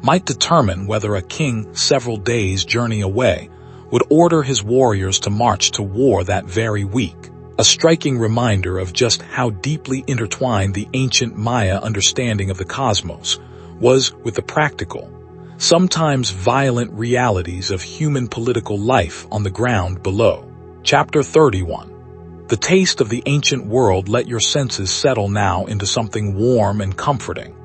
might determine whether a king several days' journey away would order his warriors to march to war that very week. A striking reminder of just how deeply intertwined the ancient Maya understanding of the cosmos was with the practical, sometimes violent realities of human political life on the ground below. Chapter 31. The taste of the ancient world. Let your senses settle now into something warm and comforting.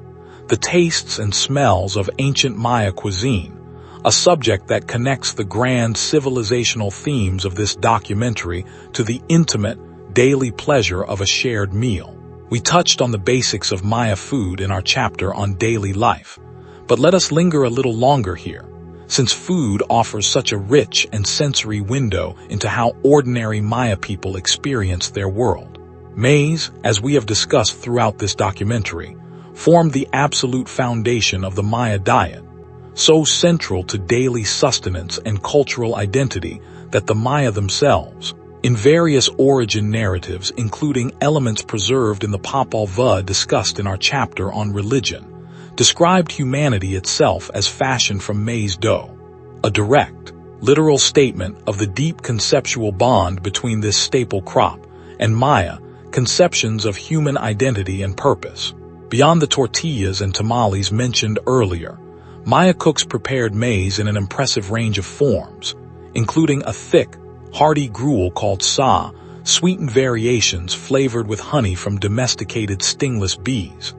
The tastes and smells of ancient Maya cuisine, a subject that connects the grand civilizational themes of this documentary to the intimate, daily pleasure of a shared meal. We touched on the basics of Maya food in our chapter on daily life, but let us linger a little longer here, since food offers such a rich and sensory window into how ordinary Maya people experience their world. Maize, as we have discussed throughout this documentary, formed the absolute foundation of the Maya diet, so central to daily sustenance and cultural identity that the Maya themselves, in various origin narratives, including elements preserved in the Popol Vuh discussed in our chapter on religion, described humanity itself as fashioned from maize dough, a direct, literal statement of the deep conceptual bond between this staple crop and Maya conceptions of human identity and purpose. Beyond the tortillas and tamales mentioned earlier, Maya cooks prepared maize in an impressive range of forms, including a thick, hearty gruel called sa, sweetened variations flavored with honey from domesticated stingless bees,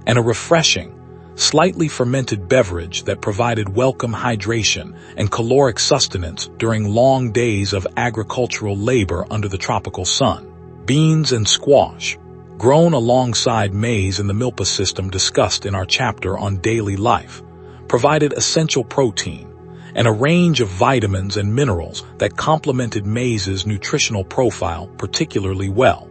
and a refreshing, slightly fermented beverage that provided welcome hydration and caloric sustenance during long days of agricultural labor under the tropical sun. Beans and squash, grown alongside maize in the milpa system discussed in our chapter on daily life, provided essential protein and a range of vitamins and minerals that complemented maize's nutritional profile particularly well,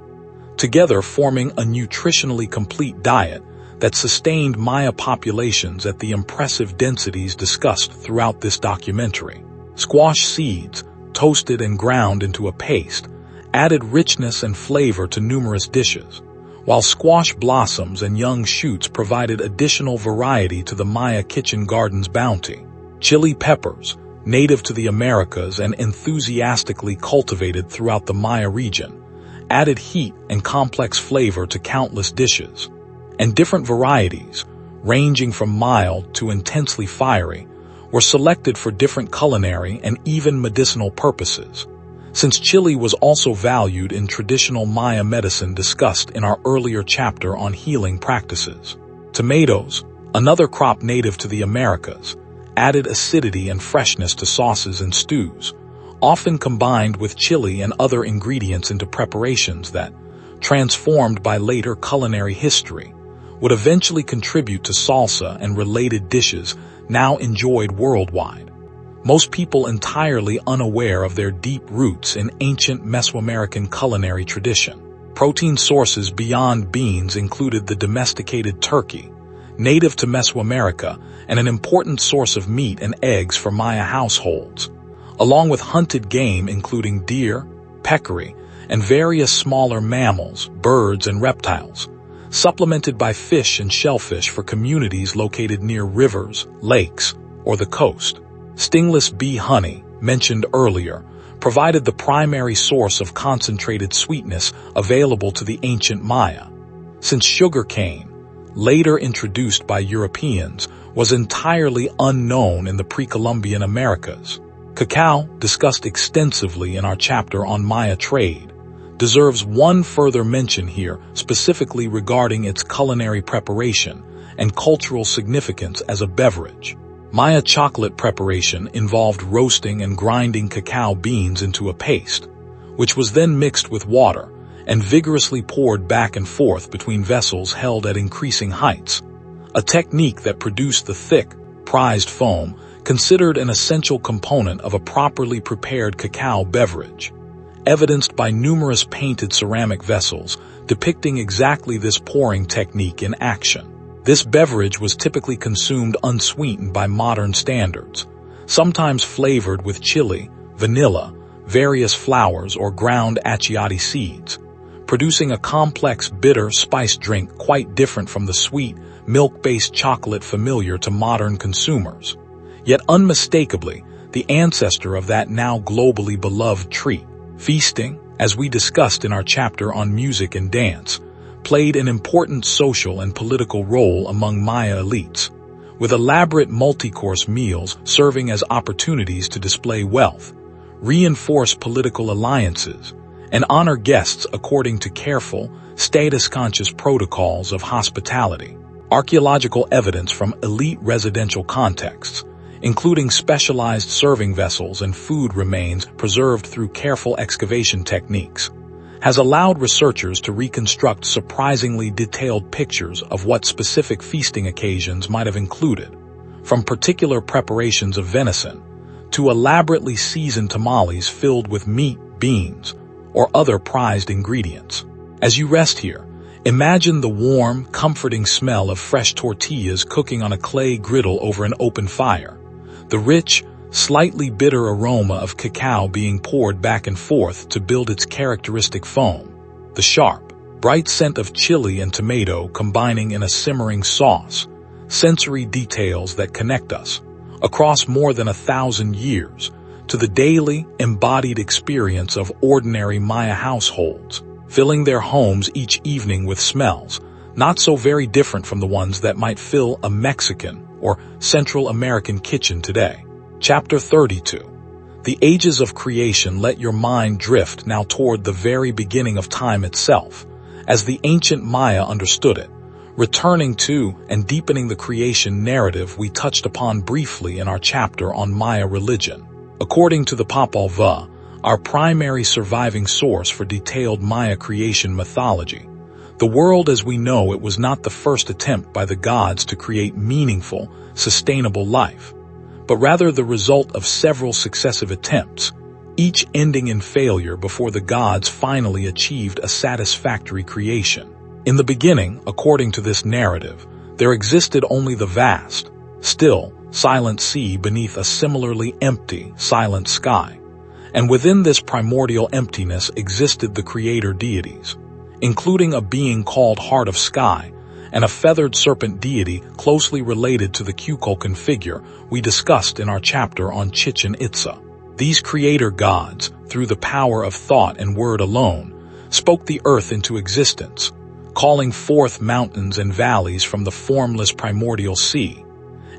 together forming a nutritionally complete diet that sustained Maya populations at the impressive densities discussed throughout this documentary. Squash seeds, toasted and ground into a paste, added richness and flavor to numerous dishes, while squash blossoms and young shoots provided additional variety to the Maya kitchen garden's bounty. Chili peppers, native to the Americas and enthusiastically cultivated throughout the Maya region, added heat and complex flavor to countless dishes, and different varieties, ranging from mild to intensely fiery, were selected for different culinary and even medicinal purposes, since chili was also valued in traditional Maya medicine discussed in our earlier chapter on healing practices. Tomatoes, another crop native to the Americas, added acidity and freshness to sauces and stews, often combined with chili and other ingredients into preparations that, transformed by later culinary history, would eventually contribute to salsa and related dishes now enjoyed worldwide. Most people entirely unaware of their deep roots in ancient Mesoamerican culinary tradition. Protein sources beyond beans included the domesticated turkey, native to Mesoamerica and an important source of meat and eggs for Maya households, along with hunted game including deer, peccary, and various smaller mammals, birds, and reptiles, supplemented by fish and shellfish for communities located near rivers, lakes, or the coast. Stingless bee honey, mentioned earlier, provided the primary source of concentrated sweetness available to the ancient Maya, since sugar cane, later introduced by Europeans, was entirely unknown in the pre-Columbian Americas. Cacao, discussed extensively in our chapter on Maya trade, deserves one further mention here, specifically regarding its culinary preparation and cultural significance as a beverage. Maya chocolate preparation involved roasting and grinding cacao beans into a paste, which was then mixed with water and vigorously poured back and forth between vessels held at increasing heights, a technique that produced the thick, prized foam considered an essential component of a properly prepared cacao beverage, evidenced by numerous painted ceramic vessels depicting exactly this pouring technique in action. This beverage was typically consumed unsweetened by modern standards, sometimes flavored with chili, vanilla, various flowers, or ground achiote seeds, producing a complex bitter spice drink quite different from the sweet, milk-based chocolate familiar to modern consumers, yet unmistakably the ancestor of that now globally beloved treat. Feasting, as we discussed in our chapter on music and dance, played an important social and political role among Maya elites, with elaborate multi-course meals serving as opportunities to display wealth, reinforce political alliances, and honor guests according to careful, status-conscious protocols of hospitality. Archaeological evidence from elite residential contexts, including specialized serving vessels and food remains preserved through careful excavation techniques, has allowed researchers to reconstruct surprisingly detailed pictures of what specific feasting occasions might have included, from particular preparations of venison to elaborately seasoned tamales filled with meat, beans, or other prized ingredients. As you rest here, imagine the warm, comforting smell of fresh tortillas cooking on a clay griddle over an open fire, the rich, slightly bitter aroma of cacao being poured back and forth to build its characteristic foam, the sharp, bright scent of chili and tomato combining in a simmering sauce, sensory details that connect us, across more than 1,000 years, to the daily, embodied experience of ordinary Maya households, filling their homes each evening with smells, not so very different from the ones that might fill a Mexican or Central American kitchen today. Chapter 32. The ages of creation. Let your mind drift now toward the very beginning of time itself, as the ancient Maya understood it, returning to and deepening the creation narrative we touched upon briefly in our chapter on Maya religion. According to the Popol Vuh, our primary surviving source for detailed Maya creation mythology, the world as we know it was not the first attempt by the gods to create meaningful, sustainable life, but rather the result of several successive attempts, each ending in failure before the gods finally achieved a satisfactory creation. In the beginning, according to this narrative, there existed only the vast, still, silent sea beneath a similarly empty, silent sky. And within this primordial emptiness existed the creator deities, including a being called Heart of Sky and a feathered serpent deity closely related to the Kukulkan figure we discussed in our chapter on Chichen Itza. These creator gods, through the power of thought and word alone, spoke the earth into existence, calling forth mountains and valleys from the formless primordial sea,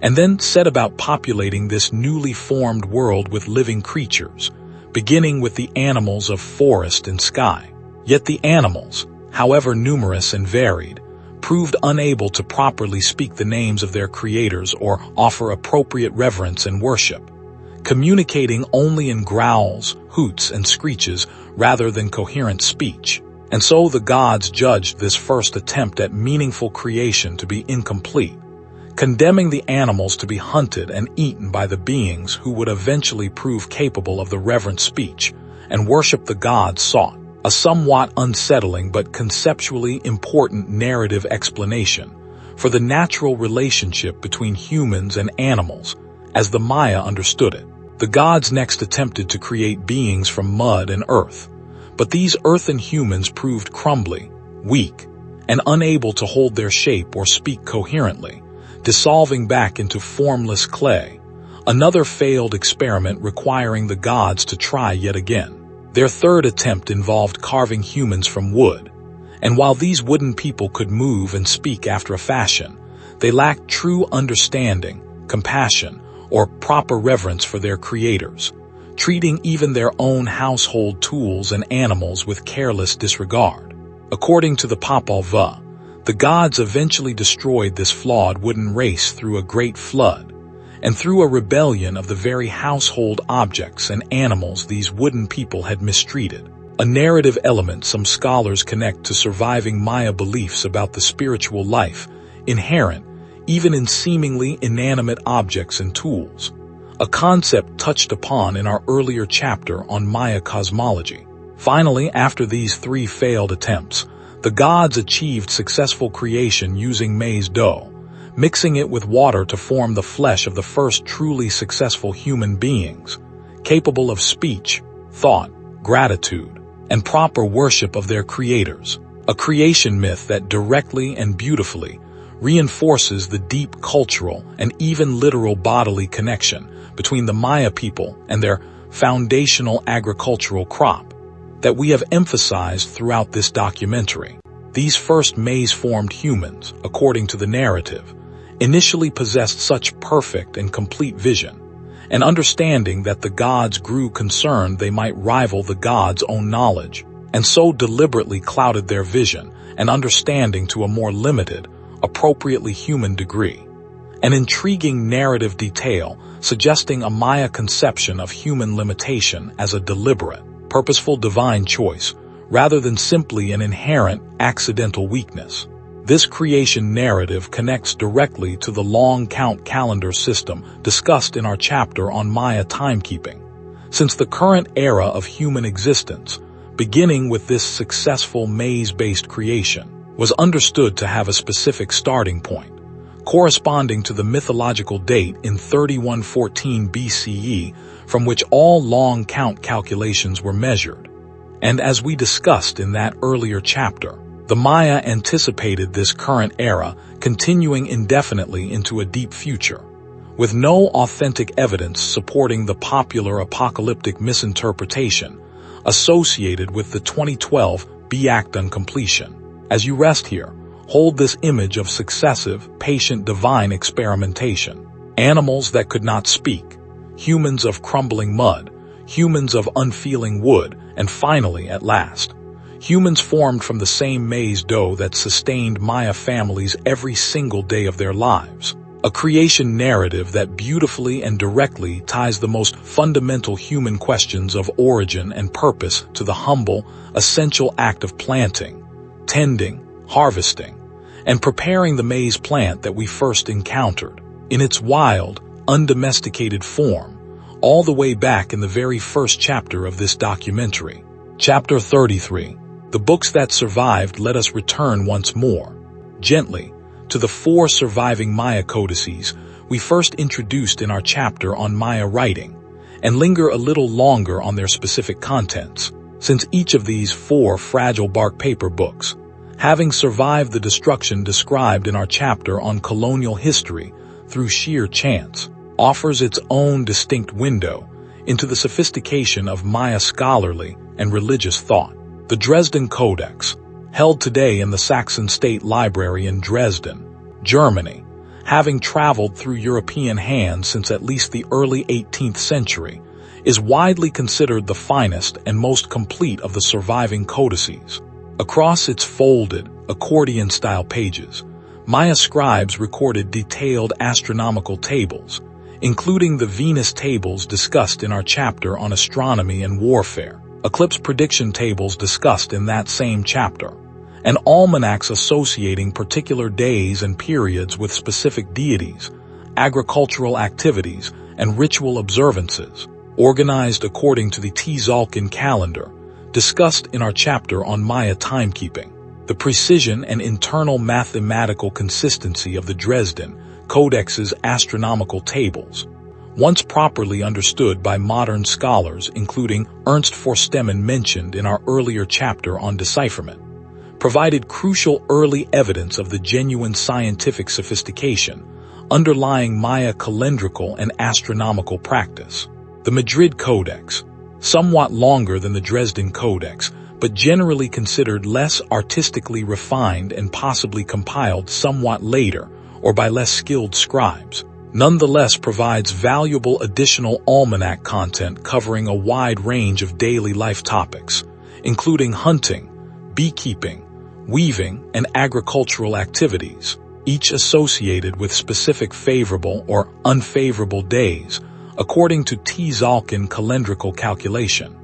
and then set about populating this newly formed world with living creatures, beginning with the animals of forest and sky. Yet the animals, however numerous and varied, proved unable to properly speak the names of their creators or offer appropriate reverence and worship, communicating only in growls, hoots, and screeches rather than coherent speech. And so the gods judged this first attempt at meaningful creation to be incomplete, condemning the animals to be hunted and eaten by the beings who would eventually prove capable of the reverent speech and worship the gods sought. A somewhat unsettling but conceptually important narrative explanation for the natural relationship between humans and animals, as the Maya understood it. The gods next attempted to create beings from mud and earth, but these earthen humans proved crumbly, weak, and unable to hold their shape or speak coherently, dissolving back into formless clay, another failed experiment requiring the gods to try yet again. Their third attempt involved carving humans from wood, and while these wooden people could move and speak after a fashion, they lacked true understanding, compassion, or proper reverence for their creators, treating even their own household tools and animals with careless disregard. According to the Popol Vuh, the gods eventually destroyed this flawed wooden race through a great flood, and through a rebellion of the very household objects and animals these wooden people had mistreated. A narrative element some scholars connect to surviving Maya beliefs about the spiritual life inherent even in seemingly inanimate objects and tools, a concept touched upon in our earlier chapter on Maya cosmology. Finally, after these three failed attempts, the gods achieved successful creation using maize dough, mixing it with water to form the flesh of the first truly successful human beings, capable of speech, thought, gratitude, and proper worship of their creators, a creation myth that directly and beautifully reinforces the deep cultural and even literal bodily connection between the Maya people and their foundational agricultural crop that we have emphasized throughout this documentary. These first maize-formed humans, according to the narrative, initially possessed such perfect and complete vision, and understanding that the gods grew concerned they might rival the gods' own knowledge, and so deliberately clouded their vision and understanding to a more limited, appropriately human degree. An intriguing narrative detail suggesting a Maya conception of human limitation as a deliberate, purposeful divine choice, rather than simply an inherent, accidental weakness. This creation narrative connects directly to the long count calendar system discussed in our chapter on Maya timekeeping, since the current era of human existence, beginning with this successful maize-based creation, was understood to have a specific starting point, corresponding to the mythological date in 3114 BCE from which all long count calculations were measured. And as we discussed in that earlier chapter, the Maya anticipated this current era continuing indefinitely into a deep future, with no authentic evidence supporting the popular apocalyptic misinterpretation associated with the 2012 Biakdun completion. As you rest here, hold this image of successive, patient divine experimentation. Animals that could not speak, humans of crumbling mud, humans of unfeeling wood, and finally, at last, humans formed from the same maize dough that sustained Maya families every single day of their lives. A creation narrative that beautifully and directly ties the most fundamental human questions of origin and purpose to the humble, essential act of planting, tending, harvesting, and preparing the maize plant that we first encountered, in its wild, undomesticated form, all the way back in the very first chapter of this documentary. Chapter 33. The books that survived let us return once more, gently, to the 4 surviving Maya codices we first introduced in our chapter on Maya writing, and linger a little longer on their specific contents, since each of these 4 fragile bark paper books, having survived the destruction described in our chapter on colonial history through sheer chance, offers its own distinct window into the sophistication of Maya scholarly and religious thought. The Dresden Codex, held today in the Saxon State Library in Dresden, Germany, having traveled through European hands since at least the early 18th century, is widely considered the finest and most complete of the surviving codices. Across its folded, accordion-style pages, Maya scribes recorded detailed astronomical tables, including the Venus tables discussed in our chapter on astronomy and warfare, eclipse prediction tables discussed in that same chapter, and almanacs associating particular days and periods with specific deities, agricultural activities, and ritual observances, organized according to the Tzolk'in calendar, discussed in our chapter on Maya timekeeping. The precision and internal mathematical consistency of the Dresden Codex's astronomical tables, once properly understood by modern scholars including Ernst Forstemmen mentioned in our earlier chapter on decipherment, provided crucial early evidence of the genuine scientific sophistication underlying Maya calendrical and astronomical practice. The Madrid Codex, somewhat longer than the Dresden Codex, but generally considered less artistically refined and possibly compiled somewhat later or by less skilled scribes, nonetheless provides valuable additional almanac content covering a wide range of daily life topics, including hunting, beekeeping, weaving, and agricultural activities, each associated with specific favorable or unfavorable days, according to Tzolk'in calendrical calculation,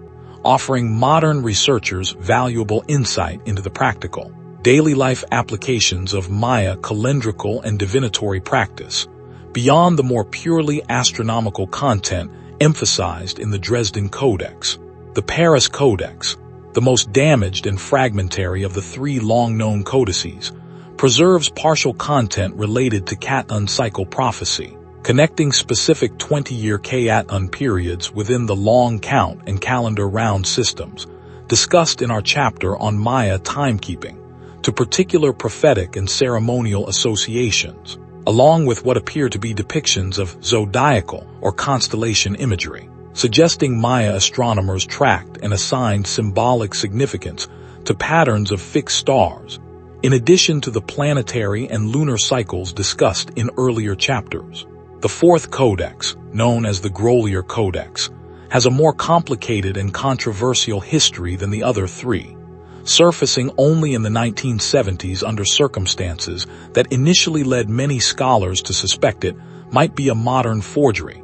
offering modern researchers valuable insight into the practical, daily life applications of Maya calendrical and divinatory practice, beyond the more purely astronomical content emphasized in the Dresden Codex. The Paris Codex, the most damaged and fragmentary of the 3 long-known codices, preserves partial content related to Katun cycle prophecy, connecting specific 20-year Katun periods within the long count and calendar round systems, discussed in our chapter on Maya timekeeping, to particular prophetic and ceremonial associations, along with what appear to be depictions of zodiacal or constellation imagery, suggesting Maya astronomers tracked and assigned symbolic significance to patterns of fixed stars, in addition to the planetary and lunar cycles discussed in earlier chapters. The 4th Codex, known as the Grolier Codex, has a more complicated and controversial history than the other 3, surfacing only in the 1970s under circumstances that initially led many scholars to suspect it might be a modern forgery,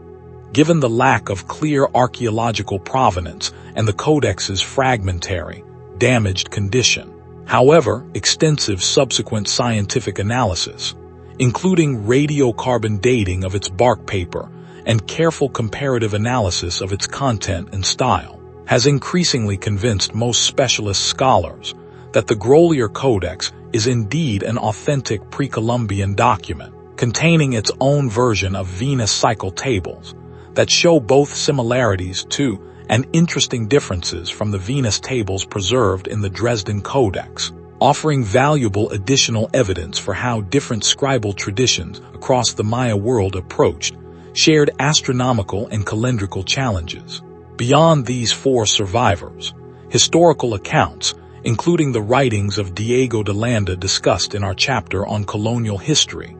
given the lack of clear archaeological provenance and the Codex's fragmentary, damaged condition. However, extensive subsequent scientific analysis, including radiocarbon dating of its bark paper and careful comparative analysis of its content and style, has increasingly convinced most specialist scholars that the Grolier Codex is indeed an authentic pre-Columbian document, containing its own version of Venus cycle tables that show both similarities to and interesting differences from the Venus tables preserved in the Dresden Codex, offering valuable additional evidence for how different scribal traditions across the Maya world approached shared astronomical and calendrical challenges. Beyond these four survivors, historical accounts, including the writings of Diego de Landa discussed in our chapter on colonial history,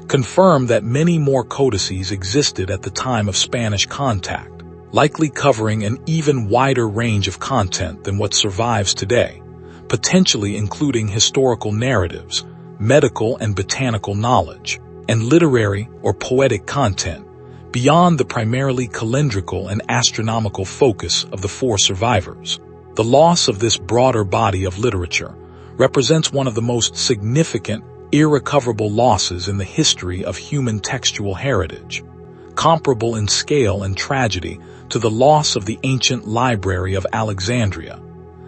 confirm that many more codices existed at the time of Spanish contact, likely covering an even wider range of content than what survives today, potentially including historical narratives, medical and botanical knowledge, and literary or poetic content, beyond the primarily calendrical and astronomical focus of the four survivors. The loss of this broader body of literature represents one of the most significant, irrecoverable losses in the history of human textual heritage, comparable in scale and tragedy to the loss of the ancient Library of Alexandria,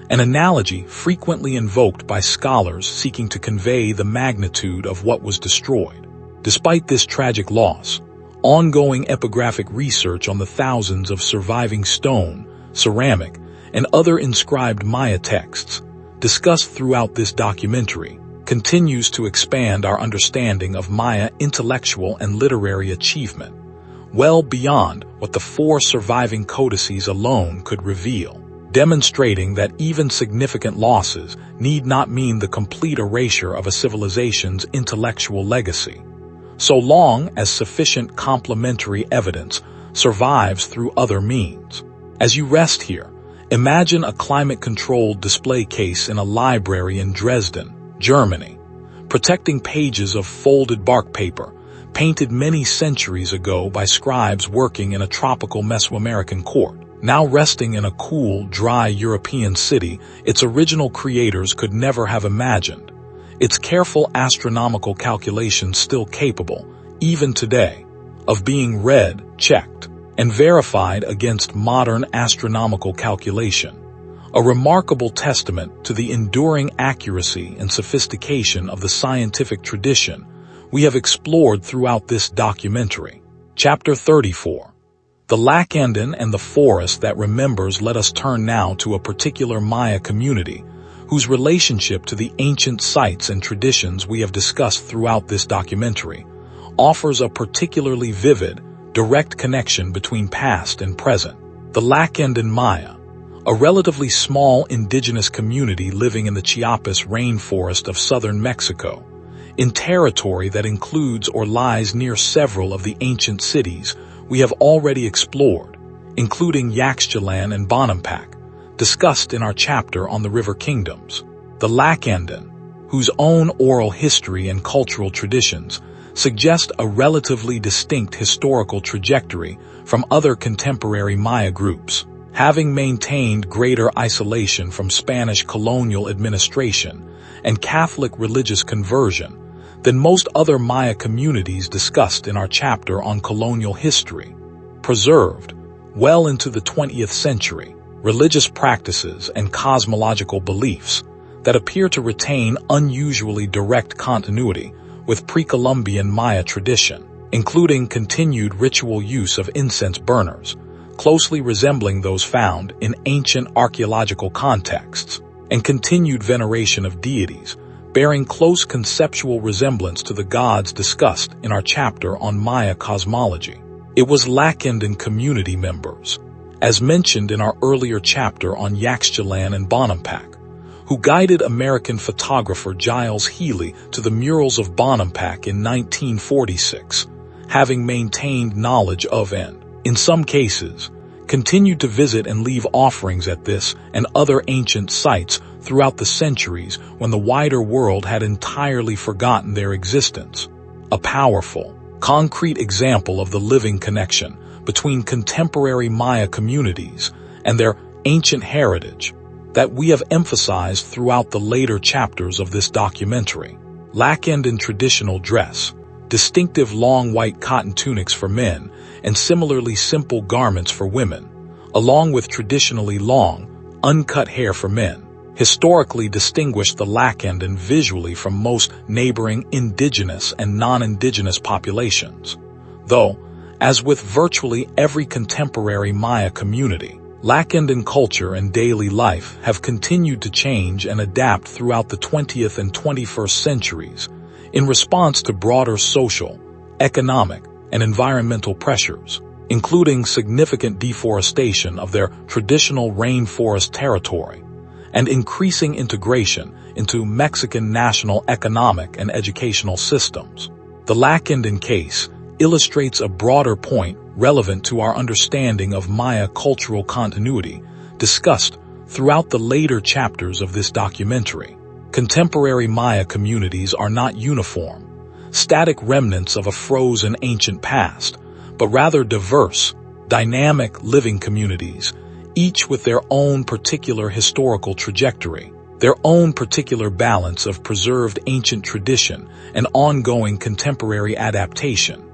an analogy frequently invoked by scholars seeking to convey the magnitude of what was destroyed. Despite this tragic loss, ongoing epigraphic research on the thousands of surviving stone, ceramic, and other inscribed Maya texts discussed throughout this documentary continues to expand our understanding of Maya intellectual and literary achievement, well beyond what the four surviving codices alone could reveal, demonstrating that even significant losses need not mean the complete erasure of a civilization's intellectual legacy, so long as sufficient complementary evidence survives through other means. As you rest here, imagine a climate-controlled display case in a library in Dresden, Germany, protecting pages of folded bark paper, painted many centuries ago by scribes working in a tropical Mesoamerican court. Now resting in a cool, dry European city its original creators could never have imagined, its careful astronomical calculations still capable, even today, of being read, checked, and verified against modern astronomical calculation. A remarkable testament to the enduring accuracy and sophistication of the scientific tradition we have explored throughout this documentary. Chapter 34. The Lacandon and the Forest That Remembers. Let us turn now to a particular Maya community whose relationship to the ancient sites and traditions we have discussed throughout this documentary offers a particularly vivid, direct connection between past and present. The Lacandon Maya, a relatively small indigenous community living in the Chiapas rainforest of southern Mexico, in territory that includes or lies near several of the ancient cities we have already explored, including Yaxchilan and Bonampak, discussed in our chapter on the River Kingdoms. The Lacandon, whose own oral history and cultural traditions suggest a relatively distinct historical trajectory from other contemporary Maya groups, having maintained greater isolation from Spanish colonial administration and Catholic religious conversion than most other Maya communities discussed in our chapter on colonial history, preserved, well into the 20th century, religious practices and cosmological beliefs that appear to retain unusually direct continuity with pre-Columbian Maya tradition, including continued ritual use of incense burners, closely resembling those found in ancient archaeological contexts, and continued veneration of deities, bearing close conceptual resemblance to the gods discussed in our chapter on Maya cosmology. It was Lacandon community members, as mentioned in our earlier chapter on Yaxchilan and Bonampak, who guided American photographer Giles Healy to the murals of Bonampak in 1946, having maintained knowledge of and, in some cases, continued to visit and leave offerings at this and other ancient sites throughout the centuries when the wider world had entirely forgotten their existence. A powerful, concrete example of the living connection between contemporary Maya communities and their ancient heritage that we have emphasized throughout the later chapters of this documentary. Lacandon traditional dress, distinctive long white cotton tunics for men, and similarly simple garments for women, along with traditionally long, uncut hair for men, historically distinguished the Lacandon visually from most neighboring indigenous and non-indigenous populations. Though, as with virtually every contemporary Maya community, Lacandon culture and daily life have continued to change and adapt throughout the 20th and 21st centuries in response to broader social, economic, and environmental pressures, including significant deforestation of their traditional rainforest territory and increasing integration into Mexican national economic and educational systems. The Lacandon case illustrates a broader point relevant to our understanding of Maya cultural continuity discussed throughout the later chapters of this documentary. Contemporary Maya communities are not uniform, static remnants of a frozen ancient past, but rather diverse, dynamic living communities, each with their own particular historical trajectory, their own particular balance of preserved ancient tradition and ongoing contemporary adaptation,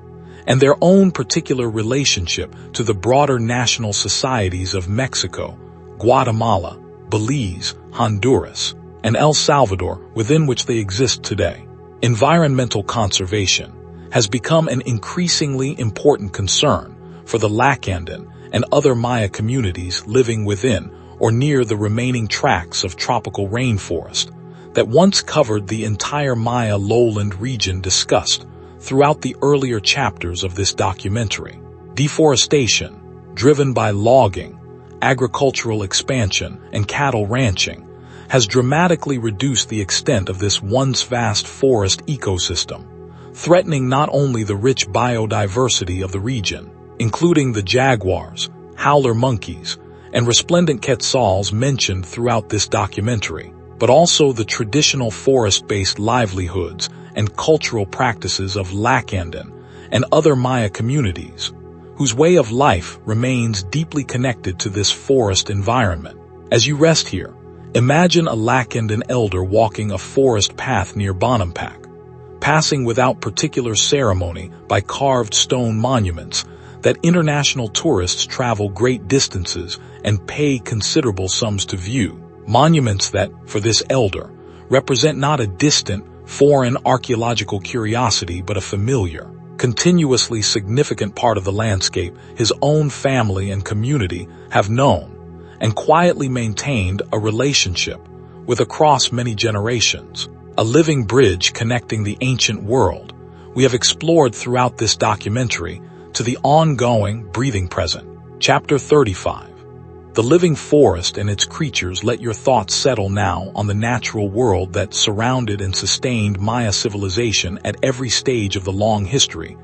and their own particular relationship to the broader national societies of Mexico, Guatemala, Belize, Honduras, and El Salvador within which they exist today. Environmental conservation has become an increasingly important concern for the Lacandon and other Maya communities living within or near the remaining tracts of tropical rainforest that once covered the entire Maya lowland region discussed throughout the earlier chapters of this documentary. Deforestation, driven by logging, agricultural expansion, and cattle ranching, has dramatically reduced the extent of this once vast forest ecosystem, threatening not only the rich biodiversity of the region, including the jaguars, howler monkeys, and resplendent quetzals mentioned throughout this documentary, but also the traditional forest-based livelihoods and cultural practices of Lacandon and other Maya communities, whose way of life remains deeply connected to this forest environment. As you rest here, imagine a Lacandon elder walking a forest path near Bonampak, passing without particular ceremony by carved stone monuments that international tourists travel great distances and pay considerable sums to view. Monuments that, for this elder, represent not a distant, foreign archaeological curiosity but a familiar, continuously significant part of the landscape his own family and community have known and quietly maintained a relationship with across many generations. A living bridge connecting the ancient world we have explored throughout this documentary to the ongoing, breathing present. Chapter 35. The living forest and its creatures. Let your thoughts settle now on the natural world that surrounded and sustained Maya civilization at every stage of the long history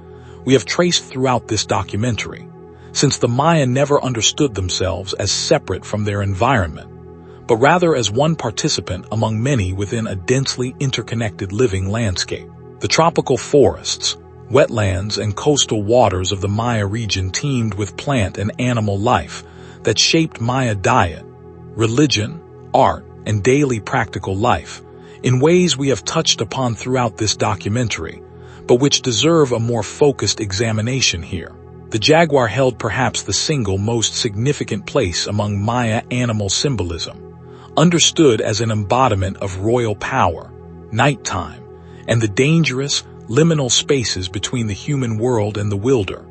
we have traced throughout this documentary, since the Maya never understood themselves as separate from their environment, but rather as one participant among many within a densely interconnected living landscape. The tropical forests, wetlands, and coastal waters of the Maya region teemed with plant and animal life that shaped Maya diet, religion, art, and daily practical life in ways we have touched upon throughout this documentary, but which deserve a more focused examination here. The jaguar held perhaps the single most significant place among Maya animal symbolism, understood as an embodiment of royal power, nighttime, and the dangerous, liminal spaces between the human world and the wilder,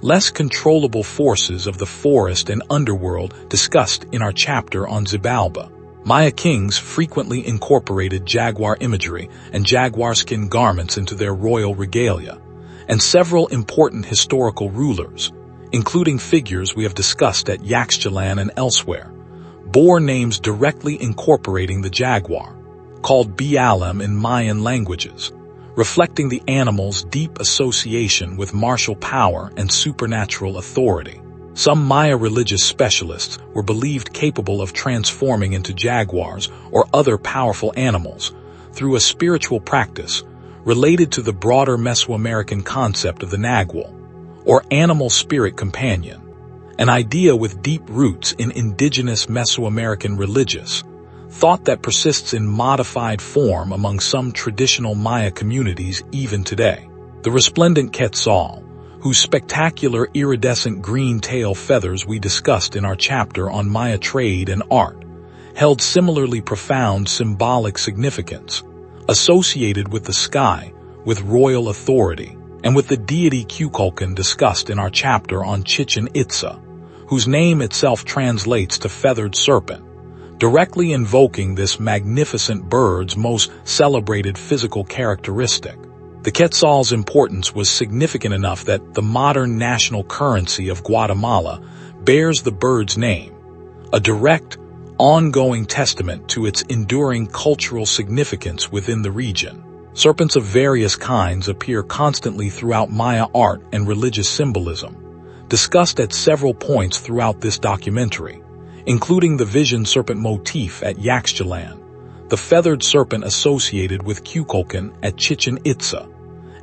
less controllable forces of the forest and underworld discussed in our chapter on Xibalba. Maya kings frequently incorporated jaguar imagery and jaguar skin garments into their royal regalia, and several important historical rulers, including figures we have discussed at Yaxchilan and elsewhere, bore names directly incorporating the jaguar, called Bialem in Mayan languages, reflecting the animal's deep association with martial power and supernatural authority. Some Maya religious specialists were believed capable of transforming into jaguars or other powerful animals through a spiritual practice related to the broader Mesoamerican concept of the Nagual, or animal spirit companion, an idea with deep roots in indigenous Mesoamerican religious thought that persists in modified form among some traditional Maya communities even today. The resplendent quetzal, whose spectacular iridescent green tail feathers we discussed in our chapter on Maya trade and art, held similarly profound symbolic significance, associated with the sky, with royal authority, and with the deity Kukulkan discussed in our chapter on Chichen Itza, whose name itself translates to feathered serpent, directly invoking this magnificent bird's most celebrated physical characteristic. The Quetzal's importance was significant enough that the modern national currency of Guatemala bears the bird's name, a direct, ongoing testament to its enduring cultural significance within the region. Serpents of various kinds appear constantly throughout Maya art and religious symbolism, discussed at several points throughout this documentary, including the vision serpent motif at Yaxchilan, the feathered serpent associated with Kukulkan at Chichen Itza,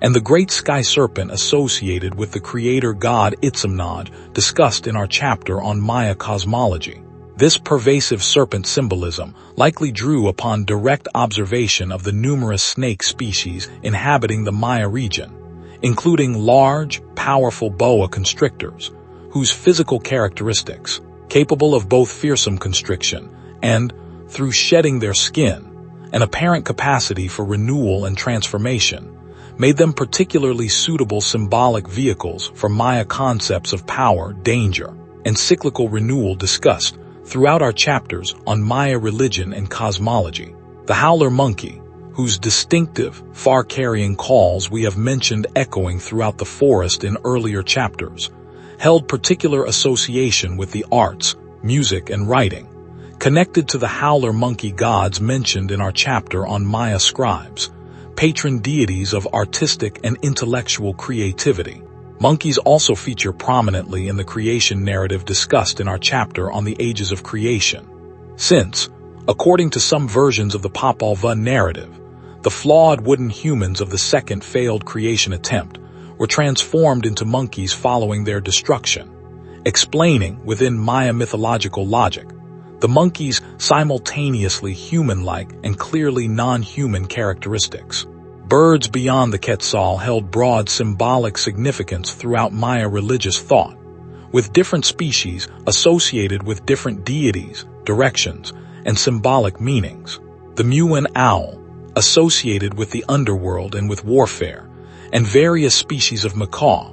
and the great sky serpent associated with the creator god Itzamnad discussed in our chapter on Maya cosmology. This pervasive serpent symbolism likely drew upon direct observation of the numerous snake species inhabiting the Maya region, including large, powerful boa constrictors, whose physical characteristics, capable of both fearsome constriction and, through shedding their skin, an apparent capacity for renewal and transformation, made them particularly suitable symbolic vehicles for Maya concepts of power, danger, and cyclical renewal discussed throughout our chapters on Maya religion and cosmology. The howler monkey, whose distinctive, far-carrying calls we have mentioned echoing throughout the forest in earlier chapters, held particular association with the arts, music, and writing, connected to the howler monkey gods mentioned in our chapter on Maya scribes, patron deities of artistic and intellectual creativity. Monkeys also feature prominently in the creation narrative discussed in our chapter on the ages of creation. Since, according to some versions of the Popol Vuh narrative, the flawed wooden humans of the second failed creation attempt were transformed into monkeys following their destruction, explaining, within Maya mythological logic, the monkeys' simultaneously human-like and clearly non-human characteristics. Birds beyond the Quetzal held broad symbolic significance throughout Maya religious thought, with different species associated with different deities, directions, and symbolic meanings. The Muin owl, associated with the underworld and with warfare, and various species of macaw,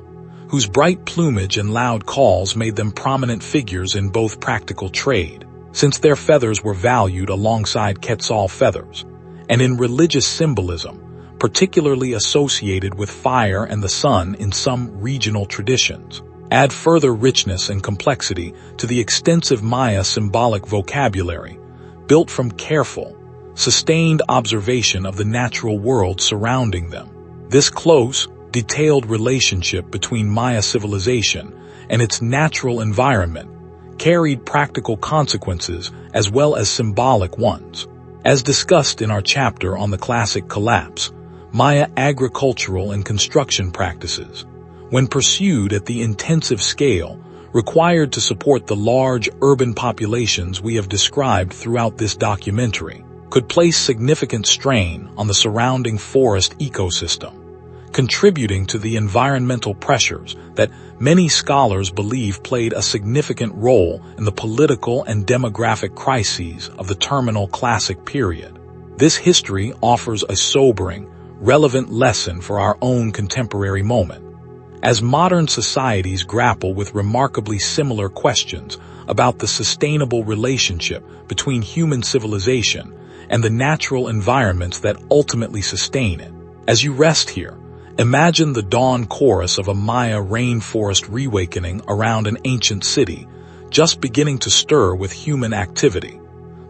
whose bright plumage and loud calls made them prominent figures in both practical trade, since their feathers were valued alongside Quetzal feathers, and in religious symbolism, particularly associated with fire and the sun in some regional traditions, add further richness and complexity to the extensive Maya symbolic vocabulary, built from careful, sustained observation of the natural world surrounding them. This close, detailed relationship between Maya civilization and its natural environment carried practical consequences as well as symbolic ones. As discussed in our chapter on the classic collapse, Maya agricultural and construction practices, when pursued at the intensive scale required to support the large urban populations we have described throughout this documentary, could place significant strain on the surrounding forest ecosystem, contributing to the environmental pressures that many scholars believe played a significant role in the political and demographic crises of the terminal classic period. This history offers a sobering, relevant lesson for our own contemporary moment. As modern societies grapple with remarkably similar questions about the sustainable relationship between human civilization and the natural environments that ultimately sustain it. As you rest here, imagine the dawn chorus of a Maya rainforest reawakening around an ancient city, just beginning to stir with human activity.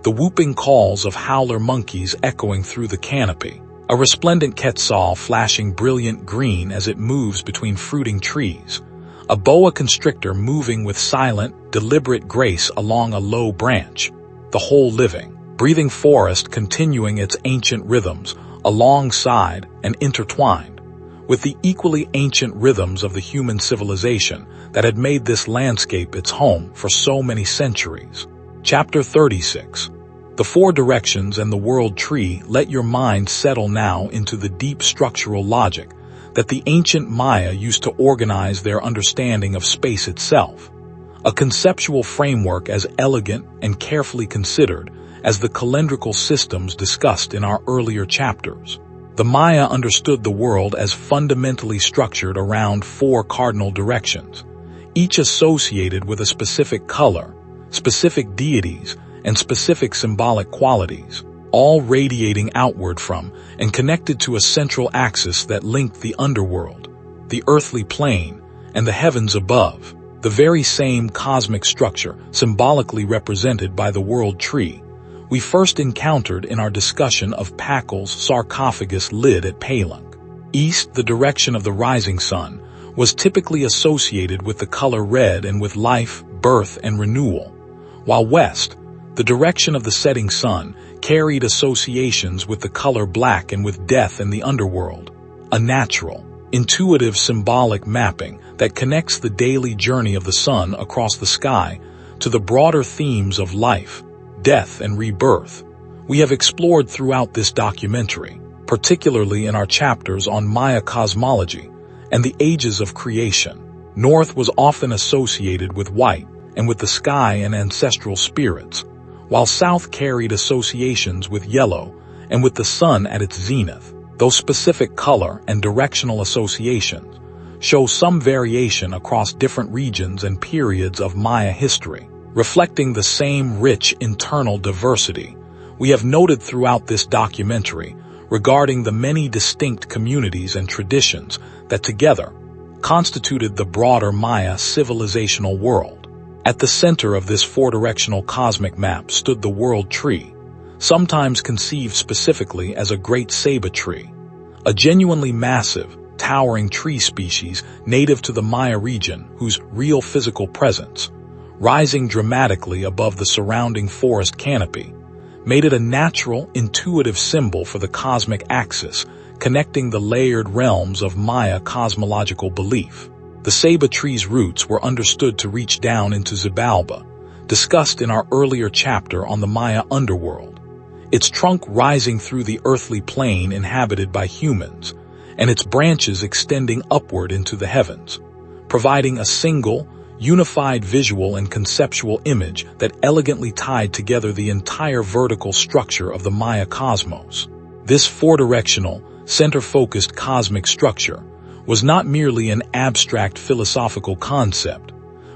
The whooping calls of howler monkeys echoing through the canopy, a resplendent quetzal flashing brilliant green as it moves between fruiting trees, a boa constrictor moving with silent, deliberate grace along a low branch, the whole living, breathing forest continuing its ancient rhythms alongside and intertwined with the equally ancient rhythms of the human civilization that had made this landscape its home for so many centuries. Chapter 36. The Four Directions and the World Tree. Let your mind settle now into the deep structural logic that the ancient Maya used to organize their understanding of space itself, a conceptual framework as elegant and carefully considered as the calendrical systems discussed in our earlier chapters. The Maya understood the world as fundamentally structured around 4 cardinal directions, each associated with a specific color, specific deities, and specific symbolic qualities, all radiating outward from and connected to a central axis that linked the underworld, the earthly plane, and the heavens above. The very same cosmic structure, symbolically represented by the world tree, we first encountered in our discussion of Pakal's sarcophagus lid at Palenque. East, the direction of the rising sun, was typically associated with the color red and with life, birth, and renewal, while west, the direction of the setting sun, carried associations with the color black and with death and the underworld, a natural, intuitive symbolic mapping that connects the daily journey of the sun across the sky to the broader themes of life, death, and rebirth we have explored throughout this documentary, particularly in our chapters on Maya cosmology and the ages of creation. North was often associated with white and with the sky and ancestral spirits, while south carried associations with yellow and with the sun at its zenith. Those specific color and directional associations show some variation across different regions and periods of Maya history, reflecting the same rich internal diversity we have noted throughout this documentary regarding the many distinct communities and traditions that together constituted the broader Maya civilizational world. At the center of this 4-directional cosmic map stood the world tree, sometimes conceived specifically as a great ceiba tree, a genuinely massive, towering tree species native to the Maya region whose real physical presence, rising dramatically above the surrounding forest canopy, made it a natural, intuitive symbol for the cosmic axis, connecting the layered realms of Maya cosmological belief. The ceiba tree's roots were understood to reach down into Xibalba, discussed in our earlier chapter on the Maya underworld, its trunk rising through the earthly plane inhabited by humans, and its branches extending upward into the heavens, providing a single, unified visual and conceptual image that elegantly tied together the entire vertical structure of the Maya cosmos. This 4-directional, center-focused cosmic structure was not merely an abstract philosophical concept,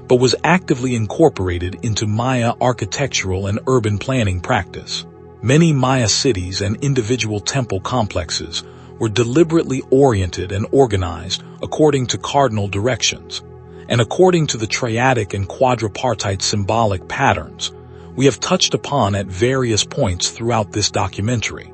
but was actively incorporated into Maya architectural and urban planning practice. Many Maya cities and individual temple complexes were deliberately oriented and organized according to cardinal directions, and according to the triadic and quadripartite symbolic patterns we have touched upon at various points throughout this documentary,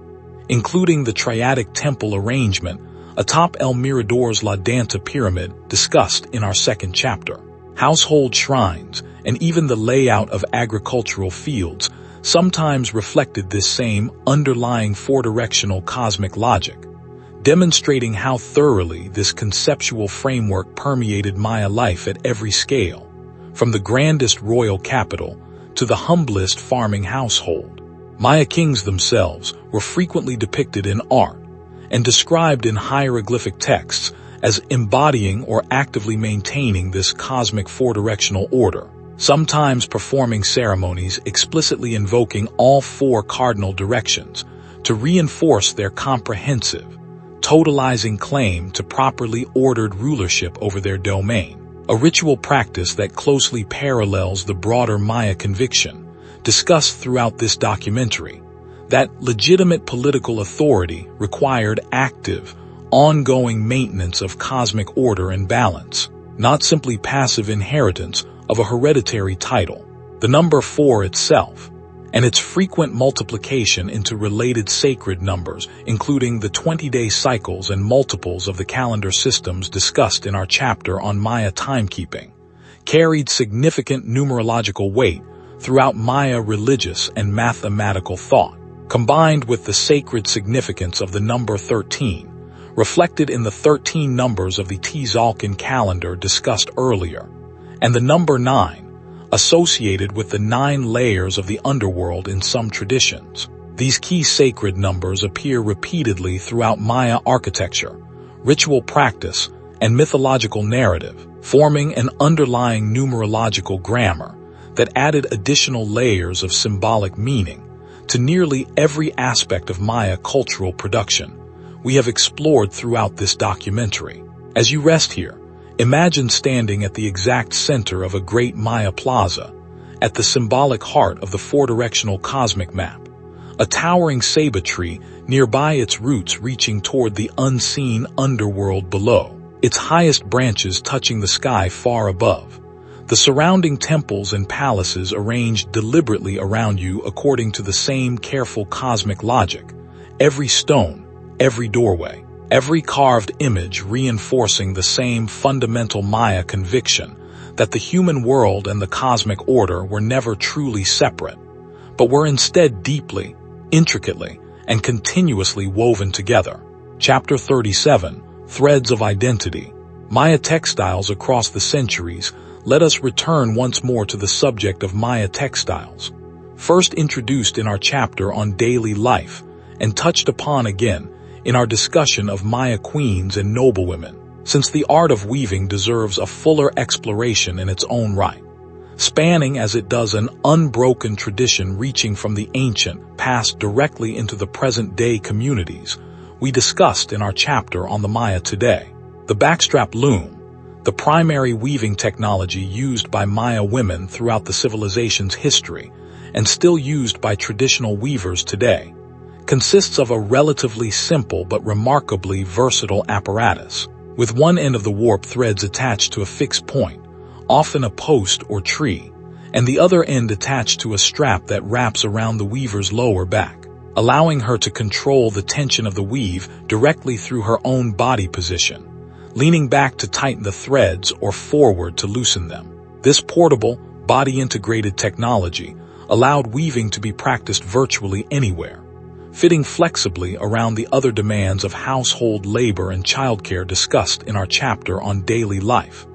including the triadic temple arrangement atop El Mirador's La Danta pyramid discussed in our 2nd chapter. Household shrines, and even the layout of agricultural fields sometimes reflected this same underlying 4-directional cosmic logic, demonstrating how thoroughly this conceptual framework permeated Maya life at every scale, from the grandest royal capital to the humblest farming household. Maya kings themselves were frequently depicted in art and described in hieroglyphic texts as embodying or actively maintaining this cosmic 4-directional order, sometimes performing ceremonies explicitly invoking all 4 cardinal directions to reinforce their comprehensive, totalizing claim to properly ordered rulership over their domain, a ritual practice that closely parallels the broader Maya conviction discussed throughout this documentary, that legitimate political authority required active, ongoing maintenance of cosmic order and balance, not simply passive inheritance of a hereditary title. The number 4 itself, and its frequent multiplication into related sacred numbers, including the 20-day cycles and multiples of the calendar systems discussed in our chapter on Maya timekeeping, carried significant numerological weight throughout Maya religious and mathematical thought, combined with the sacred significance of the number 13, reflected in the 13 numbers of the Tzolk'in calendar discussed earlier, and the number 9, associated with the 9 layers of the underworld in some traditions. These key sacred numbers appear repeatedly throughout Maya architecture, ritual practice, and mythological narrative, forming an underlying numerological grammar that added additional layers of symbolic meaning to nearly every aspect of Maya cultural production we have explored throughout this documentary. As you rest here, imagine standing at the exact center of a great Maya plaza, at the symbolic heart of the four-directional cosmic map, a towering ceiba tree nearby, its roots reaching toward the unseen underworld below, its highest branches touching the sky far above. The surrounding temples and palaces arranged deliberately around you according to the same careful cosmic logic. Every stone, every doorway, every carved image reinforcing the same fundamental Maya conviction that the human world and the cosmic order were never truly separate, but were instead deeply, intricately, and continuously woven together. Chapter 37, Threads of Identity. Maya textiles across the centuries. Let us return once more to the subject of Maya textiles, first introduced in our chapter on daily life and touched upon again in our discussion of Maya queens and noblewomen, since the art of weaving deserves a fuller exploration in its own right. Spanning as it does an unbroken tradition reaching from the ancient past directly into the present-day communities we discussed in our chapter on the Maya today. The backstrap loom, the primary weaving technology used by Maya women throughout the civilization's history and still used by traditional weavers today, consists of a relatively simple but remarkably versatile apparatus, with one end of the warp threads attached to a fixed point, often a post or tree, and the other end attached to a strap that wraps around the weaver's lower back, allowing her to control the tension of the weave directly through her own body position, leaning back to tighten the threads or forward to loosen them. This portable, body-integrated technology allowed weaving to be practiced virtually anywhere, fitting flexibly around the other demands of household labor and childcare discussed in our chapter on daily life,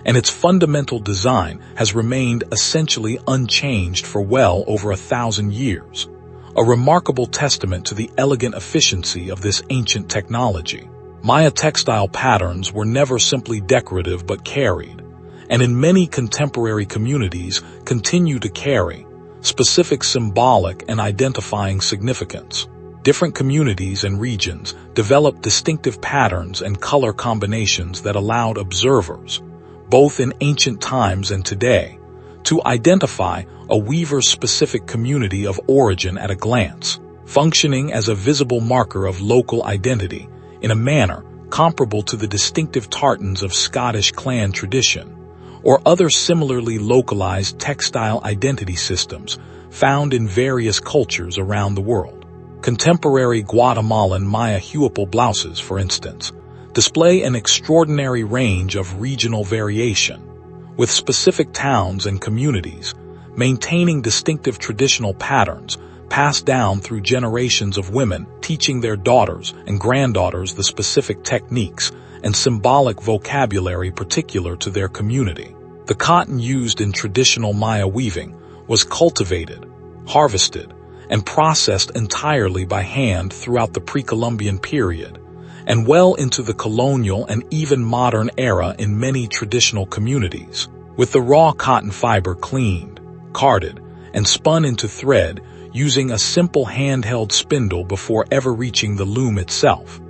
and its fundamental design has remained essentially unchanged for well over 1,000 years, a remarkable testament to the elegant efficiency of this ancient technology. Maya textile patterns were never simply decorative but carried, and in many contemporary communities continue to carry, specific symbolic and identifying significance. Different communities and regions developed distinctive patterns and color combinations that allowed observers, both in ancient times and today, to identify a weaver's specific community of origin at a glance, functioning as a visible marker of local identity in a manner comparable to the distinctive tartans of Scottish clan tradition, or other similarly localized textile identity systems found in various cultures around the world. Contemporary Guatemalan Maya huipil blouses, for instance, display an extraordinary range of regional variation, with specific towns and communities maintaining distinctive traditional patterns passed down through generations of women teaching their daughters and granddaughters the specific techniques and symbolic vocabulary particular to their community. The cotton used in traditional Maya weaving was cultivated, harvested, and processed entirely by hand throughout the pre-Columbian period, and well into the colonial and even modern era in many traditional communities, with the raw cotton fiber cleaned, carded, and spun into thread using a simple handheld spindle before ever reaching the loom itself,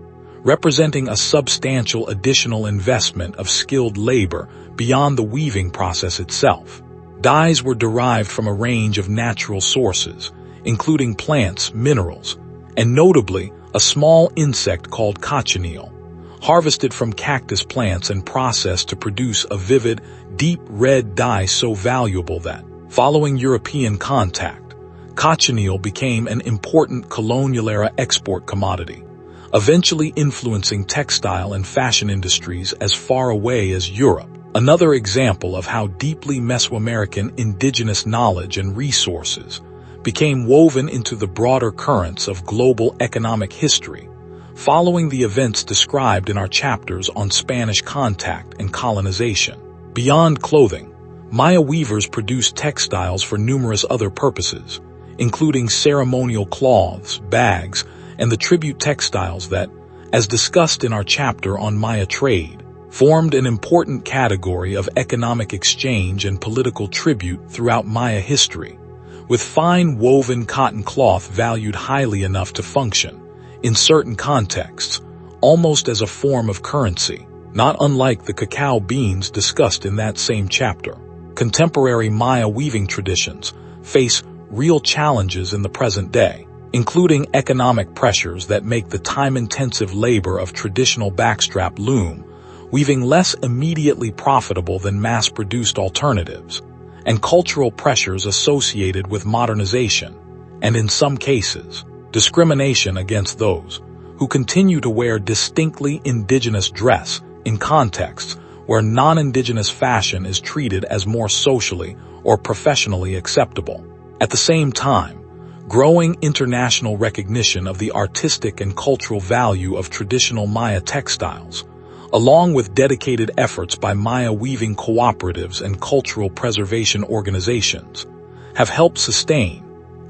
representing a substantial additional investment of skilled labor beyond the weaving process itself. Dyes were derived from a range of natural sources, including plants, minerals, and notably a small insect called cochineal, harvested from cactus plants and processed to produce a vivid, deep red dye so valuable that, following European contact, cochineal became an important colonial-era export commodity, eventually influencing textile and fashion industries as far away as Europe. Another example of how deeply Mesoamerican indigenous knowledge and resources became woven into the broader currents of global economic history, following the events described in our chapters on Spanish contact and colonization. Beyond clothing, Maya weavers produced textiles for numerous other purposes, including ceremonial cloths, bags, and the tribute textiles that, as discussed in our chapter on Maya trade, formed an important category of economic exchange and political tribute throughout Maya history, with fine woven cotton cloth valued highly enough to function, in certain contexts, almost as a form of currency, not unlike the cacao beans discussed in that same chapter. Contemporary Maya weaving traditions face real challenges in the present day, including economic pressures that make the time-intensive labor of traditional backstrap loom weaving less immediately profitable than mass-produced alternatives, and cultural pressures associated with modernization, and in some cases, discrimination against those who continue to wear distinctly indigenous dress in contexts where non-indigenous fashion is treated as more socially or professionally acceptable. At the same time, growing international recognition of the artistic and cultural value of traditional Maya textiles, along with dedicated efforts by Maya weaving cooperatives and cultural preservation organizations, have helped sustain,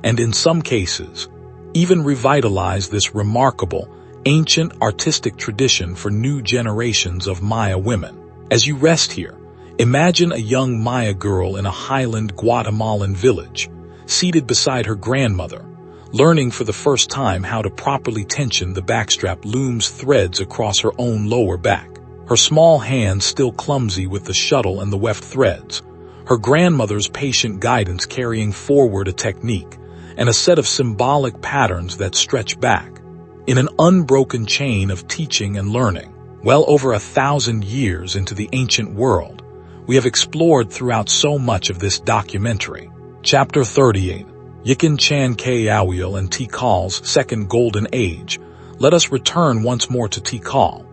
and in some cases, even revitalize this remarkable, ancient artistic tradition for new generations of Maya women. As you rest here, imagine a young Maya girl in a highland Guatemalan village, seated beside her grandmother, learning for the first time how to properly tension the backstrap loom's threads across her own lower back. Her small hands still clumsy with the shuttle and the weft threads, her grandmother's patient guidance carrying forward a technique and a set of symbolic patterns that stretch back, in an unbroken chain of teaching and learning. Well over 1,000 years into the ancient world, we have explored throughout so much of this documentary. Chapter 38, Yikin Chan Kayawil and Tikal's Second Golden Age. Let us return once more to Tikal,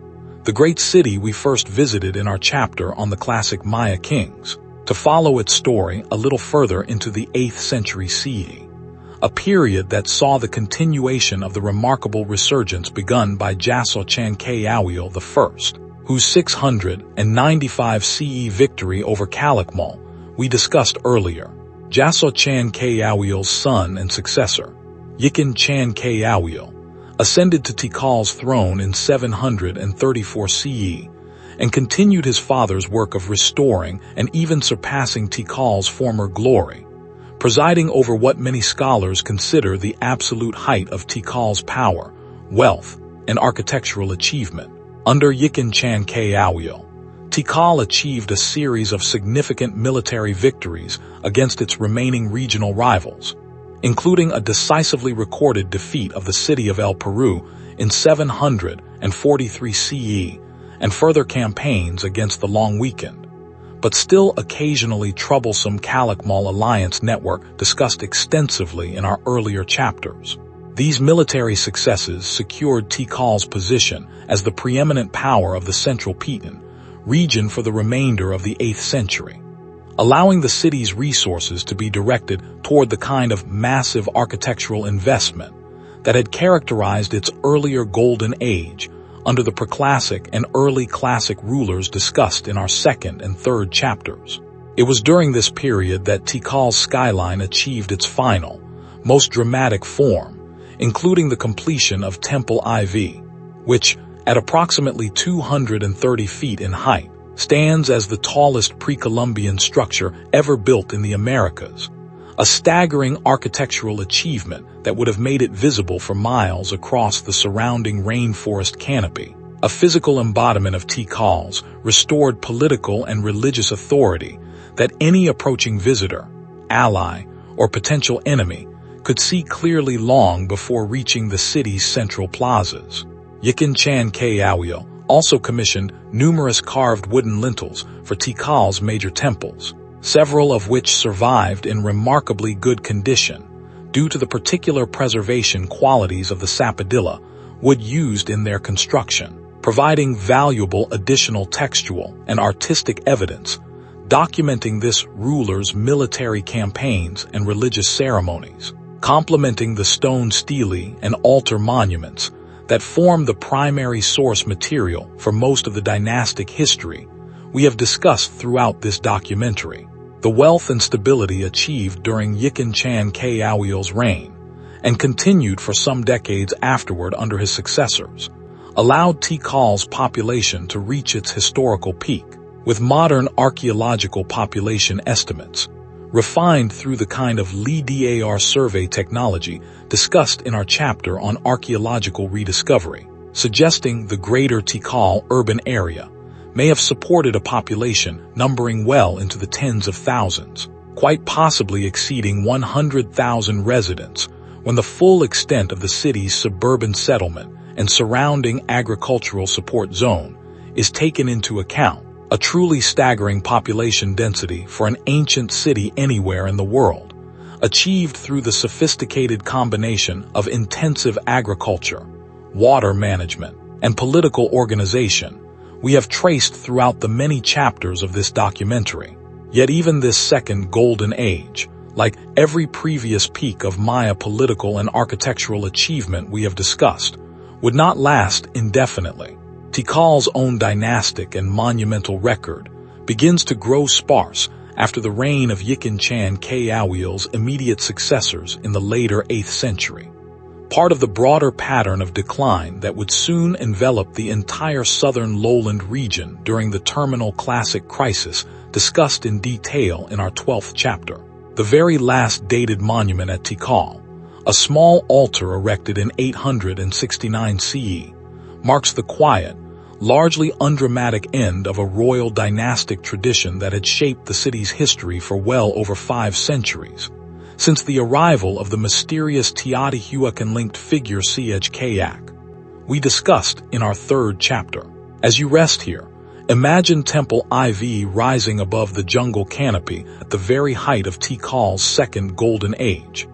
the great city we first visited in our chapter on the classic Maya kings, to follow its story a little further into the 8th century CE, a period that saw the continuation of the remarkable resurgence begun by Jaso Chan Kayawil I, whose 695 CE victory over Calakmul we discussed earlier. Jaso Chan Kayawil's son and successor, Yikin Chan Kayawil, ascended to Tikal's throne in 734 CE and continued his father's work of restoring and even surpassing Tikal's former glory, presiding over what many scholars consider the absolute height of Tikal's power, wealth, and architectural achievement. Under Yikin Chan Kayawil, Tikal achieved a series of significant military victories against its remaining regional rivals, including a decisively recorded defeat of the city of El Peru in 743 CE and further campaigns against the long weakened, but still occasionally troublesome Calakmul alliance network discussed extensively in our earlier chapters. These military successes secured Tikal's position as the preeminent power of the Central Khitan region for the remainder of the 8th century, allowing the city's resources to be directed toward the kind of massive architectural investment that had characterized its earlier golden age under the preclassic and early classic rulers discussed in our 2nd and 3rd chapters. It was during this period that Tikal's skyline achieved its final, most dramatic form, including the completion of Temple IV, which, at approximately 230 feet in height, stands as the tallest pre-Columbian structure ever built in the Americas, a staggering architectural achievement that would have made it visible for miles across the surrounding rainforest canopy, a physical embodiment of Tikal's restored political and religious authority that any approaching visitor, ally, or potential enemy could see clearly long before reaching the city's central plazas. Yikin Chan Kayawil also commissioned numerous carved wooden lintels for Tikal's major temples, several of which survived in remarkably good condition due to the particular preservation qualities of the sapodilla wood used in their construction, providing valuable additional textual and artistic evidence documenting this ruler's military campaigns and religious ceremonies, complementing the stone stelae and altar monuments that form the primary source material for most of the dynastic history we have discussed throughout this documentary. The wealth and stability achieved during Yikin Chan Kayawil's reign, and continued for some decades afterward under his successors, allowed Tikal's population to reach its historical peak, with modern archaeological population estimates refined through the kind of LIDAR survey technology discussed in our chapter on archaeological rediscovery, suggesting the greater Tikal urban area may have supported a population numbering well into the tens of thousands, quite possibly exceeding 100,000 residents, when the full extent of the city's suburban settlement and surrounding agricultural support zone is taken into account. A truly staggering population density for an ancient city anywhere in the world, achieved through the sophisticated combination of intensive agriculture, water management, and political organization we have traced throughout the many chapters of this documentary. Yet even this second golden age, like every previous peak of Maya political and architectural achievement we have discussed, would not last indefinitely. Tikal's own dynastic and monumental record begins to grow sparse after the reign of Yikin Chan Kayawil's immediate successors in the later 8th century, part of the broader pattern of decline that would soon envelop the entire southern lowland region during the terminal classic crisis discussed in detail in our 12th chapter. The very last dated monument at Tikal, a small altar erected in 869 CE, marks the quiet, largely undramatic end of a royal dynastic tradition that had shaped the city's history for well over 5 centuries, since the arrival of the mysterious Teotihuacan-linked figure Chkayak, we discussed in our 3rd chapter. As you rest here, imagine Temple IV rising above the jungle canopy at the very height of Tikal's second golden age,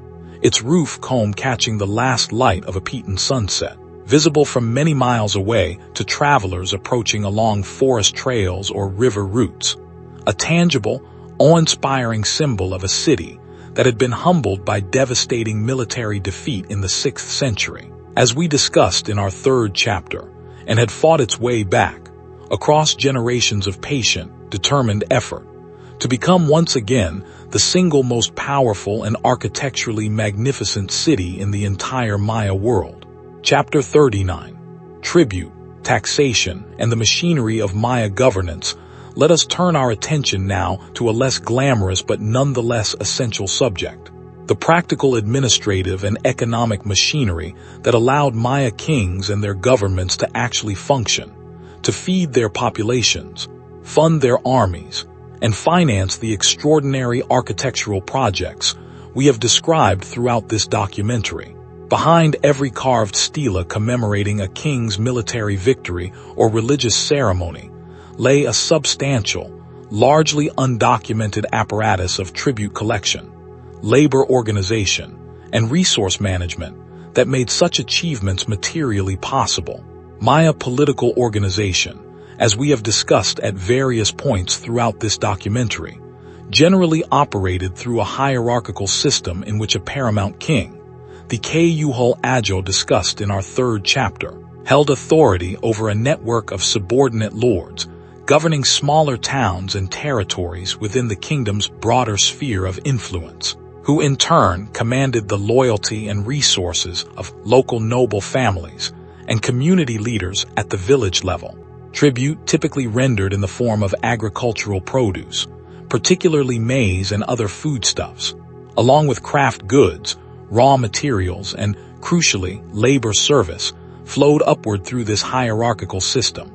its roof comb catching the last light of a Piton sunset, visible from many miles away to travelers approaching along forest trails or river routes, a tangible, awe-inspiring symbol of a city that had been humbled by devastating military defeat in the 6th century, as we discussed in our 3rd chapter, and had fought its way back, across generations of patient, determined effort, to become once again the single most powerful and architecturally magnificent city in the entire Maya world. Chapter 39, Tribute, Taxation, and the Machinery of Maya Governance. Let us turn our attention now to a less glamorous but nonetheless essential subject, the practical administrative and economic machinery that allowed Maya kings and their governments to actually function, to feed their populations, fund their armies, and finance the extraordinary architectural projects we have described throughout this documentary. Behind every carved stela commemorating a king's military victory or religious ceremony lay a substantial, largely undocumented apparatus of tribute collection, labor organization, and resource management that made such achievements materially possible. Maya political organization, as we have discussed at various points throughout this documentary, generally operated through a hierarchical system in which a paramount king, the Kayuhul Ajo discussed in our 3rd chapter, held authority over a network of subordinate lords governing smaller towns and territories within the kingdom's broader sphere of influence, who in turn commanded the loyalty and resources of local noble families and community leaders at the village level. Tribute typically rendered in the form of agricultural produce, particularly maize and other foodstuffs, along with craft goods, raw materials, and, crucially, labor service, flowed upward through this hierarchical system,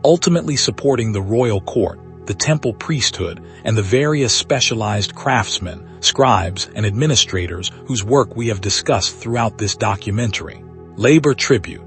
ultimately supporting the royal court, the temple priesthood, and the various specialized craftsmen, scribes, and administrators whose work we have discussed throughout this documentary. Labor tribute,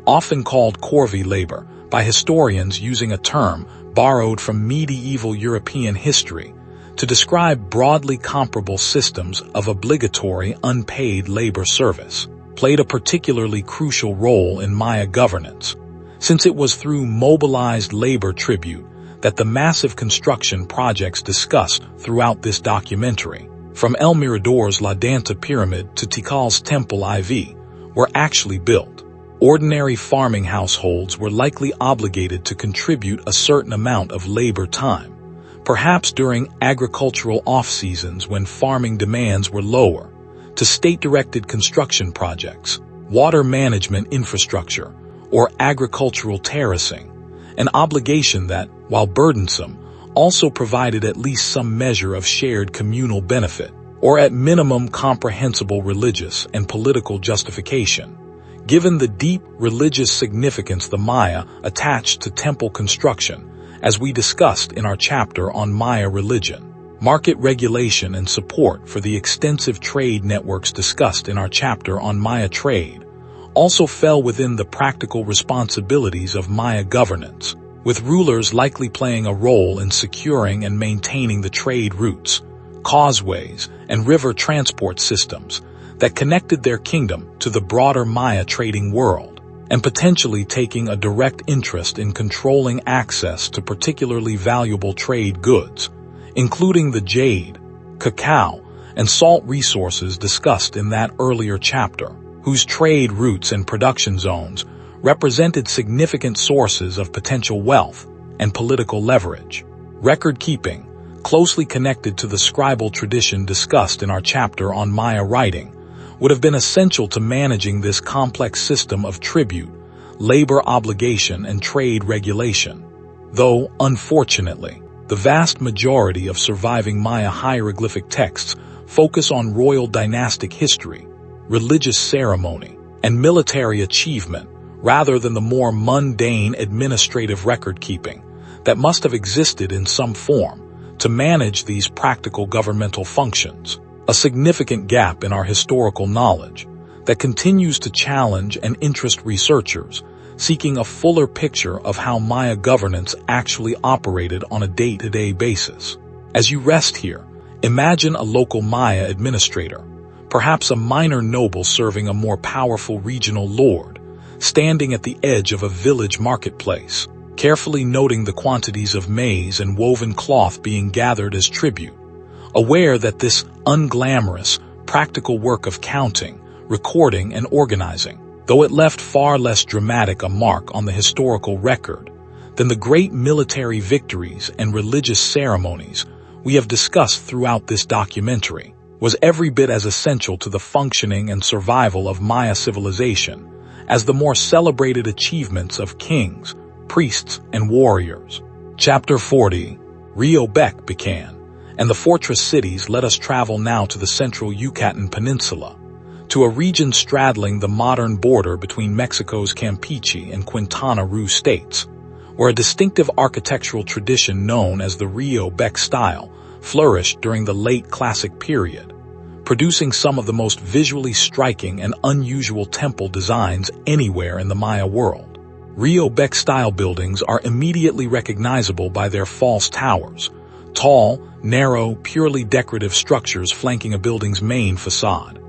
often called corvée labor by historians using a term borrowed from medieval European history, to describe broadly comparable systems of obligatory unpaid labor service, played a particularly crucial role in Maya governance, since it was through mobilized labor tribute that the massive construction projects discussed throughout this documentary, from El Mirador's La Danta Pyramid to Tikal's Temple IV, were actually built. Ordinary farming households were likely obligated to contribute a certain amount of labor time, perhaps during agricultural off-seasons when farming demands were lower, to state-directed construction projects, water management infrastructure, or agricultural terracing, an obligation that, while burdensome, also provided at least some measure of shared communal benefit, or at minimum comprehensible religious and political justification. Given the deep religious significance the Maya attached to temple construction, as we discussed in our chapter on Maya religion, market regulation and support for the extensive trade networks discussed in our chapter on Maya trade, also fell within the practical responsibilities of Maya governance, with rulers likely playing a role in securing and maintaining the trade routes, causeways, and river transport systems that connected their kingdom to the broader Maya trading world, and potentially taking a direct interest in controlling access to particularly valuable trade goods, including the jade, cacao, and salt resources discussed in that earlier chapter, whose trade routes and production zones represented significant sources of potential wealth and political leverage. Record-keeping, closely connected to the scribal tradition discussed in our chapter on Maya writing, would have been essential to managing this complex system of tribute, labor obligation, and trade regulation. Though, unfortunately, the vast majority of surviving Maya hieroglyphic texts focus on royal dynastic history, religious ceremony, and military achievement, rather than the more mundane administrative record-keeping that must have existed in some form to manage these practical governmental functions, a significant gap in our historical knowledge that continues to challenge and interest researchers seeking a fuller picture of how Maya governance actually operated on a day-to-day basis. As you rest here, imagine a local Maya administrator, perhaps a minor noble serving a more powerful regional lord, standing at the edge of a village marketplace, carefully noting the quantities of maize and woven cloth being gathered as tribute, aware that this unglamorous, practical work of counting, recording, and organizing, though it left far less dramatic a mark on the historical record than the great military victories and religious ceremonies we have discussed throughout this documentary, was every bit as essential to the functioning and survival of Maya civilization as the more celebrated achievements of kings, priests, and warriors. Chapter 40, Rio Bec began, and the fortress cities. Let us travel now to the central Yucatan Peninsula, to a region straddling the modern border between Mexico's Campeche and Quintana Roo states, where a distinctive architectural tradition known as the Rio Bec style flourished during the late Classic period, producing some of the most visually striking and unusual temple designs anywhere in the Maya world. Rio Bec style buildings are immediately recognizable by their false towers, tall, narrow, purely decorative structures flanking a building's main facade,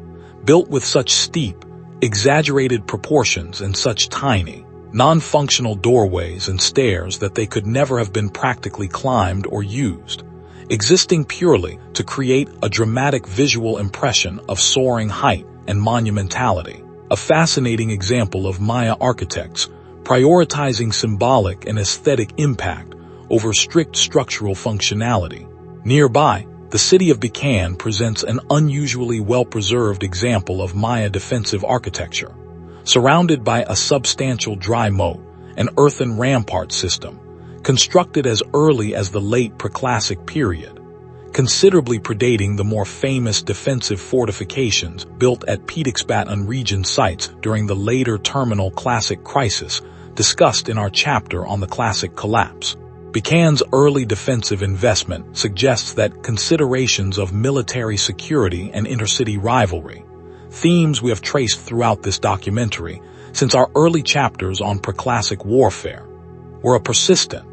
built with such steep, exaggerated proportions and such tiny, non-functional doorways and stairs that they could never have been practically climbed or used, existing purely to create a dramatic visual impression of soaring height and monumentality, a fascinating example of Maya architects prioritizing symbolic and aesthetic impact over strict structural functionality. Nearby, the city of Bican presents an unusually well-preserved example of Maya defensive architecture, surrounded by a substantial dry moat, an earthen rampart system, constructed as early as the late Preclassic period, considerably predating the more famous defensive fortifications built at Petaxbatan region sites during the later terminal Classic crisis discussed in our chapter on the Classic collapse. Bican's early defensive investment suggests that considerations of military security and intercity rivalry, themes we have traced throughout this documentary since our early chapters on Preclassic warfare, were a persistent,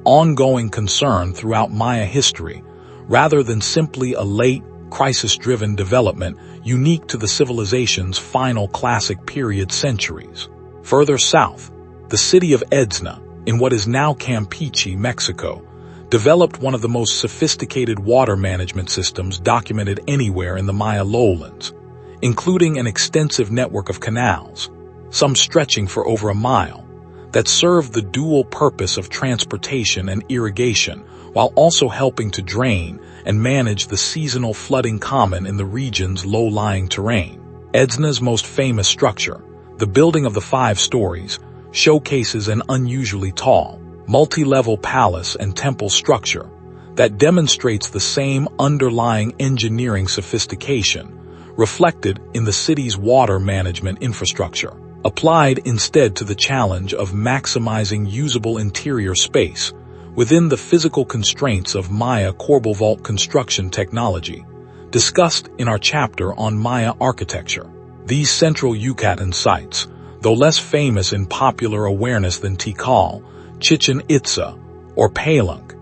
ongoing concern throughout Maya history rather than simply a late, crisis-driven development unique to the civilization's final Classic period centuries. Further south, the city of Edzna, in what is now Campeche, Mexico, developed one of the most sophisticated water management systems documented anywhere in the Maya lowlands, including an extensive network of canals, some stretching for over a mile, that served the dual purpose of transportation and irrigation while also helping to drain and manage the seasonal flooding common in the region's low-lying terrain. Edzna's most famous structure, the Building of the 5 Stories, showcases an unusually tall, multi-level palace and temple structure that demonstrates the same underlying engineering sophistication reflected in the city's water management infrastructure, applied instead to the challenge of maximizing usable interior space within the physical constraints of Maya Corbel construction technology, discussed in our chapter on Maya architecture. These central Yucatan sites, though less famous in popular awareness than Tikal, Chichen Itza, or Palenque,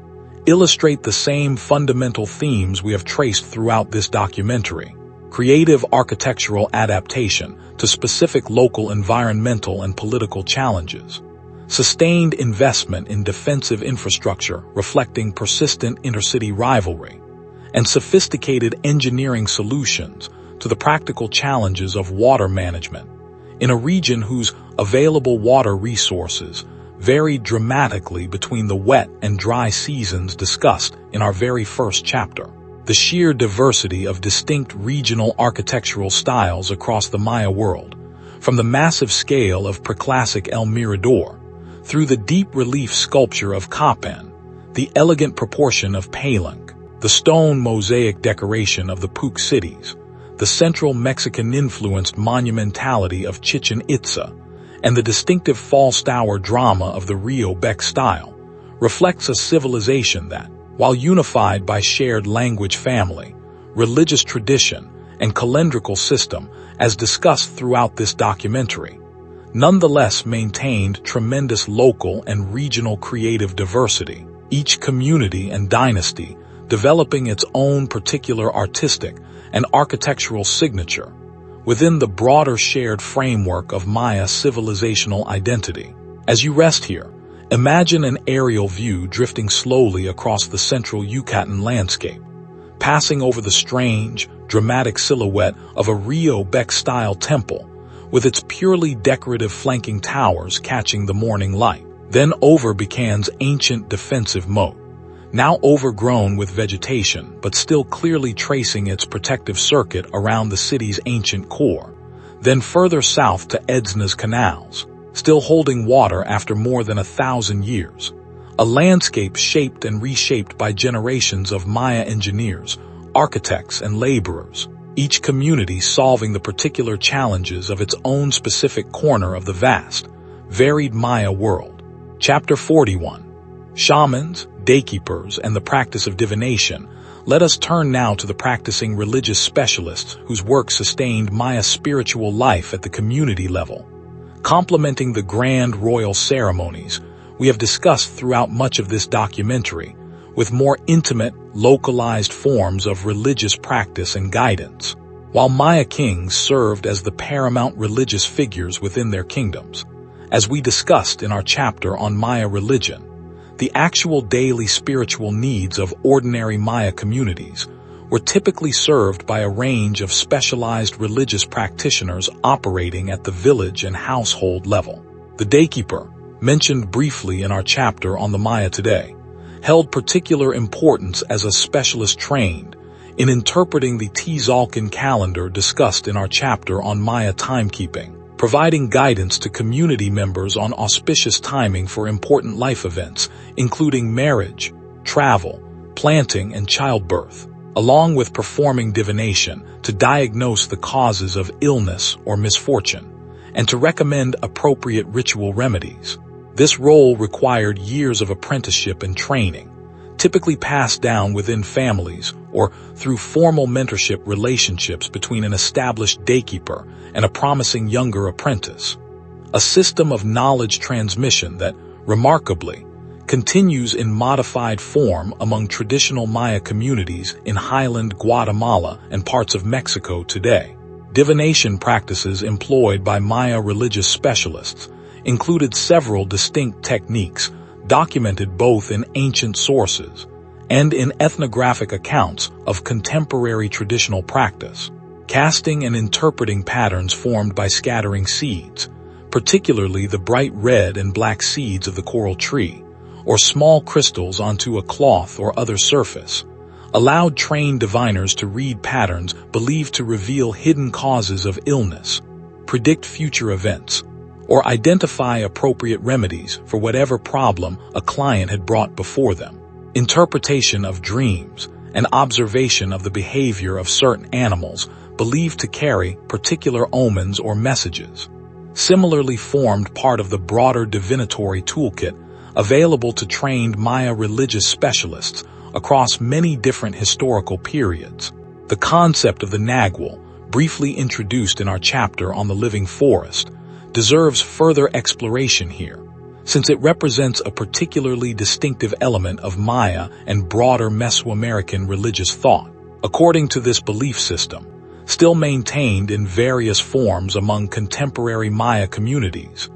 illustrate the same fundamental themes we have traced throughout this documentary: creative architectural adaptation to specific local environmental and political challenges, sustained investment in defensive infrastructure reflecting persistent intercity rivalry, and sophisticated engineering solutions to the practical challenges of water management in a region whose available water resources varied dramatically between the wet and dry seasons discussed in our very first chapter. The sheer diversity of distinct regional architectural styles across the Maya world, from the massive scale of preclassic El Mirador, through the deep relief sculpture of Copan, the elegant proportion of Palenque, the stone mosaic decoration of the Puc cities, the central Mexican-influenced monumentality of Chichen Itza, and the distinctive false tower drama of the Rio Bec style, reflects a civilization that, while unified by shared language family, religious tradition, and calendrical system, as discussed throughout this documentary, nonetheless maintained tremendous local and regional creative diversity, each community and dynasty developing its own particular artistic and architectural signature within the broader shared framework of Maya civilizational identity. As you rest here, imagine an aerial view drifting slowly across the central Yucatan landscape, passing over the strange, dramatic silhouette of a Rio Bec-style temple, with its purely decorative flanking towers catching the morning light, then over Bican's ancient defensive moat, now overgrown with vegetation but still clearly tracing its protective circuit around the city's ancient core, then further south to Edsna's canals, still holding water after more than 1,000 years, a landscape shaped and reshaped by generations of Maya engineers, architects, and laborers, each community solving the particular challenges of its own specific corner of the vast, varied Maya world. Chapter 41. Shamans, Daykeepers, and the practice of divination. Let us turn now to the practicing religious specialists whose work sustained Maya spiritual life at the community level. Complementing the grand royal ceremonies we have discussed throughout much of this documentary, with more intimate, localized forms of religious practice and guidance. While Maya kings served as the paramount religious figures within their kingdoms, as we discussed in our chapter on Maya religion, the actual daily spiritual needs of ordinary Maya communities were typically served by a range of specialized religious practitioners operating at the village and household level. The Daykeeper, mentioned briefly in our chapter on the Maya today, held particular importance as a specialist trained in interpreting the Tzolk'in calendar discussed in our chapter on Maya timekeeping, providing guidance to community members on auspicious timing for important life events, including marriage, travel, planting, and childbirth, along with performing divination to diagnose the causes of illness or misfortune, and to recommend appropriate ritual remedies. This role required years of apprenticeship and training, typically passed down within families or through formal mentorship relationships between an established daykeeper and a promising younger apprentice. A system of knowledge transmission that, remarkably, continues in modified form among traditional Maya communities in highland Guatemala and parts of Mexico today. Divination practices employed by Maya religious specialists included several distinct techniques documented both in ancient sources and in ethnographic accounts of contemporary traditional practice. Casting and interpreting patterns formed by scattering seeds, particularly the bright red and black seeds of the coral tree, or small crystals onto a cloth or other surface, allowed trained diviners to read patterns believed to reveal hidden causes of illness, predict future events, or identify appropriate remedies for whatever problem a client had brought before them. interpretation of dreams, and observation of the behavior of certain animals believed to carry particular omens or messages. Similarly formed part of the broader divinatory toolkit available to trained Maya religious specialists across many different historical periods. The concept of the Nagual, briefly introduced in our chapter on the living forest, deserves further exploration here, since it represents a particularly distinctive element of Maya and broader Mesoamerican religious thought. According to this belief system, still maintained in various forms among contemporary Maya communities,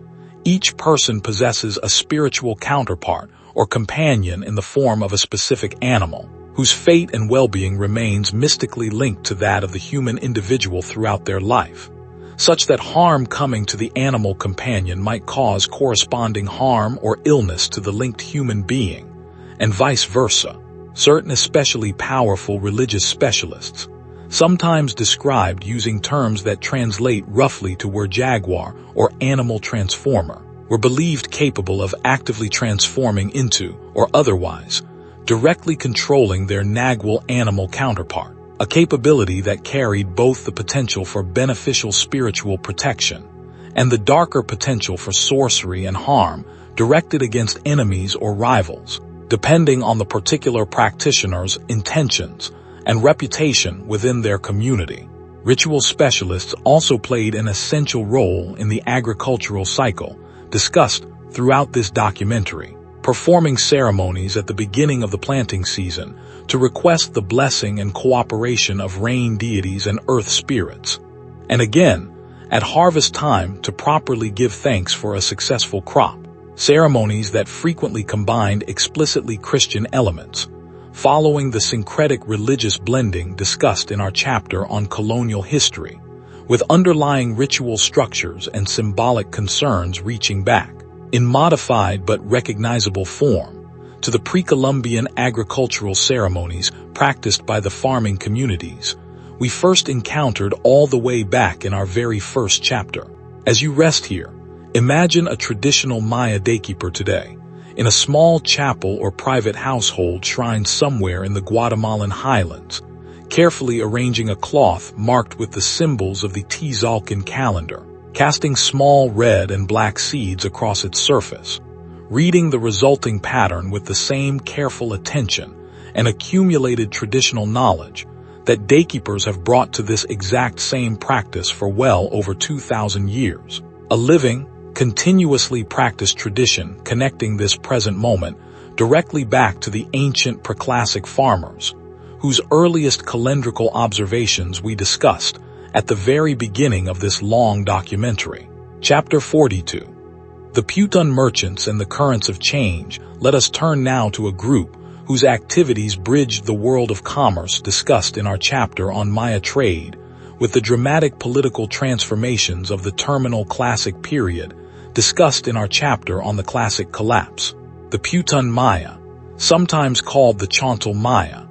each person possesses a spiritual counterpart or companion in the form of a specific animal, whose fate and well-being remains mystically linked to that of the human individual throughout their life, such that harm coming to the animal companion might cause corresponding harm or illness to the linked human being, and vice versa. Certain especially powerful religious specialists, sometimes described using terms that translate roughly to word jaguar or animal transformer, were believed capable of actively transforming into, or otherwise, directly controlling their Nagual animal counterpart, a capability that carried both the potential for beneficial spiritual protection and the darker potential for sorcery and harm directed against enemies or rivals, depending on the particular practitioner's intentions and reputation within their community. Ritual specialists also played an essential role in the agricultural cycle discussed throughout this documentary, performing ceremonies at the beginning of the planting season to request the blessing and cooperation of rain deities and earth spirits, and again, at harvest time to properly give thanks for a successful crop, ceremonies that frequently combined explicitly Christian elements, following the syncretic religious blending discussed in our chapter on colonial history, with underlying ritual structures and symbolic concerns reaching back, in modified but recognizable form, to the pre-Columbian agricultural ceremonies practiced by the farming communities we first encountered all the way back in our very first chapter. As you rest here, imagine a traditional Maya daykeeper today, in a small chapel or private household shrine somewhere in the Guatemalan highlands, carefully arranging a cloth marked with the symbols of the Tzolk'in calendar, casting small red and black seeds across its surface, reading the resulting pattern with the same careful attention and accumulated traditional knowledge that daykeepers have brought to this exact same practice for well over 2,000 years. A living, continuously practiced tradition connecting this present moment directly back to the ancient preclassic farmers, whose earliest calendrical observations we discussed at the very beginning of this long documentary. Chapter 42. The Putun Merchants and the Currents of Change. Let us turn now to a group whose activities bridged the world of commerce discussed in our chapter on Maya trade with the dramatic political transformations of the terminal classic period discussed in our chapter on the classic collapse. The Putun Maya, sometimes called the Chontal Maya,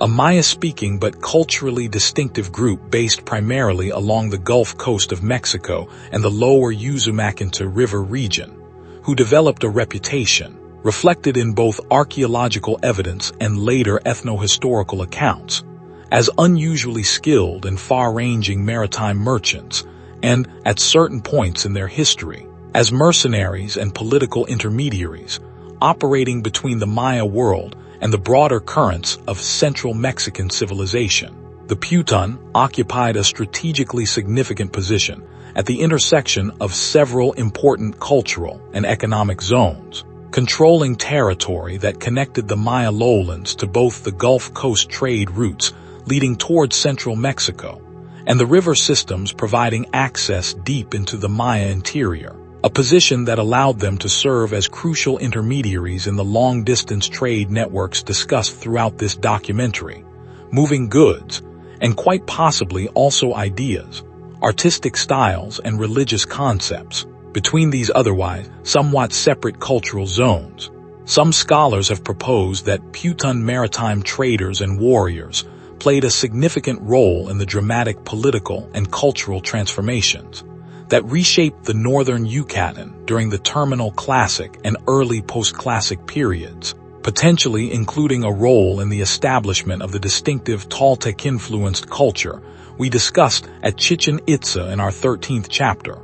a Maya-speaking but culturally distinctive group based primarily along the Gulf Coast of Mexico and the lower Usumacinta River region, who developed a reputation, reflected in both archaeological evidence and later ethno-historical accounts, as unusually skilled and far-ranging maritime merchants, and, at certain points in their history, as mercenaries and political intermediaries, operating between the Maya world and the broader currents of central Mexican civilization. The Putun occupied a strategically significant position at the intersection of several important cultural and economic zones, controlling territory that connected the Maya lowlands to both the Gulf Coast trade routes leading towards central Mexico and the river systems providing access deep into the Maya interior, a position that allowed them to serve as crucial intermediaries in the long-distance trade networks discussed throughout this documentary, moving goods, and quite possibly also ideas, artistic styles, and religious concepts between these otherwise somewhat separate cultural zones. Some scholars have proposed that Putun maritime traders and warriors played a significant role in the dramatic political and cultural transformations that reshaped the northern Yucatan during the terminal classic and early post-classic periods. potentially including a role in the establishment of the distinctive Toltec-influenced culture we discussed at Chichen Itza in our 13th chapter.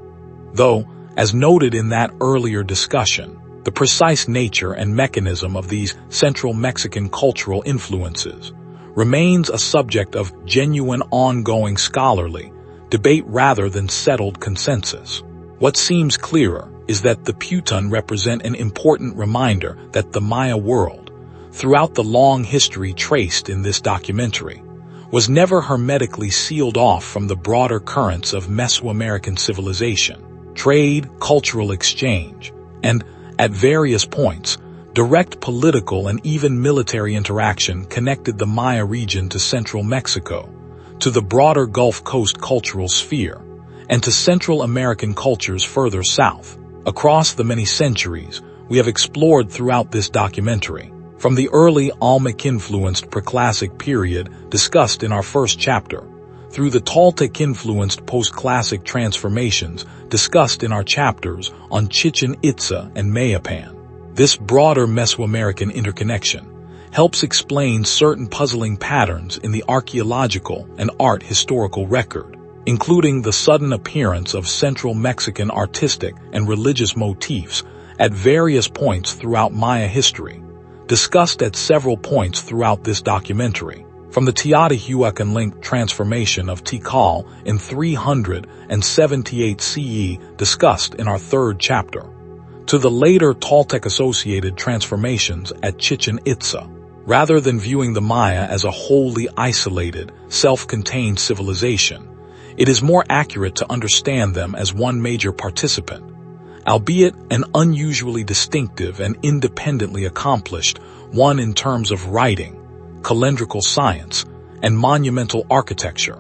Though, as noted in that earlier discussion, the precise nature and mechanism of these Central Mexican cultural influences remains a subject of genuine ongoing scholarly debate rather than settled consensus. What seems clearer is that the Putun represent an important reminder that the Maya world, throughout the long history traced in this documentary, was never hermetically sealed off from the broader currents of Mesoamerican civilization, trade, cultural exchange, and, at various points, direct political and even military interaction connected the Maya region to central Mexico, to the broader Gulf Coast cultural sphere, and to Central American cultures further south. Across the many centuries we have explored throughout this documentary, from the early Olmec-influenced preclassic period discussed in our first chapter, through the Toltec-influenced post-classic transformations discussed in our chapters on Chichen Itza and Mayapan. This broader Mesoamerican interconnection helps explain certain puzzling patterns in the archaeological and art historical record, including the sudden appearance of Central Mexican artistic and religious motifs at various points throughout Maya history, discussed at several points throughout this documentary, from the Teotihuacan-linked transformation of Tikal in 378 CE discussed in our third chapter, to the later Toltec-associated transformations at Chichen Itza. Rather than viewing the Maya as a wholly isolated, self-contained civilization, it is more accurate to understand them as one major participant, albeit an unusually distinctive and independently accomplished one in terms of writing, calendrical science, and monumental architecture,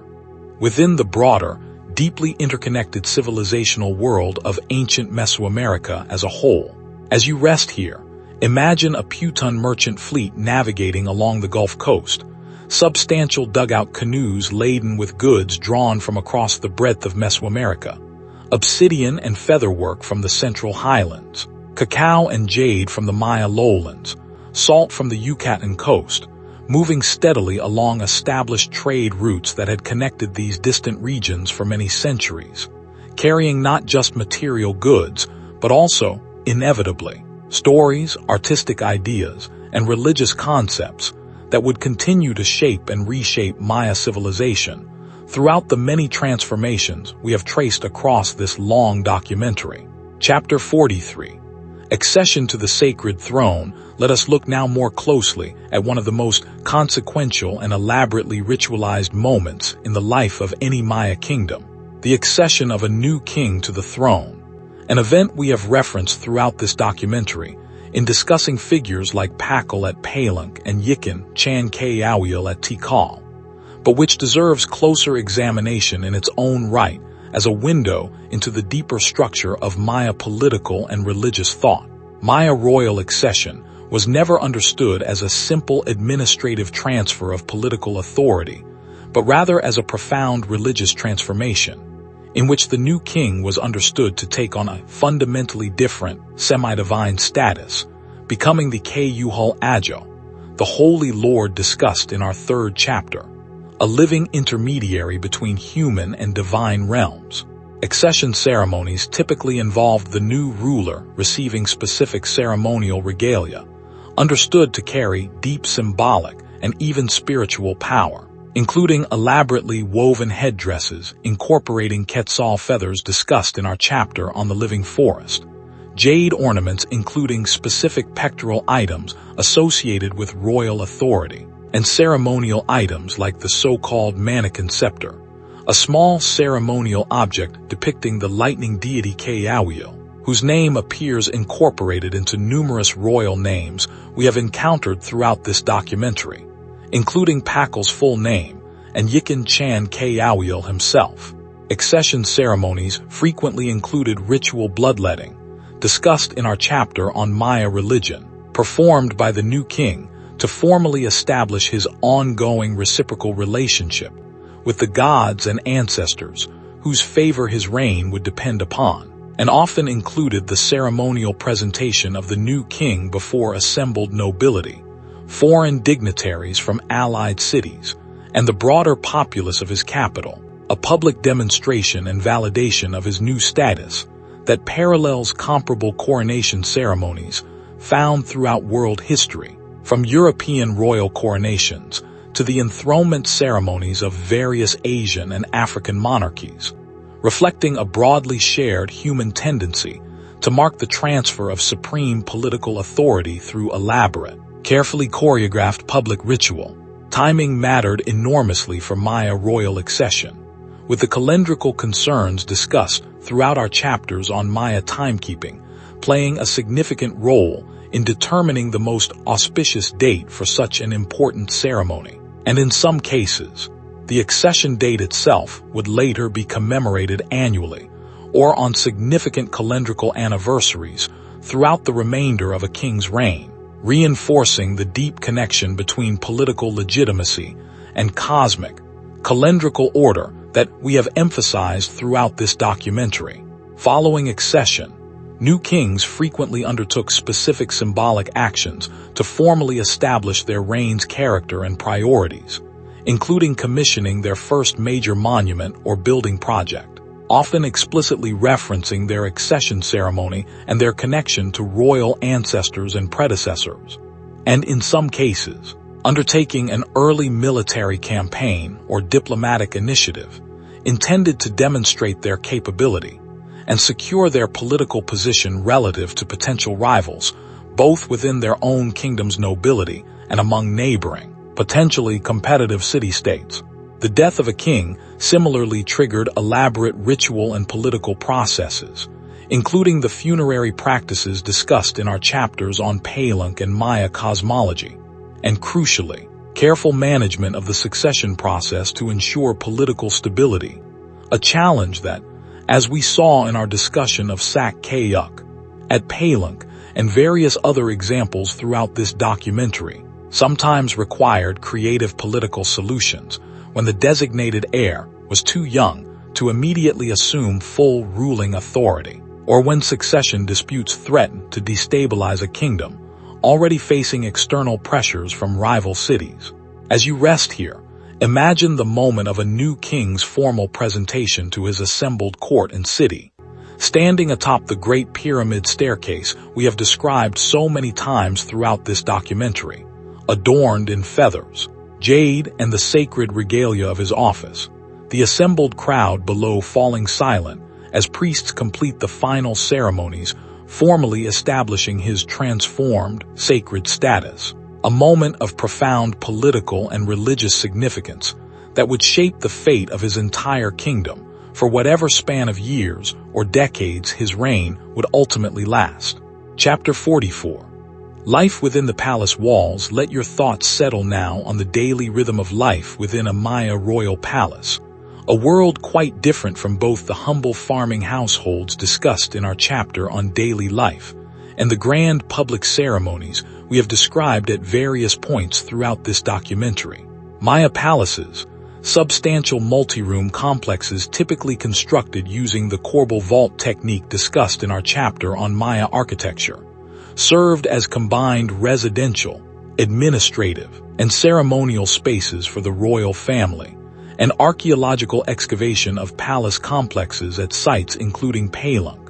within the broader, deeply interconnected civilizational world of ancient Mesoamerica as a whole. As you rest here, imagine a Putun merchant fleet navigating along the Gulf Coast, substantial dugout canoes laden with goods drawn from across the breadth of Mesoamerica, obsidian and featherwork from the Central Highlands, cacao and jade from the Maya lowlands, salt from the Yucatan coast, moving steadily along established trade routes that had connected these distant regions for many centuries, carrying not just material goods, but also, inevitably, stories, artistic ideas, and religious concepts that would continue to shape and reshape Maya civilization throughout the many transformations we have traced across this long documentary. Chapter 43. Accession to the Sacred Throne. Let us look now more closely at one of the most consequential and elaborately ritualized moments in the life of any Maya kingdom, the accession of a new king to the throne, an event we have referenced throughout this documentary in discussing figures like Pakal at Palenque and Yikin Chan Kayawil at Tikal, but which deserves closer examination in its own right as a window into the deeper structure of Maya political and religious thought. Maya royal accession was never understood as a simple administrative transfer of political authority, but rather as a profound religious transformation, in which the new king was understood to take on a fundamentally different, semi-divine status, becoming the Kayuhul Ajo, the Holy Lord discussed in our third chapter, a living intermediary between human and divine realms. Accession ceremonies typically involved the new ruler receiving specific ceremonial regalia, understood to carry deep symbolic and even spiritual power, including elaborately woven headdresses incorporating quetzal feathers discussed in our chapter on the living forest, jade ornaments including specific pectoral items associated with royal authority, and ceremonial items like the so-called mannequin scepter, a small ceremonial object depicting the lightning deity Kayawil, whose name appears incorporated into numerous royal names we have encountered throughout this documentary, including Pakal's full name and Yikin Chan Kayawil himself. Accession ceremonies frequently included ritual bloodletting, discussed in our chapter on Maya religion, performed by the new king to formally establish his ongoing reciprocal relationship with the gods and ancestors whose favor his reign would depend upon. and often included the ceremonial presentation of the new king before assembled nobility, foreign dignitaries from allied cities, and the broader populace of his capital, a public demonstration and validation of his new status that parallels comparable coronation ceremonies found throughout world history, from European royal coronations to the enthronement ceremonies of various Asian and African monarchies, reflecting a broadly shared human tendency to mark the transfer of supreme political authority through elaborate, carefully choreographed public ritual. Timing mattered enormously for Maya royal accession, with the calendrical concerns discussed throughout our chapters on Maya timekeeping playing a significant role in determining the most auspicious date for such an important ceremony. And in some cases, the accession date itself would later be commemorated annually or on significant calendrical anniversaries throughout the remainder of a king's reign, reinforcing the deep connection between political legitimacy and cosmic, calendrical order that we have emphasized throughout this documentary. Following accession, new kings frequently undertook specific symbolic actions to formally establish their reign's character and priorities, including commissioning their first major monument or building project, often explicitly referencing their accession ceremony and their connection to royal ancestors and predecessors, and in some cases, undertaking an early military campaign or diplomatic initiative intended to demonstrate their capability and secure their political position relative to potential rivals, both within their own kingdom's nobility and among neighboring, potentially competitive city-states. The death of a king similarly triggered elaborate ritual and political processes, including the funerary practices discussed in our chapters on Palenque and Maya cosmology, and crucially, careful management of the succession process to ensure political stability, a challenge that, as we saw in our discussion of Sak Kayuk, at Palenque, and various other examples throughout this documentary, sometimes required creative political solutions when the designated heir was too young to immediately assume full ruling authority, or when succession disputes threatened to destabilize a kingdom already facing external pressures from rival cities. As you rest here, imagine the moment of a new king's formal presentation to his assembled court and city, standing atop the Great Pyramid staircase we have described so many times throughout this documentary, adorned in feathers, jade, and the sacred regalia of his office, the assembled crowd below falling silent as priests complete the final ceremonies, formally establishing his transformed, sacred status, a moment of profound political and religious significance that would shape the fate of his entire kingdom for whatever span of years or decades his reign would ultimately last. Chapter 44. Life within the palace walls. Let your thoughts settle now on the daily rhythm of life within a Maya royal palace, a world quite different from both the humble farming households discussed in our chapter on daily life and the grand public ceremonies we have described at various points throughout this documentary. Maya palaces, substantial multi-room complexes typically constructed using the corbel vault technique discussed in our chapter on Maya architecture, served as combined residential, administrative, and ceremonial spaces for the royal family. An archaeological excavation of palace complexes at sites including Palenque,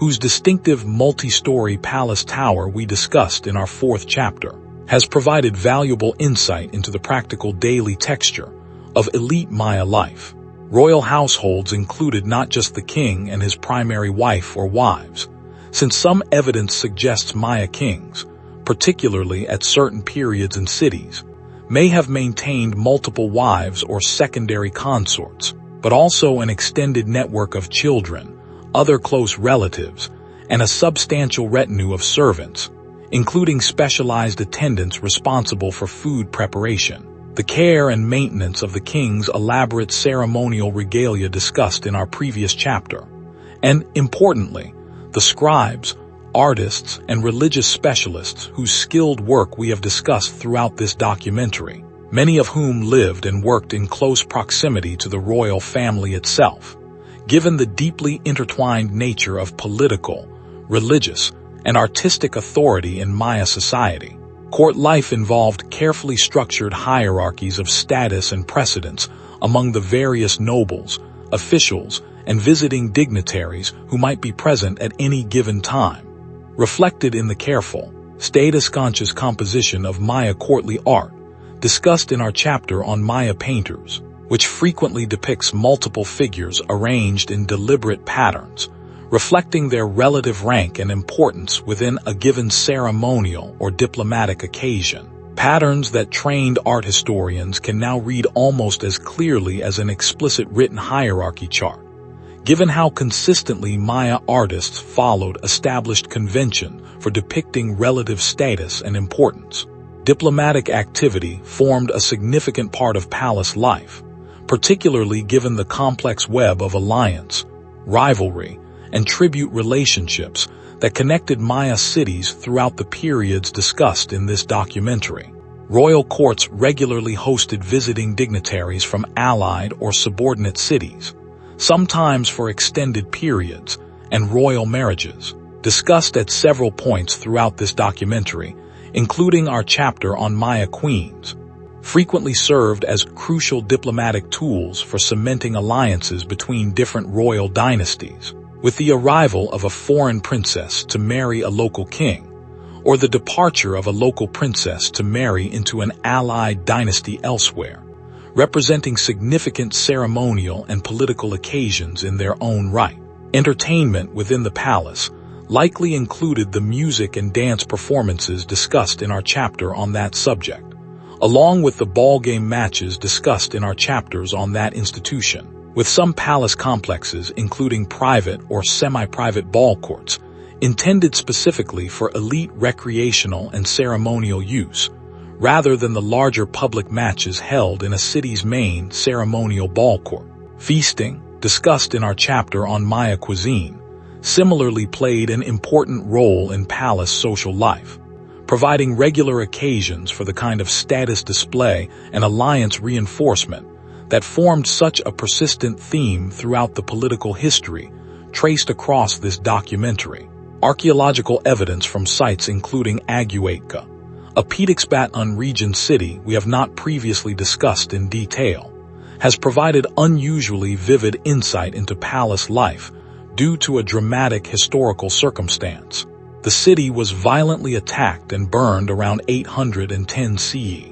whose distinctive multi-story palace tower we discussed in our 4th chapter, has provided valuable insight into the practical daily texture of elite Maya life. Royal households included not just the king and his primary wife or wives, since some evidence suggests Maya kings, particularly at certain periods and cities, may have maintained multiple wives or secondary consorts, but also an extended network of children, other close relatives, and a substantial retinue of servants, including specialized attendants responsible for food preparation, the care and maintenance of the king's elaborate ceremonial regalia discussed in our previous chapter, and, importantly, the scribes, artists, and religious specialists whose skilled work we have discussed throughout this documentary, many of whom lived and worked in close proximity to the royal family itself, Given the deeply intertwined nature of political, religious, and artistic authority in Maya society, court life involved carefully structured hierarchies of status and precedence among the various nobles, officials, and visiting dignitaries who might be present at any given time. Reflected in the careful, status-conscious composition of Maya courtly art, discussed in our chapter on Maya painters, which frequently depicts multiple figures arranged in deliberate patterns, reflecting their relative rank and importance within a given ceremonial or diplomatic occasion. Patterns that trained art historians can now read almost as clearly as an explicit written hierarchy chart, given how consistently Maya artists followed established convention for depicting relative status and importance. Diplomatic activity formed a significant part of palace life, particularly given the complex web of alliance, rivalry, and tribute relationships that connected Maya cities throughout the periods discussed in this documentary. Royal courts regularly hosted visiting dignitaries from allied or subordinate cities, sometimes for extended periods, and royal marriages, discussed at several points throughout this documentary, including our chapter on Maya queens, frequently served as crucial diplomatic tools for cementing alliances between different royal dynasties. With the arrival of a foreign princess to marry a local king, or the departure of a local princess to marry into an allied dynasty elsewhere, representing significant ceremonial and political occasions in their own right. Entertainment within the palace likely included the music and dance performances discussed in our chapter on that subject, along with the ballgame matches discussed in our chapters on that institution. With some palace complexes including private or semi-private ball courts, intended specifically for elite recreational and ceremonial use, rather than the larger public matches held in a city's main ceremonial ball court. Feasting, discussed in our chapter on Maya cuisine, similarly played an important role in palace social life, providing regular occasions for the kind of status display and alliance reinforcement that formed such a persistent theme throughout the political history traced across this documentary. Archaeological evidence from sites including Aguetka, a Pitaxbatun region city we have not previously discussed in detail, has provided unusually vivid insight into palace life due to a dramatic historical circumstance. The city was violently attacked and burned around 810 CE.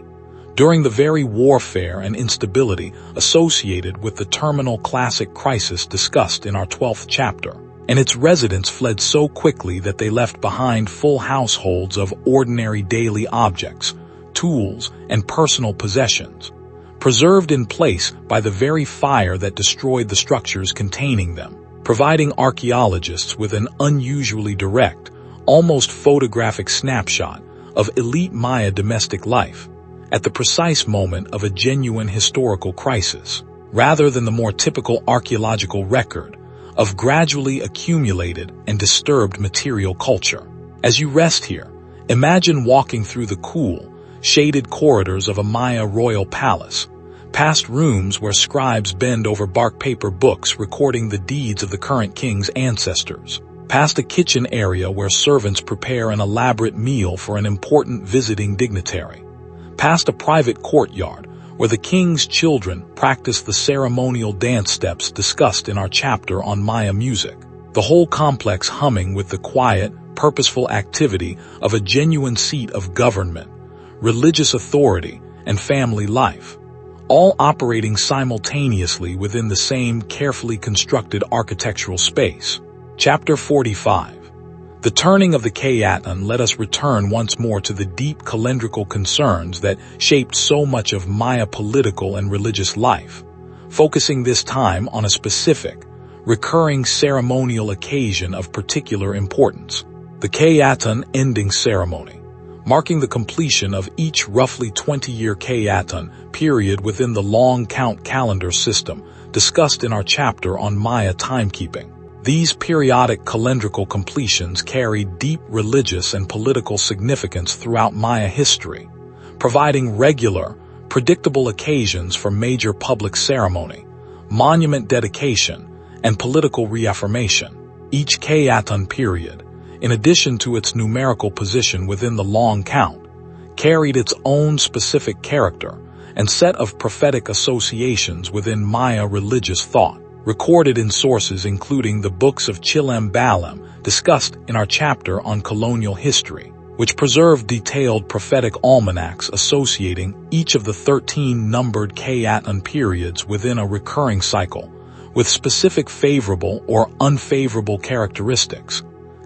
During the very warfare and instability associated with the terminal classic crisis discussed in our 12th chapter, and its residents fled so quickly that they left behind full households of ordinary daily objects, tools, and personal possessions, preserved in place by the very fire that destroyed the structures containing them, providing archaeologists with an unusually direct, almost photographic snapshot of elite Maya domestic life at the precise moment of a genuine historical crisis, rather than the more typical archaeological record of gradually accumulated and disturbed material culture. As you rest here, imagine walking through the cool, shaded corridors of a Maya royal palace, past rooms where scribes bend over bark paper books recording the deeds of the current king's ancestors, past a kitchen area where servants prepare an elaborate meal for an important visiting dignitary, past a private courtyard where the king's children practice the ceremonial dance steps discussed in our chapter on Maya music, the whole complex humming with the quiet, purposeful activity of a genuine seat of government, religious authority, and family life, all operating simultaneously within the same carefully constructed architectural space. Chapter 45. The turning of the Kayatan let us return once more to the deep calendrical concerns that shaped so much of Maya political and religious life, focusing this time on a specific, recurring ceremonial occasion of particular importance, the Kayatan ending ceremony, marking the completion of each roughly 20-year Kayatan period within the long count calendar system discussed in our chapter on Maya timekeeping. These periodic calendrical completions carry deep religious and political significance throughout Maya history, providing regular, predictable occasions for major public ceremony, monument dedication, and political reaffirmation. Each Khayatun period, in addition to its numerical position within the long count, carried its own specific character and set of prophetic associations within Maya religious thought, recorded in sources including the books of Chilem Balem discussed in our chapter on colonial history, which preserve detailed prophetic almanacs associating each of the 13 numbered Khayatun periods within a recurring cycle, with specific favorable or unfavorable characteristics,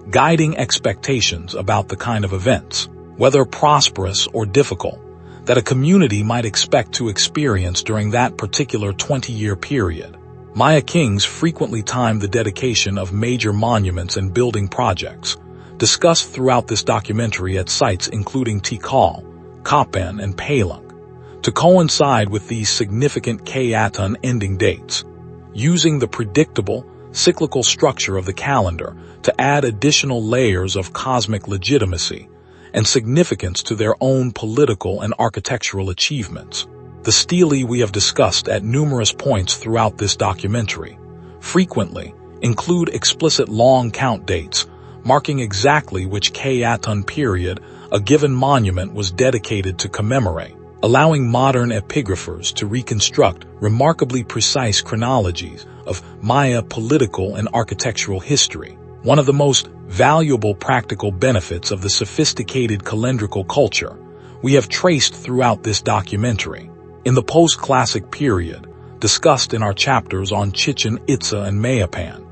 guiding expectations about the kind of events, whether prosperous or difficult, that a community might expect to experience during that particular 20-year period. Maya kings frequently timed the dedication of major monuments and building projects, discussed throughout this documentary at sites including Tikal, Kapan, and Palang, to coincide with these significant Khayatun ending dates, using the predictable, cyclical structure of the calendar to add additional layers of cosmic legitimacy and significance to their own political and architectural achievements. The stelae we have discussed at numerous points throughout this documentary frequently include explicit long count dates marking exactly which Khayatun period a given monument was dedicated to commemorate, allowing modern epigraphers to reconstruct remarkably precise chronologies of Maya political and architectural history. One of the most valuable practical benefits of the sophisticated calendrical culture we have traced throughout this documentary. In the post-classic period, discussed in our chapters on Chichen Itza and Mayapan,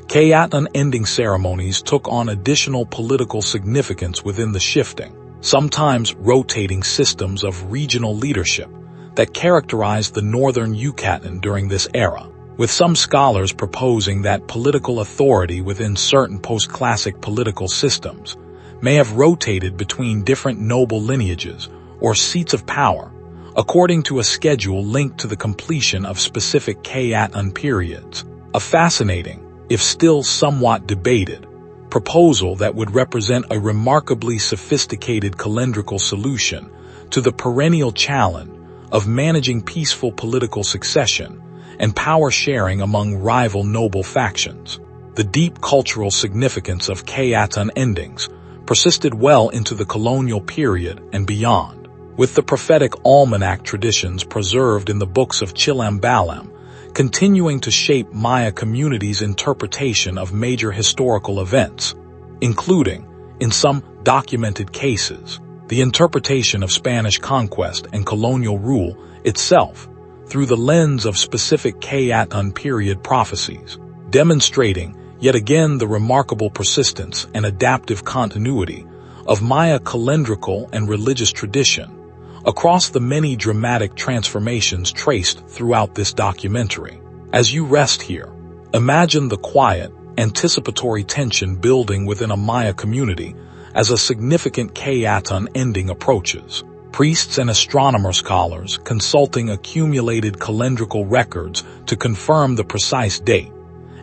Khayatun ending ceremonies took on additional political significance within the shifting, sometimes rotating systems of regional leadership that characterized the northern Yucatan during this era, with some scholars proposing that political authority within certain post-classic political systems may have rotated between different noble lineages or seats of power, according to a schedule linked to the completion of specific Khayatun periods. A fascinating, if still somewhat debated, proposal that would represent a remarkably sophisticated calendrical solution to the perennial challenge of managing peaceful political succession and power sharing among rival noble factions. The deep cultural significance of Khayatun endings persisted well into the colonial period and beyond, with the prophetic almanac traditions preserved in the books of Chilem Balem continuing to shape Maya communities' interpretation of major historical events, including, in some documented cases, the interpretation of Spanish conquest and colonial rule itself through the lens of specific Khayatun period prophecies, demonstrating yet again the remarkable persistence and adaptive continuity of Maya calendrical and religious tradition across the many dramatic transformations traced throughout this documentary. As you rest here, imagine the quiet, anticipatory tension building within a Maya community as a significant Khayatun ending approaches. Priests and astronomer scholars consulting accumulated calendrical records to confirm the precise date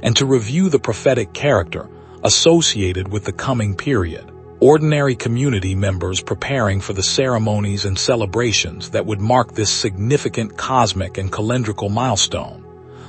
and to review the prophetic character associated with the coming period. Ordinary community members preparing for the ceremonies and celebrations that would mark this significant cosmic and calendrical milestone.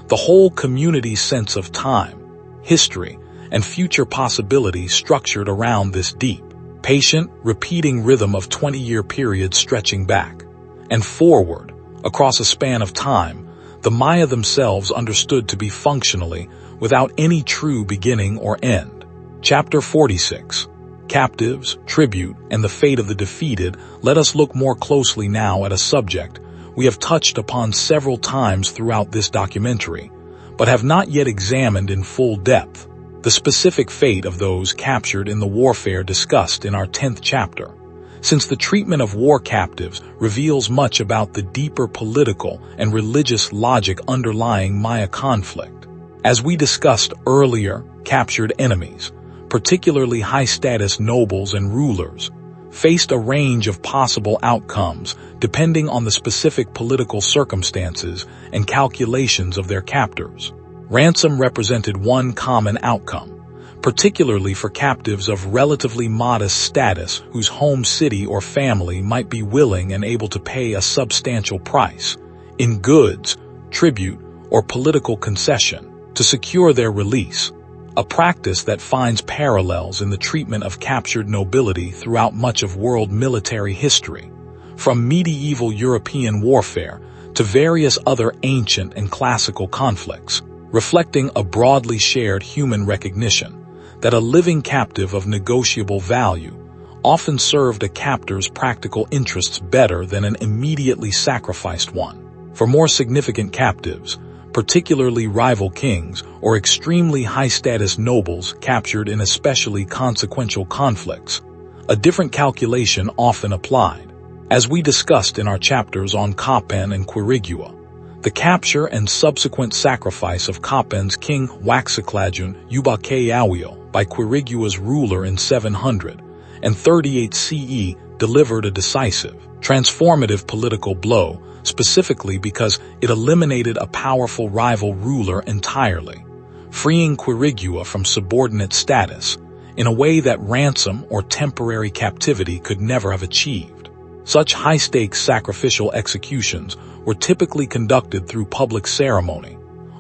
The whole community's sense of time, history, and future possibilities structured around this deep, patient, repeating rhythm of 20-year periods stretching back and forward across a span of time, the Maya themselves understood to be functionally without any true beginning or end. Chapter 46. Captives, Tribute, and the Fate of the Defeated. Let us look more closely now at a subject we have touched upon several times throughout this documentary, but have not yet examined in full depth: the specific fate of those captured in the warfare discussed in our 10th chapter, since the treatment of war captives reveals much about the deeper political and religious logic underlying Maya conflict. As we discussed earlier, captured enemies, particularly high-status nobles and rulers, faced a range of possible outcomes depending on the specific political circumstances and calculations of their captors. Ransom represented one common outcome, particularly for captives of relatively modest status whose home city or family might be willing and able to pay a substantial price in goods, tribute, or political concession. to secure their release, a practice that finds parallels in the treatment of captured nobility throughout much of world military history, from medieval European warfare to various other ancient and classical conflicts, reflecting a broadly shared human recognition that a living captive of negotiable value often served a captor's practical interests better than an immediately sacrificed one. For more significant captives, particularly rival kings or extremely high-status nobles captured in especially consequential conflicts, a different calculation often applied. As we discussed in our chapters on Kapen and Quirigua, the capture and subsequent sacrifice of Kapen's king Waxiclajun Ubake by Quirigua's ruler in 738 CE delivered a decisive, transformative political blow, specifically because it eliminated a powerful rival ruler entirely, freeing Quirigua from subordinate status in a way that ransom or temporary captivity could never have achieved. Such high-stakes sacrificial executions were typically conducted through public ceremony,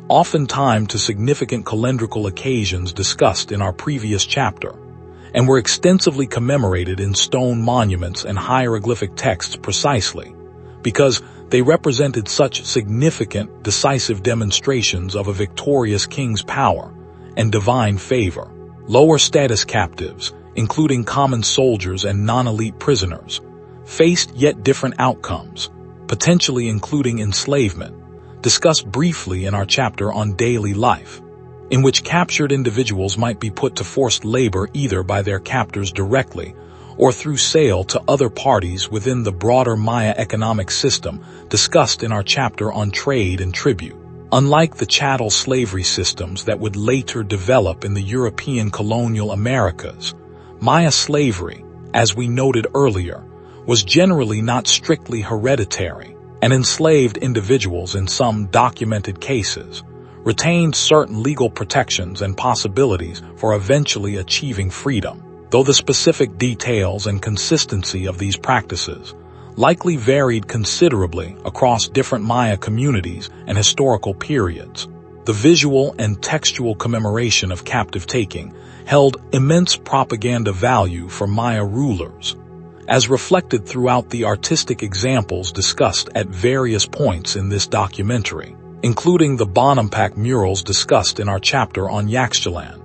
often timed to significant calendrical occasions discussed in our previous chapter, and were extensively commemorated in stone monuments and hieroglyphic texts precisely because they represented such significant, decisive demonstrations of a victorious king's power and divine favor. Lower status captives, including common soldiers and non-elite prisoners, faced yet different outcomes, potentially including enslavement, discussed briefly in our chapter on daily life, in which captured individuals might be put to forced labor either by their captors directly or through sale to other parties within the broader Maya economic system discussed in our chapter on trade and tribute. Unlike the chattel slavery systems that would later develop in the European colonial Americas, Maya slavery, as we noted earlier, was generally not strictly hereditary, and enslaved individuals in some documented cases retained certain legal protections and possibilities for eventually achieving freedom, though the specific details and consistency of these practices likely varied considerably across different Maya communities and historical periods. The visual and textual commemoration of captive taking held immense propaganda value for Maya rulers, as reflected throughout the artistic examples discussed at various points in this documentary, including the Bonampak murals discussed in our chapter on Yaxchilan,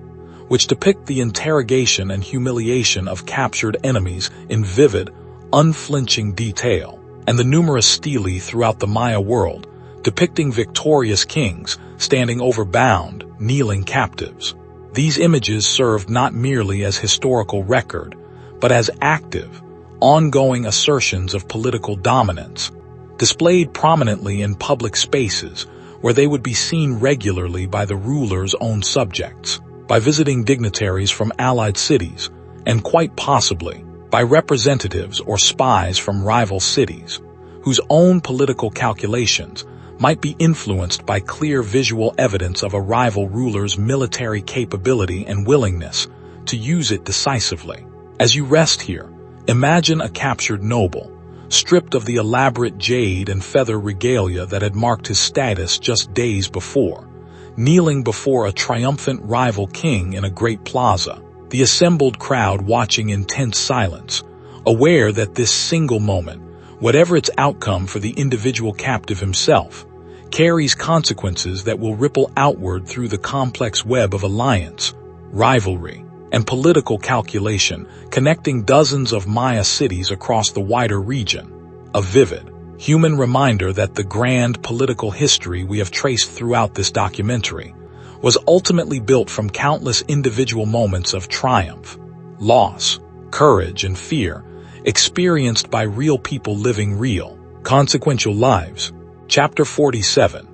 which depict the interrogation and humiliation of captured enemies in vivid, unflinching detail, and the numerous stelae throughout the Maya world depicting victorious kings standing over bound, kneeling captives. These images served not merely as historical record, but as active, ongoing assertions of political dominance, displayed prominently in public spaces where they would be seen regularly by the ruler's own subjects, by visiting dignitaries from allied cities, and quite possibly by representatives or spies from rival cities, whose own political calculations might be influenced by clear visual evidence of a rival ruler's military capability and willingness to use it decisively. As you rest here, imagine a captured noble, stripped of the elaborate jade and feather regalia that had marked his status just days before, kneeling before a triumphant rival king in a great plaza, the assembled crowd watching in tense silence, aware that this single moment, whatever its outcome for the individual captive himself, carries consequences that will ripple outward through the complex web of alliance, rivalry, and political calculation connecting dozens of Maya cities across the wider region. A vivid, human reminder that the grand political history we have traced throughout this documentary was ultimately built from countless individual moments of triumph, loss, courage, and fear experienced by real people living real, consequential lives. Chapter 47.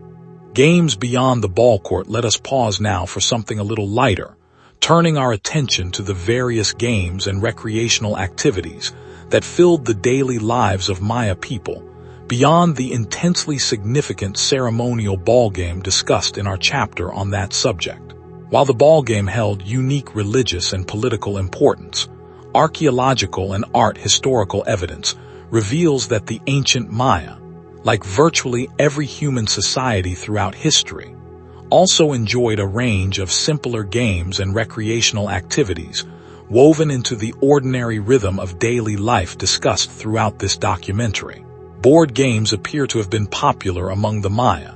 Games Beyond the Ball Court. Let us pause now for something a little lighter, turning our attention to the various games and recreational activities that filled the daily lives of Maya people, beyond the intensely significant ceremonial ball game discussed in our chapter on that subject. While the ball game held unique religious and political importance, archaeological and art historical evidence reveals that the ancient Maya, like virtually every human society throughout history, also enjoyed a range of simpler games and recreational activities woven into the ordinary rhythm of daily life discussed throughout this documentary. Board games appear to have been popular among the Maya,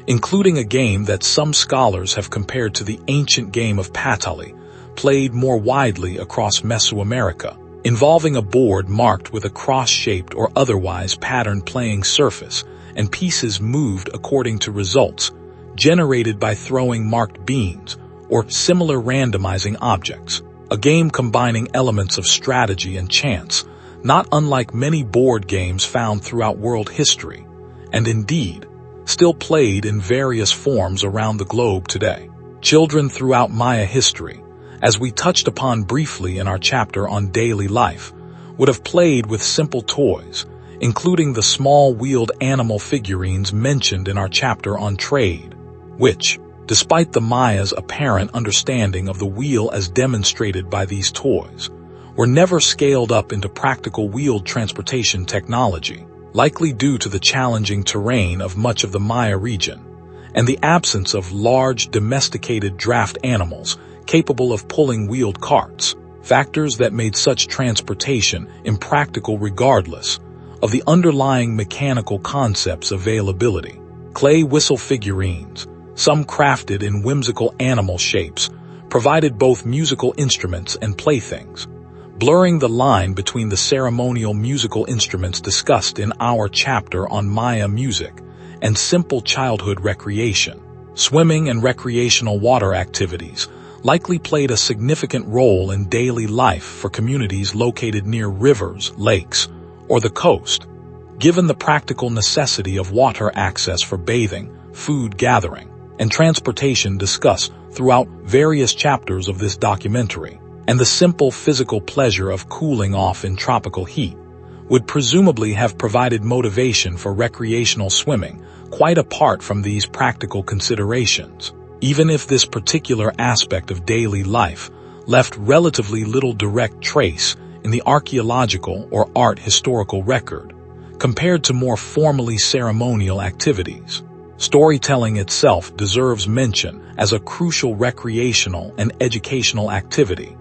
including a game that some scholars have compared to the ancient game of Patali, played more widely across Mesoamerica, involving a board marked with a cross-shaped or otherwise patterned playing surface and pieces moved according to results generated by throwing marked beans or similar randomizing objects. A game combining elements of strategy and chance, not unlike many board games found throughout world history, and indeed, still played in various forms around the globe today. Children throughout Maya history, as we touched upon briefly in our chapter on daily life, would have played with simple toys, including the small wheeled animal figurines mentioned in our chapter on trade, which, despite the Maya's apparent understanding of the wheel as demonstrated by these toys, were never scaled up into practical wheeled transportation technology, likely due to the challenging terrain of much of the Maya region, and the absence of large domesticated draft animals capable of pulling wheeled carts, factors that made such transportation impractical regardless of the underlying mechanical concepts' availability. Clay whistle figurines, some crafted in whimsical animal shapes, provided both musical instruments and playthings, blurring the line between the ceremonial musical instruments discussed in our chapter on Maya music and simple childhood recreation. Swimming and recreational water activities likely played a significant role in daily life for communities located near rivers, lakes, or the coast, given the practical necessity of water access for bathing, food gathering, and transportation discussed throughout various chapters of this documentary, and the simple physical pleasure of cooling off in tropical heat would presumably have provided motivation for recreational swimming quite apart from these practical considerations, even if this particular aspect of daily life left relatively little direct trace in the archaeological or art historical record, compared to more formally ceremonial activities. Storytelling itself deserves mention as a crucial recreational and educational activity,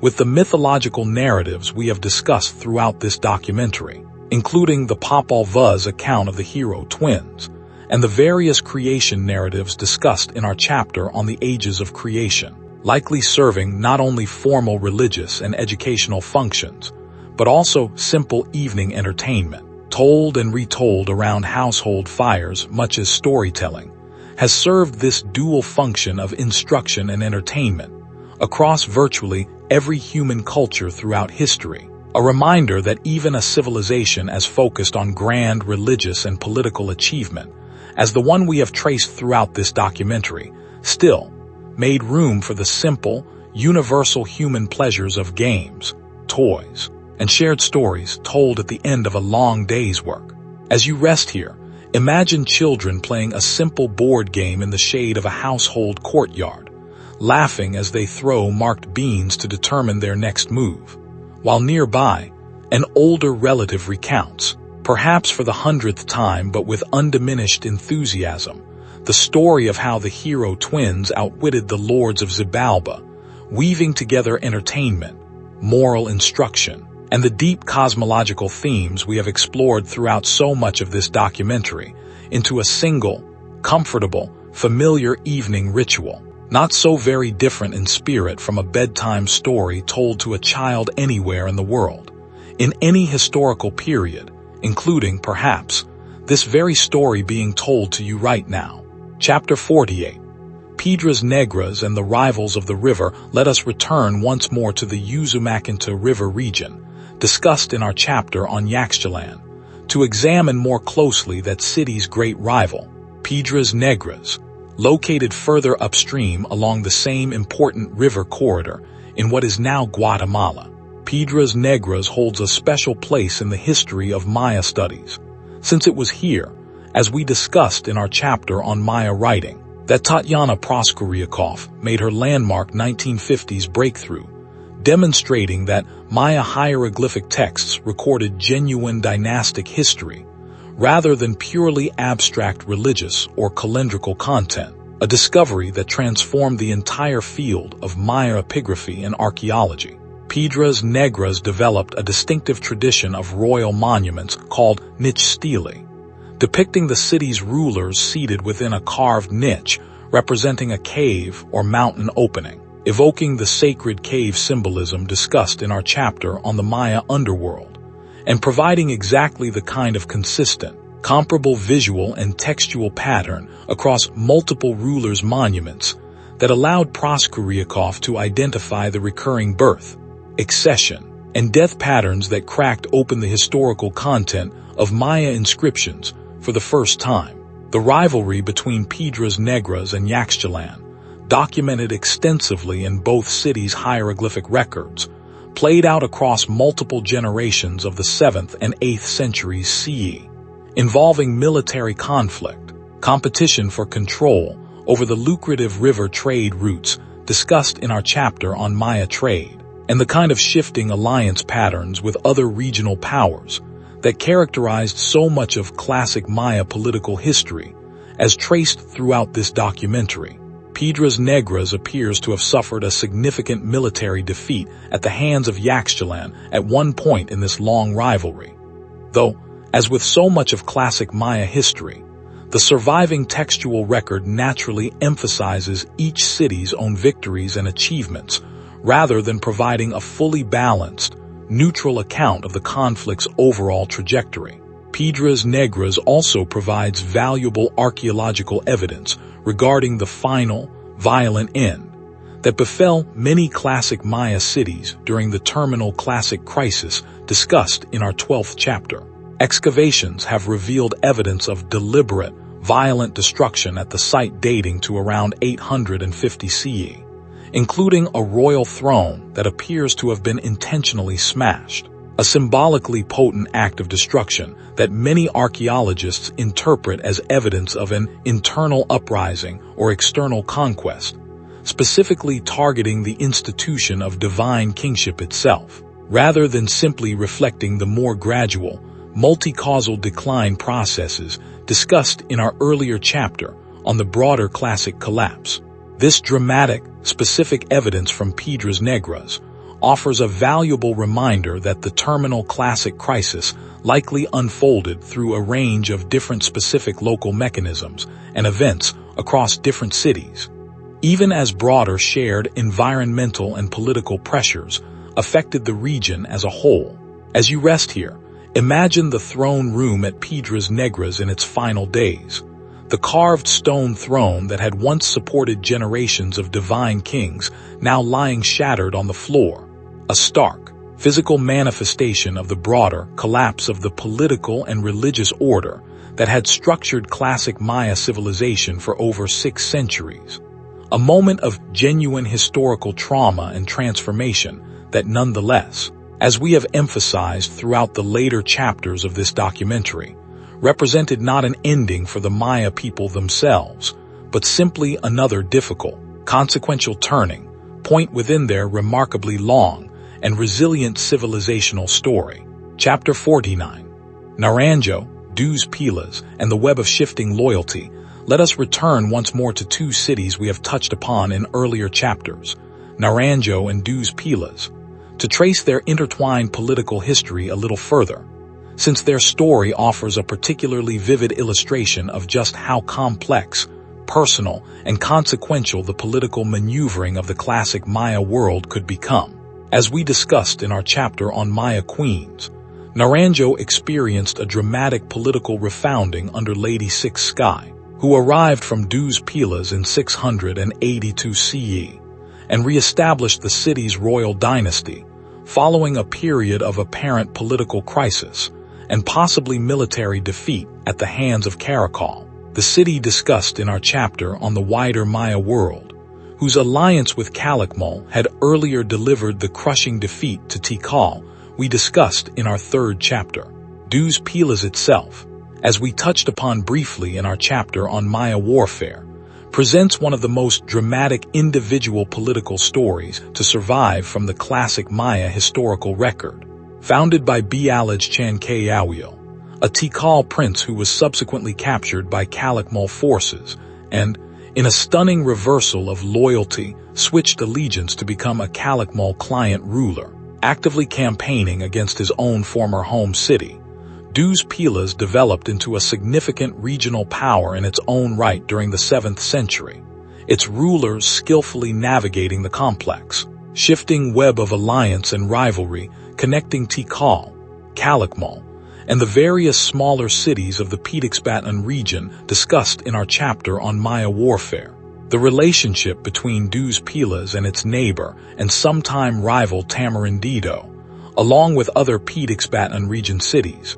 with the mythological narratives we have discussed throughout this documentary, including the Popol Vuh's account of the hero twins, and the various creation narratives discussed in our chapter on the ages of creation, likely serving not only formal religious and educational functions, but also simple evening entertainment, told and retold around household fires much as storytelling, has served this dual function of instruction and entertainment across virtually every human culture throughout history, a reminder that even a civilization as focused on grand religious and political achievement as the one we have traced throughout this documentary still made room for the simple, universal human pleasures of games, toys, and shared stories told at the end of a long day's work. As you rest here, imagine children playing a simple board game in the shade of a household courtyard, laughing as they throw marked beans to determine their next move, while nearby, an older relative recounts, perhaps for the 100th time but with undiminished enthusiasm, the story of how the hero twins outwitted the lords of Xibalba, weaving together entertainment, moral instruction, and the deep cosmological themes we have explored throughout so much of this documentary into a single, comfortable, familiar evening ritual, not so very different in spirit from a bedtime story told to a child anywhere in the world, in any historical period, including, perhaps, this very story being told to you right now. Chapter 48. Piedras Negras and the Rivals of the River. Let us return once more to the Usumacinta River region, discussed in our chapter on Yaxchilan, to examine more closely that city's great rival, Piedras Negras, located further upstream along the same important river corridor in what is now Guatemala. Piedras Negras holds a special place in the history of Maya studies, since it was here, as we discussed in our chapter on Maya writing, that Tatiana Proskouriakov made her landmark 1950s breakthrough, demonstrating that Maya hieroglyphic texts recorded genuine dynastic history, rather than purely abstract religious or calendrical content. a discovery that transformed the entire field of Maya epigraphy and archaeology. Piedras Negras developed a distinctive tradition of royal monuments called niche stelae, depicting the city's rulers seated within a carved niche representing a cave or mountain opening, evoking the sacred cave symbolism discussed in our chapter on the Maya underworld, and providing exactly the kind of consistent, comparable visual and textual pattern across multiple rulers' monuments that allowed Proskouriakov to identify the recurring birth, accession, and death patterns that cracked open the historical content of Maya inscriptions for the first time. The rivalry between Piedras Negras and Yaxchilan, documented extensively in both cities' hieroglyphic records, played out across multiple generations of the 7th and 8th centuries CE, involving military conflict, competition for control over the lucrative river trade routes discussed in our chapter on Maya trade, and the kind of shifting alliance patterns with other regional powers that characterized so much of classic Maya political history as traced throughout this documentary. Piedras Negras appears to have suffered a significant military defeat at the hands of Yaxchilan at one point in this long rivalry. Though, as with so much of classic Maya history, the surviving textual record naturally emphasizes each city's own victories and achievements, rather than providing a fully balanced, neutral account of the conflict's overall trajectory. Piedras Negras also provides valuable archaeological evidence regarding the final, violent end that befell many classic Maya cities during the terminal classic crisis discussed in our 12th chapter. Excavations have revealed evidence of deliberate, violent destruction at the site dating to around 850 CE, including a royal throne that appears to have been intentionally smashed, a symbolically potent act of destruction that many archaeologists interpret as evidence of an internal uprising or external conquest, specifically targeting the institution of divine kingship itself, rather than simply reflecting the more gradual, multi-causal decline processes discussed in our earlier chapter on the broader classic collapse. This dramatic, specific evidence from Piedras Negras offers a valuable reminder that the terminal classic crisis likely unfolded through a range of different specific local mechanisms and events across different cities, even as broader shared environmental and political pressures affected the region as a whole. As you rest here, imagine the throne room at Piedras Negras in its final days. The carved stone throne that had once supported generations of divine kings now lying shattered on the floor, a stark, physical manifestation of the broader collapse of the political and religious order that had structured classic Maya civilization for over 6 centuries. A moment of genuine historical trauma and transformation that nonetheless, as we have emphasized throughout the later chapters of this documentary, represented not an ending for the Maya people themselves, but simply another difficult, consequential turning point within their remarkably long and resilient civilizational story. Chapter 49. Naranjo, Dos Pilas, and the Web of Shifting Loyalty. Let us return once more to 2 cities we have touched upon in earlier chapters, Naranjo and Dos Pilas, to trace their intertwined political history a little further, since their story offers a particularly vivid illustration of just how complex, personal, and consequential the political maneuvering of the classic Maya world could become. As we discussed in our chapter on Maya queens, Naranjo experienced a dramatic political refounding under Lady Six Sky, who arrived from Dos Pilas in 682 CE and re-established the city's royal dynasty following a period of apparent political crisis and possibly military defeat at the hands of Karakol, the city discussed in our chapter on the wider Maya world, whose alliance with Calakmul had earlier delivered the crushing defeat to Tikal we discussed in our 3rd chapter. Dos Pilas itself, as we touched upon briefly in our chapter on Maya warfare, presents one of the most dramatic individual political stories to survive from the classic Maya historical record. Founded by Bialij Chankayawil, a Tikal prince who was subsequently captured by Calakmul forces and, in a stunning reversal of loyalty, switched allegiance to become a Calakmul client ruler, actively campaigning against his own former home city. Dus Pilas developed into a significant regional power in its own right during the 7th century, its rulers skillfully navigating the complex, shifting web of alliance and rivalry connecting Tikal, Calakmul, and the various smaller cities of the Pitaxbatan region discussed in our chapter on Maya warfare. The relationship between Dus Pilas and its neighbor and sometime rival Tamarindido, along with other Pitaxbatan region cities,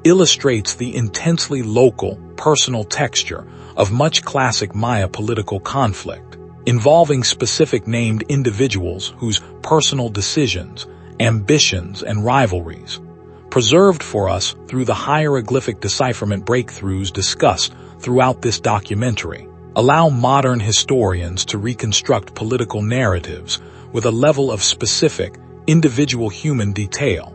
illustrates the intensely local, personal texture of much classic Maya political conflict, involving specific named individuals whose personal decisions, ambitions, and rivalries, preserved for us through the hieroglyphic decipherment breakthroughs discussed throughout this documentary, allow modern historians to reconstruct political narratives with a level of specific, individual human detail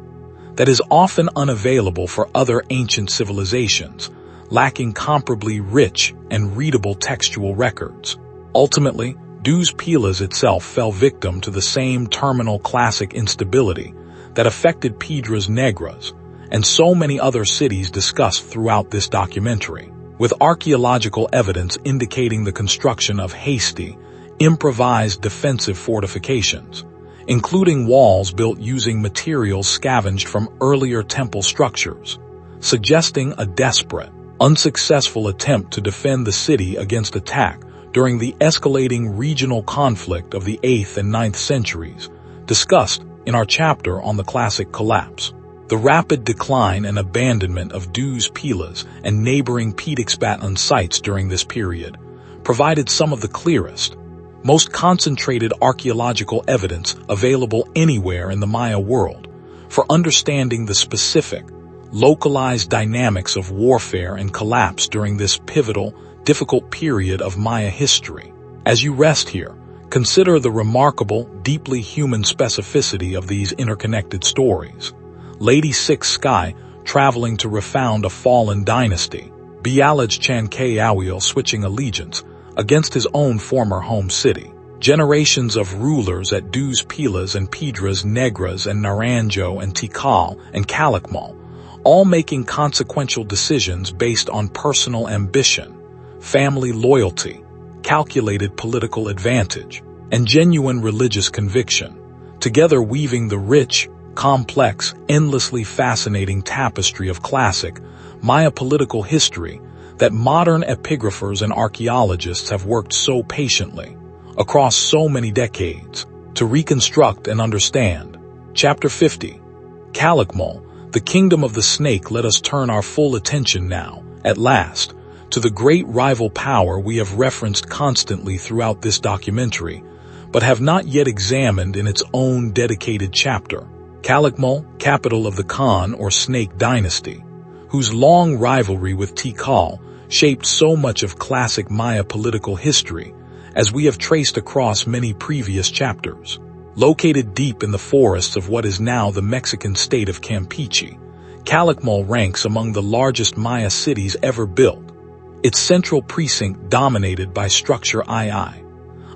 that is often unavailable for other ancient civilizations, lacking comparably rich and readable textual records. Ultimately, Dus Pilas itself fell victim to the same terminal classic instability that affected Piedras Negras and so many other cities discussed throughout this documentary, with archaeological evidence indicating the construction of hasty, improvised defensive fortifications, including walls built using materials scavenged from earlier temple structures, suggesting a desperate, unsuccessful attempt to defend the city against attack during the escalating regional conflict of the 8th and 9th centuries, discussed in our chapter on the classic collapse. The rapid decline and abandonment of Dus Pilas and neighboring Pitaxbatan sites during this period provided some of the clearest, most concentrated archaeological evidence available anywhere in the Maya world for understanding the specific, localized dynamics of warfare and collapse during this pivotal, difficult period of Maya history. As you rest here, consider the remarkable, deeply human specificity of these interconnected stories. Lady Six Sky traveling to refound a fallen dynasty, Bialaj Chankayawil switching allegiance against his own former home city, generations of rulers at Dus Pilas and Piedras Negras and Naranjo and Tikal and Calakmul, all making consequential decisions based on personal ambition, family loyalty, calculated political advantage, and genuine religious conviction, together weaving the rich, complex, endlessly fascinating tapestry of classic Maya political history that modern epigraphers and archaeologists have worked so patiently, across so many decades, to reconstruct and understand. Chapter 50. Calakmul, the Kingdom of the Snake. Let us turn our full attention now, at last, to the great rival power we have referenced constantly throughout this documentary, but have not yet examined in its own dedicated chapter. Calakmul, capital of the Khan or Snake dynasty, whose long rivalry with Tikal shaped so much of classic Maya political history, as we have traced across many previous chapters. Located deep in the forests of what is now the Mexican state of Campeche, Calakmul ranks among the largest Maya cities ever built, its central precinct dominated by Structure II,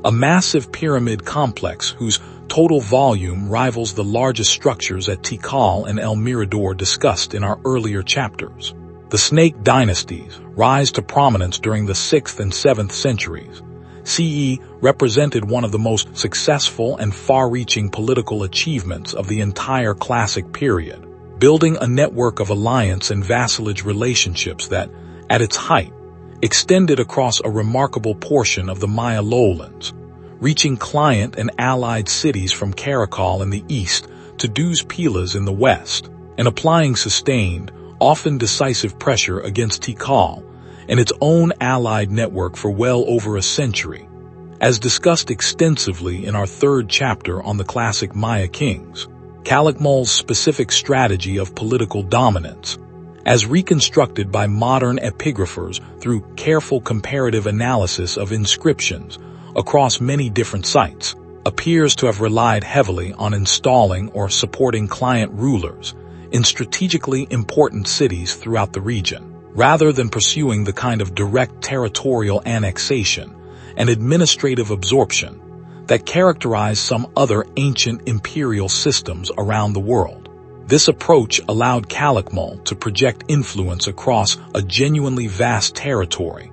a massive pyramid complex whose total volume rivals the largest structures at Tikal and El Mirador discussed in our earlier chapters. The Snake dynasties rise to prominence during the 6th and 7th centuries. CE represented one of the most successful and far-reaching political achievements of the entire classic period, building a network of alliance and vassalage relationships that, at its height, extended across a remarkable portion of the Maya lowlands, reaching client and allied cities from Karakol in the east to Dus Pilas in the west, and applying sustained, often decisive pressure against Tikal and its own allied network for well over a century, as discussed extensively in our 3rd chapter on the classic Maya kings. Calakmul's specific strategy of political dominance, as reconstructed by modern epigraphers through careful comparative analysis of inscriptions across many different sites, appears to have relied heavily on installing or supporting client rulers in strategically important cities throughout the region, rather than pursuing the kind of direct territorial annexation and administrative absorption that characterize some other ancient imperial systems around the world. This approach allowed Calakmul to project influence across a genuinely vast territory,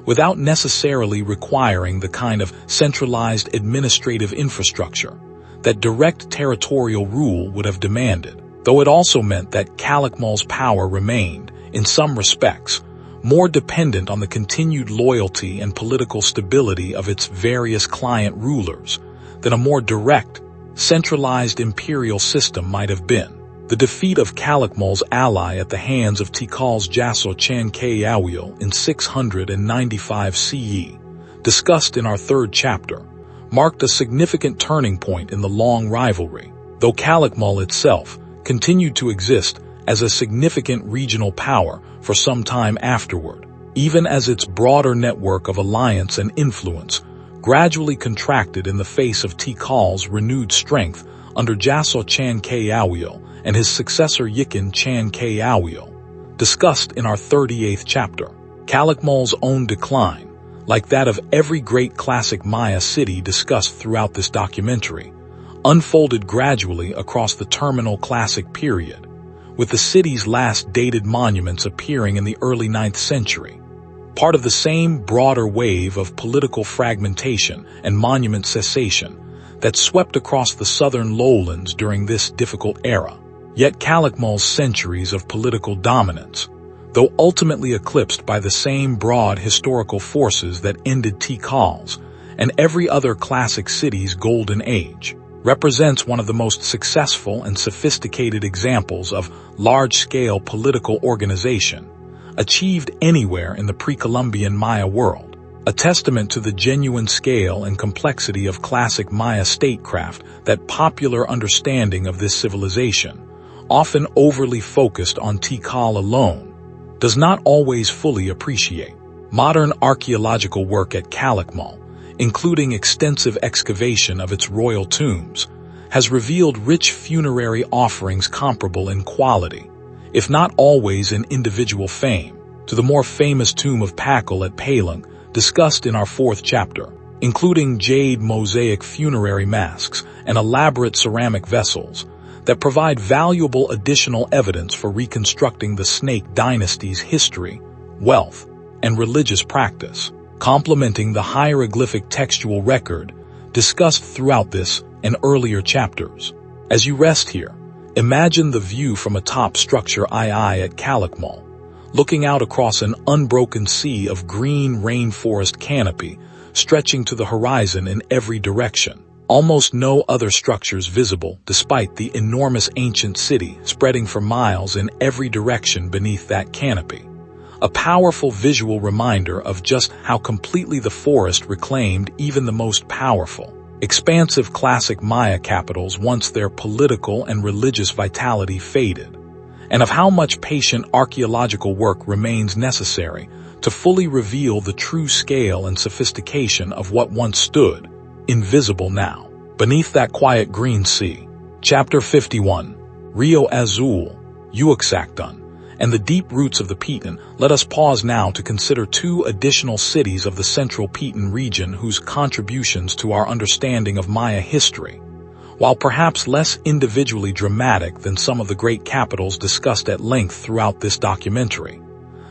without necessarily requiring the kind of centralized administrative infrastructure that direct territorial rule would have demanded, though it also meant that Calakmul's power remained, in some respects, more dependent on the continued loyalty and political stability of its various client rulers than a more direct, centralized imperial system might have been. The defeat of Calakmul's ally at the hands of Tikal's Jaso Chan Kayawil in 695 CE, discussed in our third chapter, marked a significant turning point in the long rivalry, though Calakmul itself continued to exist as a significant regional power for some time afterward, even as its broader network of alliance and influence gradually contracted in the face of Tikal's renewed strength under Jaso Chan Kayawil and his successor Yikin Chan Kayawil, discussed in our 38th chapter. Calakmul's own decline, like that of every great classic Maya city discussed throughout this documentary, unfolded gradually across the terminal classic period, with the city's last dated monuments appearing in the early 9th century, part of the same broader wave of political fragmentation and monument cessation that swept across the southern lowlands during this difficult era. Yet Calakmul's centuries of political dominance, though ultimately eclipsed by the same broad historical forces that ended Tikal's and every other classic city's golden age, represents one of the most successful and sophisticated examples of large-scale political organization achieved anywhere in the pre-Columbian Maya world, a testament to the genuine scale and complexity of classic Maya statecraft that popular understanding of this civilization, often overly focused on Tikal alone, does not always fully appreciate. Modern archaeological work at Calakmul, including extensive excavation of its royal tombs, has revealed rich funerary offerings comparable in quality, if not always in individual fame, to the more famous tomb of Pakal at Palung, discussed in our 4th chapter, including jade mosaic funerary masks and elaborate ceramic vessels that provide valuable additional evidence for reconstructing the Snake dynasty's history, wealth, and religious practice, complementing the hieroglyphic textual record discussed throughout this and earlier chapters. As you rest here, imagine the view from atop structure II at Calakmul, looking out across an unbroken sea of green rainforest canopy stretching to the horizon in every direction. Almost no other structures visible despite the enormous ancient city spreading for miles in every direction beneath that canopy. A powerful visual reminder of just how completely the forest reclaimed even the most powerful, expansive classic Maya capitals once their political and religious vitality faded, and of how much patient archaeological work remains necessary to fully reveal the true scale and sophistication of what once stood, invisible now, beneath that quiet green sea. Chapter 51, Rio Azul, Uaxactun, and the deep roots of the Piton. Let us pause now to consider 2 additional cities of the central Piton region whose contributions to our understanding of Maya history, while perhaps less individually dramatic than some of the great capitals discussed at length throughout this documentary,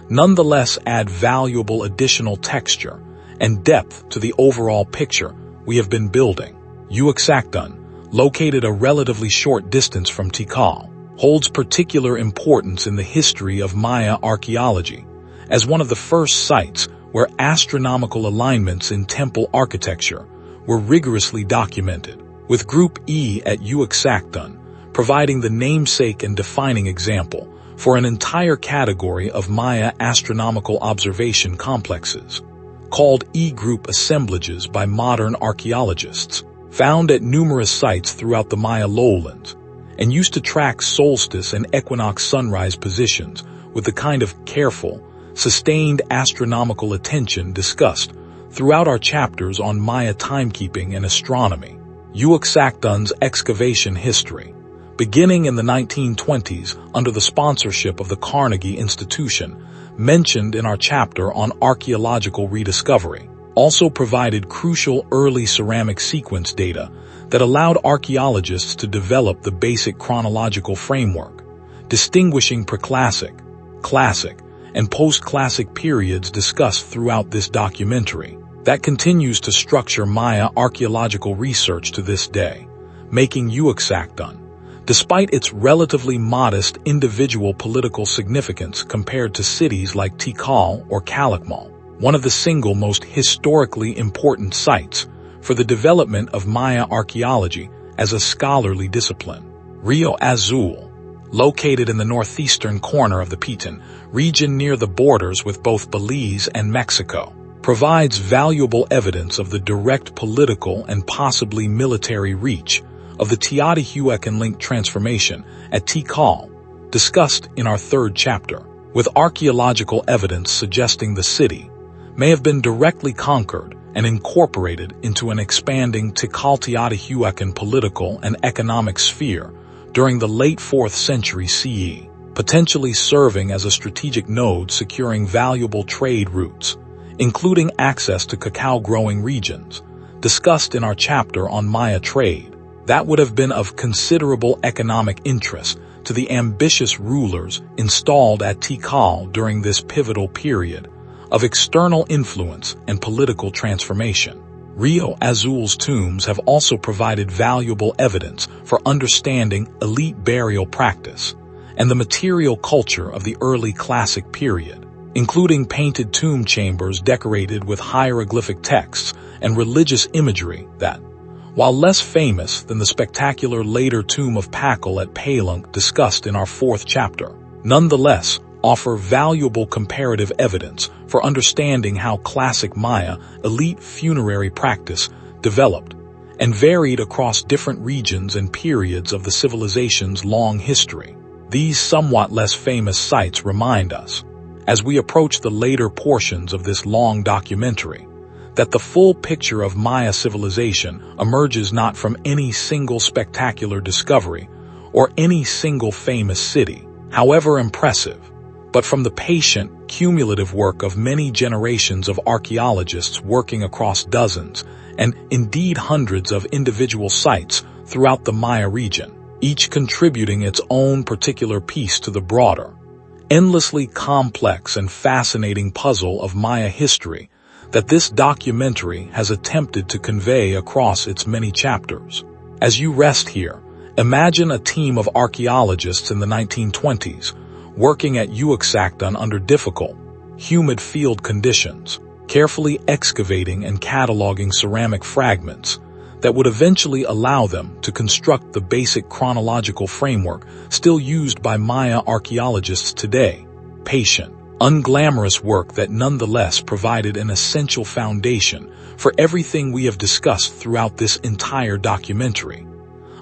nonetheless add valuable additional texture and depth to the overall picture we have been building. Uaxactun, located a relatively short distance from Tikal, holds particular importance in the history of Maya archaeology as one of the first sites where astronomical alignments in temple architecture were rigorously documented, with Group E at Uaxactun providing the namesake and defining example for an entire category of Maya astronomical observation complexes, called E-group assemblages by modern archaeologists, found at numerous sites throughout the Maya lowlands, and used to track solstice and equinox sunrise positions with the kind of careful, sustained astronomical attention discussed throughout our chapters on Maya timekeeping and astronomy. Uaxactun's excavation history, beginning in the 1920s under the sponsorship of the Carnegie Institution, mentioned in our chapter on archaeological rediscovery, also provided crucial early ceramic sequence data that allowed archaeologists to develop the basic chronological framework, distinguishing preclassic, classic, and post-classic periods discussed throughout this documentary that continues to structure Maya archaeological research to this day, making Uaxactun, despite its relatively modest individual political significance compared to cities like Tikal or Calakmul, one of the single most historically important sites for the development of Maya archaeology as a scholarly discipline. Rio Azul, located in the northeastern corner of the Petén region near the borders with both Belize and Mexico, provides valuable evidence of the direct political and possibly military reach of the Teotihuacan-linked transformation at Tikal, discussed in our third chapter, with archaeological evidence suggesting the city may have been directly conquered and incorporated into an expanding Tikal-Teotihuacan political and economic sphere during the late 4th century CE, potentially serving as a strategic node securing valuable trade routes, including access to cacao-growing regions, discussed in our chapter on Maya trade, that would have been of considerable economic interest to the ambitious rulers installed at Tikal during this pivotal period of external influence and political transformation. Rio Azul's tombs have also provided valuable evidence for understanding elite burial practice and the material culture of the early classic period, including painted tomb chambers decorated with hieroglyphic texts and religious imagery that, while less famous than the spectacular later tomb of Pakal at Palenque discussed in our 4th chapter, nonetheless offer valuable comparative evidence for understanding how classic Maya elite funerary practice developed and varied across different regions and periods of the civilization's long history. These somewhat less famous sites remind us, as we approach the later portions of this long documentary, that the full picture of Maya civilization emerges not from any single spectacular discovery or any single famous city, however impressive, but from the patient, cumulative work of many generations of archaeologists working across dozens and indeed hundreds of individual sites throughout the Maya region, each contributing its own particular piece to the broader, endlessly complex and fascinating puzzle of Maya history that this documentary has attempted to convey across its many chapters. As you rest here, imagine a team of archaeologists in the 1920s working at Uaxactun under difficult, humid field conditions, carefully excavating and cataloging ceramic fragments that would eventually allow them to construct the basic chronological framework still used by Maya archaeologists today. Patient, unglamorous work that nonetheless provided an essential foundation for everything we have discussed throughout this entire documentary.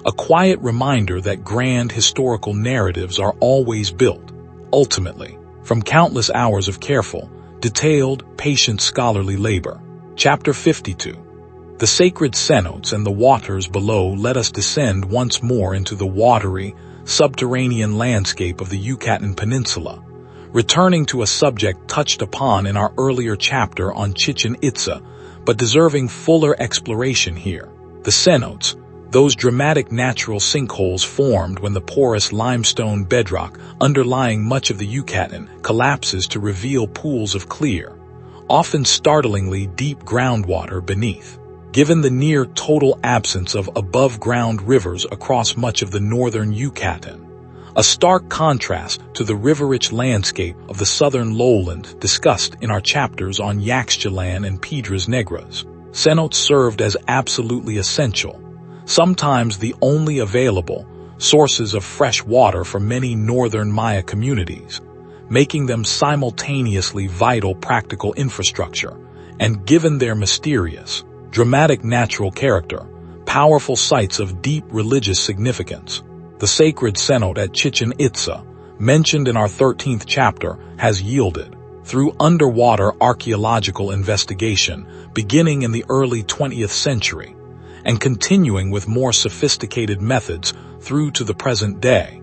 A quiet reminder that grand historical narratives are always built, ultimately, from countless hours of careful, detailed, patient scholarly labor. Chapter 52. The sacred cenotes and the waters below let us descend once more into the watery, subterranean landscape of the Yucatan Peninsula, returning to a subject touched upon in our earlier chapter on Chichen Itza, but deserving fuller exploration here. The cenotes, those dramatic natural sinkholes formed when the porous limestone bedrock underlying much of the Yucatan collapses to reveal pools of clear, often startlingly deep groundwater beneath. Given the near total absence of above-ground rivers across much of the northern Yucatan, a stark contrast to the river-rich landscape of the southern lowland discussed in our chapters on Yaxchilan and Piedras Negras, cenotes served as absolutely essential, sometimes the only available, sources of fresh water for many northern Maya communities, making them simultaneously vital practical infrastructure, and given their mysterious, dramatic natural character, powerful sites of deep religious significance. The sacred cenote at Chichen Itza, mentioned in our 13th chapter, has yielded, through underwater archaeological investigation beginning in the early 20th century, and continuing with more sophisticated methods through to the present day,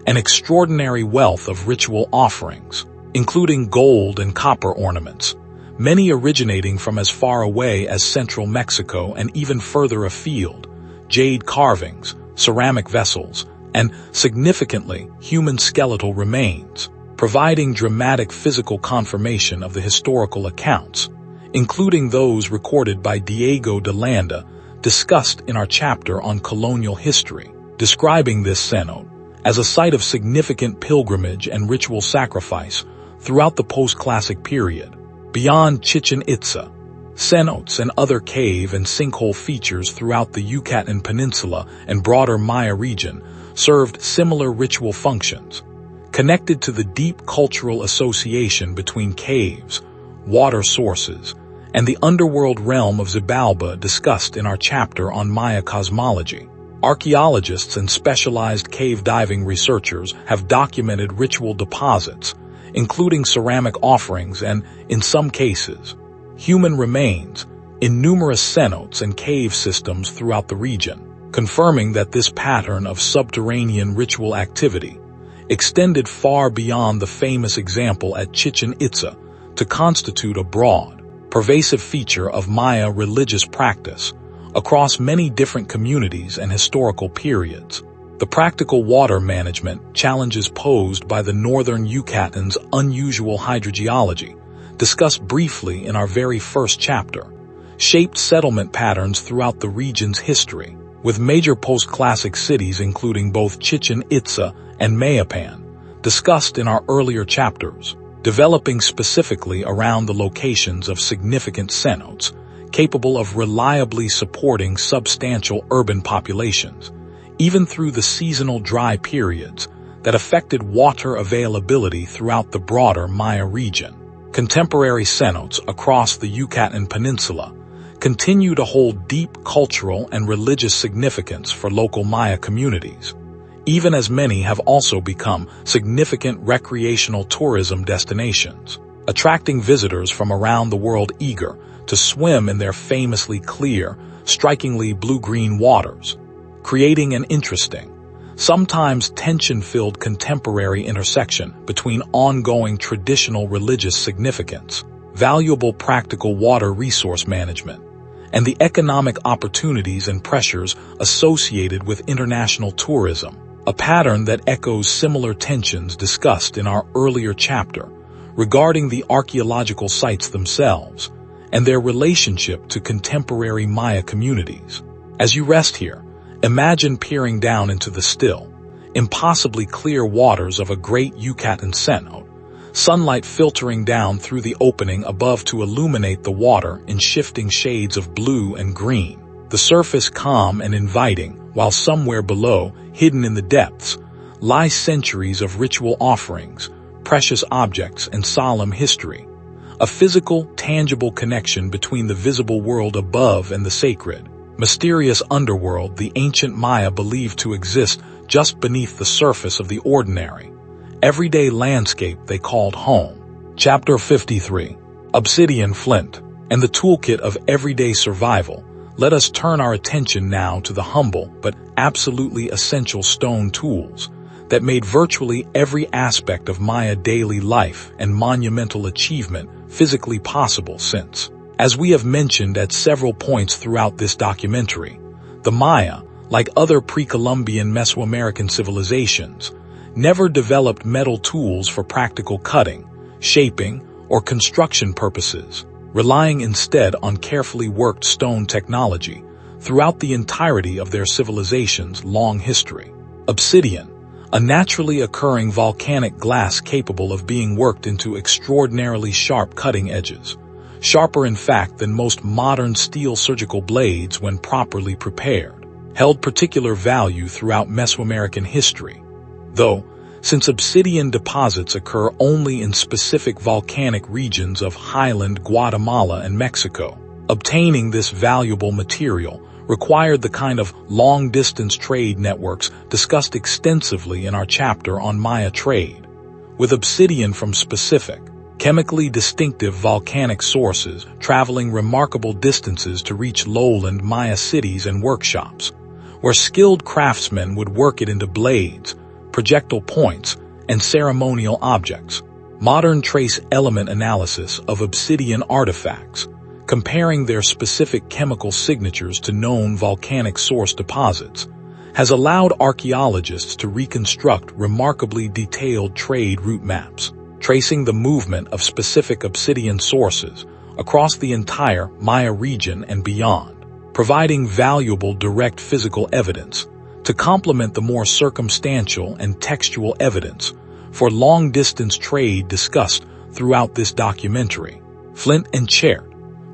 an extraordinary wealth of ritual offerings, including gold and copper ornaments, many originating from as far away as central Mexico and even further afield, jade carvings, ceramic vessels, and, significantly, human skeletal remains, providing dramatic physical confirmation of the historical accounts, including those recorded by Diego de Landa, discussed in our chapter on colonial history, describing this cenote as a site of significant pilgrimage and ritual sacrifice throughout the post-classic period. Beyond Chichen Itza, cenotes and other cave and sinkhole features throughout the Yucatan Peninsula and broader Maya region served similar ritual functions, connected to the deep cultural association between caves, water sources, and the underworld realm of Xibalba discussed in our chapter on Maya cosmology. Archaeologists and specialized cave diving researchers have documented ritual deposits, including ceramic offerings and, in some cases, human remains, in numerous cenotes and cave systems throughout the region, confirming that this pattern of subterranean ritual activity extended far beyond the famous example at Chichen Itza to constitute a broad, pervasive feature of Maya religious practice across many different communities and historical periods. The practical water management challenges posed by the northern Yucatan's unusual hydrogeology, discussed briefly in our very first chapter, shaped settlement patterns throughout the region's history, with major post-classic cities including both Chichen Itza and Mayapan, discussed in our earlier chapters, developing specifically around the locations of significant cenotes, capable of reliably supporting substantial urban populations, even through the seasonal dry periods that affected water availability throughout the broader Maya region. Contemporary cenotes across the Yucatan Peninsula continue to hold deep cultural and religious significance for local Maya communities, even as many have also become significant recreational tourism destinations, attracting visitors from around the world eager to swim in their famously clear, strikingly blue-green waters, creating an interesting, sometimes tension-filled contemporary intersection between ongoing traditional religious significance, valuable practical water resource management, and the economic opportunities and pressures associated with international tourism, a pattern that echoes similar tensions discussed in our earlier chapter regarding the archaeological sites themselves and their relationship to contemporary Maya communities. As you rest here, imagine peering down into the still, impossibly clear waters of a great Yucatan cenote, sunlight filtering down through the opening above to illuminate the water in shifting shades of blue and green, the surface calm and inviting, while somewhere below, hidden in the depths, lie centuries of ritual offerings, precious objects, and solemn history, a physical, tangible connection between the visible world above and the sacred, mysterious underworld the ancient Maya believed to exist just beneath the surface of the ordinary, everyday landscape they called home. Chapter 53, Obsidian Flint, and the Toolkit of Everyday Survival. Let us turn our attention now to the humble but absolutely essential stone tools that made virtually every aspect of Maya daily life and monumental achievement physically possible since, as we have mentioned at several points throughout this documentary, the Maya, like other pre-Columbian Mesoamerican civilizations, never developed metal tools for practical cutting, shaping, or construction purposes, relying instead on carefully worked stone technology throughout the entirety of their civilization's long history. Obsidian, a naturally occurring volcanic glass capable of being worked into extraordinarily sharp cutting edges, sharper in fact than most modern steel surgical blades when properly prepared, held particular value throughout Mesoamerican history, though, since obsidian deposits occur only in specific volcanic regions of highland Guatemala and Mexico, obtaining this valuable material required the kind of long-distance trade networks discussed extensively in our chapter on Maya trade, with obsidian from specific, chemically distinctive volcanic sources traveling remarkable distances to reach lowland Maya cities and workshops, where skilled craftsmen would work it into blades, projectile points, and ceremonial objects. Modern trace element analysis of obsidian artifacts, comparing their specific chemical signatures to known volcanic source deposits, has allowed archaeologists to reconstruct remarkably detailed trade route maps, tracing the movement of specific obsidian sources across the entire Maya region and beyond, providing valuable direct physical evidence to complement the more circumstantial and textual evidence for long-distance trade discussed throughout this documentary. Flint and chert,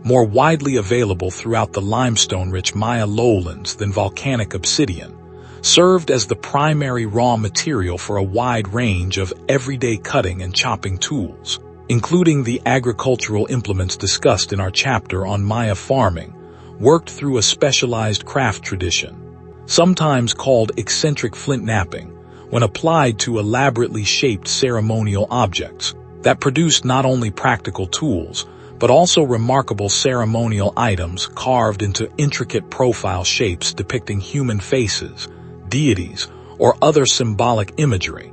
more widely available throughout the limestone-rich Maya lowlands than volcanic obsidian, served as the primary raw material for a wide range of everyday cutting and chopping tools, including the agricultural implements discussed in our chapter on Maya farming, worked through a specialized craft tradition, sometimes called eccentric flint knapping, when applied to elaborately shaped ceremonial objects that produced not only practical tools, but also remarkable ceremonial items carved into intricate profile shapes depicting human faces, deities, or other symbolic imagery,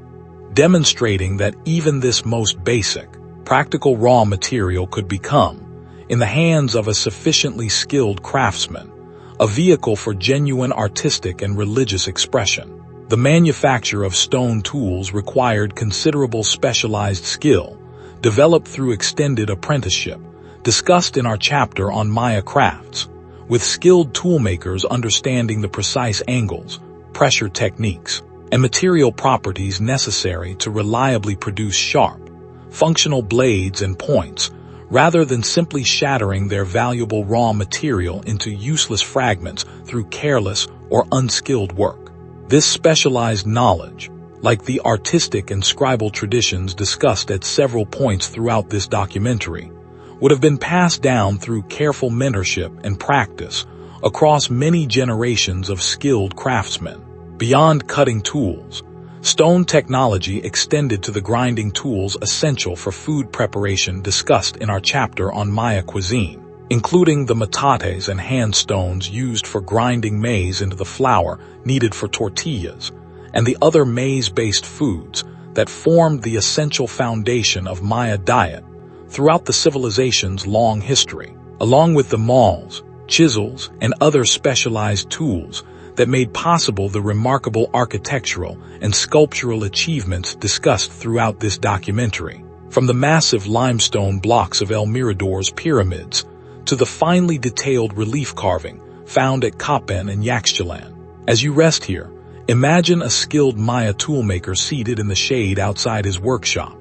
demonstrating that even this most basic, practical raw material could become, in the hands of a sufficiently skilled craftsman, a vehicle for genuine artistic and religious expression. The manufacture of stone tools required considerable specialized skill, developed through extended apprenticeship, discussed in our chapter on Maya crafts, with skilled toolmakers understanding the precise angles, pressure techniques, and material properties necessary to reliably produce sharp, functional blades and points, rather than simply shattering their valuable raw material into useless fragments through careless or unskilled work. This specialized knowledge, like the artistic and scribal traditions discussed at several points throughout this documentary, would have been passed down through careful mentorship and practice across many generations of skilled craftsmen. Beyond cutting tools, stone technology extended to the grinding tools essential for food preparation discussed in our chapter on Maya cuisine, including the metates and hand stones used for grinding maize into the flour needed for tortillas, and the other maize-based foods that formed the essential foundation of Maya diet throughout the civilization's long history, along with the mauls, chisels, and other specialized tools that made possible the remarkable architectural and sculptural achievements discussed throughout this documentary, from the massive limestone blocks of El Mirador's pyramids to the finely detailed relief carving found at Copan and Yaxchilan. As you rest here, imagine a skilled Maya toolmaker seated in the shade outside his workshop,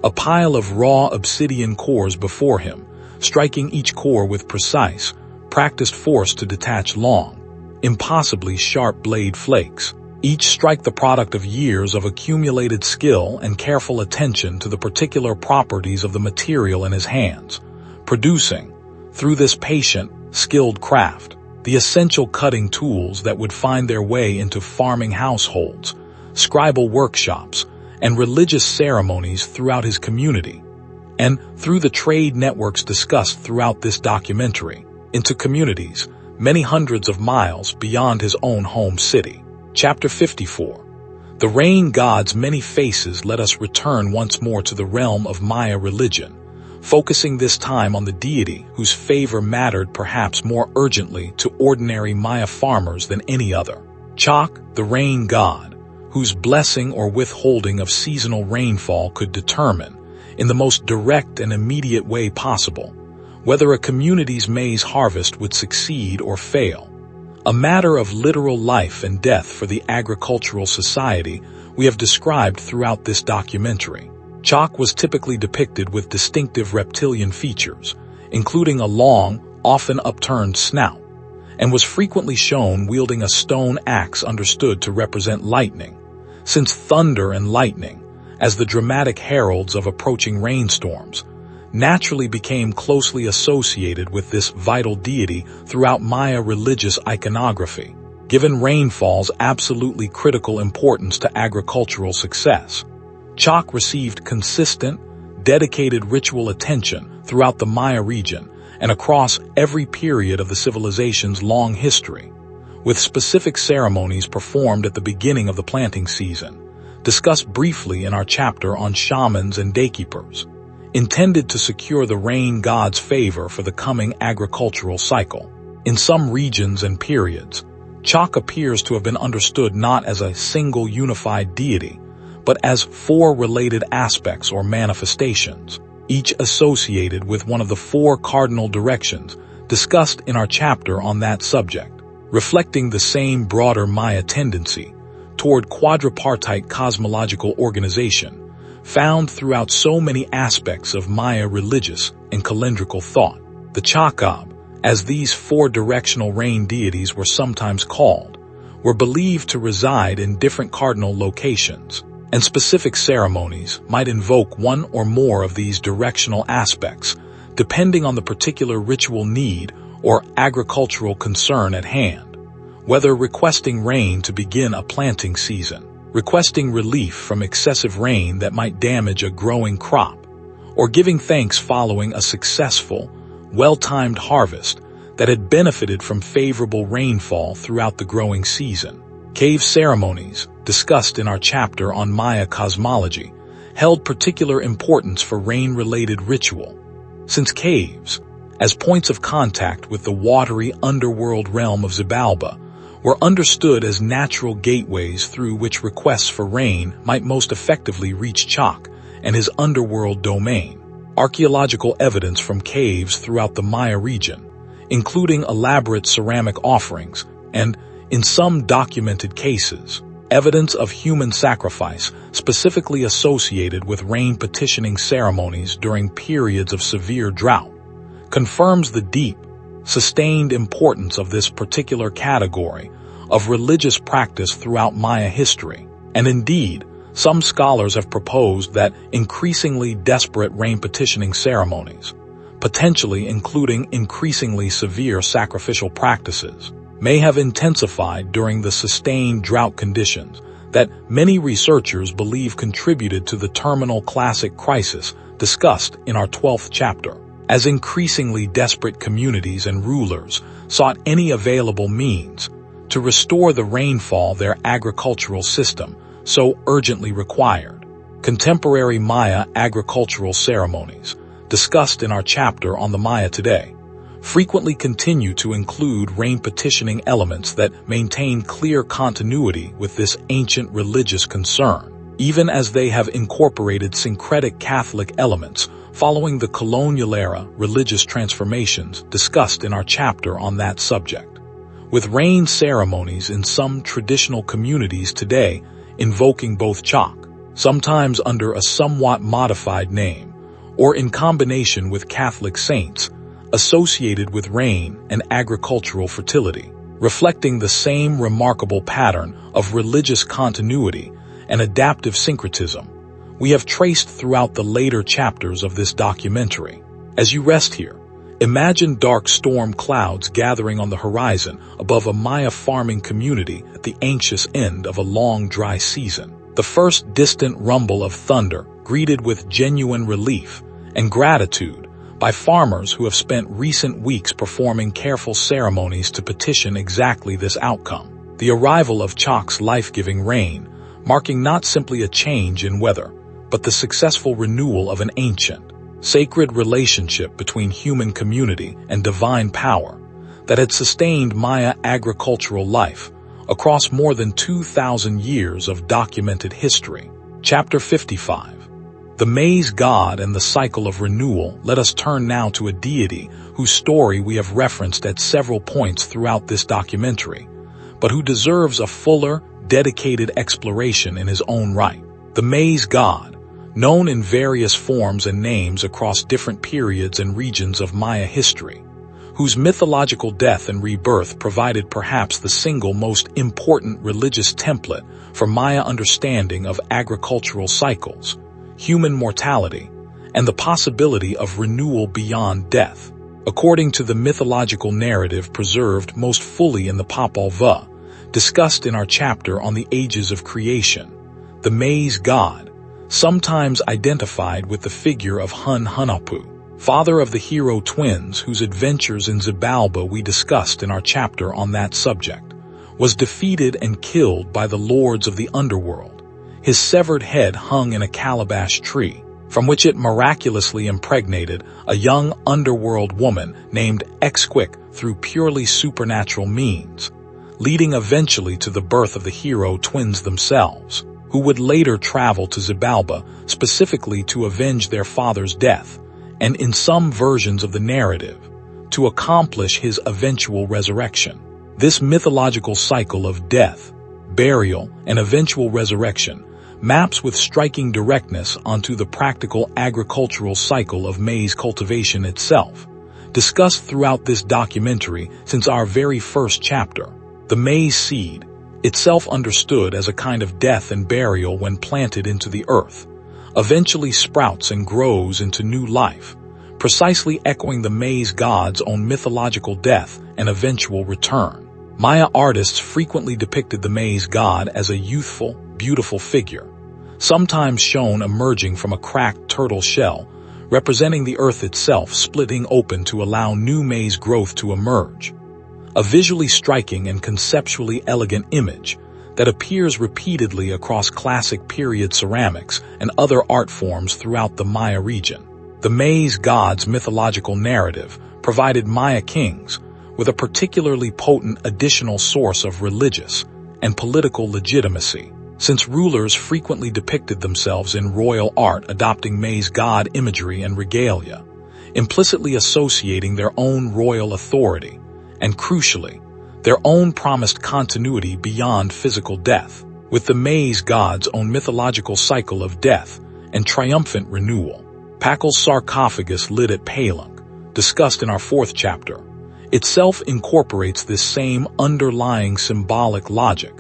a pile of raw obsidian cores before him, striking each core with precise, practiced force to detach long, impossibly sharp blade flakes, each strike the product of years of accumulated skill and careful attention to the particular properties of the material in his hands, producing, through this patient, skilled craft, the essential cutting tools that would find their way into farming households, scribal workshops, and religious ceremonies throughout his community, and, through the trade networks discussed throughout this documentary, into communities many hundreds of miles beyond his own home city. Chapter 54. The rain god's many faces let us return once more to the realm of Maya religion, focusing this time on the deity whose favor mattered perhaps more urgently to ordinary Maya farmers than any other. Chak, the rain god, whose blessing or withholding of seasonal rainfall could determine, in the most direct and immediate way possible, whether a community's maize harvest would succeed or fail. A matter of literal life and death for the agricultural society we have described throughout this documentary. Chak was typically depicted with distinctive reptilian features, including a long, often upturned snout, and was frequently shown wielding a stone axe understood to represent lightning, since thunder and lightning, as the dramatic heralds of approaching rainstorms, naturally became closely associated with this vital deity throughout Maya religious iconography, given rainfall's absolutely critical importance to agricultural success. Chak received consistent, dedicated ritual attention throughout the Maya region and across every period of the civilization's long history, with specific ceremonies performed at the beginning of the planting season, discussed briefly in our chapter on shamans and daykeepers, intended to secure the rain god's favor for the coming agricultural cycle. In some regions and periods, Chak appears to have been understood not as a single unified deity, but as four related aspects or manifestations, each associated with one of the four cardinal directions discussed in our chapter on that subject, reflecting the same broader Maya tendency toward quadripartite cosmological organization found throughout so many aspects of Maya religious and calendrical thought. The Chakab, as these four-directional rain deities were sometimes called, were believed to reside in different cardinal locations, and specific ceremonies might invoke one or more of these directional aspects, depending on the particular ritual need or agricultural concern at hand, whether requesting rain to begin a planting season, requesting relief from excessive rain that might damage a growing crop, or giving thanks following a successful, well-timed harvest that had benefited from favorable rainfall throughout the growing season. Cave ceremonies, discussed in our chapter on Maya cosmology, held particular importance for rain-related ritual, since caves, as points of contact with the watery underworld realm of Xibalba, were understood as natural gateways through which requests for rain might most effectively reach Chak and his underworld domain. Archaeological evidence from caves throughout the Maya region, including elaborate ceramic offerings and, in some documented cases, evidence of human sacrifice specifically associated with rain petitioning ceremonies during periods of severe drought, confirms the deep, sustained importance of this particular category of religious practice throughout Maya history. And indeed, some scholars have proposed that increasingly desperate rain petitioning ceremonies, potentially including increasingly severe sacrificial practices, may have intensified during the sustained drought conditions that many researchers believe contributed to the terminal classic crisis discussed in our 12th chapter, as increasingly desperate communities and rulers sought any available means to restore the rainfall their agricultural system so urgently required. Contemporary Maya agricultural ceremonies, discussed in our chapter on the Maya today, frequently continue to include rain petitioning elements that maintain clear continuity with this ancient religious concern, even as they have incorporated syncretic Catholic elements following the colonial era religious transformations discussed in our chapter on that subject. With rain ceremonies in some traditional communities today invoking both Chak, sometimes under a somewhat modified name, or in combination with Catholic saints, associated with rain and agricultural fertility, reflecting the same remarkable pattern of religious continuity and adaptive syncretism we have traced throughout the later chapters of this documentary. As you rest here, imagine dark storm clouds gathering on the horizon above a Maya farming community at the anxious end of a long dry season. The first distant rumble of thunder greeted with genuine relief and gratitude by farmers who have spent recent weeks performing careful ceremonies to petition exactly this outcome. The arrival of Chak's life-giving rain, marking not simply a change in weather, but the successful renewal of an ancient, sacred relationship between human community and divine power that had sustained Maya agricultural life across more than 2,000 years of documented history. Chapter 55. The Maize God and the Cycle of Renewal. Let us turn now to a deity whose story we have referenced at several points throughout this documentary, but who deserves a fuller, dedicated exploration in his own right. The Maize God, known in various forms and names across different periods and regions of Maya history, whose mythological death and rebirth provided perhaps the single most important religious template for Maya understanding of agricultural cycles, human mortality, and the possibility of renewal beyond death. According to the mythological narrative preserved most fully in the Popol Vuh, discussed in our chapter on the ages of creation, the Maize God, sometimes identified with the figure of Hun-Hunahpu, father of the hero twins whose adventures in Xibalba we discussed in our chapter on that subject, was defeated and killed by the lords of the underworld, His severed head hung in a calabash tree, from which it miraculously impregnated a young underworld woman named Exquic through purely supernatural means, leading eventually to the birth of the hero twins themselves, who would later travel to Xibalba specifically to avenge their father's death, and in some versions of the narrative, to accomplish his eventual resurrection. This mythological cycle of death, burial, and eventual resurrection maps with striking directness onto the practical agricultural cycle of maize cultivation itself, discussed throughout this documentary since our very first chapter. The maize seed, itself understood as a kind of death and burial when planted into the earth, eventually sprouts and grows into new life, precisely echoing the maize god's own mythological death and eventual return. Maya artists frequently depicted the maize god as a youthful, beautiful figure, sometimes shown emerging from a cracked turtle shell, representing the earth itself splitting open to allow new maize growth to emerge. A visually striking and conceptually elegant image that appears repeatedly across classic period ceramics and other art forms throughout the Maya region. The maize god's mythological narrative provided Maya kings with a particularly potent additional source of religious and political legitimacy, since rulers frequently depicted themselves in royal art adopting maize god imagery and regalia, implicitly associating their own royal authority and, crucially, their own promised continuity beyond physical death, with the maize god's own mythological cycle of death and triumphant renewal. Pakal's sarcophagus lit at Palenque, discussed in our 4th chapter, itself incorporates this same underlying symbolic logic,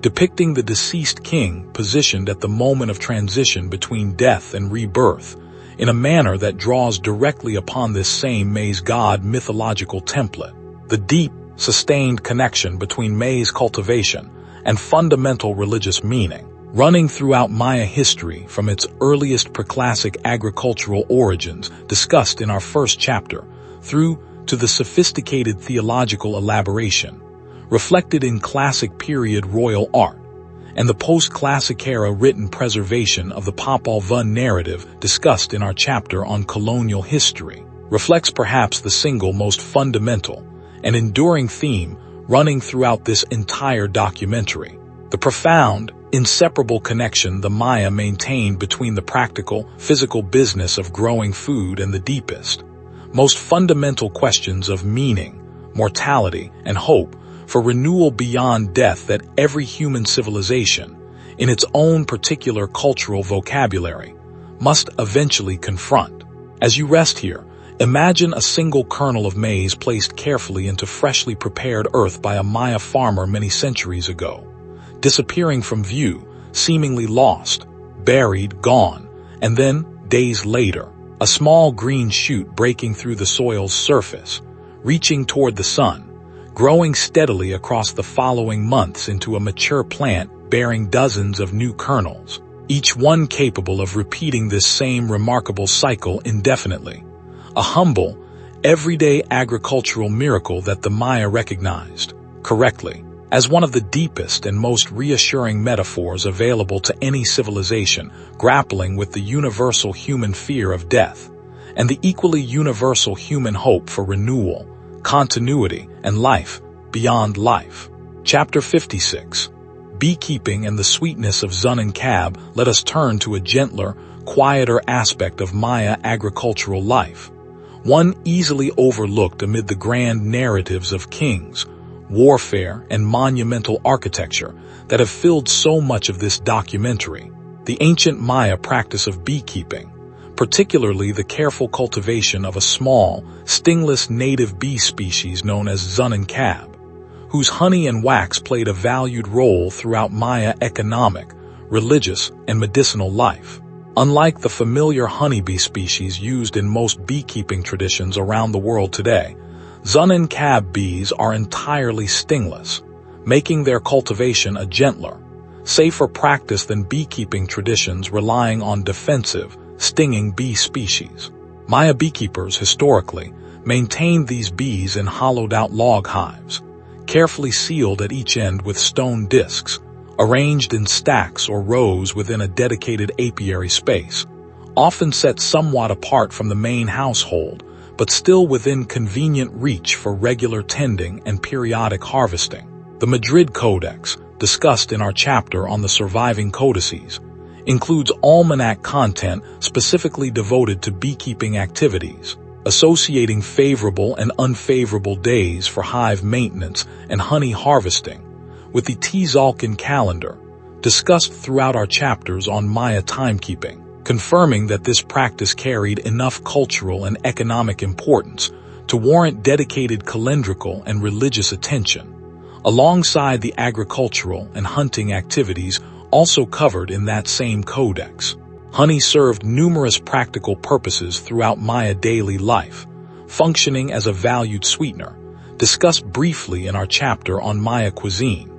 depicting the deceased king positioned at the moment of transition between death and rebirth in a manner that draws directly upon this same maize god mythological template. The deep, sustained connection between maize cultivation and fundamental religious meaning, running throughout Maya history from its earliest preclassic agricultural origins discussed in our 1st chapter, through to the sophisticated theological elaboration, reflected in classic period royal art, and the post-classic era written preservation of the Popol Vuh narrative discussed in our chapter on colonial history, reflects perhaps the single most fundamental and enduring theme running throughout this entire documentary: the profound, inseparable connection the Maya maintained between the practical, physical business of growing food and the deepest, most fundamental questions of meaning, mortality, and hope for renewal beyond death that every human civilization, in its own particular cultural vocabulary, must eventually confront. As you rest here, imagine a single kernel of maize placed carefully into freshly prepared earth by a Maya farmer many centuries ago, disappearing from view, seemingly lost, buried, gone, and then, days later, a small green shoot breaking through the soil's surface, reaching toward the sun, growing steadily across the following months into a mature plant bearing dozens of new kernels, each one capable of repeating this same remarkable cycle indefinitely. A humble, everyday agricultural miracle that the Maya recognized, correctly, as one of the deepest and most reassuring metaphors available to any civilization grappling with the universal human fear of death, and the equally universal human hope for renewal, continuity, and life beyond life. Chapter 56. Beekeeping and the Sweetness of Zun-en-Cab. Let us turn to a gentler, quieter aspect of Maya agricultural life, one easily overlooked amid the grand narratives of kings, warfare, and monumental architecture that have filled so much of this documentary: the ancient Maya practice of beekeeping, particularly the careful cultivation of a small, stingless native bee species known as Zun-en-Cab, whose honey and wax played a valued role throughout Maya economic, religious, and medicinal life. Unlike the familiar honeybee species used in most beekeeping traditions around the world today, Zun-en-Cab bees are entirely stingless, making their cultivation a gentler, safer practice than beekeeping traditions relying on defensive, stinging bee species. Maya beekeepers historically maintained these bees in hollowed-out log hives, carefully sealed at each end with stone discs, arranged in stacks or rows within a dedicated apiary space, often set somewhat apart from the main household, but still within convenient reach for regular tending and periodic harvesting. The Madrid Codex, discussed in our chapter on the surviving codices, includes almanac content specifically devoted to beekeeping activities, associating favorable and unfavorable days for hive maintenance and honey harvesting, with the Tzolk'in calendar, discussed throughout our chapters on Maya timekeeping, confirming that this practice carried enough cultural and economic importance to warrant dedicated calendrical and religious attention, alongside the agricultural and hunting activities also covered in that same codex. Honey served numerous practical purposes throughout Maya daily life, functioning as a valued sweetener, discussed briefly in our chapter on Maya cuisine,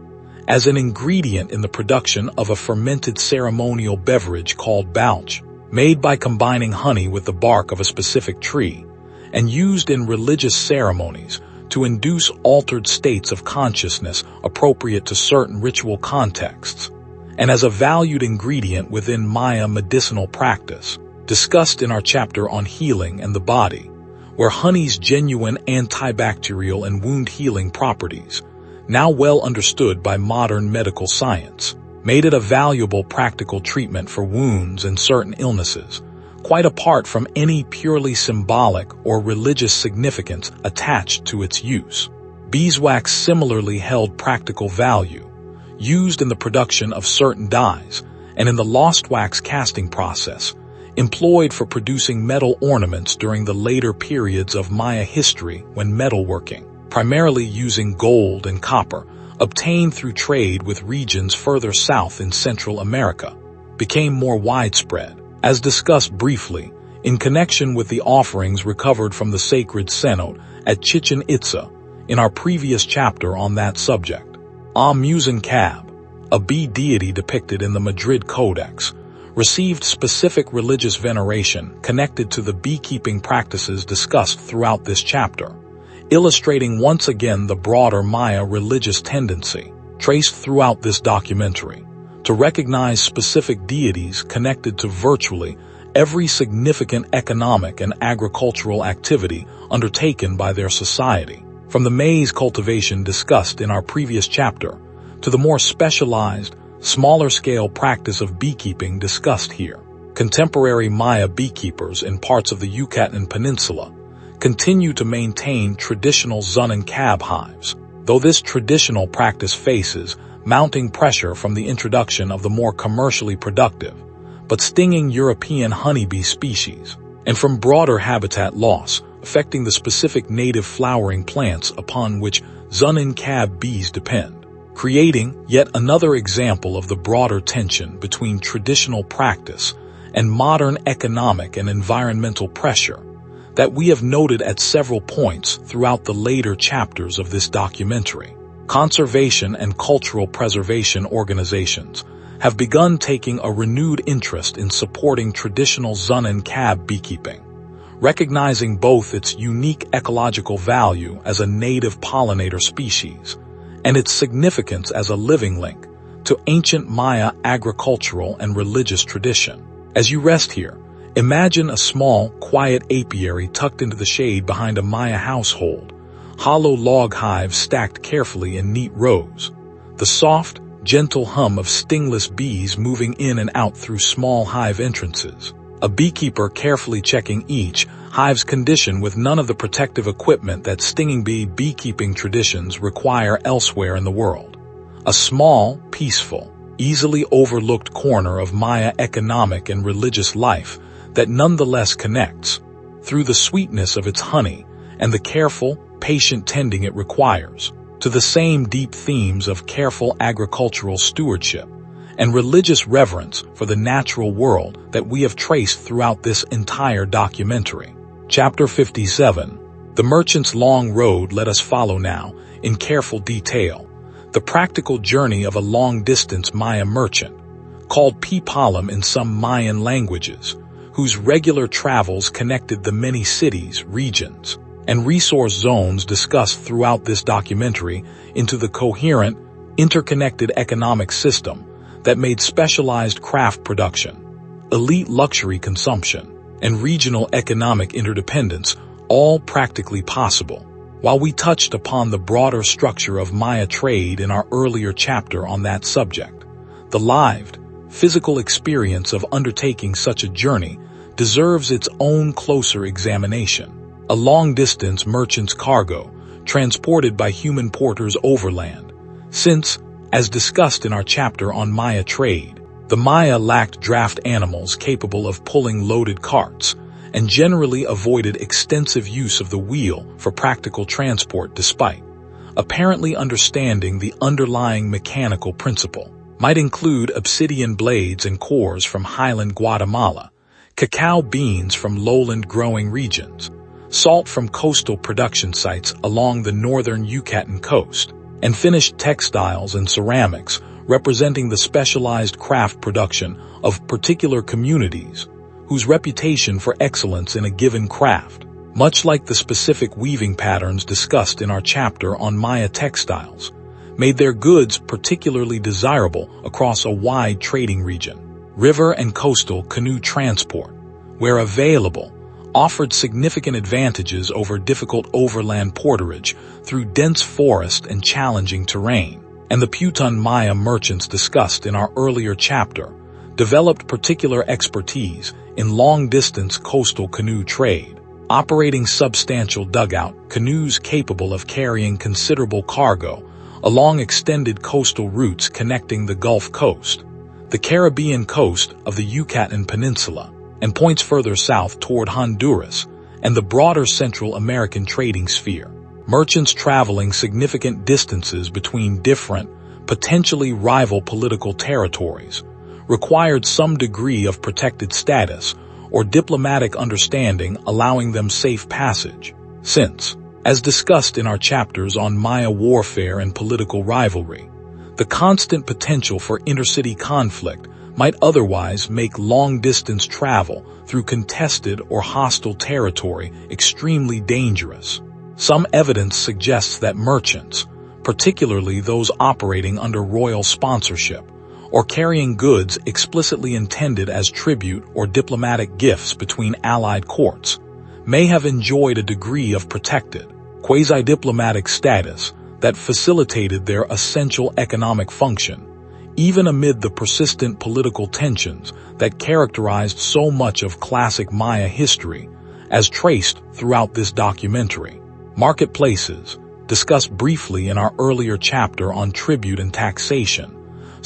as an ingredient in the production of a fermented ceremonial beverage called balch, made by combining honey with the bark of a specific tree, and used in religious ceremonies to induce altered states of consciousness appropriate to certain ritual contexts, and as a valued ingredient within Maya medicinal practice, discussed in our chapter on healing and the body, where honey's genuine antibacterial and wound healing properties, now well understood by modern medical science, made it a valuable practical treatment for wounds and certain illnesses, quite apart from any purely symbolic or religious significance attached to its use. Beeswax similarly held practical value, used in the production of certain dyes and in the lost wax casting process, employed for producing metal ornaments during the later periods of Maya history when metalworking, primarily using gold and copper, obtained through trade with regions further south in Central America, became more widespread, as discussed briefly, in connection with the offerings recovered from the sacred cenote at Chichen Itza in our previous chapter on that subject. Amuzen-Cab, a bee deity depicted in the Madrid Codex, received specific religious veneration connected to the beekeeping practices discussed throughout this chapter, illustrating once again the broader Maya religious tendency, traced throughout this documentary, to recognize specific deities connected to virtually every significant economic and agricultural activity undertaken by their society, from the maize cultivation discussed in our previous chapter to the more specialized, smaller-scale practice of beekeeping discussed here. Contemporary Maya beekeepers in parts of the Yucatan Peninsula continue to maintain traditional Zun-and-Cab hives, though this traditional practice faces mounting pressure from the introduction of the more commercially productive but stinging European honeybee species, and from broader habitat loss affecting the specific native flowering plants upon which Zun-and-Cab bees depend, creating yet another example of the broader tension between traditional practice and modern economic and environmental pressure that we have noted at several points throughout the later chapters of this documentary. Conservation and cultural preservation organizations have begun taking a renewed interest in supporting traditional Zun-and-Cab beekeeping, recognizing both its unique ecological value as a native pollinator species and its significance as a living link to ancient Maya agricultural and religious tradition. As you rest here, imagine a small, quiet apiary tucked into the shade behind a Maya household, hollow log hives stacked carefully in neat rows, the soft, gentle hum of stingless bees moving in and out through small hive entrances, a beekeeper carefully checking each hive's condition with none of the protective equipment that stinging bee beekeeping traditions require elsewhere in the world. A small, peaceful, easily overlooked corner of Maya economic and religious life that nonetheless connects, through the sweetness of its honey and the careful, patient tending it requires, to the same deep themes of careful agricultural stewardship and religious reverence for the natural world that we have traced throughout this entire documentary. Chapter 57. The Merchant's Long Road. Let us follow now, in careful detail, the practical journey of a long-distance Maya merchant, called Pipalam in some Mayan languages, whose regular travels connected the many cities, regions, and resource zones discussed throughout this documentary into the coherent, interconnected economic system that made specialized craft production, elite luxury consumption, and regional economic interdependence all practically possible. While we touched upon the broader structure of Maya trade in our earlier chapter on that subject, the lived, physical experience of undertaking such a journey deserves its own closer examination. A long-distance merchant's cargo transported by human porters overland, since, as discussed in our chapter on Maya trade, the Maya lacked draft animals capable of pulling loaded carts and generally avoided extensive use of the wheel for practical transport despite apparently understanding the underlying mechanical principle. Might include obsidian blades and cores from highland Guatemala, cacao beans from lowland growing regions, salt from coastal production sites along the northern Yucatan coast, and finished textiles and ceramics representing the specialized craft production of particular communities whose reputation for excellence in a given craft, much like the specific weaving patterns discussed in our chapter on Maya textiles, made their goods particularly desirable across a wide trading region. River and coastal canoe transport, where available, offered significant advantages over difficult overland porterage through dense forest and challenging terrain. And the Putun Maya merchants discussed in our earlier chapter developed particular expertise in long-distance coastal canoe trade, operating substantial dugout canoes capable of carrying considerable cargo along extended coastal routes connecting the Gulf Coast, the Caribbean coast of the Yucatan Peninsula, and points further south toward Honduras and the broader Central American trading sphere. Merchants traveling significant distances between different, potentially rival political territories required some degree of protected status or diplomatic understanding allowing them safe passage, since, as discussed in our chapters on Maya warfare and political rivalry, the constant potential for intercity conflict might otherwise make long-distance travel through contested or hostile territory extremely dangerous. Some evidence suggests that merchants, particularly those operating under royal sponsorship or carrying goods explicitly intended as tribute or diplomatic gifts between allied courts, may have enjoyed a degree of protected, quasi-diplomatic status that facilitated their essential economic function, even amid the persistent political tensions that characterized so much of classic Maya history, as traced throughout this documentary. Marketplaces, discussed briefly in our earlier chapter on tribute and taxation,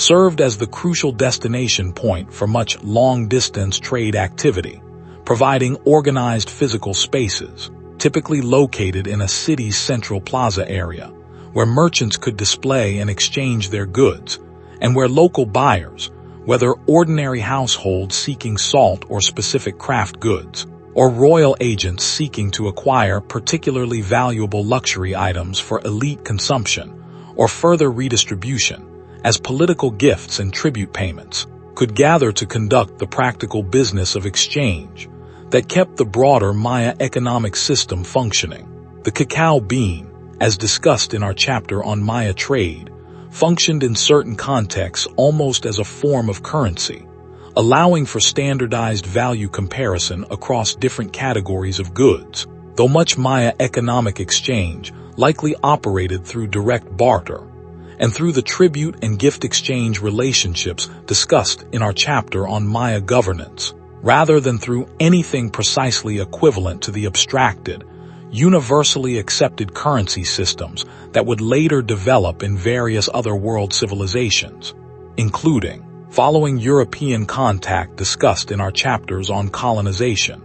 served as the crucial destination point for much long-distance trade activity, providing organized physical spaces, typically located in a city's central plaza area, where merchants could display and exchange their goods, and where local buyers, whether ordinary households seeking salt or specific craft goods, or royal agents seeking to acquire particularly valuable luxury items for elite consumption or further redistribution as political gifts and tribute payments, could gather to conduct the practical business of exchange that kept the broader Maya economic system functioning. The cacao bean, as discussed in our chapter on Maya trade, functioned in certain contexts almost as a form of currency, allowing for standardized value comparison across different categories of goods, though much Maya economic exchange likely operated through direct barter and through the tribute and gift exchange relationships discussed in our chapter on Maya governance, rather than through anything precisely equivalent to the abstracted, universally accepted currency systems that would later develop in various other world civilizations, including, following European contact discussed in our chapters on colonization,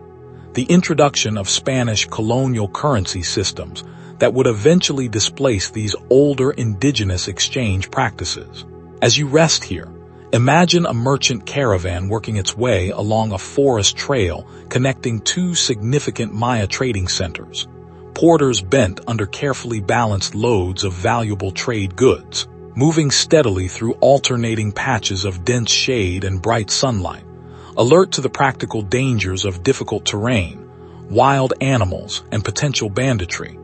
the introduction of Spanish colonial currency systems that would eventually displace these older indigenous exchange practices. As you rest here, imagine a merchant caravan working its way along a forest trail connecting two significant Maya trading centers, porters bent under carefully balanced loads of valuable trade goods, moving steadily through alternating patches of dense shade and bright sunlight, alert to the practical dangers of difficult terrain, wild animals, and potential banditry,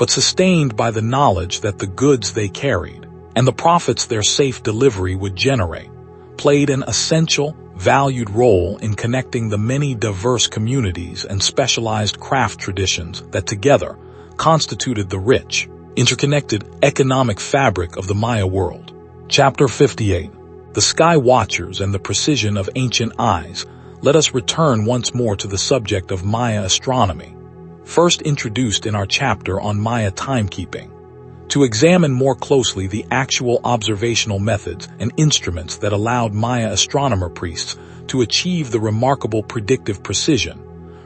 but sustained by the knowledge that the goods they carried, and the profits their safe delivery would generate, played an essential, valued role in connecting the many diverse communities and specialized craft traditions that together constituted the rich, interconnected economic fabric of the Maya world. Chapter 58. The Sky Watchers and the Precision of Ancient Eyes. Let us return once more to the subject of Maya astronomy, first introduced in our chapter on Maya timekeeping, to examine more closely the actual observational methods and instruments that allowed Maya astronomer priests to achieve the remarkable predictive precision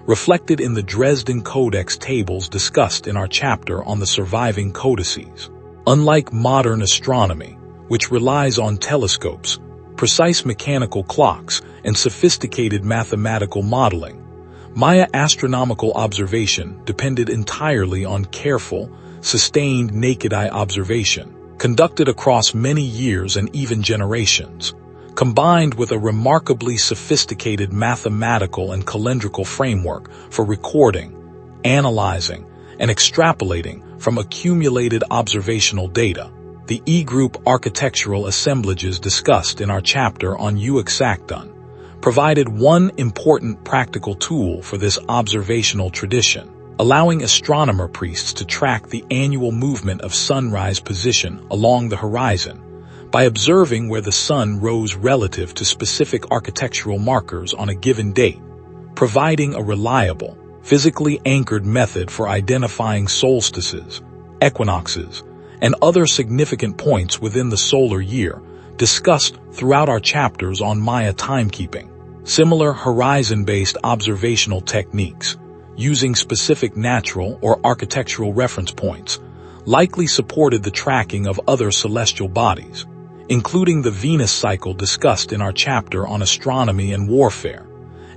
reflected in the Dresden Codex tables discussed in our chapter on the surviving codices. Unlike modern astronomy, which relies on telescopes, precise mechanical clocks, and sophisticated mathematical modeling, Maya astronomical observation depended entirely on careful, sustained naked-eye observation, conducted across many years and even generations, combined with a remarkably sophisticated mathematical and calendrical framework for recording, analyzing, and extrapolating from accumulated observational data. The E-group architectural assemblages discussed in our chapter on Uexacton provided one important practical tool for this observational tradition, allowing astronomer priests to track the annual movement of sunrise position along the horizon by observing where the sun rose relative to specific architectural markers on a given date, providing a reliable, physically anchored method for identifying solstices, equinoxes, and other significant points within the solar year discussed throughout our chapters on Maya timekeeping. Similar horizon-based observational techniques, using specific natural or architectural reference points, likely supported the tracking of other celestial bodies, including the Venus cycle discussed in our chapter on astronomy and warfare,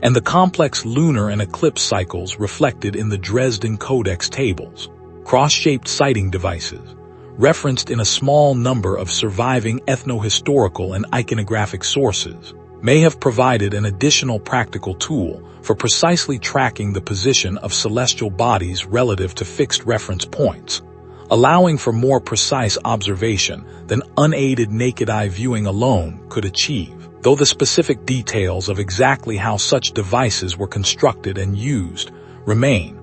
and the complex lunar and eclipse cycles reflected in the Dresden Codex tables. Cross-shaped sighting devices, referenced in a small number of surviving ethnohistorical and iconographic sources, may have provided an additional practical tool for precisely tracking the position of celestial bodies relative to fixed reference points, allowing for more precise observation than unaided naked-eye viewing alone could achieve, though the specific details of exactly how such devices were constructed and used remain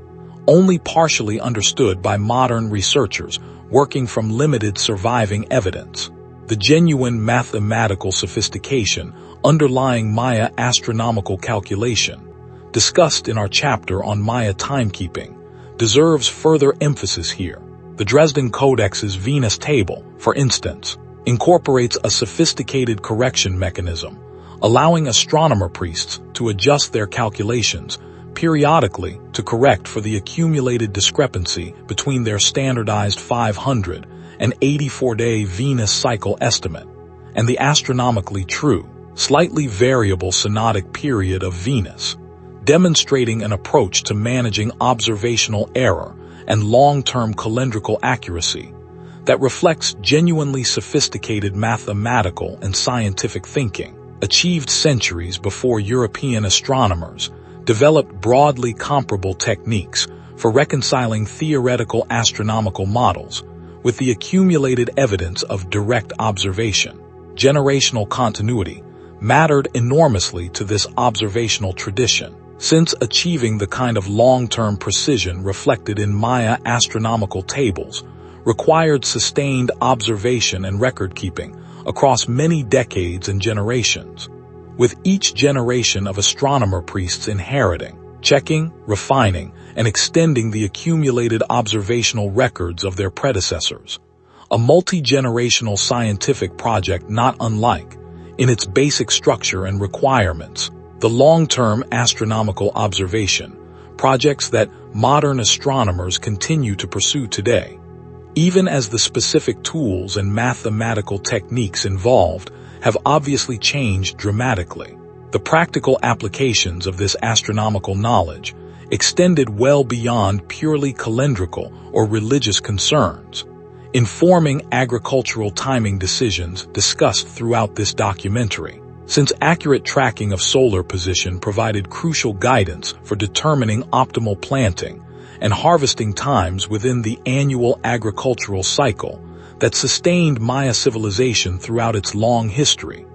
only partially understood by modern researchers working from limited surviving evidence. The genuine mathematical sophistication underlying Maya astronomical calculation, discussed in our chapter on Maya timekeeping, deserves further emphasis here. The Dresden Codex's Venus table, for instance, incorporates a sophisticated correction mechanism, allowing astronomer priests to adjust their calculations periodically to correct for the accumulated discrepancy between their standardized 500 and 84-day Venus cycle estimate and the astronomically true, slightly variable synodic period of Venus, demonstrating an approach to managing observational error and long-term calendrical accuracy that reflects genuinely sophisticated mathematical and scientific thinking, achieved centuries before European astronomers developed broadly comparable techniques for reconciling theoretical astronomical models with the accumulated evidence of direct observation. Generational continuity mattered enormously to this observational tradition, since achieving the kind of long-term precision reflected in Maya astronomical tables required sustained observation and record-keeping across many decades and generations, with each generation of astronomer priests inheriting, checking, refining, and extending the accumulated observational records of their predecessors. A multi-generational scientific project not unlike, in its basic structure and requirements, the long-term astronomical observation, projects that modern astronomers continue to pursue today, even as the specific tools and mathematical techniques involved have obviously changed dramatically. The practical applications of this astronomical knowledge extended well beyond purely calendrical or religious concerns, informing agricultural timing decisions discussed throughout this documentary, since accurate tracking of solar position provided crucial guidance for determining optimal planting and harvesting times within the annual agricultural cycle. that sustained Maya civilization throughout its long history.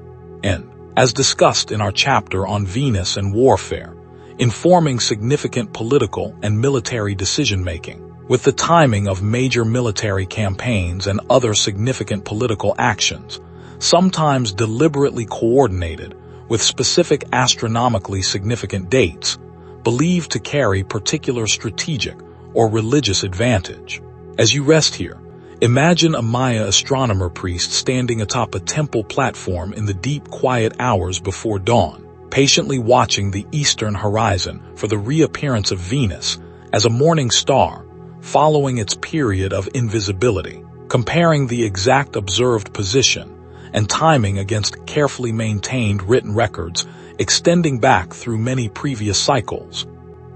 And, as discussed in our chapter on Venus and warfare, informing significant political and military decision-making, with the timing of major military campaigns and other significant political actions, sometimes deliberately coordinated with specific astronomically significant dates, believed to carry particular strategic or religious advantage. As you rest here, imagine a Maya astronomer priest standing atop a temple platform in the deep, quiet hours before dawn, patiently watching the eastern horizon for the reappearance of Venus as a morning star following its period of invisibility, comparing the exact observed position and timing against carefully maintained written records extending back through many previous cycles.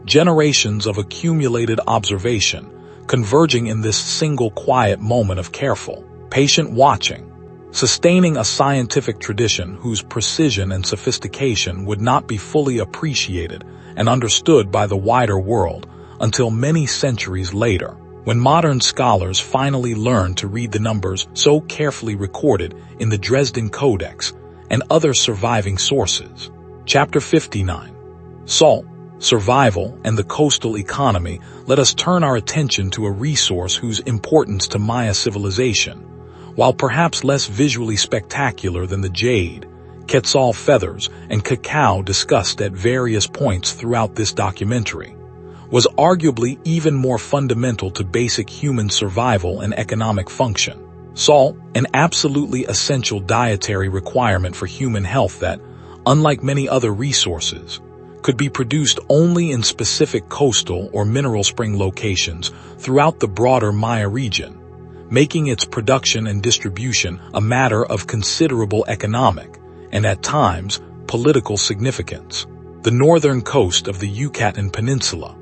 Generations of accumulated observation converging in this single quiet moment of careful, patient watching, sustaining a scientific tradition whose precision and sophistication would not be fully appreciated and understood by the wider world until many centuries later, when modern scholars finally learned to read the numbers so carefully recorded in the Dresden Codex and other surviving sources. Chapter 59. Salt, Survival, and the Coastal Economy. Let us turn our attention to a resource whose importance to Maya civilization, while perhaps less visually spectacular than the jade, quetzal feathers, and cacao discussed at various points throughout this documentary, was arguably even more fundamental to basic human survival and economic function. Salt, an absolutely essential dietary requirement for human health that, unlike many other resources, could be produced only in specific coastal or mineral spring locations throughout the broader Maya region, making its production and distribution a matter of considerable economic and, at times, political significance. The northern coast of the Yucatan Peninsula,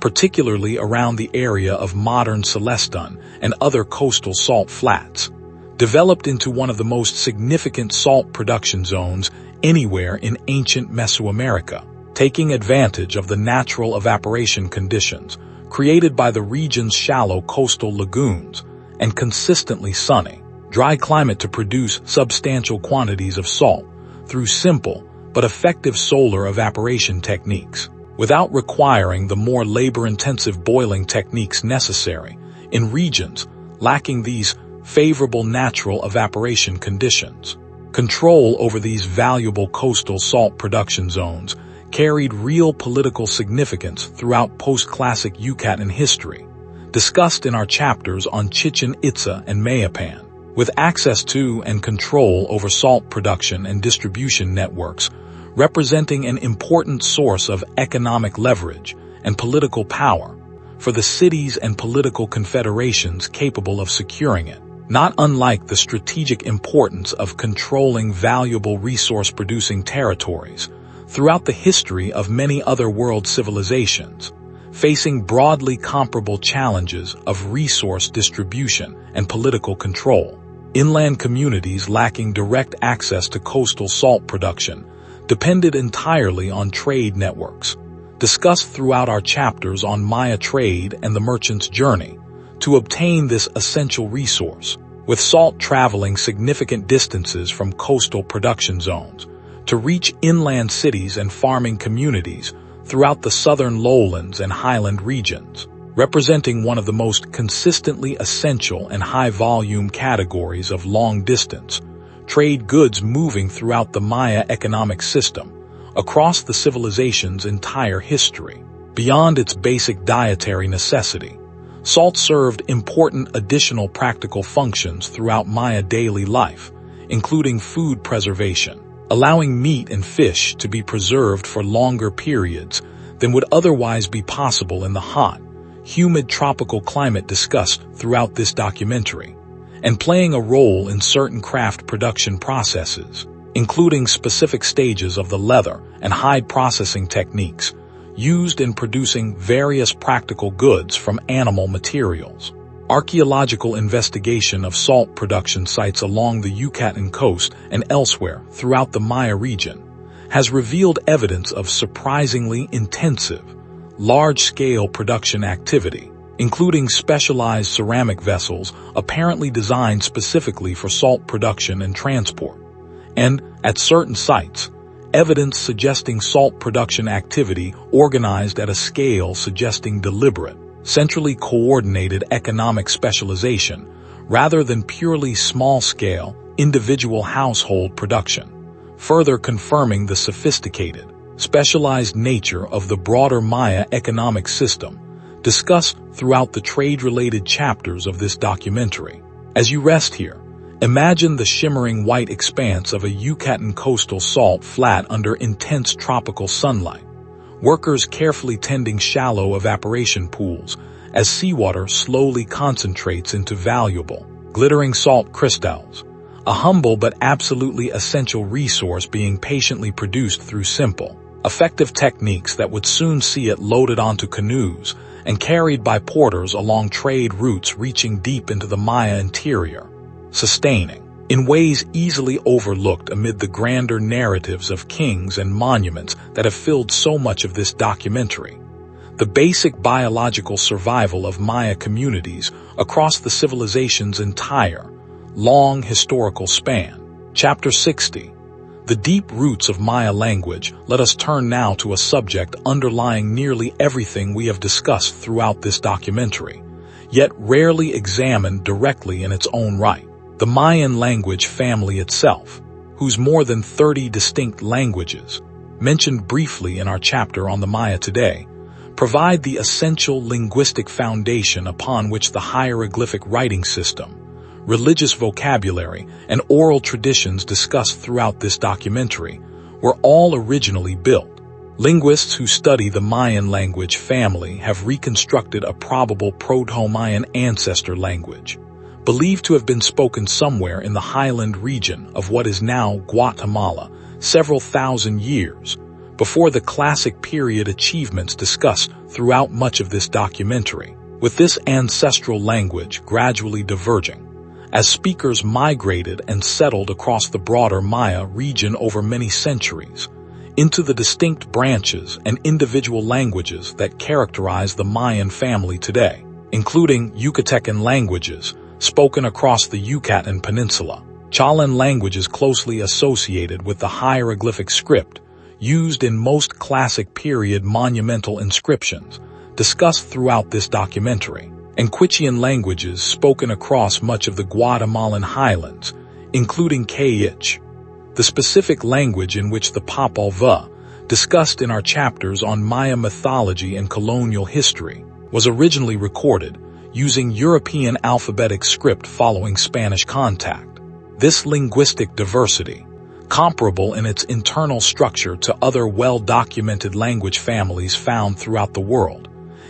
particularly around the area of modern Celestun and other coastal salt flats, developed into one of the most significant salt production zones anywhere in ancient Mesoamerica, taking advantage of the natural evaporation conditions created by the region's shallow coastal lagoons and consistently sunny, dry climate to produce substantial quantities of salt through simple but effective solar evaporation techniques, without requiring the more labor-intensive boiling techniques necessary in regions lacking these favorable natural evaporation conditions. Control over these valuable coastal salt production zones carried real political significance throughout post-classic Yucatan history, discussed in our chapters on Chichen Itza and Mayapan. With access to and control over salt production and distribution networks, representing an important source of economic leverage and political power for the cities and political confederations capable of securing it, not unlike the strategic importance of controlling valuable resource-producing territories throughout the history of many other world civilizations, facing broadly comparable challenges of resource distribution and political control. Inland communities lacking direct access to coastal salt production depended entirely on trade networks, discussed throughout our chapters on Maya trade and the merchant's journey, to obtain this essential resource, with salt traveling significant distances from coastal production zones to reach inland cities and farming communities throughout the southern lowlands and highland regions, representing one of the most consistently essential and high-volume categories of long-distance trade goods moving throughout the Maya economic system across the civilization's entire history. Beyond its basic dietary necessity, salt served important additional practical functions throughout Maya daily life, including food preservation, allowing meat and fish to be preserved for longer periods than would otherwise be possible in the hot, humid tropical climate discussed throughout this documentary, and playing a role in certain craft production processes, including specific stages of the leather and hide processing techniques used in producing various practical goods from animal materials. Archaeological investigation of salt production sites along the Yucatan coast and elsewhere throughout the Maya region has revealed evidence of surprisingly intensive, large-scale production activity, including specialized ceramic vessels apparently designed specifically for salt production and transport. And, at certain sites, evidence suggesting salt production activity organized at a scale suggesting deliberate, centrally coordinated economic specialization rather than purely small-scale, individual household production, further confirming the sophisticated, specialized nature of the broader Maya economic system discussed throughout the trade-related chapters of this documentary. As you rest here, imagine the shimmering white expanse of a Yucatan coastal salt flat under intense tropical sunlight, workers carefully tending shallow evaporation pools as seawater slowly concentrates into valuable, glittering salt crystals, a humble but absolutely essential resource being patiently produced through simple, effective techniques that would soon see it loaded onto canoes and carried by porters along trade routes reaching deep into the Maya interior, sustaining, in ways easily overlooked amid the grander narratives of kings and monuments that have filled so much of this documentary, the basic biological survival of Maya communities across the civilization's entire, long historical span. Chapter 60. The deep roots of Maya language. Let us turn now to a subject underlying nearly everything we have discussed throughout this documentary, yet rarely examined directly in its own right. The Mayan language family itself, whose more than 30 distinct languages, mentioned briefly in our chapter on the Maya today, provide the essential linguistic foundation upon which the hieroglyphic writing system, religious vocabulary, and oral traditions discussed throughout this documentary were all originally built. Linguists who study the Mayan language family have reconstructed a probable Proto-Mayan ancestor language, believed to have been spoken somewhere in the highland region of what is now Guatemala several thousand years before the classic period achievements discussed throughout much of this documentary, with this ancestral language gradually diverging as speakers migrated and settled across the broader Maya region over many centuries into the distinct branches and individual languages that characterize the Mayan family today, including Yucatecan languages spoken across the Yucatan Peninsula, Chalan languages closely associated with the hieroglyphic script used in most classic period monumental inscriptions discussed throughout this documentary, and Quichean languages spoken across much of the Guatemalan highlands, including Quiche, the specific language in which the Popol Vuh, discussed in our chapters on Maya mythology and colonial history, was originally recorded using European alphabetic script following Spanish contact. This linguistic diversity, comparable in its internal structure to other well-documented language families found throughout the world,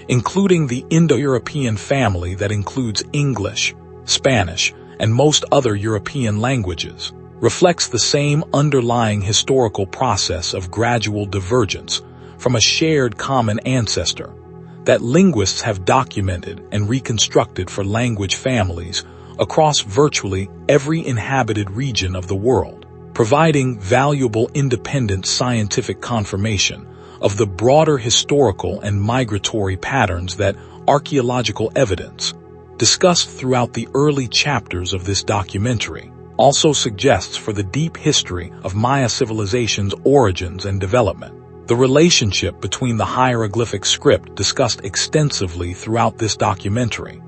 including the Indo-European family that includes English, Spanish, and most other European languages, reflects the same underlying historical process of gradual divergence from a shared common ancestor that linguists have documented and reconstructed for language families across virtually every inhabited region of the world, providing valuable independent scientific confirmation of the broader historical and migratory patterns that archaeological evidence, discussed throughout the early chapters of this documentary, also suggests for the deep history of Maya civilization's origins and development. The relationship between the hieroglyphic script discussed extensively throughout this documentary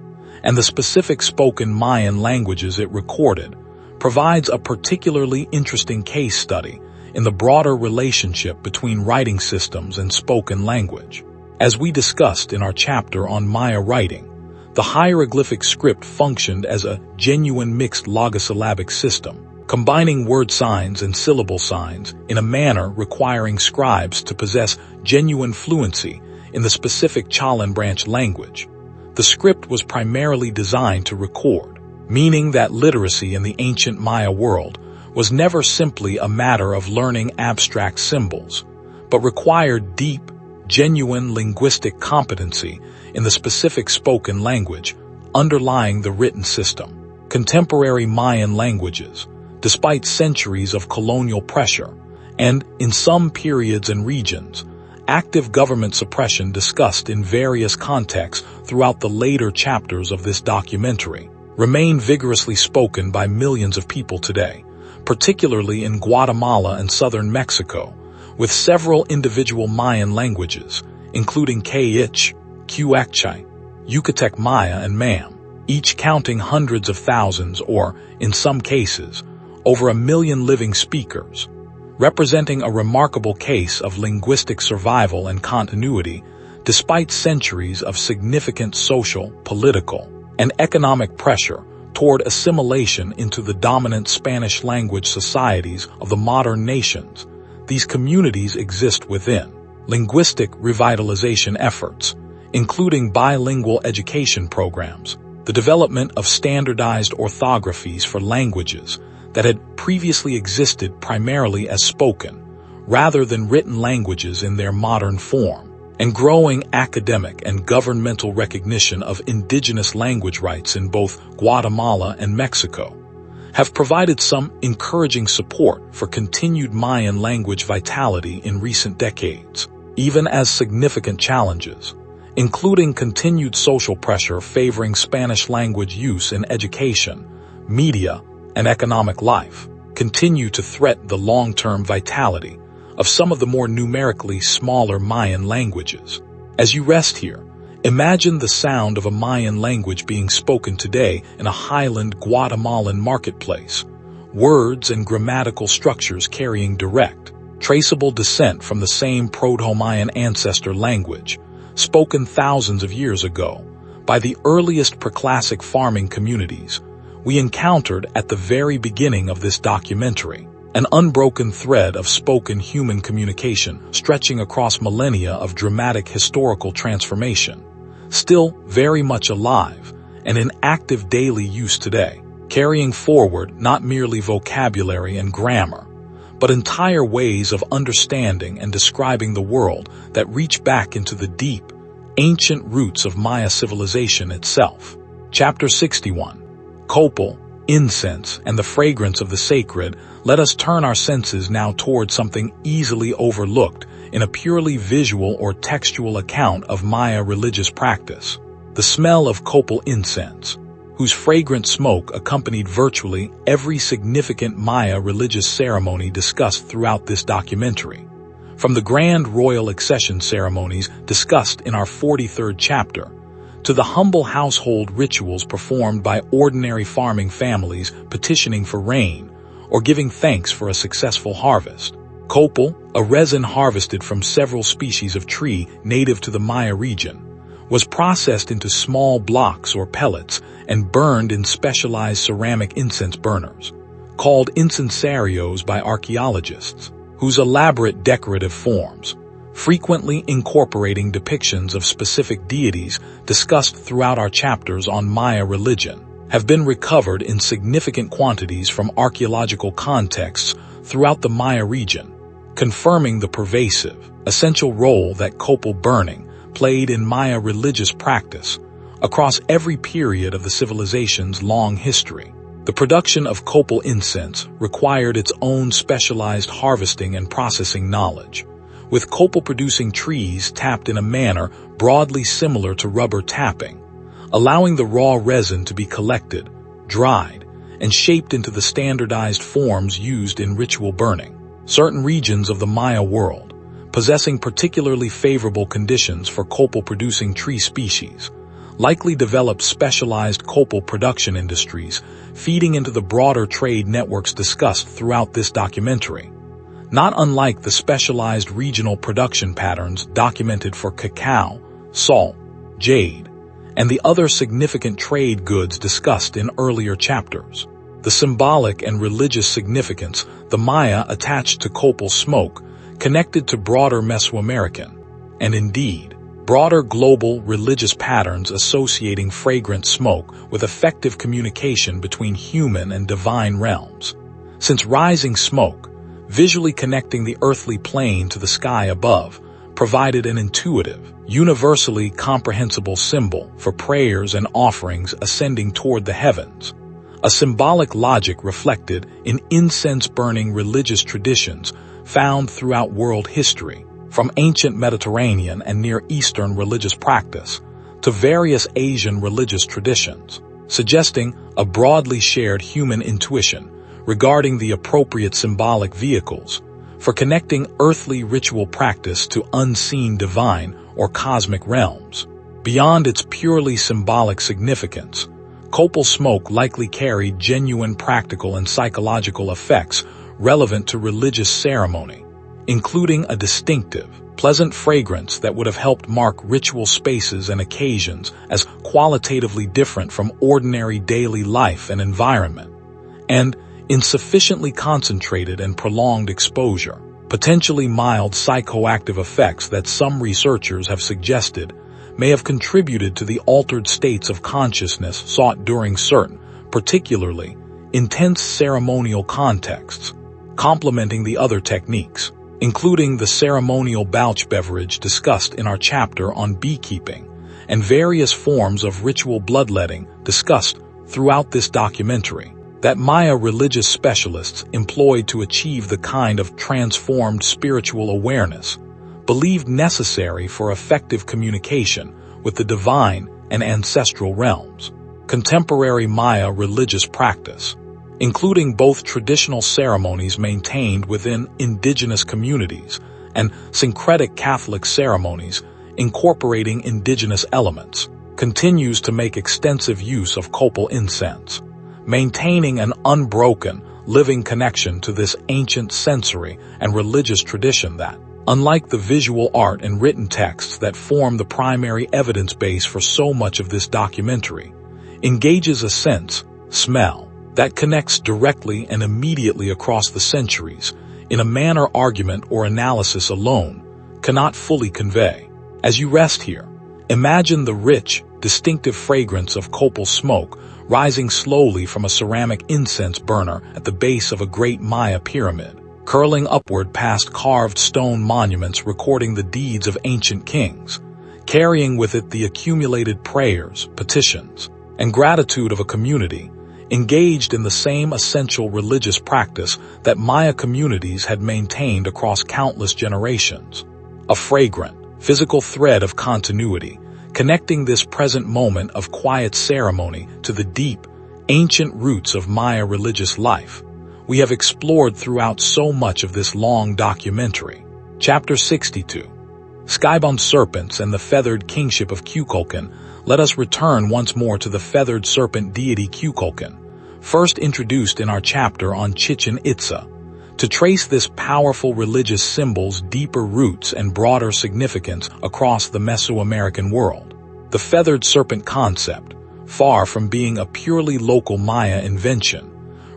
and the specific spoken Mayan languages it recorded provides a particularly interesting case study in the broader relationship between writing systems and spoken language. As we discussed in our chapter on Maya writing, the hieroglyphic script functioned as a genuine mixed logosyllabic system, combining word signs and syllable signs in a manner requiring scribes to possess genuine fluency in the specific Chalan branch language. The script was primarily designed to record, meaning that literacy in the ancient Maya world was never simply a matter of learning abstract symbols, but required deep, genuine linguistic competency in the specific spoken language underlying the written system. Contemporary Mayan languages, despite centuries of colonial pressure, and, in some periods and regions, active government suppression discussed in various contexts throughout the later chapters of this documentary remain vigorously spoken by millions of people today, particularly in Guatemala and southern Mexico, with several individual Mayan languages, including Quiche, Quechua, Yucatec Maya, and Mam, each counting hundreds of thousands or, in some cases, over 1 million living speakers, representing a remarkable case of linguistic survival and continuity despite centuries of significant social, political, and economic pressure toward assimilation into the dominant Spanish-language societies of the modern nations. These communities exist within linguistic revitalization efforts, including bilingual education programs, the development of standardized orthographies for languages that had previously existed primarily as spoken, rather than written languages in their modern form, and growing academic and governmental recognition of indigenous language rights in both Guatemala and Mexico, have provided some encouraging support for continued Mayan language vitality in recent decades, even as significant challenges, including continued social pressure favoring Spanish language use in education, media, and economic life, continue to threaten the long-term vitality of some of the more numerically smaller Mayan languages. As you rest here, imagine the sound of a Mayan language being spoken today in a highland Guatemalan marketplace, words and grammatical structures carrying direct, traceable descent from the same Proto-Mayan ancestor language, spoken thousands of years ago by the earliest preclassic farming communities we encountered at the very beginning of this documentary, an unbroken thread of spoken human communication stretching across millennia of dramatic historical transformation, still very much alive and in active daily use today, carrying forward not merely vocabulary and grammar, but entire ways of understanding and describing the world that reach back into the deep, ancient roots of Maya civilization itself. Chapter 61. Copal, incense, and the fragrance of the sacred. Let us turn our senses now toward something easily overlooked in a purely visual or textual account of Maya religious practice: the smell of copal incense, whose fragrant smoke accompanied virtually every significant Maya religious ceremony discussed throughout this documentary. From the grand royal accession ceremonies discussed in our 43rd chapter, to the humble household rituals performed by ordinary farming families petitioning for rain or giving thanks for a successful harvest. Copal, a resin harvested from several species of tree native to the Maya region, was processed into small blocks or pellets and burned in specialized ceramic incense burners, called incensarios by archaeologists, whose elaborate decorative forms, frequently incorporating depictions of specific deities discussed throughout our chapters on Maya religion, have been recovered in significant quantities from archaeological contexts throughout the Maya region, confirming the pervasive, essential role that copal burning played in Maya religious practice across every period of the civilization's long history. The production of copal incense required its own specialized harvesting and processing knowledge, with copal-producing trees tapped in a manner broadly similar to rubber tapping, allowing the raw resin to be collected, dried, and shaped into the standardized forms used in ritual burning. Certain regions of the Maya world, possessing particularly favorable conditions for copal-producing tree species, likely developed specialized copal production industries, feeding into the broader trade networks discussed throughout this documentary. Not unlike the specialized regional production patterns documented for cacao, salt, jade, and the other significant trade goods discussed in earlier chapters. The symbolic and religious significance the Maya attached to copal smoke connected to broader Mesoamerican, and indeed, broader global religious patterns associating fragrant smoke with effective communication between human and divine realms. Since rising smoke, visually connecting the earthly plane to the sky above, provided an intuitive, universally comprehensible symbol for prayers and offerings ascending toward the heavens, a symbolic logic reflected in incense-burning religious traditions found throughout world history, from ancient Mediterranean and Near Eastern religious practice to various Asian religious traditions, suggesting a broadly shared human intuition regarding the appropriate symbolic vehicles for connecting earthly ritual practice to unseen divine or cosmic realms. Beyond its purely symbolic significance, copal smoke likely carried genuine practical and psychological effects relevant to religious ceremony, including a distinctive, pleasant fragrance that would have helped mark ritual spaces and occasions as qualitatively different from ordinary daily life and environment, and in sufficiently concentrated and prolonged exposure, potentially mild psychoactive effects that some researchers have suggested may have contributed to the altered states of consciousness sought during certain, particularly intense ceremonial contexts, complementing the other techniques, including the ceremonial bouch beverage discussed in our chapter on beekeeping, and various forms of ritual bloodletting discussed throughout this documentary, that Maya religious specialists employed to achieve the kind of transformed spiritual awareness believed necessary for effective communication with the divine and ancestral realms. Contemporary Maya religious practice, including both traditional ceremonies maintained within indigenous communities and syncretic Catholic ceremonies incorporating indigenous elements, continues to make extensive use of copal incense, maintaining an unbroken, living connection to this ancient sensory and religious tradition that, unlike the visual art and written texts that form the primary evidence base for so much of this documentary, engages a sense, smell, that connects directly and immediately across the centuries in a manner argument or analysis alone cannot fully convey. As you rest here, imagine the rich, distinctive fragrance of copal smoke rising slowly from a ceramic incense burner at the base of a great Maya pyramid, curling upward past carved stone monuments recording the deeds of ancient kings, carrying with it the accumulated prayers, petitions, and gratitude of a community engaged in the same essential religious practice that Maya communities had maintained across countless generations. A fragrant, physical thread of continuity, connecting this present moment of quiet ceremony to the deep, ancient roots of Maya religious life, we have explored throughout so much of this long documentary. Chapter 62. Skybound Serpents and the Feathered Kingship of Kukulkan. Let us return once more to the feathered serpent deity Kukulkan, first introduced in our chapter on Chichen Itza, to trace this powerful religious symbol's deeper roots and broader significance across the Mesoamerican world. The feathered serpent concept, far from being a purely local Maya invention,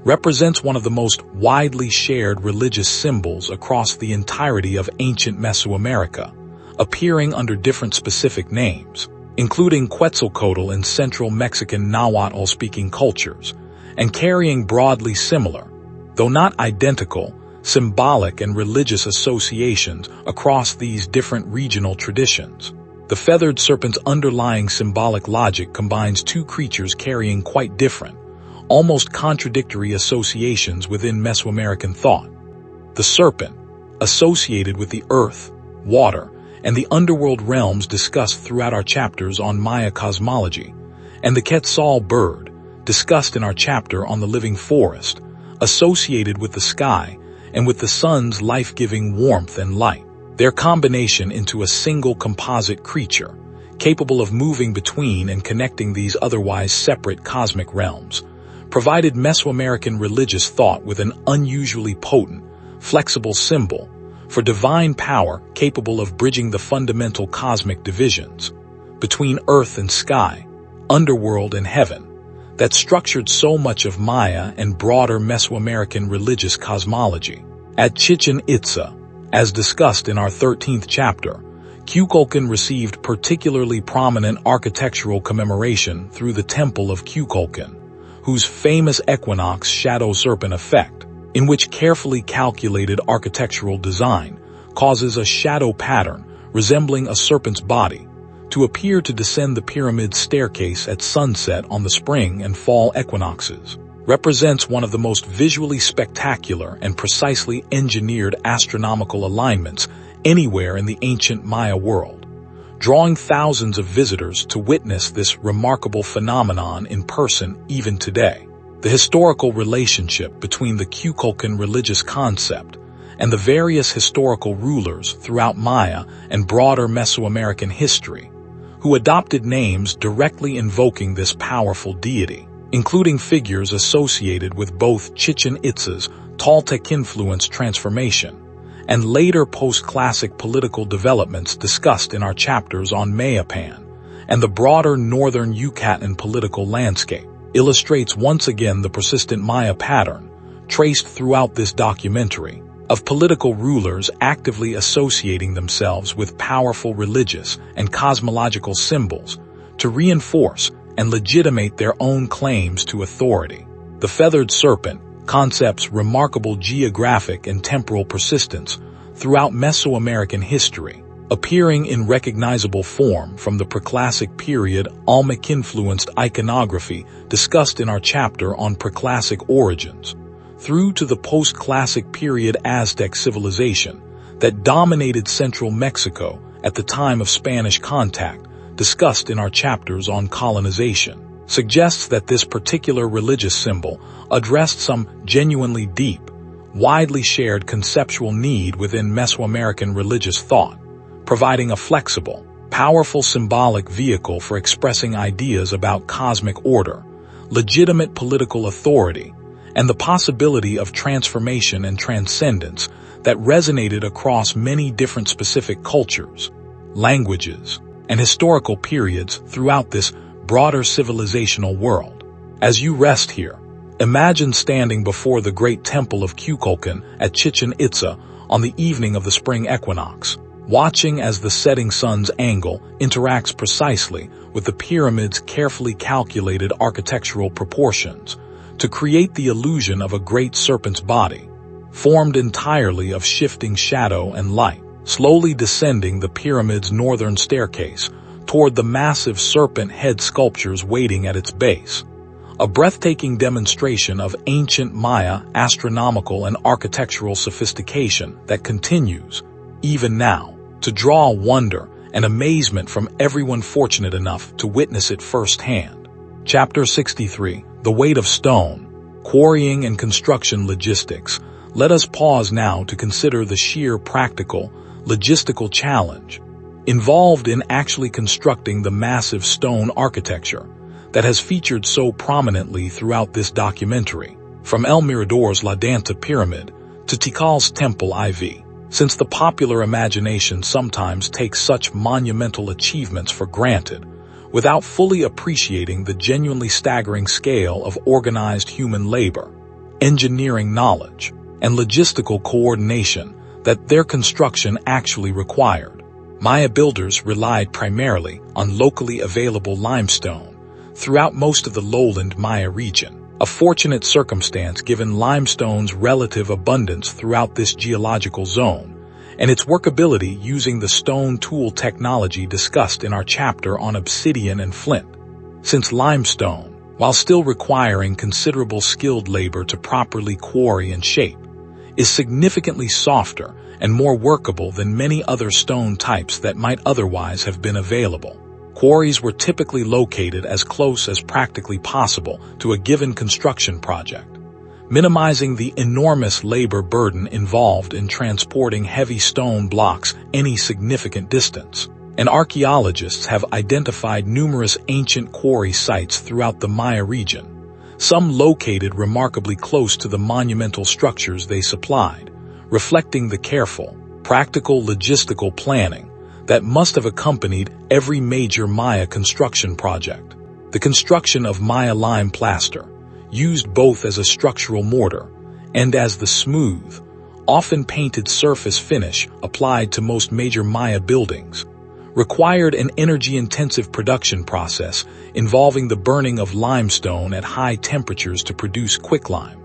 represents one of the most widely shared religious symbols across the entirety of ancient Mesoamerica, appearing under different specific names, including Quetzalcoatl in central Mexican Nahuatl-speaking cultures, and carrying broadly similar, though not identical, symbolic and religious associations across these different regional traditions. The feathered serpent's underlying symbolic logic combines two creatures carrying quite different, almost contradictory associations within Mesoamerican thought. The serpent, associated with the earth, water, and the underworld realms discussed throughout our chapters on Maya cosmology, and the Quetzal bird, discussed in our chapter on the living forest, associated with the sky and with the sun's life-giving warmth and light. Their combination into a single composite creature, capable of moving between and connecting these otherwise separate cosmic realms, provided Mesoamerican religious thought with an unusually potent, flexible symbol for divine power capable of bridging the fundamental cosmic divisions between earth and sky, underworld and heaven, that structured so much of Maya and broader Mesoamerican religious cosmology. At Chichen Itza, as discussed in our 13th chapter, Kukulkan received particularly prominent architectural commemoration through the Temple of Kukulkan, whose famous equinox shadow serpent effect, in which carefully calculated architectural design causes a shadow pattern resembling a serpent's body to appear to descend the pyramid's staircase at sunset on the spring and fall equinoxes. represents one of the most visually spectacular and precisely engineered astronomical alignments anywhere in the ancient Maya world, drawing thousands of visitors to witness this remarkable phenomenon in person even today. The historical relationship between the Kukulkan religious concept and the various historical rulers throughout Maya and broader Mesoamerican history, who adopted names directly invoking this powerful deity, including figures associated with both Chichen Itza's Toltec-influenced transformation and later post-classic political developments discussed in our chapters on Mayapan and the broader northern Yucatan political landscape, illustrates once again the persistent Maya pattern traced throughout this documentary of political rulers actively associating themselves with powerful religious and cosmological symbols to reinforce and legitimate their own claims to authority. The feathered serpent concept's remarkable geographic and temporal persistence throughout Mesoamerican history, appearing in recognizable form from the preclassic period Olmec-influenced iconography discussed in our chapter on preclassic origins, through to the post-classic period Aztec civilization that dominated central Mexico at the time of Spanish contact, discussed in our chapters on colonization, suggests that this particular religious symbol addressed some genuinely deep, widely shared conceptual need within Mesoamerican religious thought, providing a flexible, powerful symbolic vehicle for expressing ideas about cosmic order, legitimate political authority, and the possibility of transformation and transcendence that resonated across many different specific cultures, languages, and historical periods throughout this broader civilizational world. As you rest here, imagine standing before the great temple of Kukulkan at Chichen Itza on the evening of the spring equinox, watching as the setting sun's angle interacts precisely with the pyramid's carefully calculated architectural proportions to create the illusion of a great serpent's body, formed entirely of shifting shadow and light, slowly descending the pyramid's northern staircase toward the massive serpent head sculptures waiting at its base. A breathtaking demonstration of ancient Maya astronomical and architectural sophistication that continues, even now, to draw wonder and amazement from everyone fortunate enough to witness it firsthand. Chapter 63, The Weight of Stone, Quarrying and Construction Logistics. Let us pause now to consider the sheer practical, logistical challenge involved in actually constructing the massive stone architecture that has featured so prominently throughout this documentary, from El Mirador's La Danta Pyramid to Tikal's Temple IV. Since the popular imagination sometimes takes such monumental achievements for granted, without fully appreciating the genuinely staggering scale of organized human labor, engineering knowledge, and logistical coordination that their construction actually required. Maya builders relied primarily on locally available limestone throughout most of the lowland Maya region, a fortunate circumstance given limestone's relative abundance throughout this geological zone, and its workability using the stone tool technology discussed in our chapter on obsidian and flint. Since limestone, while still requiring considerable skilled labor to properly quarry and shape, is significantly softer and more workable than many other stone types that might otherwise have been available, quarries were typically located as close as practically possible to a given construction project, minimizing the enormous labor burden involved in transporting heavy stone blocks any significant distance. And archaeologists have identified numerous ancient quarry sites throughout the Maya region, some located remarkably close to the monumental structures they supplied, reflecting the careful, practical logistical planning that must have accompanied every major Maya construction project. The construction of Maya lime plaster, used both as a structural mortar and as the smooth, often painted surface finish applied to most major Maya buildings, required an energy-intensive production process involving the burning of limestone at high temperatures to produce quicklime,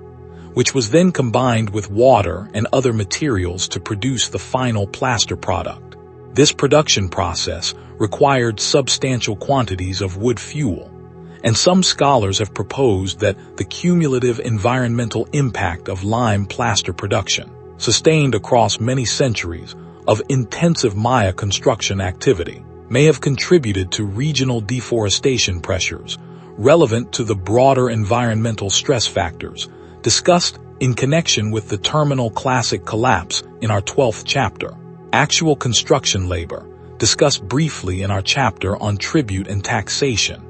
which was then combined with water and other materials to produce the final plaster product. This production process required substantial quantities of wood fuel, and some scholars have proposed that the cumulative environmental impact of lime plaster production, sustained across many centuries of intensive Maya construction activity, may have contributed to regional deforestation pressures relevant to the broader environmental stress factors discussed in connection with the terminal classic collapse in our 12th chapter. Actual construction labor, discussed briefly in our chapter on tribute and taxation,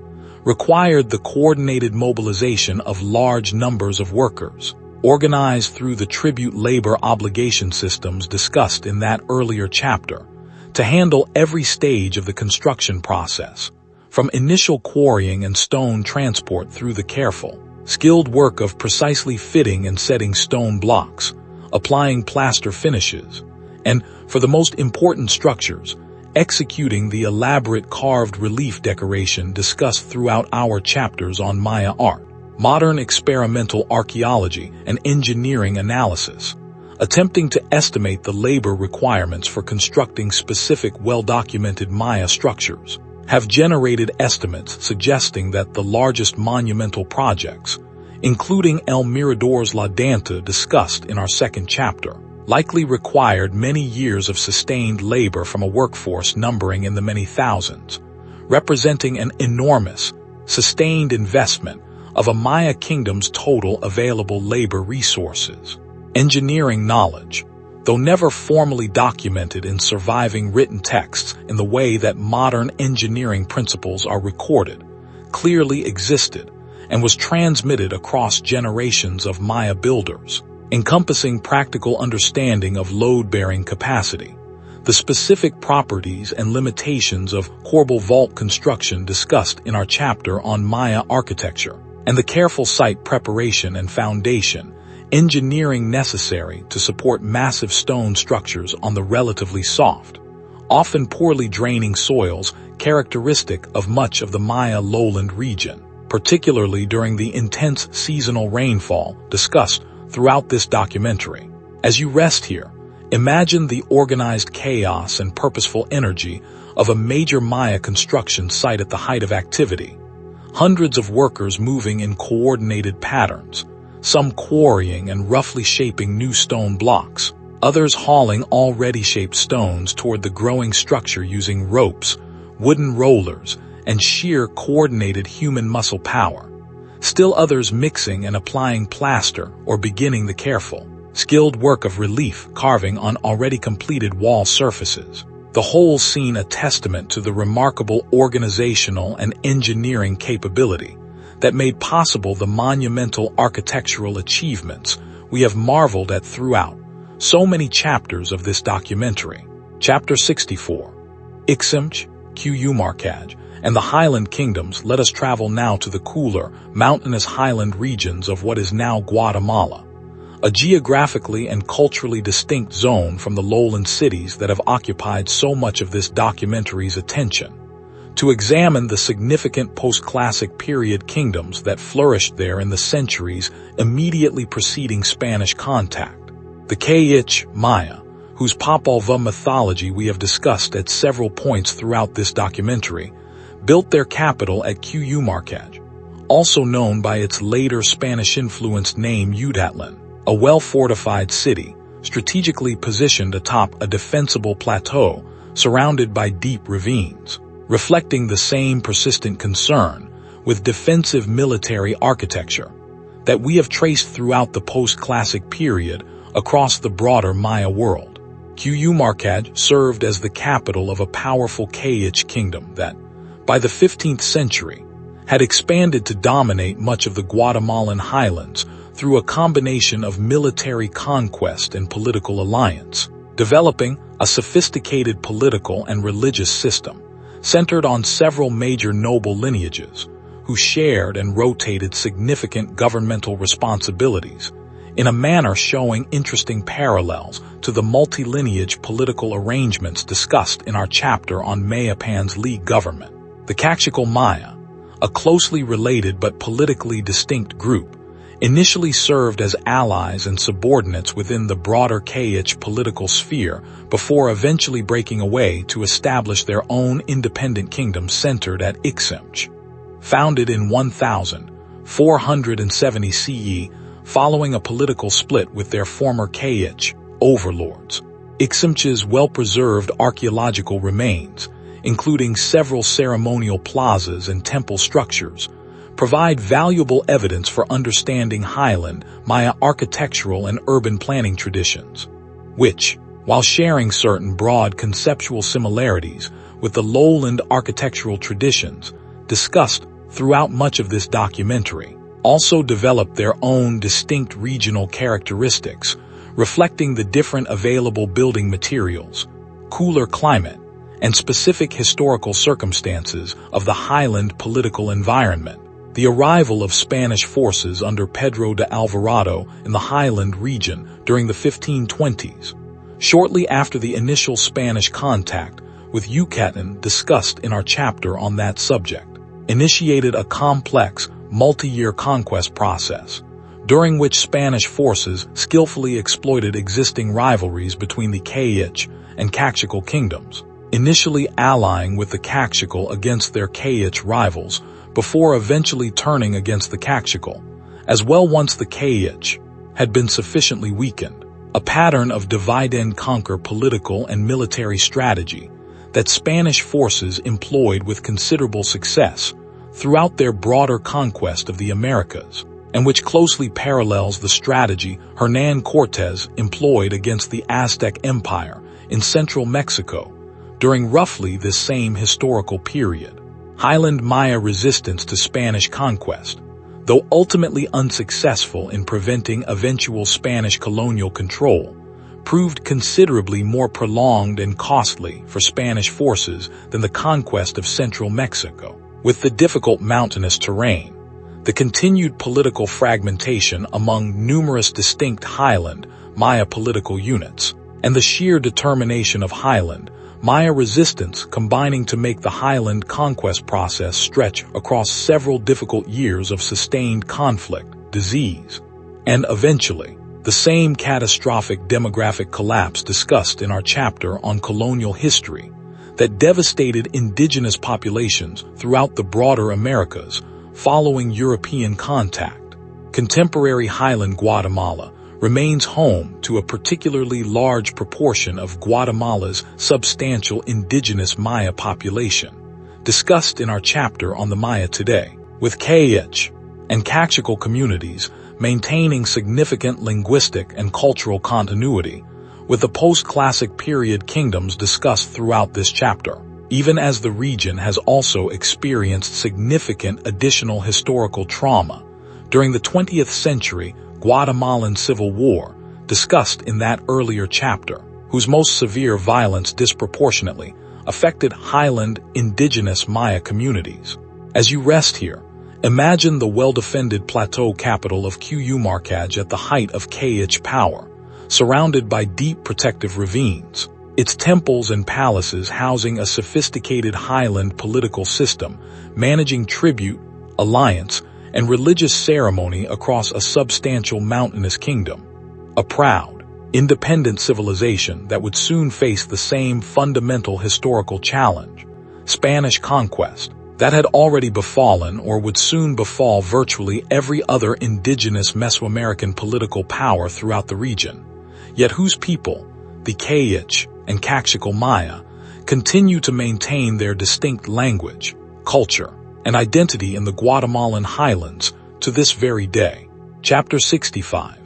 required the coordinated mobilization of large numbers of workers, organized through the tribute labor obligation systems discussed in that earlier chapter, to handle every stage of the construction process, from initial quarrying and stone transport through the careful, skilled work of precisely fitting and setting stone blocks, applying plaster finishes, and, for the most important structures, executing the elaborate carved relief decoration discussed throughout our chapters on Maya art, modern experimental archaeology and engineering analysis, attempting to estimate the labor requirements for constructing specific well-documented Maya structures, have generated estimates suggesting that the largest monumental projects, including El Mirador's La Danta discussed in our second chapter, likely required many years of sustained labor from a workforce numbering in the many thousands, representing an enormous, sustained investment of a Maya kingdom's total available labor resources. Engineering knowledge, though never formally documented in surviving written texts in the way that modern engineering principles are recorded, clearly existed and was transmitted across generations of Maya builders, encompassing practical understanding of load-bearing capacity, the specific properties and limitations of corbel vault construction discussed in our chapter on Maya architecture, and the careful site preparation and foundation engineering necessary to support massive stone structures on the relatively soft, often poorly draining soils characteristic of much of the Maya lowland region, particularly during the intense seasonal rainfall discussed throughout this documentary. As you rest here, imagine the organized chaos and purposeful energy of a major Maya construction site at the height of activity. Hundreds of workers moving in coordinated patterns, some quarrying and roughly shaping new stone blocks, others hauling already shaped stones toward the growing structure using ropes, wooden rollers, and sheer coordinated human muscle power. Still others mixing and applying plaster or beginning the careful, skilled work of relief carving on already completed wall surfaces. The whole scene a testament to the remarkable organizational and engineering capability that made possible the monumental architectural achievements we have marveled at throughout so many chapters of this documentary. Chapter 64, Iximch, Q'umarkaj, and the Highland Kingdoms. Let us travel now to the cooler, mountainous highland regions of what is now Guatemala, a geographically and culturally distinct zone from the lowland cities that have occupied so much of this documentary's attention, to examine the significant post-classic period kingdoms that flourished there in the centuries immediately preceding Spanish contact. The Quiche Maya, whose Popolvuh mythology we have discussed at several points throughout this documentary, built their capital at Q'umarkaj, also known by its later Spanish-influenced name Udatlan, a well-fortified city, strategically positioned atop a defensible plateau surrounded by deep ravines, reflecting the same persistent concern with defensive military architecture that we have traced throughout the post-classic period across the broader Maya world. Q'umarkaj served as the capital of a powerful Quiche kingdom that, by the 15th century, had expanded to dominate much of the Guatemalan highlands through a combination of military conquest and political alliance, developing a sophisticated political and religious system centered on several major noble lineages who shared and rotated significant governmental responsibilities in a manner showing interesting parallels to the multi-lineage political arrangements discussed in our chapter on Mayapan's League government. The Kaqchikel Maya, a closely related but politically distinct group, initially served as allies and subordinates within the broader Quiche political sphere before eventually breaking away to establish their own independent kingdom centered at Iximch. founded in 1470 CE following a political split with their former Kayich overlords. Ixmich's well-preserved archaeological remains, including several ceremonial plazas and temple structures, provide valuable evidence for understanding Highland Maya architectural and urban planning traditions, which, while sharing certain broad conceptual similarities with the lowland architectural traditions discussed throughout much of this documentary, also developed their own distinct regional characteristics, reflecting the different available building materials, cooler climate, and specific historical circumstances of the Highland political environment. The arrival of Spanish forces under Pedro de Alvarado in the Highland region during the 1520s, shortly after the initial Spanish contact with Yucatan discussed in our chapter on that subject, initiated a complex, multi-year conquest process, during which Spanish forces skillfully exploited existing rivalries between the Kayich and Caxical kingdoms, initially allying with the Caxical against their Kayich rivals before eventually turning against the Caxical, as well once the Kayich had been sufficiently weakened, a pattern of divide-and-conquer political and military strategy that Spanish forces employed with considerable success throughout their broader conquest of the Americas, and which closely parallels the strategy Hernán Cortés employed against the Aztec Empire in central Mexico during roughly this same historical period. Highland Maya resistance to Spanish conquest, though ultimately unsuccessful in preventing eventual Spanish colonial control, proved considerably more prolonged and costly for Spanish forces than the conquest of central Mexico. With the difficult mountainous terrain, the continued political fragmentation among numerous distinct Highland Maya political units, and the sheer determination of Highland Maya resistance combining to make the Highland conquest process stretch across several difficult years of sustained conflict, disease, and eventually, the same catastrophic demographic collapse discussed in our chapter on colonial history that devastated indigenous populations throughout the broader Americas following European contact. Contemporary Highland Guatemala remains home to a particularly large proportion of Guatemala's substantial indigenous Maya population, discussed in our chapter on the Maya today, with Kayich and Caxical communities maintaining significant linguistic and cultural continuity with the post-classic period kingdoms discussed throughout this chapter, even as the region has also experienced significant additional historical trauma during the 20th century Guatemalan Civil War, discussed in that earlier chapter, whose most severe violence disproportionately affected Highland indigenous Maya communities. As you rest here, imagine the well-defended plateau capital of Cuyumarcaj at the height of Kayich power, surrounded by deep protective ravines, its temples and palaces housing a sophisticated Highland political system, managing tribute, alliance, and religious ceremony across a substantial mountainous kingdom. A proud, independent civilization that would soon face the same fundamental historical challenge, Spanish conquest, that had already befallen or would soon befall virtually every other indigenous Mesoamerican political power throughout the region, yet whose people, the Kayich and Caxical Maya, continue to maintain their distinct language, culture, and identity in the Guatemalan highlands to this very day. Chapter 65.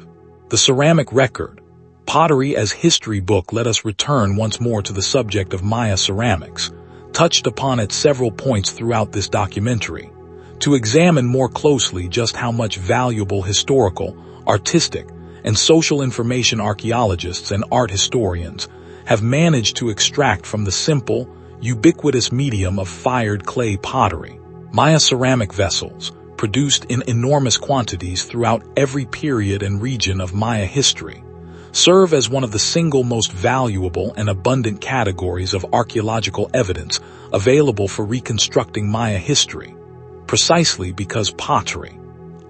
The Ceramic Record. Pottery as History book. Let us return once more to the subject of Maya ceramics, touched upon at several points throughout this documentary, to examine more closely just how much valuable historical, artistic, and social information archaeologists and art historians have managed to extract from the simple, ubiquitous medium of fired clay pottery. Maya ceramic vessels, produced in enormous quantities throughout every period and region of Maya history, serve as one of the single most valuable and abundant categories of archaeological evidence available for reconstructing Maya history, precisely because pottery,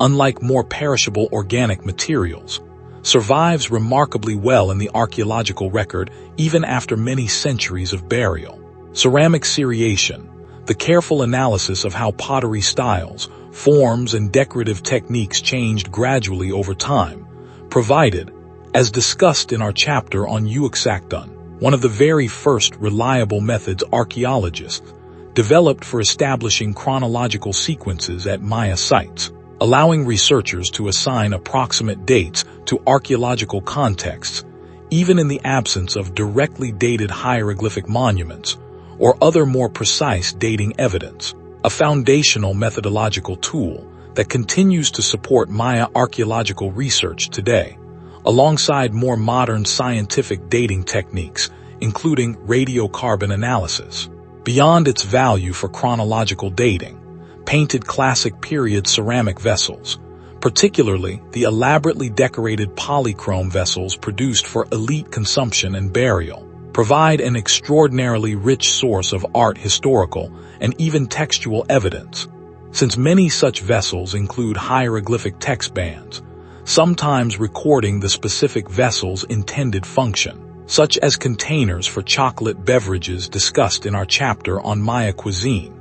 unlike more perishable organic materials, survives remarkably well in the archaeological record even after many centuries of burial. Ceramic seriation, the careful analysis of how pottery styles, forms, and decorative techniques changed gradually over time, provided, as discussed in our chapter on Uaxactun, one of the very first reliable methods archaeologists developed for establishing chronological sequences at Maya sites, allowing researchers to assign approximate dates to archaeological contexts, even in the absence of directly dated hieroglyphic monuments or other more precise dating evidence, a foundational methodological tool that continues to support Maya archaeological research today, alongside more modern scientific dating techniques, including radiocarbon analysis. Beyond its value for chronological dating, painted classic period ceramic vessels, particularly the elaborately decorated polychrome vessels produced for elite consumption and burial, provide an extraordinarily rich source of art historical and even textual evidence, since many such vessels include hieroglyphic text bands, sometimes recording the specific vessel's intended function, such as containers for chocolate beverages discussed in our chapter on Maya cuisine,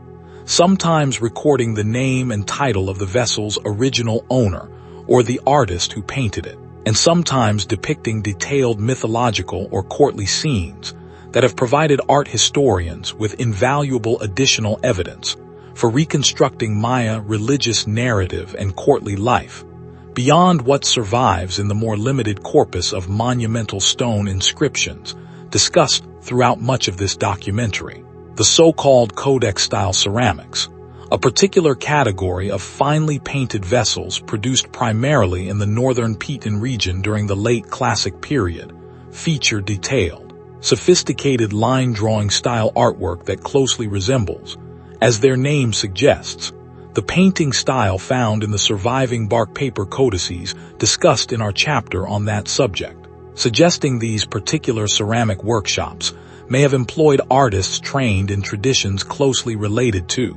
sometimes recording the name and title of the vessel's original owner or the artist who painted it, and sometimes depicting detailed mythological or courtly scenes that have provided art historians with invaluable additional evidence for reconstructing Maya religious narrative and courtly life, beyond what survives in the more limited corpus of monumental stone inscriptions discussed throughout much of this documentary. The so-called codex-style ceramics, a particular category of finely painted vessels produced primarily in the northern Khitan region during the late Classic period, feature detailed, sophisticated line-drawing style artwork that closely resembles, as their name suggests, the painting style found in the surviving bark paper codices discussed in our chapter on that subject, suggesting these particular ceramic workshops may have employed artists trained in traditions closely related to,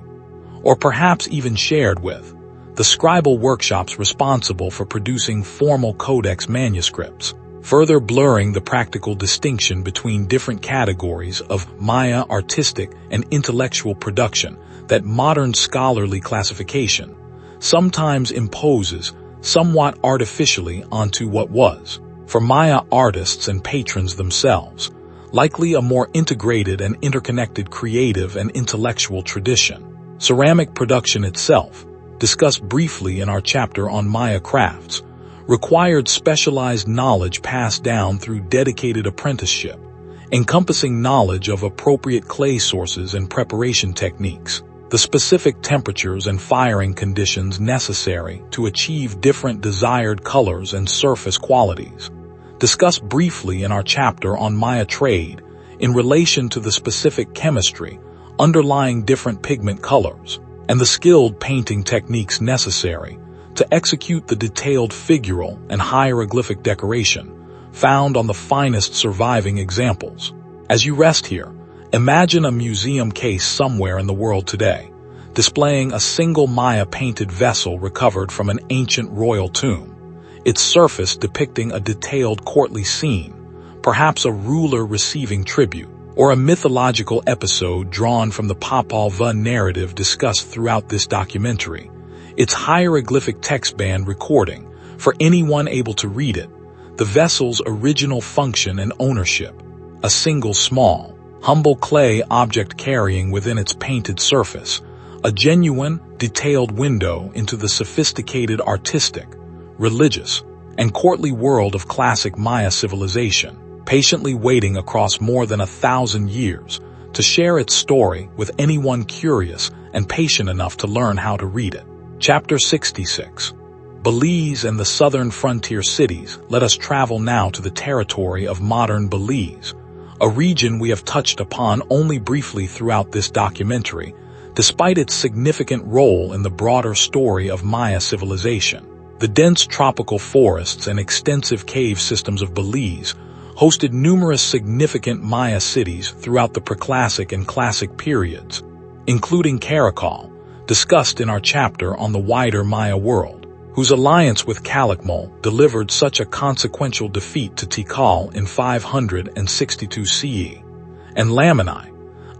or perhaps even shared with, the scribal workshops responsible for producing formal codex manuscripts, further blurring the practical distinction between different categories of Maya artistic and intellectual production that modern scholarly classification sometimes imposes somewhat artificially onto what was, for Maya artists and patrons themselves, likely a more integrated and interconnected creative and intellectual tradition. Ceramic production itself, discussed briefly in our chapter on Maya crafts, required specialized knowledge passed down through dedicated apprenticeship, encompassing knowledge of appropriate clay sources and preparation techniques, the specific temperatures and firing conditions necessary to achieve different desired colors and surface qualities, discussed briefly in our chapter on Maya trade in relation to the specific chemistry underlying different pigment colors, and the skilled painting techniques necessary to execute the detailed figural and hieroglyphic decoration found on the finest surviving examples. As you rest here, imagine a museum case somewhere in the world today, displaying a single Maya-painted vessel recovered from an ancient royal tomb, its surface depicting a detailed courtly scene, perhaps a ruler receiving tribute, or a mythological episode drawn from the Popol Vuh narrative discussed throughout this documentary, its hieroglyphic text band recording, for anyone able to read it, the vessel's original function and ownership, a single small, humble clay object carrying within its painted surface a genuine, detailed window into the sophisticated artistic, religious, and courtly world of classic Maya civilization, patiently waiting across more than 1,000 years to share its story with anyone curious and patient enough to learn how to read it. Chapter 66. Belize and the southern frontier cities. Let us travel now to the territory of modern Belize, a region we have touched upon only briefly throughout this documentary, despite its significant role in the broader story of Maya civilization. The dense tropical forests and extensive cave systems of Belize hosted numerous significant Maya cities throughout the Preclassic and Classic periods, including Caracal, discussed in our chapter on the wider Maya world, whose alliance with Calakmul delivered such a consequential defeat to Tikal in 562 CE, and Lamani,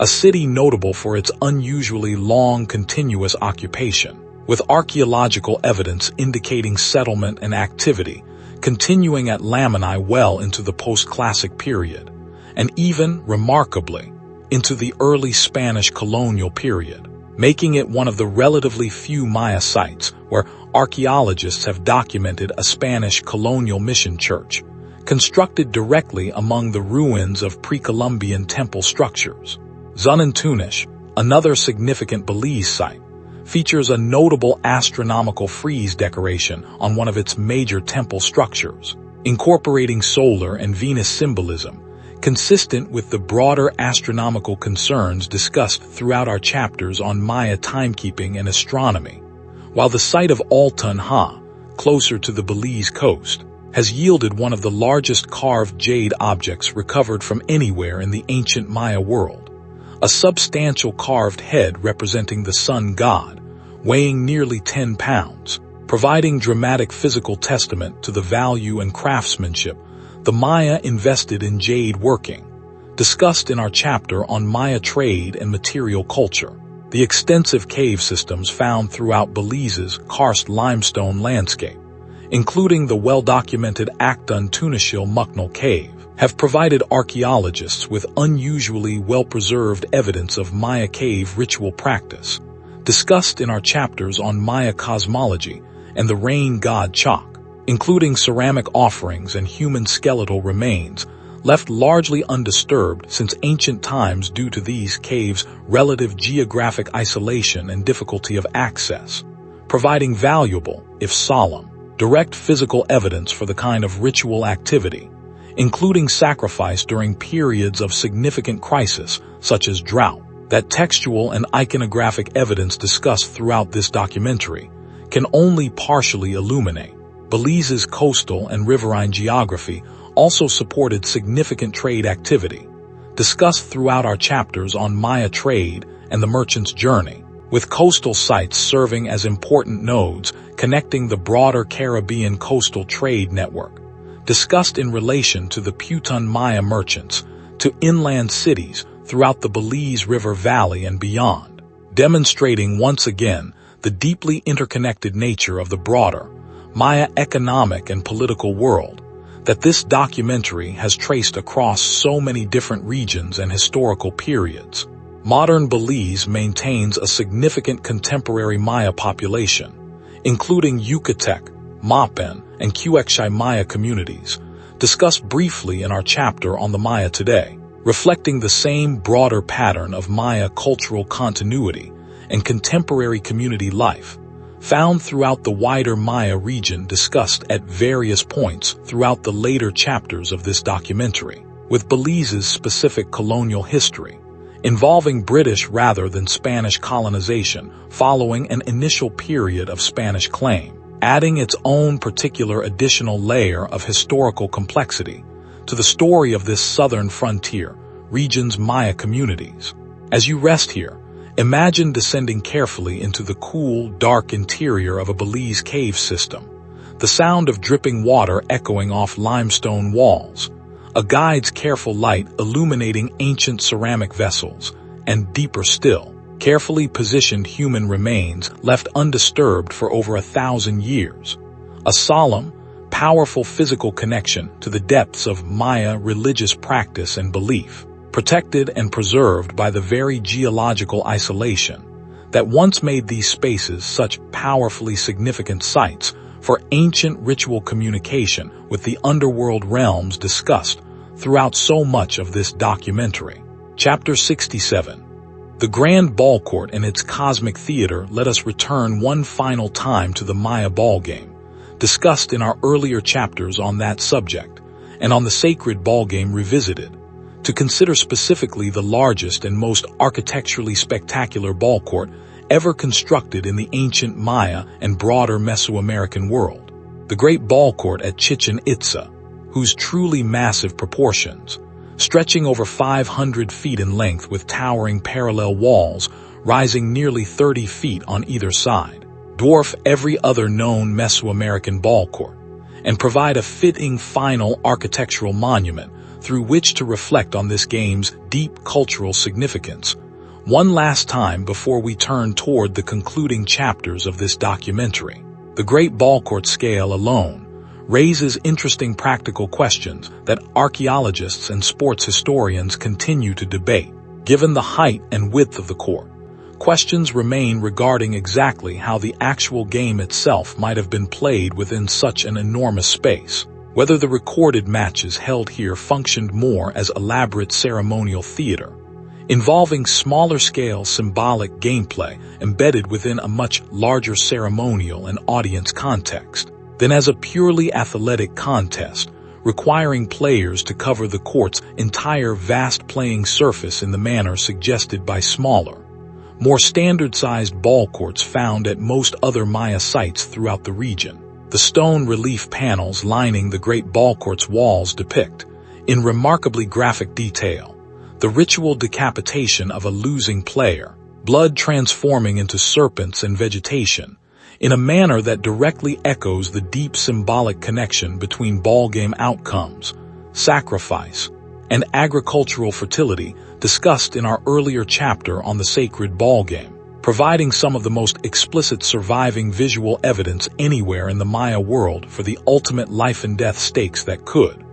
a city notable for its unusually long continuous occupation, with archaeological evidence indicating settlement and activity continuing at Lamini well into the post-classic period, and even, remarkably, into the early Spanish colonial period, making it one of the relatively few Maya sites where archaeologists have documented a Spanish colonial mission church, constructed directly among the ruins of pre-Columbian temple structures. Xunantunich, another significant Belize site, features a notable astronomical frieze decoration on one of its major temple structures, incorporating solar and Venus symbolism, consistent with the broader astronomical concerns discussed throughout our chapters on Maya timekeeping and astronomy, while the site of Altan Ha, closer to the Belize coast, has yielded one of the largest carved jade objects recovered from anywhere in the ancient Maya world, a substantial carved head representing the sun god, weighing nearly 10 pounds, providing dramatic physical testament to the value and craftsmanship the Maya invested in jade working, discussed in our chapter on Maya trade and material culture. The extensive cave systems found throughout Belize's karst limestone landscape, including the well-documented Akdun Tunishil Muknal Cave, have provided archaeologists with unusually well-preserved evidence of Maya cave ritual practice, discussed in our chapters on Maya cosmology and the rain god Chak, including ceramic offerings and human skeletal remains, left largely undisturbed since ancient times due to these caves' relative geographic isolation and difficulty of access, providing valuable, if solemn, direct physical evidence for the kind of ritual activity, including sacrifice during periods of significant crisis such as drought, that textual and iconographic evidence discussed throughout this documentary can only partially illuminate. Belize's coastal and riverine geography also supported significant trade activity, discussed throughout our chapters on Maya trade and the merchant's journey, with coastal sites serving as important nodes connecting the broader Caribbean coastal trade network, discussed in relation to the Putun Maya merchants, to inland cities throughout the Belize River Valley and beyond, demonstrating once again the deeply interconnected nature of the broader Maya economic and political world that this documentary has traced across so many different regions and historical periods. Modern Belize maintains a significant contemporary Maya population, including Yucatec, Mapan, and Quechua Maya communities, discussed briefly in our chapter on the Maya today, reflecting the same broader pattern of Maya cultural continuity and contemporary community life, found throughout the wider Maya region discussed at various points throughout the later chapters of this documentary, with Belize's specific colonial history, involving British rather than Spanish colonization following an initial period of Spanish claim, adding its own particular additional layer of historical complexity to the story of this southern frontier region's Maya communities. As you rest here, imagine descending carefully into the cool, dark interior of a Belize cave system, the sound of dripping water echoing off limestone walls, a guide's careful light illuminating ancient ceramic vessels, and deeper still, carefully positioned human remains left undisturbed for over 1,000 years. A solemn, powerful physical connection to the depths of Maya religious practice and belief, protected and preserved by the very geological isolation that once made these spaces such powerfully significant sites for ancient ritual communication with the underworld realms discussed throughout so much of this documentary. Chapter 67. The Grand Ball Court and its cosmic theater let us return one final time to the Maya ball game, discussed in our earlier chapters on that subject, and on the sacred ball game revisited, to consider specifically the largest and most architecturally spectacular ball court ever constructed in the ancient Maya and broader Mesoamerican world, the Great Ball Court at Chichen Itza, whose truly massive proportions, stretching over 500 feet in length with towering parallel walls rising nearly 30 feet on either side, dwarf every other known Mesoamerican ball court, and provide a fitting final architectural monument through which to reflect on this game's deep cultural significance. One last time before we turn toward the concluding chapters of this documentary. The Great Ball Court scale alone raises interesting practical questions that archaeologists and sports historians continue to debate. Given the height and width of the court, questions remain regarding exactly how the actual game itself might have been played within such an enormous space. Whether the recorded matches held here functioned more as elaborate ceremonial theater, involving smaller-scale symbolic gameplay embedded within a much larger ceremonial and audience context, than as a purely athletic contest, requiring players to cover the court's entire vast playing surface in the manner suggested by smaller, more standard-sized ball courts found at most other Maya sites throughout the region. The stone relief panels lining the Great Ball Court's walls depict, in remarkably graphic detail, the ritual decapitation of a losing player, blood transforming into serpents and vegetation, in a manner that directly echoes the deep symbolic connection between ballgame outcomes, sacrifice, and agricultural fertility discussed in our earlier chapter on the sacred ballgame, providing some of the most explicit surviving visual evidence anywhere in the Maya world for the ultimate life-and-death stakes that could,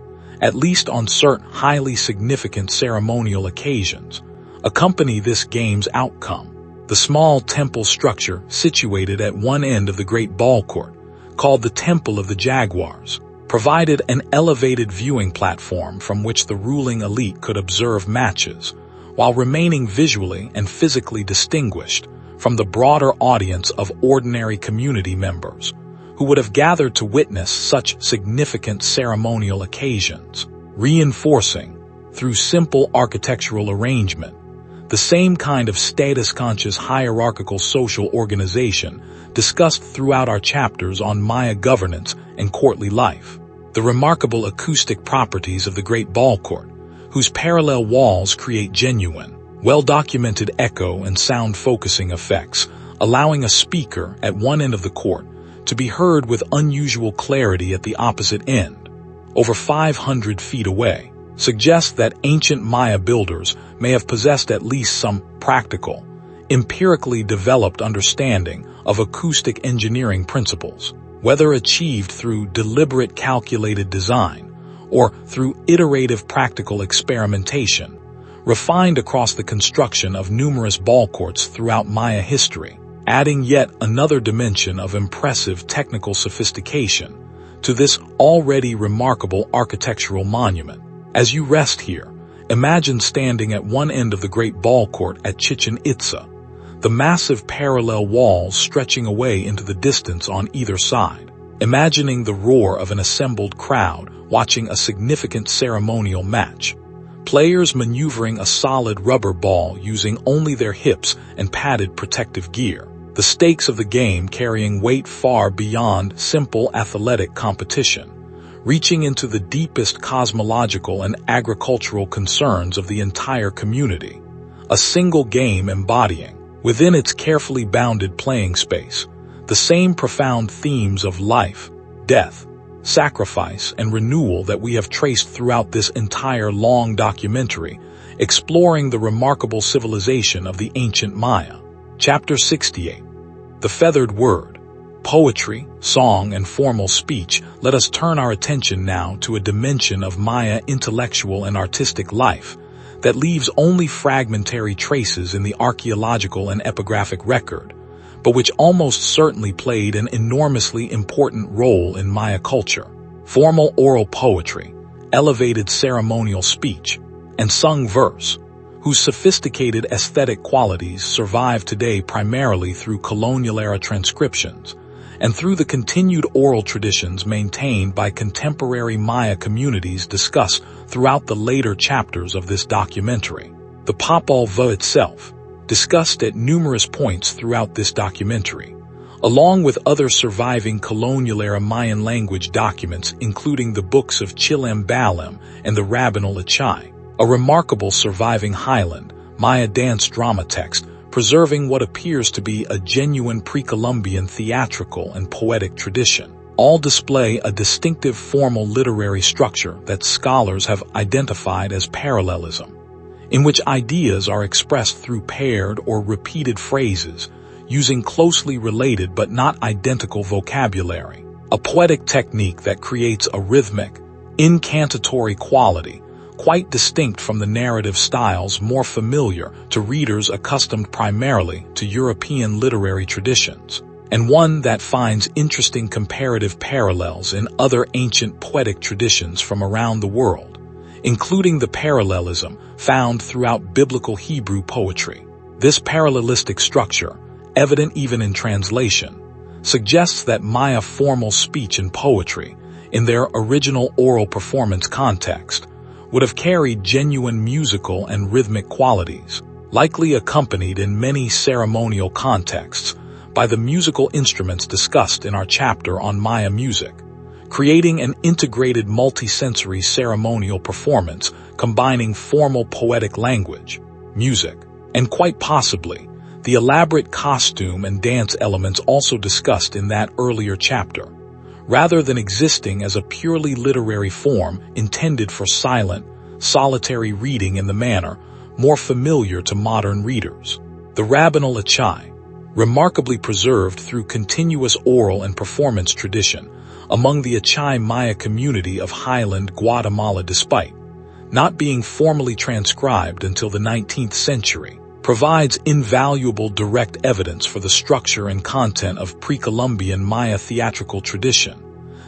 at least on certain highly significant ceremonial occasions, accompany this game's outcome. The small temple structure situated at one end of the Great Ball Court, called the Temple of the Jaguars, provided an elevated viewing platform from which the ruling elite could observe matches, while remaining visually and physically distinguished from the broader audience of ordinary community members who would have gathered to witness such significant ceremonial occasions, reinforcing, through simple architectural arrangement, the same kind of status-conscious hierarchical social organization discussed throughout our chapters on Maya governance and courtly life. The remarkable acoustic properties of the Great Ball Court, whose parallel walls create genuine, well-documented echo and sound-focusing effects, allowing a speaker at one end of the court to be heard with unusual clarity at the opposite end, over 500 feet away, suggests that ancient Maya builders may have possessed at least some practical, empirically developed understanding of acoustic engineering principles, whether achieved through deliberate calculated design or through iterative practical experimentation, refined across the construction of numerous ball courts throughout Maya history, adding yet another dimension of impressive technical sophistication to this already remarkable architectural monument. As you rest here, imagine standing at one end of the Great Ball Court at Chichen Itza, the massive parallel walls stretching away into the distance on either side, imagining the roar of an assembled crowd watching a significant ceremonial match, players maneuvering a solid rubber ball using only their hips and padded protective gear, the stakes of the game carrying weight far beyond simple athletic competition, reaching into the deepest cosmological and agricultural concerns of the entire community. A single game embodying, within its carefully bounded playing space, the same profound themes of life, death, sacrifice, and renewal that we have traced throughout this entire long documentary, exploring the remarkable civilization of the ancient Maya. Chapter 68. The Feathered Word. Poetry, song, and formal speech. Let us turn our attention now to a dimension of Maya intellectual and artistic life that leaves only fragmentary traces in the archaeological and epigraphic record, but which almost certainly played an enormously important role in Maya culture. Formal oral poetry, elevated ceremonial speech, and sung verse, whose sophisticated aesthetic qualities survive today primarily through colonial-era transcriptions, and through the continued oral traditions maintained by contemporary Maya communities discussed throughout the later chapters of this documentary. The Popol Vuh itself, discussed at numerous points throughout this documentary, along with other surviving colonial-era Mayan language documents including the books of Chilam Balam and the Rabbinal Achai, a remarkable surviving Highland Maya dance drama text preserving what appears to be a genuine pre-Columbian theatrical and poetic tradition. all display a distinctive formal literary structure that scholars have identified as parallelism, in which ideas are expressed through paired or repeated phrases, using closely related but not identical vocabulary, a poetic technique that creates a rhythmic, incantatory quality, quite distinct from the narrative styles more familiar to readers accustomed primarily to European literary traditions, and one that finds interesting comparative parallels in other ancient poetic traditions from around the world, including the parallelism found throughout biblical Hebrew poetry. This parallelistic structure, evident even in translation, suggests that Maya formal speech and poetry, in their original oral performance context, would have carried genuine musical and rhythmic qualities, likely accompanied in many ceremonial contexts by the musical instruments discussed in our chapter on Maya music, creating an integrated multisensory ceremonial performance combining formal poetic language, music, and quite possibly the elaborate costume and dance elements also discussed in that earlier chapter, rather than existing as a purely literary form intended for silent, solitary reading in the manner more familiar to modern readers. The Rabbinal Achai, remarkably preserved through continuous oral and performance tradition among the Achai Maya community of highland Guatemala despite not being formally transcribed until the 19th century, provides invaluable direct evidence for the structure and content of pre-Columbian Maya theatrical tradition,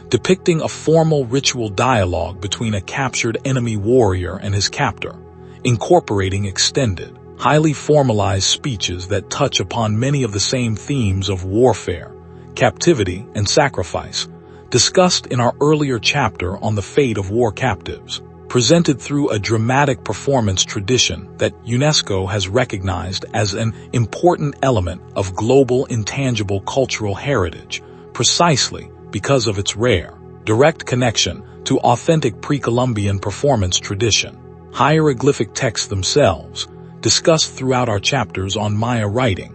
depicting a formal ritual dialogue between a captured enemy warrior and his captor, incorporating extended, highly formalized speeches that touch upon many of the same themes of warfare, captivity, and sacrifice, discussed in our earlier chapter on the fate of war captives, presented through a dramatic performance tradition that UNESCO has recognized as an important element of global intangible cultural heritage, precisely because of its rare, direct connection to authentic pre-Columbian performance tradition. Hieroglyphic texts themselves, discussed throughout our chapters on Maya writing,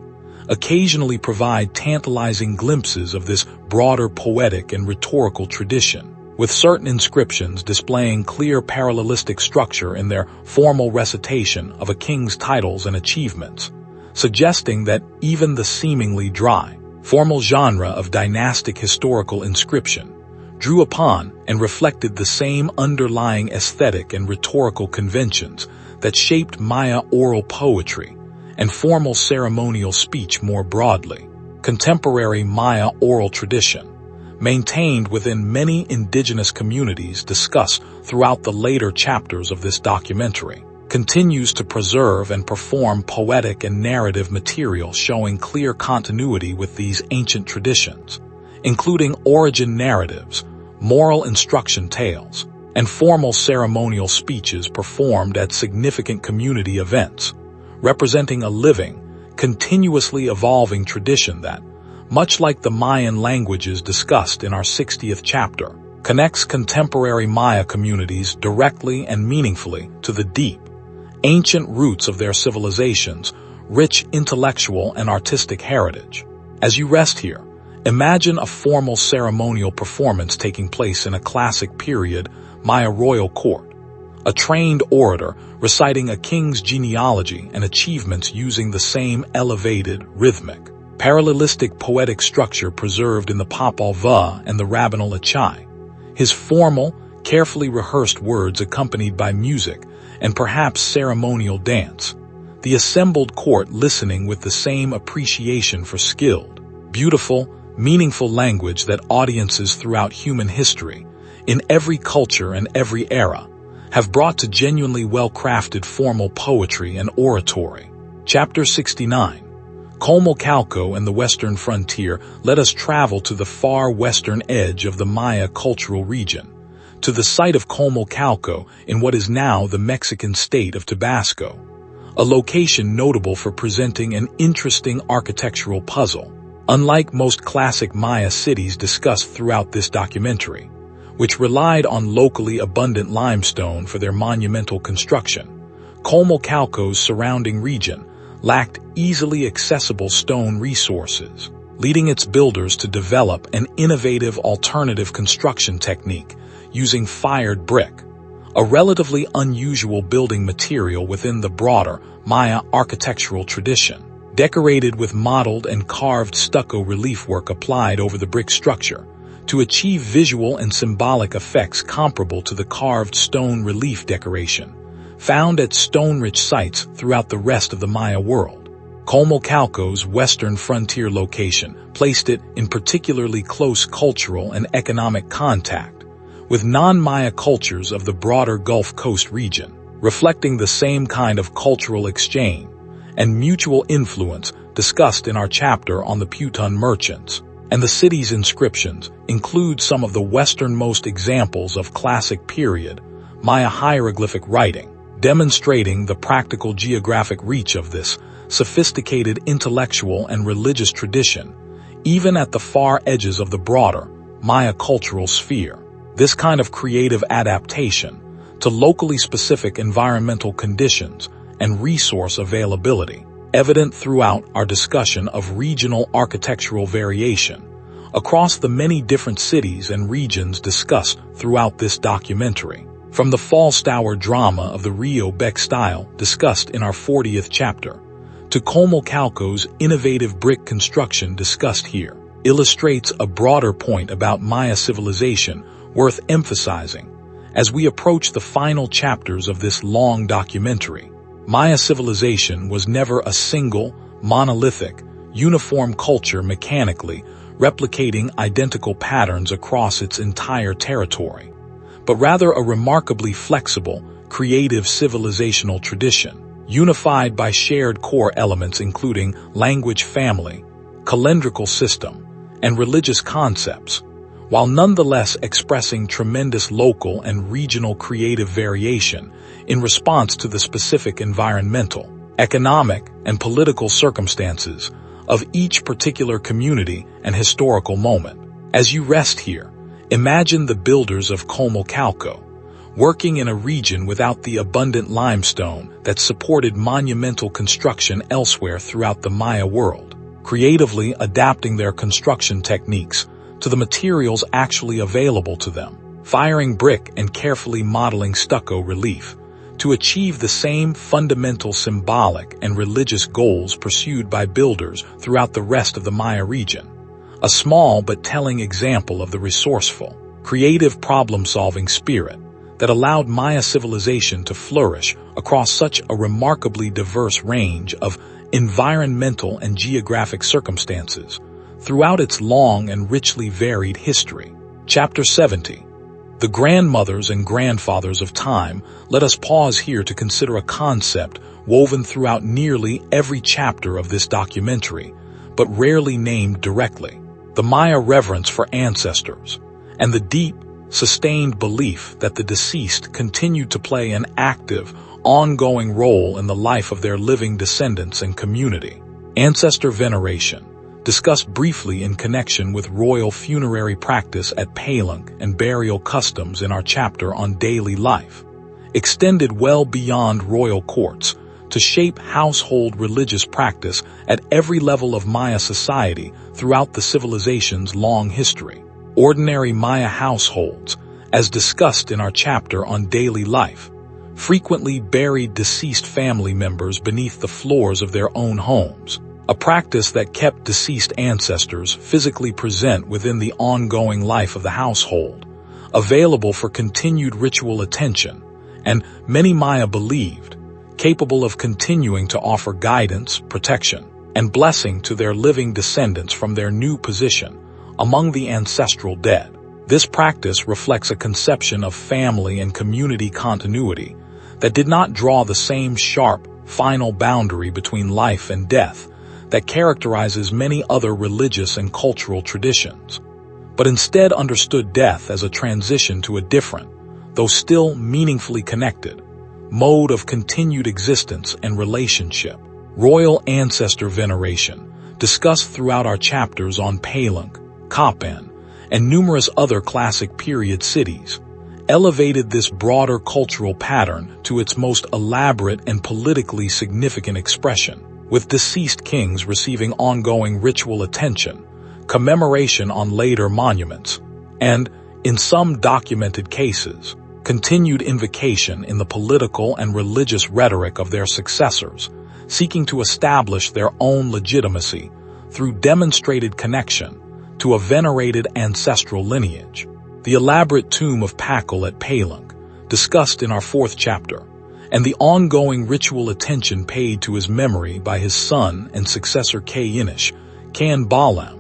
occasionally provide tantalizing glimpses of this broader poetic and rhetorical tradition, with certain inscriptions displaying clear parallelistic structure in their formal recitation of a king's titles and achievements, suggesting that even the seemingly dry, formal genre of dynastic historical inscription drew upon and reflected the same underlying aesthetic and rhetorical conventions that shaped Maya oral poetry and formal ceremonial speech more broadly. Contemporary Maya oral tradition, maintained within many indigenous communities discussed throughout the later chapters of this documentary, continues to preserve and perform poetic and narrative material showing clear continuity with these ancient traditions, including origin narratives, moral instruction tales, and formal ceremonial speeches performed at significant community events, representing a living, continuously evolving tradition that, much like the Mayan languages discussed in our 60th chapter, connects contemporary Maya communities directly and meaningfully to the deep, ancient roots of their civilization's rich intellectual and artistic heritage. As you rest here, imagine a formal ceremonial performance taking place in a classic period Maya royal court, a trained orator reciting a king's genealogy and achievements using the same elevated, rhythmic, parallelistic poetic structure preserved in the Popol Vuh and the Rabbinal Achai, his formal, carefully rehearsed words accompanied by music and perhaps ceremonial dance, the assembled court listening with the same appreciation for skilled, beautiful, meaningful language that audiences throughout human history, in every culture and every era, have brought to genuinely well-crafted formal poetry and oratory. Chapter 69. Comalcalco and the Western Frontier. Let us travel to the far western edge of the Maya cultural region, to the site of Comalcalco in what is now the Mexican state of Tabasco, a location notable for presenting an interesting architectural puzzle, unlike most classic Maya cities discussed throughout this documentary, which relied on locally abundant limestone for their monumental construction. Comalcalco's surrounding region lacked easily accessible stone resources, leading its builders to develop an innovative alternative construction technique using fired brick, a relatively unusual building material within the broader Maya architectural tradition, decorated with modeled and carved stucco relief work applied over the brick structure to achieve visual and symbolic effects comparable to the carved stone relief decoration found at stone-rich sites throughout the rest of the Maya world. Comalcalco's western frontier location placed it in particularly close cultural and economic contact with non-Maya cultures of the broader Gulf Coast region, reflecting the same kind of cultural exchange and mutual influence discussed in our chapter on the Putun merchants. And the city's inscriptions include some of the westernmost examples of classic period Maya hieroglyphic writing, demonstrating the practical geographic reach of this sophisticated intellectual and religious tradition, even at the far edges of the broader Maya cultural sphere. This kind of creative adaptation to locally specific environmental conditions and resource availability, evident throughout our discussion of regional architectural variation across the many different cities and regions discussed throughout this documentary, from the Fallstour drama of the Rio Bec style discussed in our 40th chapter, to Comalcalco's innovative brick construction discussed here, illustrates a broader point about Maya civilization worth emphasizing as we approach the final chapters of this long documentary. Maya civilization was never a single, monolithic, uniform culture mechanically replicating identical patterns across its entire territory, but rather a remarkably flexible, creative civilizational tradition, unified by shared core elements including language family, calendrical system, and religious concepts, while nonetheless expressing tremendous local and regional creative variation in response to the specific environmental, economic, and political circumstances of each particular community and historical moment. As you rest here, imagine the builders of Comalcalco, working in a region without the abundant limestone that supported monumental construction elsewhere throughout the Maya world, creatively adapting their construction techniques to the materials actually available to them, firing brick and carefully modeling stucco relief to achieve the same fundamental symbolic and religious goals pursued by builders throughout the rest of the Maya region. A small but telling example of the resourceful, creative problem-solving spirit that allowed Maya civilization to flourish across such a remarkably diverse range of environmental and geographic circumstances throughout its long and richly varied history. Chapter 70. The grandmothers and grandfathers of time. Let us pause here to consider a concept woven throughout nearly every chapter of this documentary, but rarely named directly: the Maya reverence for ancestors, and the deep, sustained belief that the deceased continued to play an active, ongoing role in the life of their living descendants and community. Ancestor veneration, discussed briefly in connection with royal funerary practice at Palenque and burial customs in our chapter on daily life, extended well beyond royal courts to shape household religious practice at every level of Maya society throughout the civilization's long history. Ordinary Maya households, as discussed in our chapter on daily life, frequently buried deceased family members beneath the floors of their own homes, a practice that kept deceased ancestors physically present within the ongoing life of the household, available for continued ritual attention, and many Maya believed, capable of continuing to offer guidance, protection, and blessing to their living descendants from their new position among the ancestral dead. This practice reflects a conception of family and community continuity that did not draw the same sharp, final boundary between life and death that characterizes many other religious and cultural traditions, but instead understood death as a transition to a different, though still meaningfully connected, mode of continued existence and relationship. Royal ancestor veneration, discussed throughout our chapters on Palenque, Kapan, and numerous other classic period cities, elevated this broader cultural pattern to its most elaborate and politically significant expression, with deceased kings receiving ongoing ritual attention commemoration on later monuments, and, in some documented cases, continued invocation in the political and religious rhetoric of their successors, seeking to establish their own legitimacy through demonstrated connection to a venerated ancestral lineage. The elaborate tomb of Pakal at Palenque, discussed in our 4th chapter, and the ongoing ritual attention paid to his memory by his son and successor Kayinish, Kayinbalam,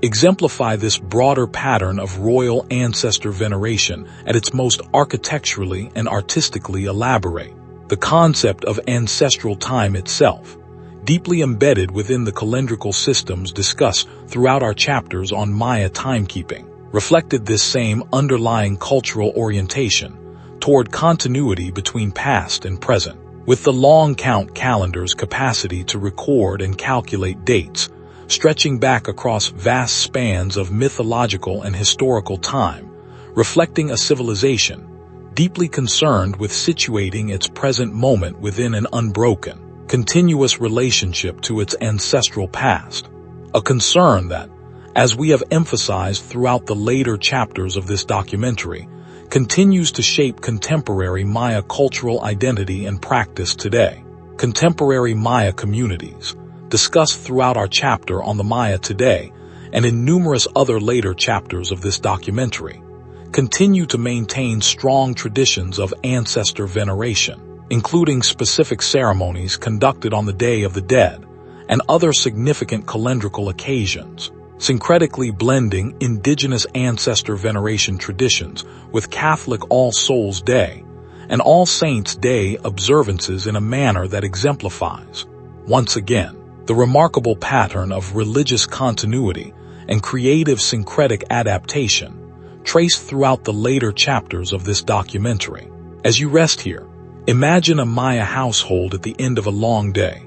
exemplify this broader pattern of royal ancestor veneration at its most architecturally and artistically elaborate. The concept of ancestral time itself, deeply embedded within the calendrical systems discussed throughout our chapters on Maya timekeeping, reflected this same underlying cultural orientation toward continuity between past and present. With the long count calendar's capacity to record and calculate dates, stretching back across vast spans of mythological and historical time, reflecting a civilization deeply concerned with situating its present moment within an unbroken, continuous relationship to its ancestral past, a concern that, as we have emphasized throughout the later chapters of this documentary, continues to shape contemporary Maya cultural identity and practice today. Contemporary Maya communities, discussed throughout our chapter on the Maya today and in numerous other later chapters of this documentary, continue to maintain strong traditions of ancestor veneration, including specific ceremonies conducted on the Day of the Dead and other significant calendrical occasions, syncretically blending indigenous ancestor veneration traditions with Catholic All Souls Day and All Saints Day observances in a manner that exemplifies, once again, the remarkable pattern of religious continuity and creative syncretic adaptation traced throughout the later chapters of this documentary. As you rest here, imagine a Maya household at the end of a long day.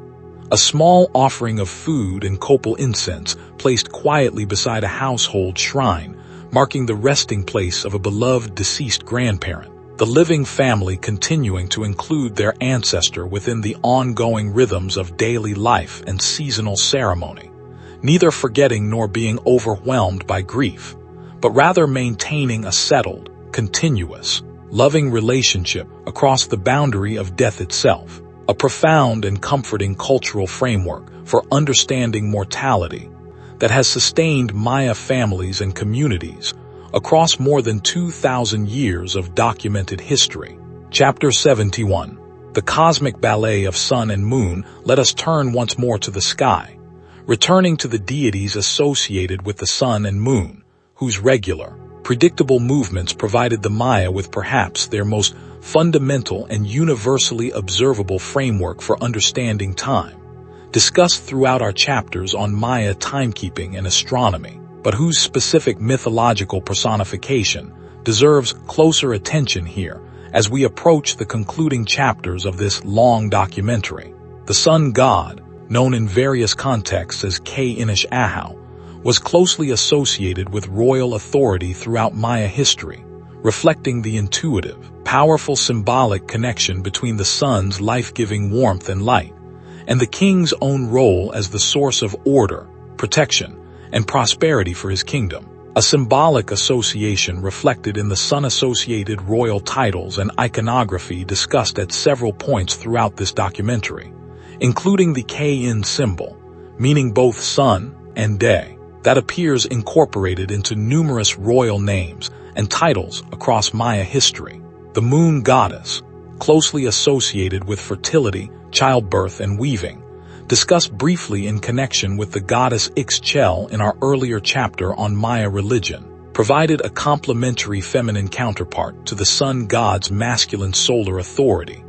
A small offering of food and copal incense placed quietly beside a household shrine, marking the resting place of a beloved deceased grandparent. The living family continuing to include their ancestor within the ongoing rhythms of daily life and seasonal ceremony, neither forgetting nor being overwhelmed by grief, but rather maintaining a settled, continuous, loving relationship across the boundary of death itself, a profound and comforting cultural framework for understanding mortality that has sustained Maya families and communities across more than 2,000 years of documented history. Chapter 71, The Cosmic Ballet of Sun and Moon. Let us turn once more to the sky, returning to the deities associated with the sun and moon, whose regular, predictable movements provided the Maya with perhaps their most fundamental and universally observable framework for understanding time, discussed throughout our chapters on Maya timekeeping and astronomy, but whose specific mythological personification deserves closer attention here as we approach the concluding chapters of this long documentary. The sun god, known in various contexts as Kayinish-Ahau, was closely associated with royal authority throughout Maya history, reflecting the intuitive, powerful symbolic connection between the sun's life-giving warmth and light, and the king's own role as the source of order, protection, and prosperity for his kingdom. A symbolic association reflected in the sun-associated royal titles and iconography discussed at several points throughout this documentary, including the Kayin symbol, meaning both sun and day, that appears incorporated into numerous royal names and titles across Maya history. The moon goddess, closely associated with fertility, childbirth, and weaving, discussed briefly in connection with the goddess Ixchel in our earlier chapter on Maya religion, provided a complementary feminine counterpart to the sun god's masculine solar authority,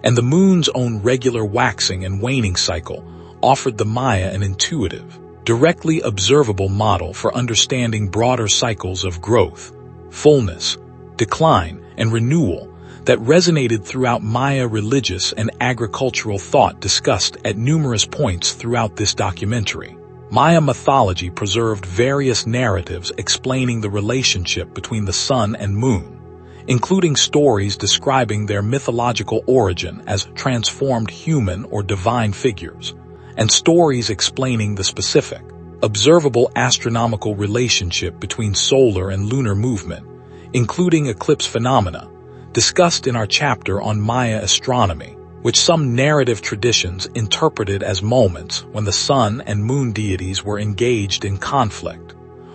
and the moon's own regular waxing and waning cycle offered the Maya an intuitive, directly observable model for understanding broader cycles of growth, fullness, decline, and renewal that resonated throughout Maya religious and agricultural thought discussed at numerous points throughout this documentary. Maya mythology preserved various narratives explaining the relationship between the sun and moon, including stories describing their mythological origin as transformed human or divine figures, and stories explaining the specific, observable astronomical relationship between solar and lunar movement, including eclipse phenomena, discussed in our chapter on Maya astronomy, which some narrative traditions interpreted as moments when the sun and moon deities were engaged in conflict,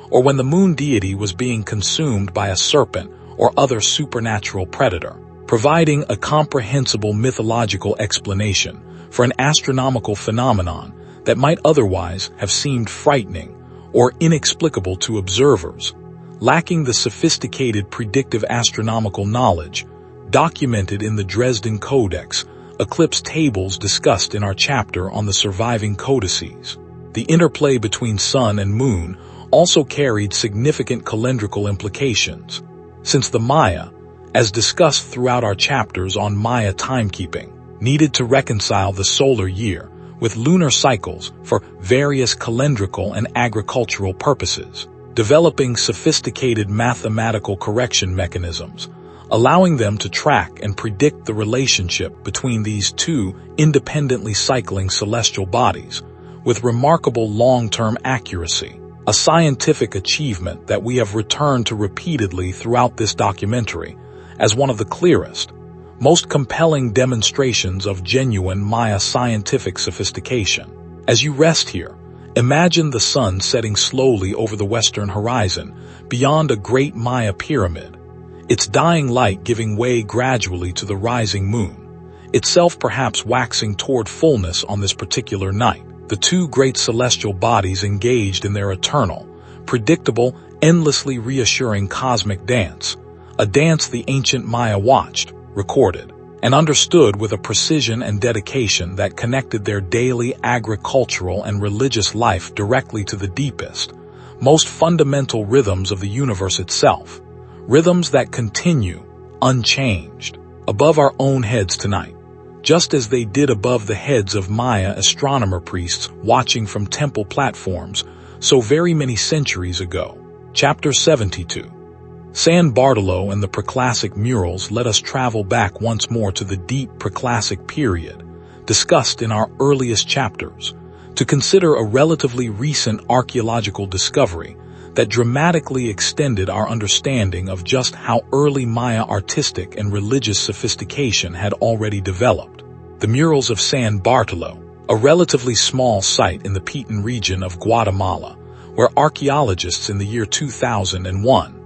or when the moon deity was being consumed by a serpent or other supernatural predator, providing a comprehensible mythological explanation for an astronomical phenomenon that might otherwise have seemed frightening or inexplicable to observers, lacking the sophisticated predictive astronomical knowledge documented in the Dresden Codex, eclipse tables discussed in our chapter on the surviving codices. The interplay between sun and moon also carried significant calendrical implications, since the Maya, as discussed throughout our chapters on Maya timekeeping, needed to reconcile the solar year with lunar cycles for various calendrical and agricultural purposes, developing sophisticated mathematical correction mechanisms, allowing them to track and predict the relationship between these two independently cycling celestial bodies with remarkable long-term accuracy, a scientific achievement that we have returned to repeatedly throughout this documentary as one of the clearest, most compelling demonstrations of genuine Maya scientific sophistication. As you rest here, imagine the sun setting slowly over the western horizon beyond a great Maya pyramid, its dying light giving way gradually to the rising moon, itself perhaps waxing toward fullness on this particular night. The two great celestial bodies engaged in their eternal, predictable, endlessly reassuring cosmic dance, a dance the ancient Maya watched, recorded, and understood with a precision and dedication that connected their daily agricultural and religious life directly to the deepest, most fundamental rhythms of the universe itself, rhythms that continue, unchanged, above our own heads tonight, just as they did above the heads of Maya astronomer priests watching from temple platforms so very many centuries ago. Chapter 72. San Bartolo and the Preclassic murals let us travel back once more to the deep Preclassic period, discussed in our earliest chapters, to consider a relatively recent archaeological discovery that dramatically extended our understanding of just how early Maya artistic and religious sophistication had already developed. The murals of San Bartolo, a relatively small site in the Petén region of Guatemala, where archaeologists in the year 2001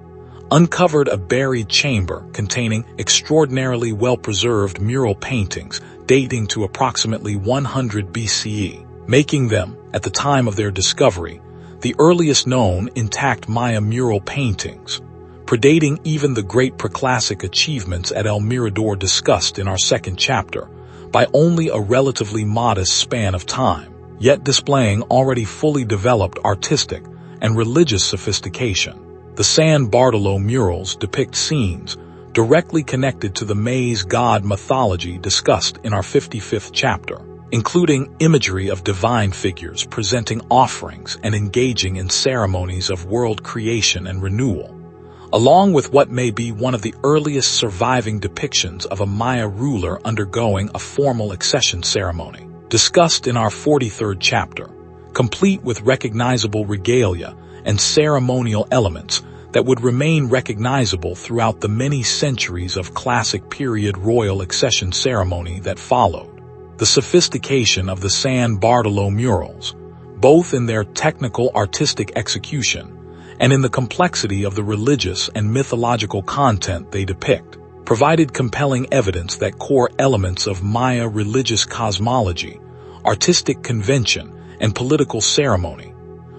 uncovered a buried chamber containing extraordinarily well-preserved mural paintings dating to approximately 100 BCE, making them, at the time of their discovery, the earliest known intact Maya mural paintings, predating even the great Preclassic achievements at El Mirador discussed in our second chapter, by only a relatively modest span of time, yet displaying already fully developed artistic and religious sophistication. The San Bartolo murals depict scenes directly connected to the maize god mythology discussed in our 55th chapter, including imagery of divine figures presenting offerings and engaging in ceremonies of world creation and renewal, along with what may be one of the earliest surviving depictions of a Maya ruler undergoing a formal accession ceremony, discussed in our 43rd chapter, complete with recognizable regalia and ceremonial elements that would remain recognizable throughout the many centuries of classic period royal accession ceremony that followed. The sophistication of the San Bartolo murals, both in their technical artistic execution and in the complexity of the religious and mythological content they depict, provided compelling evidence that core elements of Maya religious cosmology, artistic convention, and political ceremony,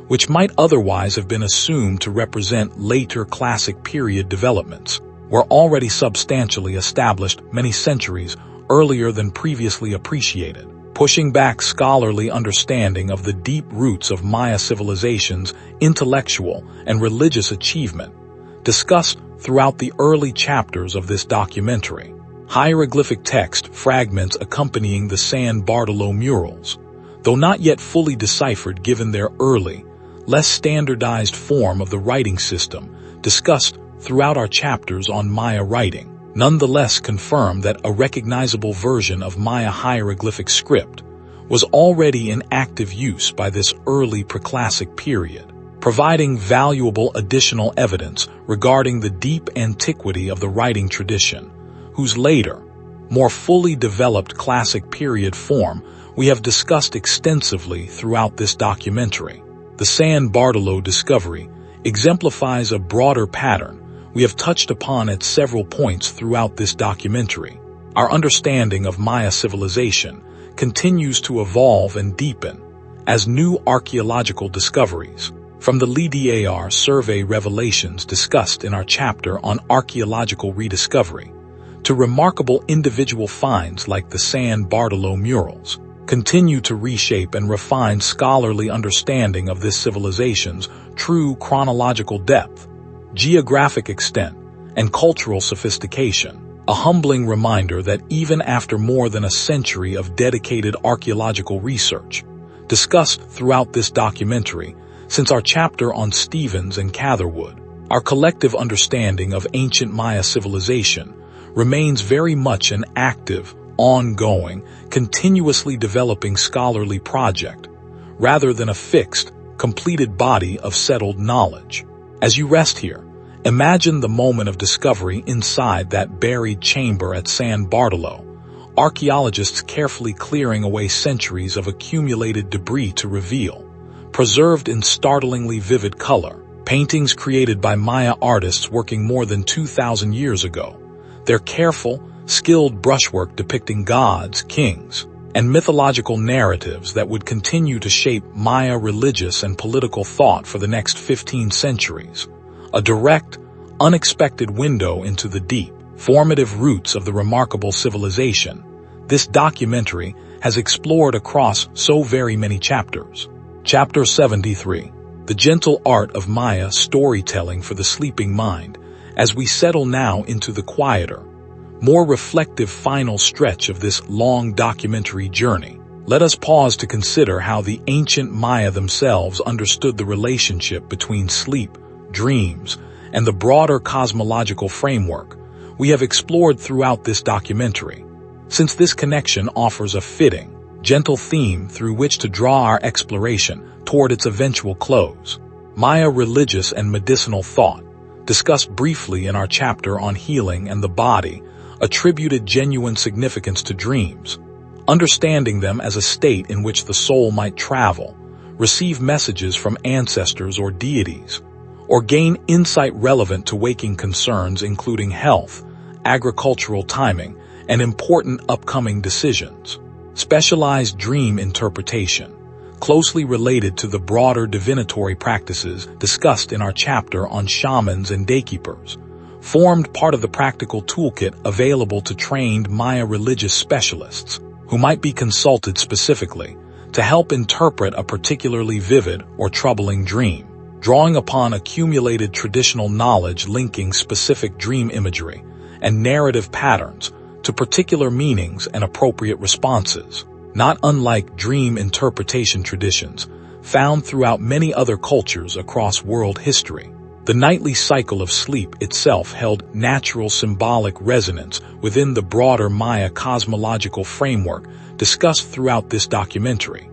which might otherwise have been assumed to represent later classic period developments, were already substantially established many centuries earlier than previously appreciated, pushing back scholarly understanding of the deep roots of Maya civilization's intellectual and religious achievement, discussed throughout the early chapters of this documentary. Hieroglyphic text fragments accompanying the San Bartolo murals, though not yet fully deciphered given their early, less standardized form of the writing system discussed throughout our chapters on Maya writing, nonetheless confirm that a recognizable version of Maya hieroglyphic script was already in active use by this early preclassic period, providing valuable additional evidence regarding the deep antiquity of the writing tradition, whose later, more fully developed classic period form we have discussed extensively throughout this documentary. The San Bartolo discovery exemplifies a broader pattern we have touched upon at several points throughout this documentary. Our understanding of Maya civilization continues to evolve and deepen as new archaeological discoveries, from the LIDAR survey revelations discussed in our chapter on archaeological rediscovery, to remarkable individual finds like the San Bartolo murals, continue to reshape and refine scholarly understanding of this civilization's true chronological depth, geographic extent, and cultural sophistication. A humbling reminder that even after more than a century of dedicated archaeological research, discussed throughout this documentary, since our chapter on Stevens and Catherwood, our collective understanding of ancient Maya civilization remains very much an active, ongoing, continuously developing scholarly project, rather than a fixed, completed body of settled knowledge. As you rest here, imagine the moment of discovery inside that buried chamber at San Bartolo, archaeologists carefully clearing away centuries of accumulated debris to reveal, preserved in startlingly vivid color, paintings created by Maya artists working more than 2,000 years ago, their careful, skilled brushwork depicting gods, kings, and mythological narratives that would continue to shape Maya religious and political thought for the next 15 centuries. A direct, unexpected window into the deep, formative roots of the remarkable civilization this documentary has explored across so very many chapters. Chapter 73, The Gentle Art of Maya Storytelling for the Sleeping Mind, as we settle now into the quieter, more reflective final stretch of this long documentary journey. Let us pause to consider how the ancient Maya themselves understood the relationship between sleep, dreams, and the broader cosmological framework we have explored throughout this documentary, since this connection offers a fitting, gentle theme through which to draw our exploration toward its eventual close. Maya religious and medicinal thought, discussed briefly in our chapter on healing and the body, attributed genuine significance to dreams, understanding them as a state in which the soul might travel, receive messages from ancestors or deities, or gain insight relevant to waking concerns including health, agricultural timing, and important upcoming decisions. Specialized dream interpretation, closely related to the broader divinatory practices discussed in our chapter on shamans and daykeepers, formed part of the practical toolkit available to trained Maya religious specialists who might be consulted specifically to help interpret a particularly vivid or troubling dream, drawing upon accumulated traditional knowledge linking specific dream imagery and narrative patterns to particular meanings and appropriate responses, not unlike dream interpretation traditions found throughout many other cultures across world history. The nightly cycle of sleep itself held natural symbolic resonance within the broader Maya cosmological framework discussed throughout this documentary,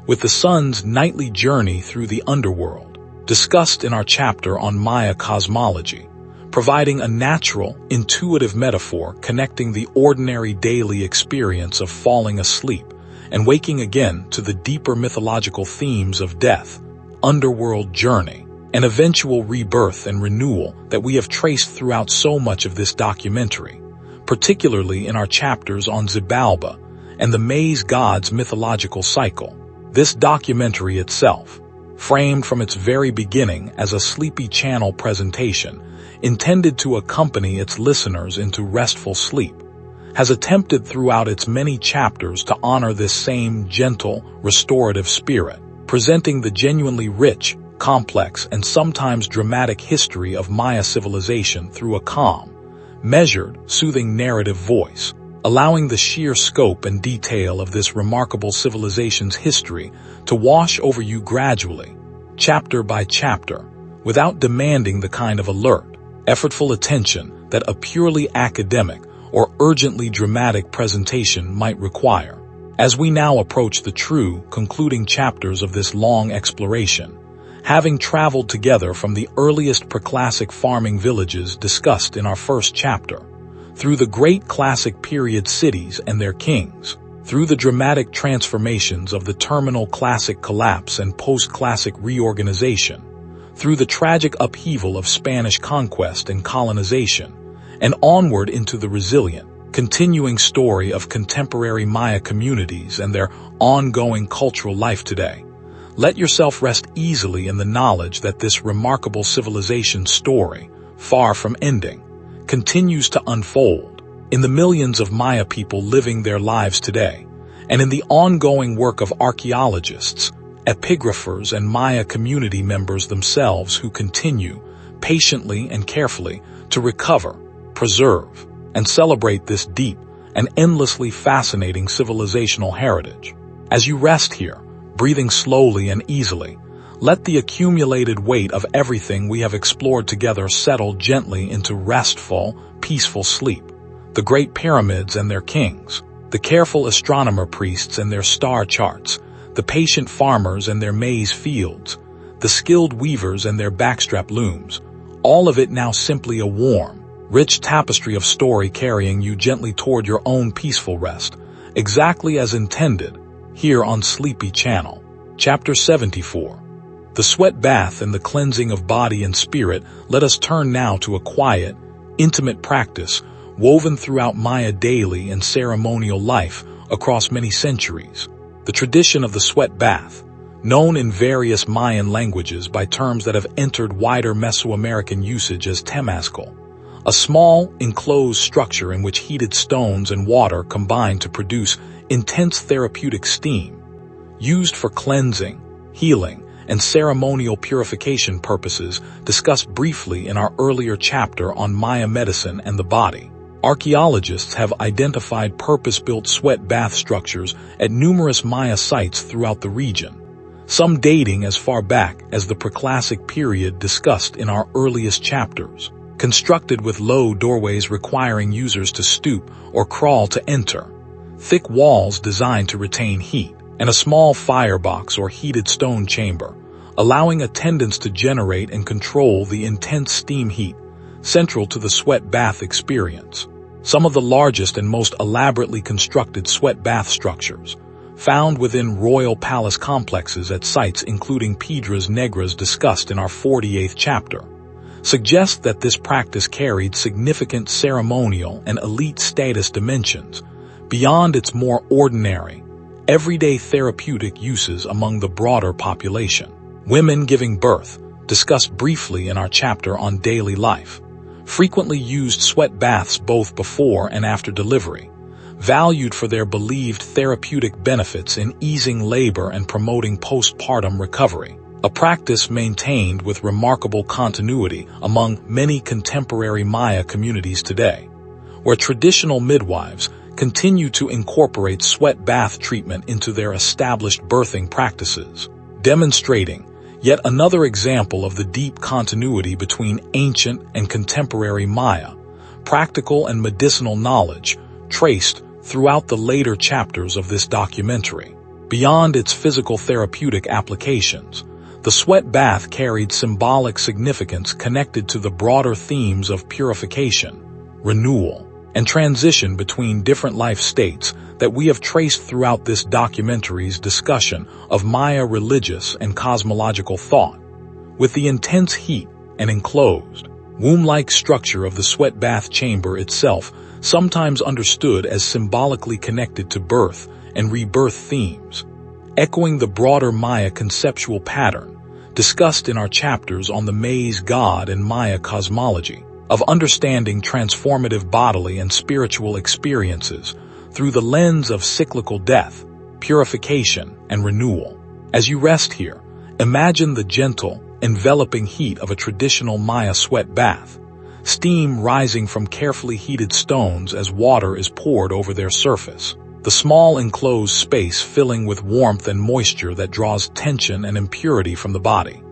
with the sun's nightly journey through the underworld, discussed in our chapter on Maya cosmology, providing a natural, intuitive metaphor connecting the ordinary daily experience of falling asleep and waking again to the deeper mythological themes of death, underworld journey, and eventual rebirth and renewal that we have traced throughout so much of this documentary, particularly in our chapters on Xibalba and the Maize God's mythological cycle. This documentary itself, framed from its very beginning as a Sleepy Channel presentation intended to accompany its listeners into restful sleep, has attempted throughout its many chapters to honor this same gentle, restorative spirit, presenting the genuinely rich, complex, and sometimes dramatic history of Maya civilization through a calm, measured, soothing narrative voice, allowing the sheer scope and detail of this remarkable civilization's history to wash over you gradually, chapter by chapter, without demanding the kind of alert, effortful attention that a purely academic or urgently dramatic presentation might require. As we now approach the true, concluding chapters of this long exploration, having traveled together from the earliest preclassic farming villages discussed in our first chapter, through the great classic period cities and their kings, through the dramatic transformations of the terminal classic collapse and post-classic reorganization, through the tragic upheaval of Spanish conquest and colonization, and onward into the resilient, continuing story of contemporary Maya communities and their ongoing cultural life today. Let yourself rest easily in the knowledge that this remarkable civilization story, far from ending, continues to unfold in the millions of Maya people living their lives today, and in the ongoing work of archaeologists, epigraphers, and Maya community members themselves who continue, patiently and carefully, to recover, preserve, and celebrate this deep and endlessly fascinating civilizational heritage. As you rest here, breathing slowly and easily, let the accumulated weight of everything we have explored together settle gently into restful, peaceful sleep. The great pyramids and their kings, the careful astronomer priests and their star charts, the patient farmers and their maize fields, the skilled weavers and their backstrap looms, all of it now simply a warm, rich tapestry of story carrying you gently toward your own peaceful rest, exactly as intended, here on Sleepy Channel. Chapter 74. The sweat bath and the cleansing of body and spirit. Let us turn now to a quiet, intimate practice woven throughout Maya daily and ceremonial life across many centuries. The tradition of the sweat bath, known in various Mayan languages by terms that have entered wider Mesoamerican usage as temazcal, a small, enclosed structure in which heated stones and water combine to produce intense therapeutic steam, used for cleansing, healing, and ceremonial purification purposes discussed briefly in our earlier chapter on Maya medicine and the body. Archaeologists have identified purpose-built sweat bath structures at numerous Maya sites throughout the region, some dating as far back as the preclassic period discussed in our earliest chapters, constructed with low doorways requiring users to stoop or crawl to enter, thick walls designed to retain heat, and a small firebox or heated stone chamber, allowing attendants to generate and control the intense steam heat central to the sweat bath experience. Some of the largest and most elaborately constructed sweat bath structures, found within royal palace complexes at sites including Piedras Negras discussed in our 48th chapter, suggest that this practice carried significant ceremonial and elite status dimensions beyond its more ordinary, everyday therapeutic uses among the broader population. Women giving birth, discussed briefly in our chapter on daily life, frequently used sweat baths both before and after delivery, valued for their believed therapeutic benefits in easing labor and promoting postpartum recovery, a practice maintained with remarkable continuity among many contemporary Maya communities today, where traditional midwives continue to incorporate sweat bath treatment into their established birthing practices, demonstrating yet another example of the deep continuity between ancient and contemporary Maya, practical and medicinal knowledge traced throughout the later chapters of this documentary. Beyond its physical therapeutic applications, the sweat bath carried symbolic significance connected to the broader themes of purification, renewal, and transition between different life states that we have traced throughout this documentary's discussion of Maya religious and cosmological thought. With the intense heat and enclosed, womb-like structure of the sweat bath chamber itself sometimes understood as symbolically connected to birth and rebirth themes, echoing the broader Maya conceptual pattern discussed in our chapters on the maize god and Maya cosmology, of understanding transformative bodily and spiritual experiences through the lens of cyclical death, purification, and renewal. As you rest here, imagine the gentle, enveloping heat of a traditional Maya sweat bath, steam rising from carefully heated stones as water is poured over their surface, the small enclosed space filling with warmth and moisture that draws tension and impurity from the body,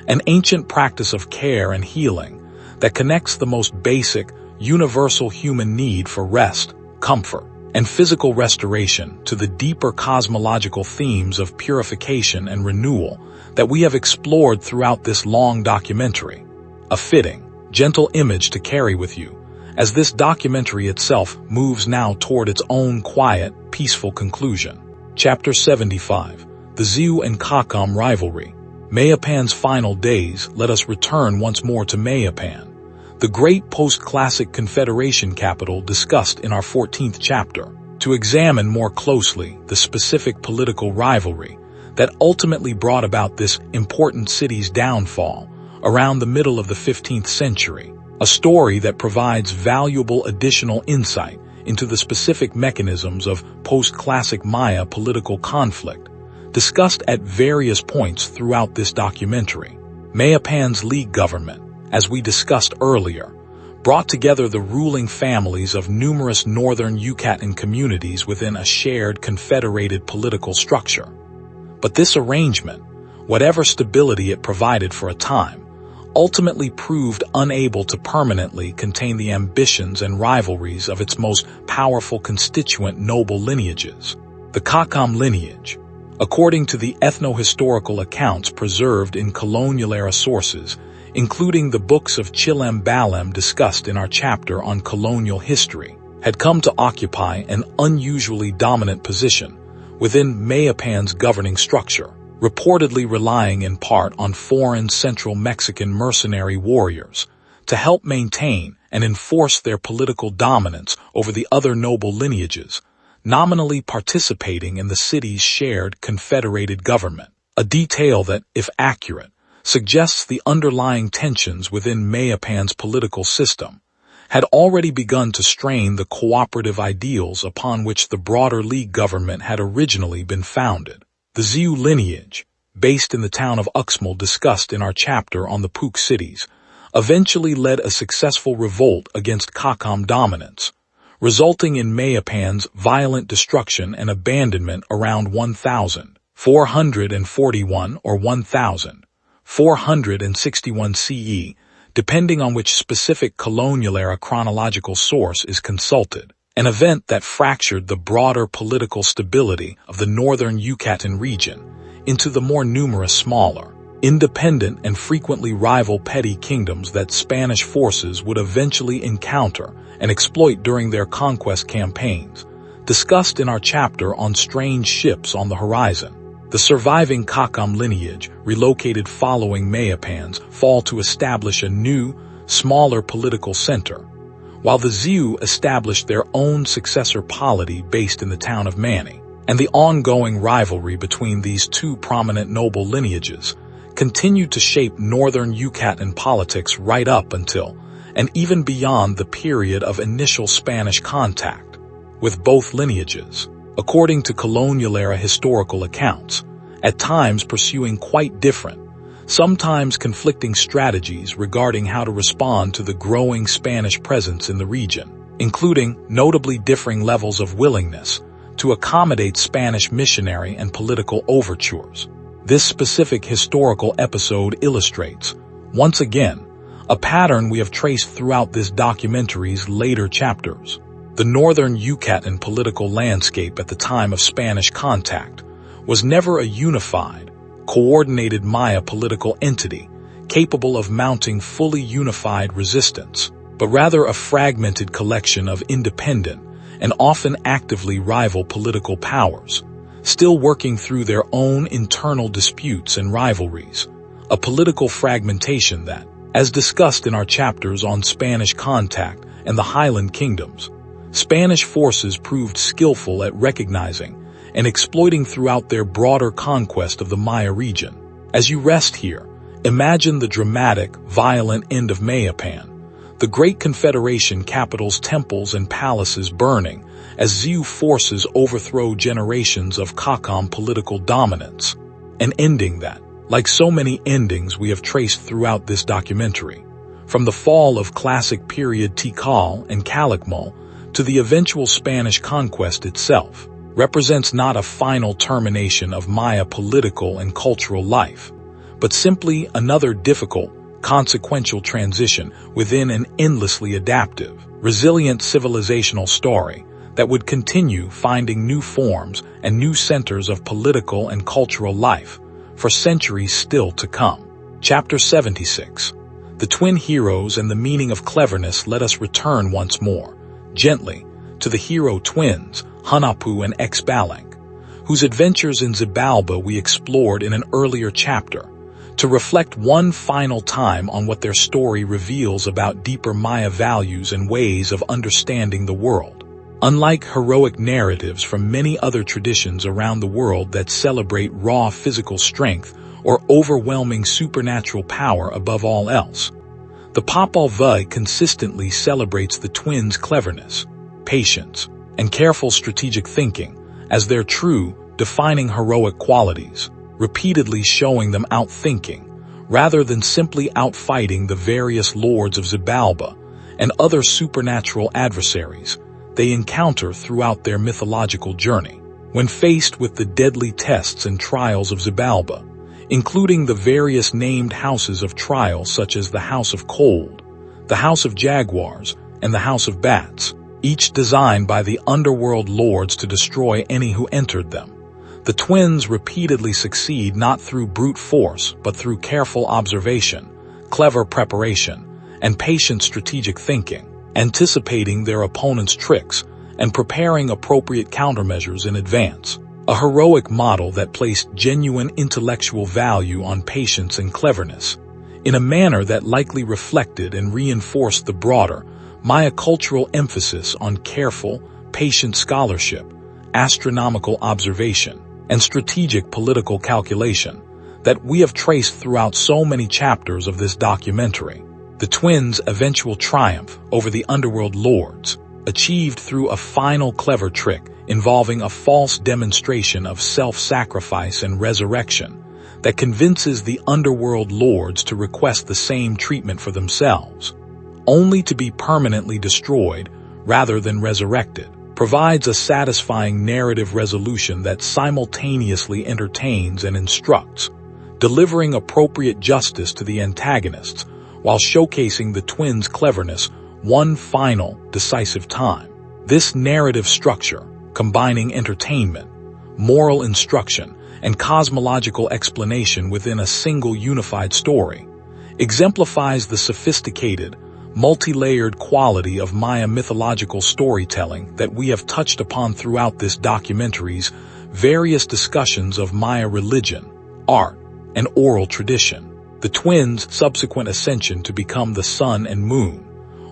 an ancient practice of care and healing that connects the most basic, universal human need for rest, comfort, and physical restoration to the deeper cosmological themes of purification and renewal that we have explored throughout this long documentary. A fitting, gentle image to carry with you, as this documentary itself moves now toward its own quiet, peaceful conclusion. Chapter 75, The Xiu and Kakam Rivalry. Mayapan's final days let us return once more to Mayapan, the great post-classic confederation capital discussed in our 14th chapter, to examine more closely the specific political rivalry that ultimately brought about this important city's downfall around the middle of the 15th century, a story that provides valuable additional insight into the specific mechanisms of post-classic Maya political conflict, discussed at various points throughout this documentary. Mayapan's League government, as we discussed earlier, brought together the ruling families of numerous northern Yucatan communities within a shared confederated political structure. But this arrangement, whatever stability it provided for a time, ultimately proved unable to permanently contain the ambitions and rivalries of its most powerful constituent noble lineages, the Kakam lineage. According to the ethno-historical accounts preserved in colonial-era sources, including the books of Chilem Balem discussed in our chapter on colonial history, had come to occupy an unusually dominant position within Mayapan's governing structure, reportedly relying in part on foreign Central Mexican mercenary warriors to help maintain and enforce their political dominance over the other noble lineages, nominally participating in the city's shared confederated government, a detail that, if accurate, suggests the underlying tensions within Mayapan's political system had already begun to strain the cooperative ideals upon which the broader League government had originally been founded. The Xiu lineage, based in the town of Uxmal discussed in our chapter on the Puuc cities, eventually led a successful revolt against Kakam dominance, resulting in Mayapan's violent destruction and abandonment around 1441 or 1461 CE, depending on which specific colonial-era chronological source is consulted, an event that fractured the broader political stability of the northern Yucatan region into the more numerous smaller, independent and frequently rival petty kingdoms that Spanish forces would eventually encounter and exploit during their conquest campaigns, discussed in our chapter on strange ships on the horizon. The surviving Kakam lineage, relocated following Mayapan's fall to establish a new, smaller political center, while the Xiu established their own successor polity based in the town of Mani, and the ongoing rivalry between these two prominent noble lineages continued to shape northern Yucatan politics right up until, and even beyond the period of initial Spanish contact with both lineages, according to colonial-era historical accounts, at times pursuing quite different, sometimes conflicting strategies regarding how to respond to the growing Spanish presence in the region, including notably differing levels of willingness to accommodate Spanish missionary and political overtures. This specific historical episode illustrates, once again, a pattern we have traced throughout this documentary's later chapters. The northern Yucatan political landscape at the time of Spanish contact was never a unified, coordinated Maya political entity capable of mounting fully unified resistance, but rather a fragmented collection of independent and often actively rival political powers, still working through their own internal disputes and rivalries, a political fragmentation that, as discussed in our chapters on Spanish contact and the Highland kingdoms, Spanish forces proved skillful at recognizing and exploiting throughout their broader conquest of the Maya region. As you rest here, imagine the dramatic, violent end of Mayapan, the great confederation capital's temples and palaces burning as Xiu forces overthrow generations of Kakam political dominance, an ending that, like so many endings we have traced throughout this documentary, from the fall of classic period Tikal and Calakmul to the eventual Spanish conquest itself, represents not a final termination of Maya political and cultural life, but simply another difficult, consequential transition within an endlessly adaptive, resilient civilizational story that would continue finding new forms and new centers of political and cultural life for centuries still to come. Chapter 76. The twin heroes and the meaning of cleverness. Let us return once more, gently, to the hero twins, Hunahpu and Xbalanque, whose adventures in Xibalba we explored in an earlier chapter, to reflect one final time on what their story reveals about deeper Maya values and ways of understanding the world. Unlike heroic narratives from many other traditions around the world that celebrate raw physical strength or overwhelming supernatural power above all else, the Popol Vuh consistently celebrates the twins' cleverness, patience, and careful strategic thinking as their true, defining heroic qualities, repeatedly showing them outthinking, rather than simply outfighting the various lords of Xibalba and other supernatural adversaries they encounter throughout their mythological journey. When faced with the deadly tests and trials of Xibalba, including the various named houses of trial such as the House of Cold, the House of Jaguars, and the House of Bats, each designed by the underworld lords to destroy any who entered them, the twins repeatedly succeed not through brute force but through careful observation, clever preparation, and patient strategic thinking, anticipating their opponent's tricks and preparing appropriate countermeasures in advance. A heroic model that placed genuine intellectual value on patience and cleverness, in a manner that likely reflected and reinforced the broader Maya cultural emphasis on careful, patient scholarship, astronomical observation, and strategic political calculation that we have traced throughout so many chapters of this documentary. The twins' eventual triumph over the underworld lords, achieved through a final clever trick involving a false demonstration of self-sacrifice and resurrection that convinces the underworld lords to request the same treatment for themselves, only to be permanently destroyed rather than resurrected, provides a satisfying narrative resolution that simultaneously entertains and instructs, delivering appropriate justice to the antagonists while showcasing the twins' cleverness one final, decisive time. This narrative structure, combining entertainment, moral instruction, and cosmological explanation within a single unified story, exemplifies the sophisticated, multi-layered quality of Maya mythological storytelling that we have touched upon throughout this documentary's various discussions of Maya religion, art, and oral tradition. The twins' subsequent ascension to become the sun and moon,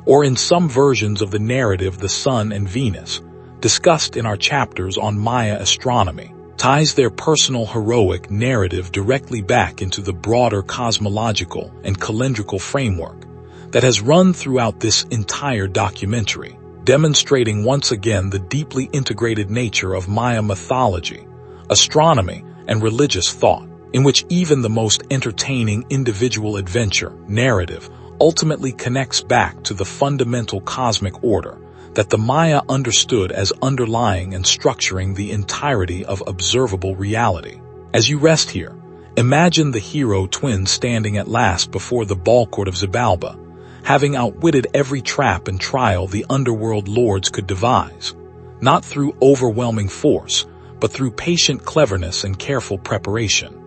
or in some versions of the narrative the sun and Venus, discussed in our chapters on Maya astronomy, ties their personal heroic narrative directly back into the broader cosmological and calendrical framework that has run throughout this entire documentary, demonstrating once again the deeply integrated nature of Maya mythology, astronomy, and religious thought, in which even the most entertaining individual adventure narrative ultimately connects back to the fundamental cosmic order that the Maya understood as underlying and structuring the entirety of observable reality. As you rest here, imagine the hero twins standing at last before the ball court of Xibalba, having outwitted every trap and trial the underworld lords could devise, not through overwhelming force, but through patient cleverness and careful preparation.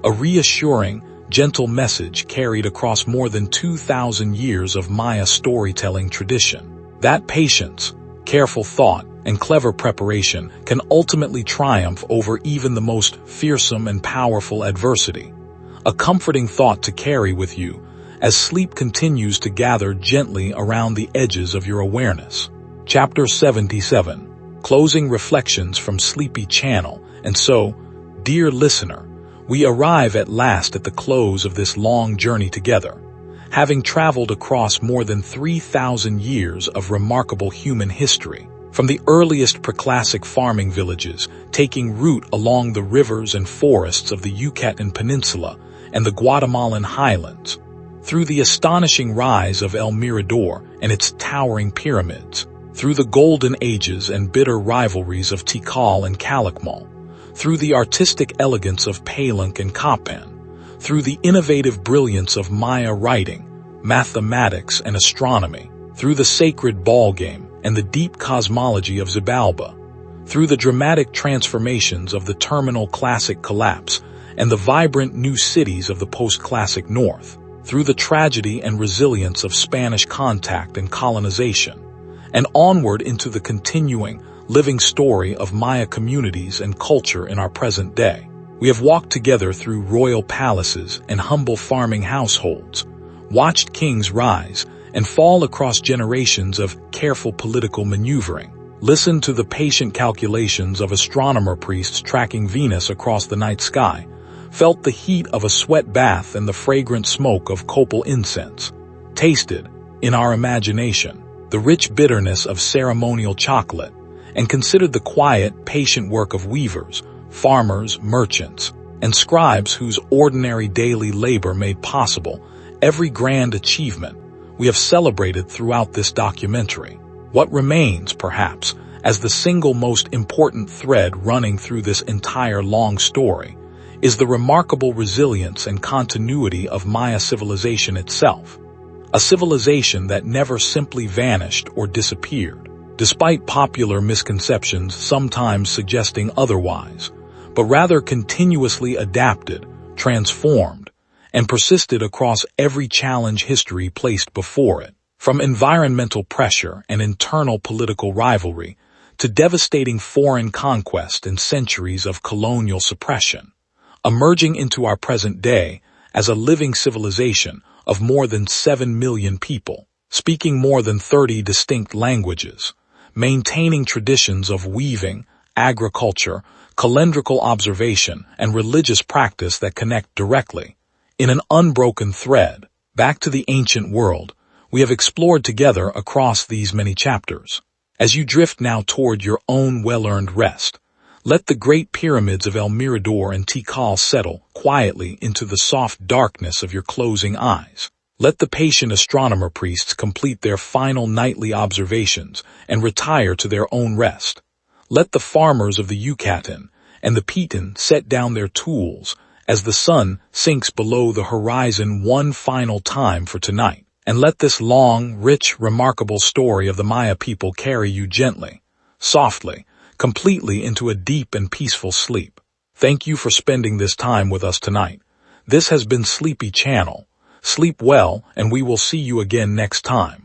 A reassuring, gentle message carried across more than 2,000 years of Maya storytelling tradition. That patience, careful thought, and clever preparation can ultimately triumph over even the most fearsome and powerful adversity. A comforting thought to carry with you as sleep continues to gather gently around the edges of your awareness. Chapter 77. Closing reflections from Sleepy Channel. And so, dear listener, we arrive at last at the close of this long journey together, having traveled across more than 3,000 years of remarkable human history, from the earliest preclassic farming villages taking root along the rivers and forests of the Yucatan Peninsula and the Guatemalan highlands, through the astonishing rise of El Mirador and its towering pyramids, through the golden ages and bitter rivalries of Tikal and Calakmul, through the artistic elegance of Palenque and Copan, through the innovative brilliance of Maya writing, mathematics, and astronomy, through the sacred ball game and the deep cosmology of Xibalba, through the dramatic transformations of the terminal classic collapse and the vibrant new cities of the post-classic North, through the tragedy and resilience of Spanish contact and colonization, and onward into the continuing, living story of Maya communities and culture in our present day. We have walked together through royal palaces and humble farming households, watched kings rise and fall across generations of careful political maneuvering, listened to the patient calculations of astronomer priests tracking Venus across the night sky, felt the heat of a sweat bath and the fragrant smoke of copal incense, tasted, in our imagination, the rich bitterness of ceremonial chocolate, and considered the quiet, patient work of weavers, farmers, merchants, and scribes whose ordinary daily labor made possible every grand achievement we have celebrated throughout this documentary. What remains, perhaps, as the single most important thread running through this entire long story is the remarkable resilience and continuity of Maya civilization itself, a civilization that never simply vanished or disappeared, despite popular misconceptions sometimes suggesting otherwise, but rather continuously adapted, transformed, and persisted across every challenge history placed before it, from environmental pressure and internal political rivalry to devastating foreign conquest and centuries of colonial suppression, emerging into our present day as a living civilization of more than 7 million people, speaking more than 30 distinct languages, maintaining traditions of weaving, agriculture, calendrical observation, and religious practice that connect directly, in an unbroken thread, back to the ancient world we have explored together across these many chapters. As you drift now toward your own well-earned rest, let the great pyramids of El Mirador and Tikal settle quietly into the soft darkness of your closing eyes. Let the patient astronomer priests complete their final nightly observations and retire to their own rest. Let the farmers of the Yucatan and the Piton set down their tools as the sun sinks below the horizon one final time for tonight. And let this long, rich, remarkable story of the Maya people carry you gently, softly, completely into a deep and peaceful sleep. Thank you for spending this time with us tonight. This has been Sleepy Channel. Sleep well, and we will see you again next time.